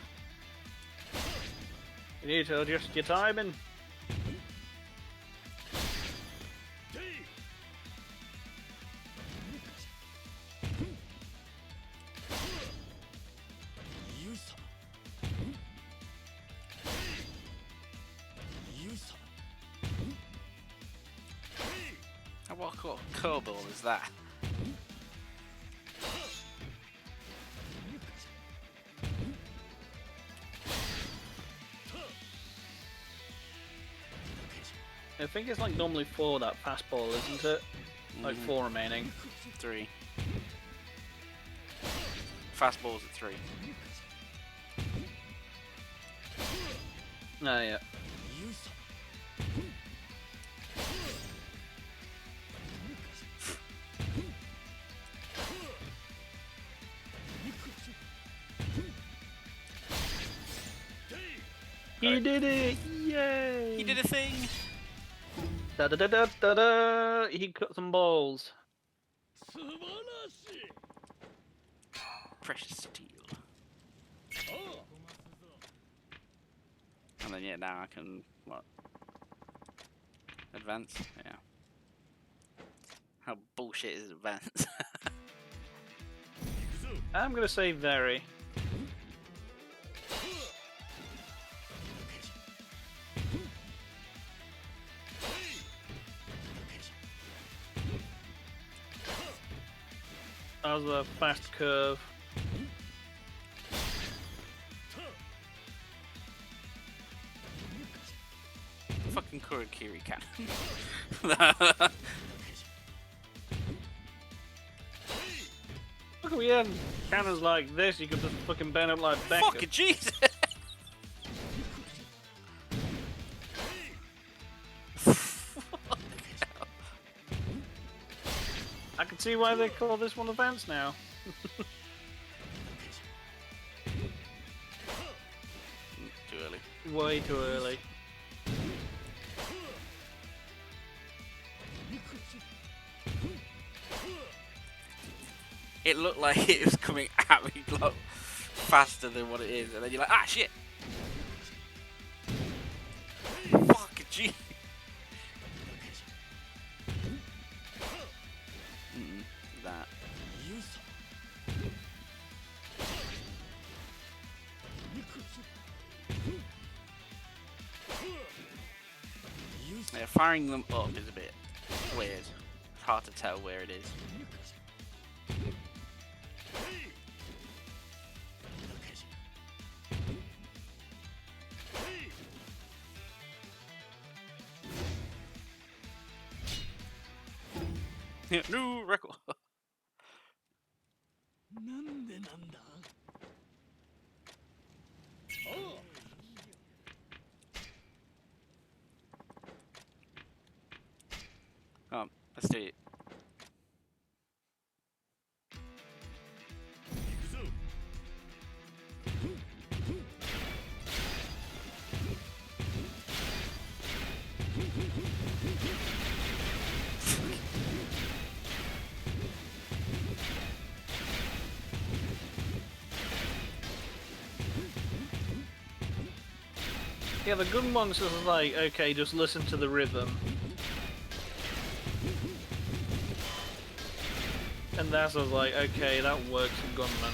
You need to adjust your timing. What curveball is that? I think it's like normally 4 that fastball, isn't it? Like 4 remaining. 3. Fastball's at 3. Oh yeah. He did it! Yay! He did a thing! Da da da da da da! He cut some balls. Precious steel. And then yeah, now I can what? Advance? Yeah. How bullshit is advance? I'm gonna say very. That was a fast curve. Fucking Kurikiri cannon. Look, we had cannons like this, you could just fucking bend up like Becca. Fucking Jesus! I can see why they call this one advanced now. Too early. Way too early. It looked like it was coming at me a lot faster than what it is, and then you're like, ah, shit! Fuck, gee! That. Yeah, firing them up is a bit weird. It's hard to tell where it is. New record. Let's do it. Yeah, the good ones is like, okay, just listen to the rhythm. And that's was like, okay, that works for Gunman.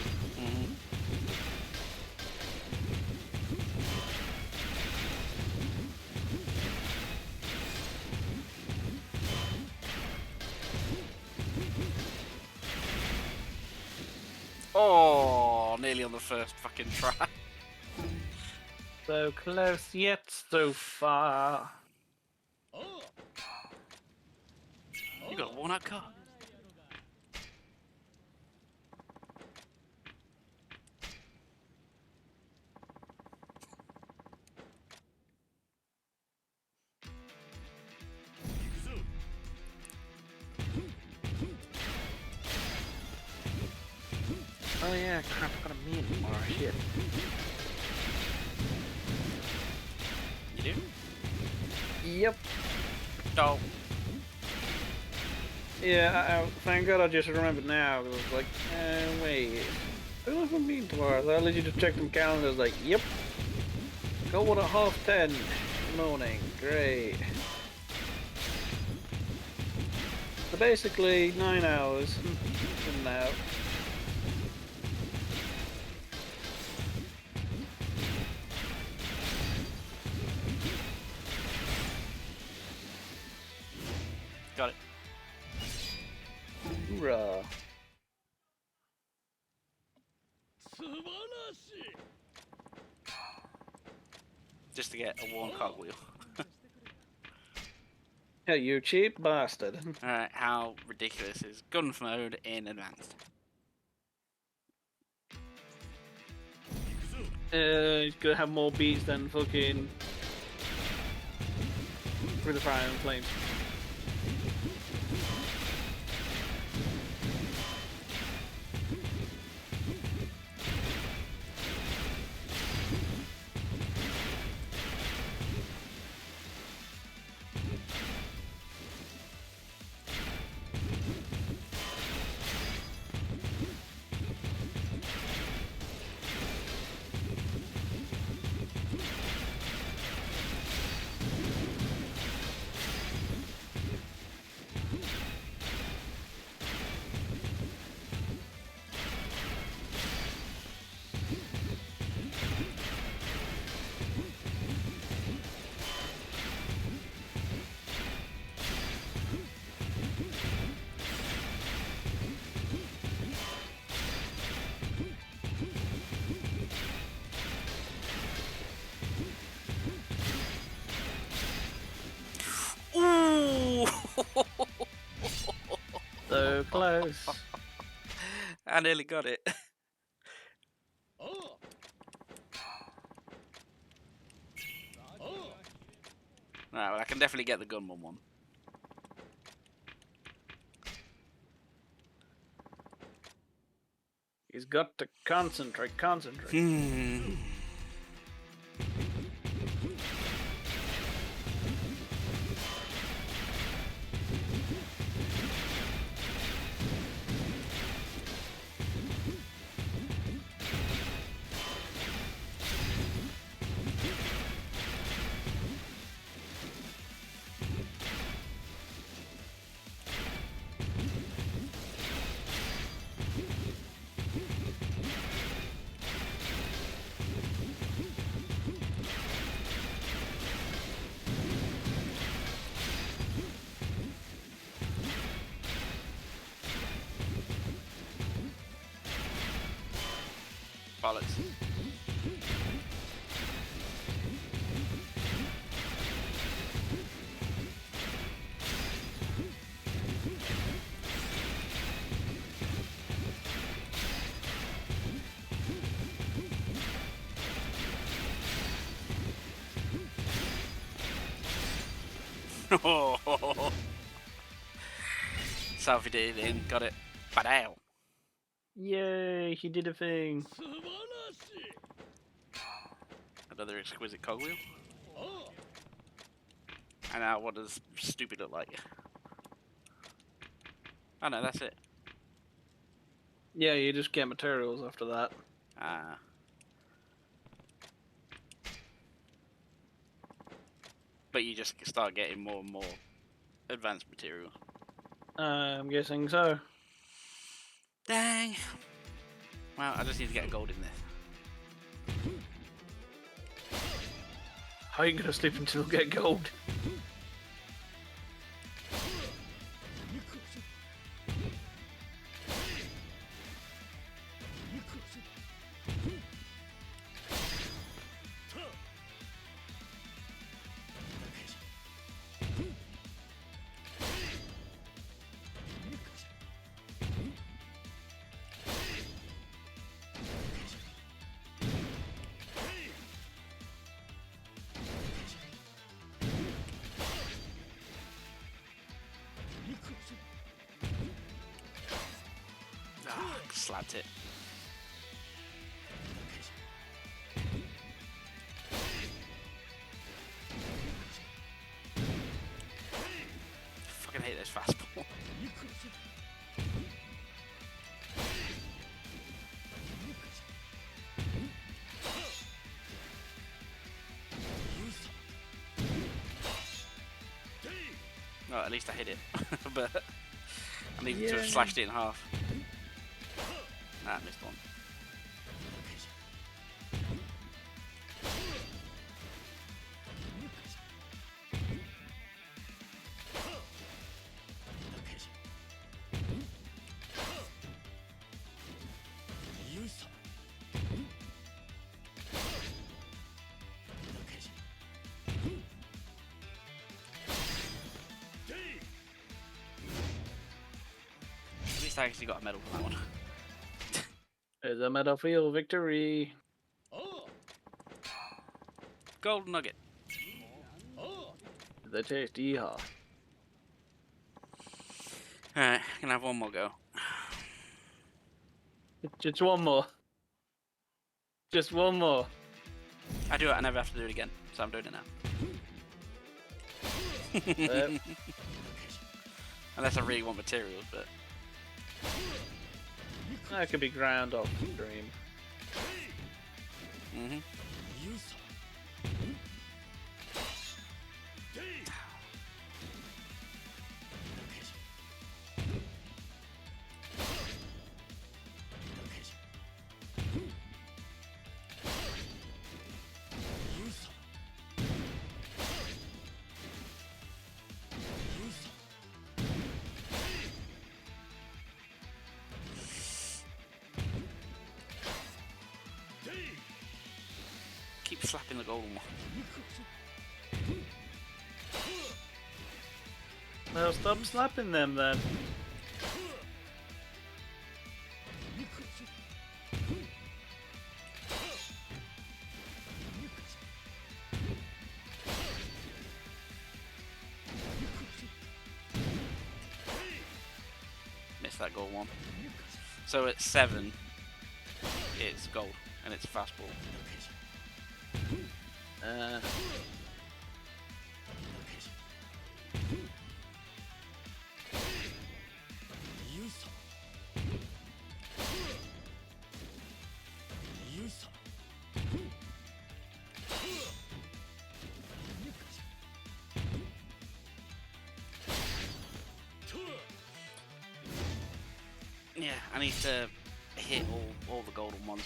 Oh, nearly on the first fucking try. So close yet so far. You got a worn-out car. Oh yeah, crap, I've got a meeting tomorrow, shit. You do? Yep. Oh. Yeah, thank God I just remembered now. It was like, wait. I don't have a meeting tomorrow. So I literally just checked my calendar. I was like, yep. Go at 10:30 in the morning. Great. So basically, 9 hours from now. Got it. Hoorah. Just to get a warm cogwheel. Yeah, you cheap bastard. Alright, how ridiculous is gunf mode in advanced? He's gonna have more beats than fucking Through the Fire and Flames. Ooh! So close. I nearly got it. Alright, well I can definitely get the gunman one. He's got to concentrate. Bollocks. Selfie did it in, got it. Ba-dow. Yay, he did a thing. Another exquisite cogwheel. And now what does stupid look like? Oh no, that's it. Yeah, you just get materials after that. Ah. But you just start getting more and more advanced material. I'm guessing so. Dang. Well, I just need to get a gold in this. How are you gonna sleep until you get gold? Ah, slapped it. Well, at least I hit it. But I needed to have slashed it in half. Ah, missed one. At least I actually got a medal for that one. There's a medal for your victory. Gold nugget. The tasty yeehaw. Alright, can I have one more go? Just one more. Just one more. I do it, I never have to do it again, so I'm doing it now. Unless I really want materials, but... That could be ground off stream. Mm-hmm. Keep slapping the golden one. Well, stop slapping them then. Missed that gold one. So at 7, it's gold, and it's fastball. Yeah, I need to hit all the golden ones.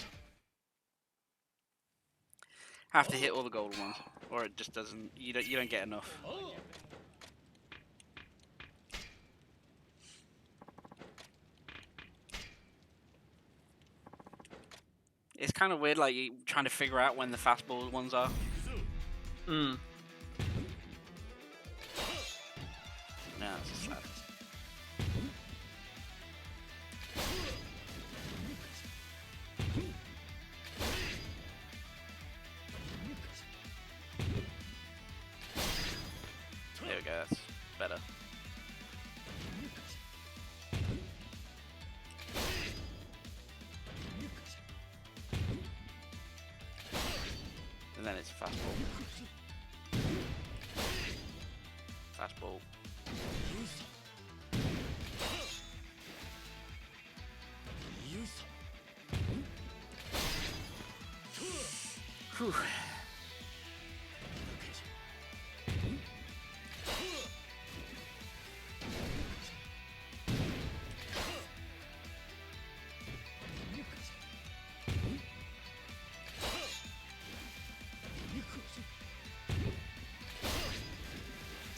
Have to hit all the golden ones, or it just doesn't. You don't get enough. It's kind of weird, like you trying to figure out when the fastball ones are. Hmm. No, it's a slap. There we go, that's better. And then it's a fastball. Fastball. Whew.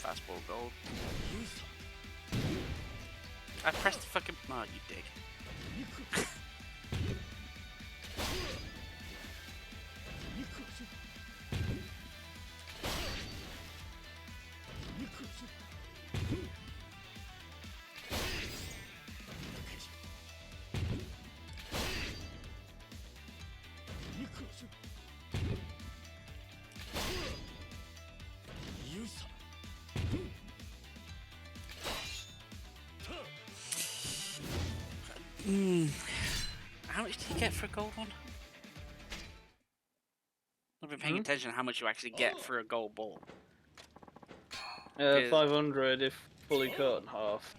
Fastball gold. I pressed the fucking... Oh, you dig. How much do you get for a gold one? I've been paying attention to how much you actually get for a gold ball. 500 if fully cut in half.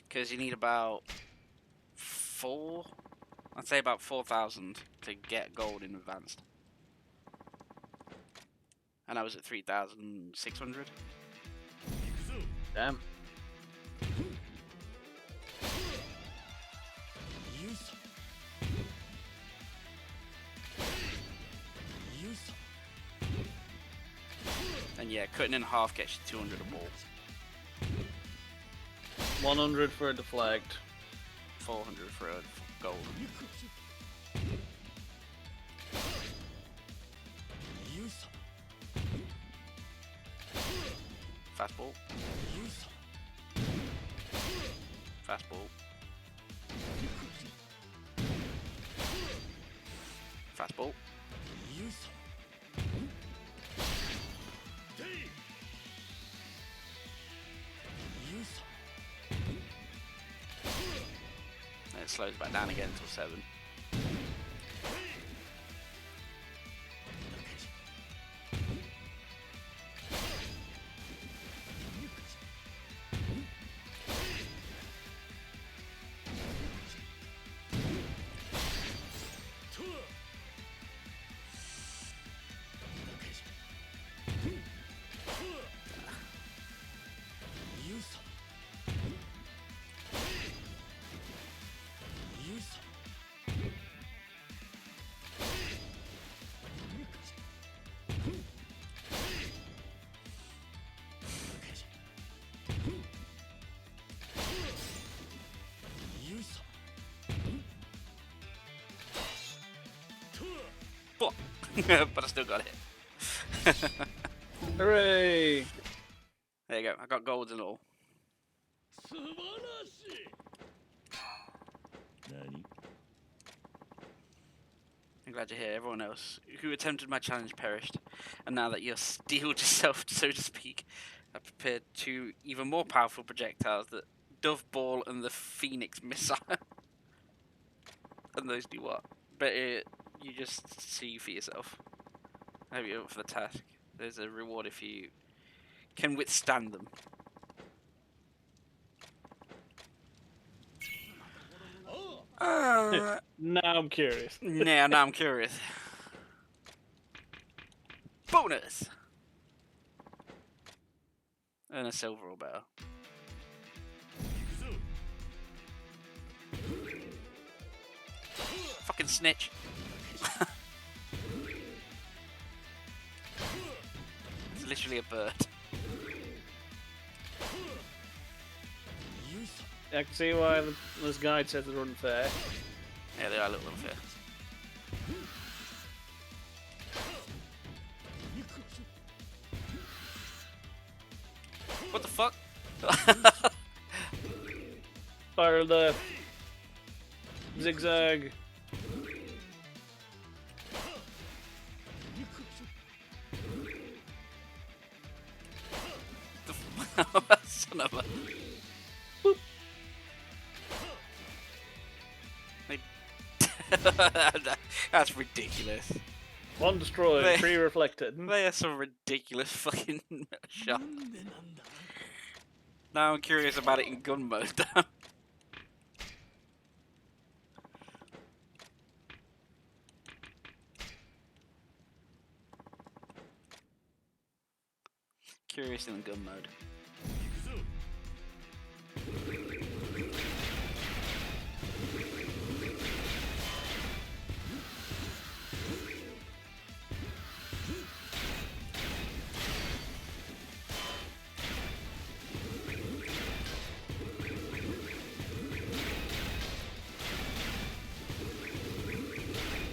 Because you need about 4... I'd say about 4,000 to get gold in advanced. And I was at 3,600. Damn. And yeah, cutting in half gets you 200 a ball. 100 for a deflect. 400 for a gold. Fastball. Fastball. Fastball. And it slows back down again until 7. But I still got it. Hooray! There you go. I got golds and all. I'm glad you're here. Everyone else who attempted my challenge perished, and now that you're steeled yourself, so to speak, I prepared two even more powerful projectiles: the Dove Ball and the Phoenix Missile. And those do what? But you just see for yourself. I hope you're up for the task. There's a reward if you can withstand them. Now I'm curious. Yeah, now I'm curious. Bonus! And a silver or better. Fucking snitch. It's literally a bird. I can see why this guide says they're unfair. Yeah, they are a little unfair. What the fuck? Fire the zigzag. Son of a... That's ridiculous. One destroyed, 3 reflected. They are some ridiculous fucking shot. Now I'm curious about it in gun mode. Curious in gun mode.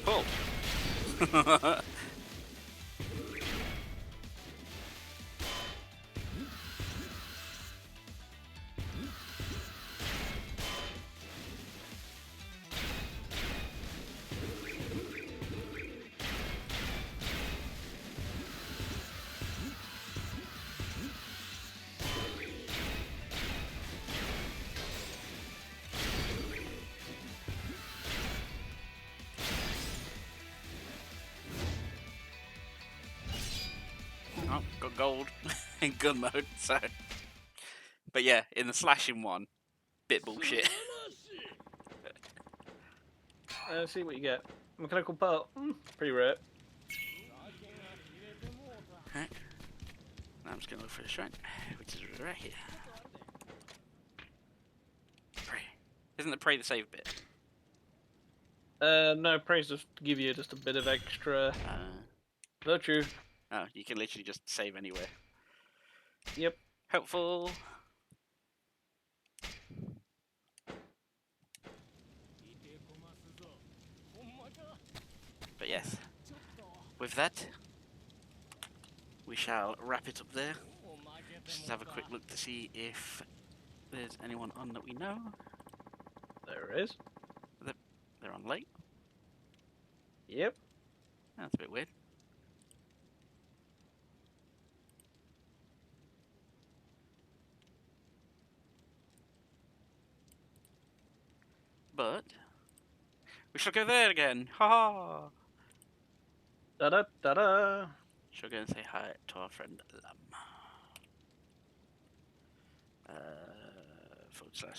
Cool. Oh, got gold in gun mode, so. But yeah, in the slashing one, bit bullshit. Let's see what you get. Mechanical part, pretty rare. Right. Now I'm just gonna look for the shrine, which is right here. Pray. Isn't the pray the save bit? No, praise just to give you just a bit of extra virtue. Oh, you can literally just save anywhere. Yep. Helpful. But yes, with that, we shall wrap it up there. Just have a quick look to see if there's anyone on that we know. There is. They're on late. Yep. That's a bit weird. But we shall go there again. Ha ha! Da da da da. Shall go and say hi to our friend Lam.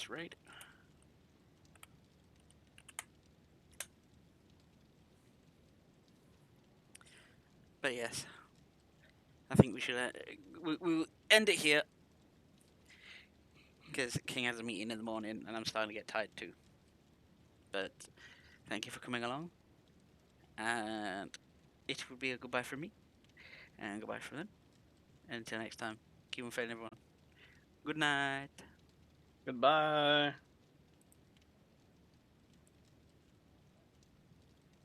/raid. But yes, I think we should we'll end it here because King has a meeting in the morning and I'm starting to get tired too. But thank you for coming along, and it will be a goodbye from me and goodbye from them. And until next time, keep on fighting, everyone. Good night. Goodbye.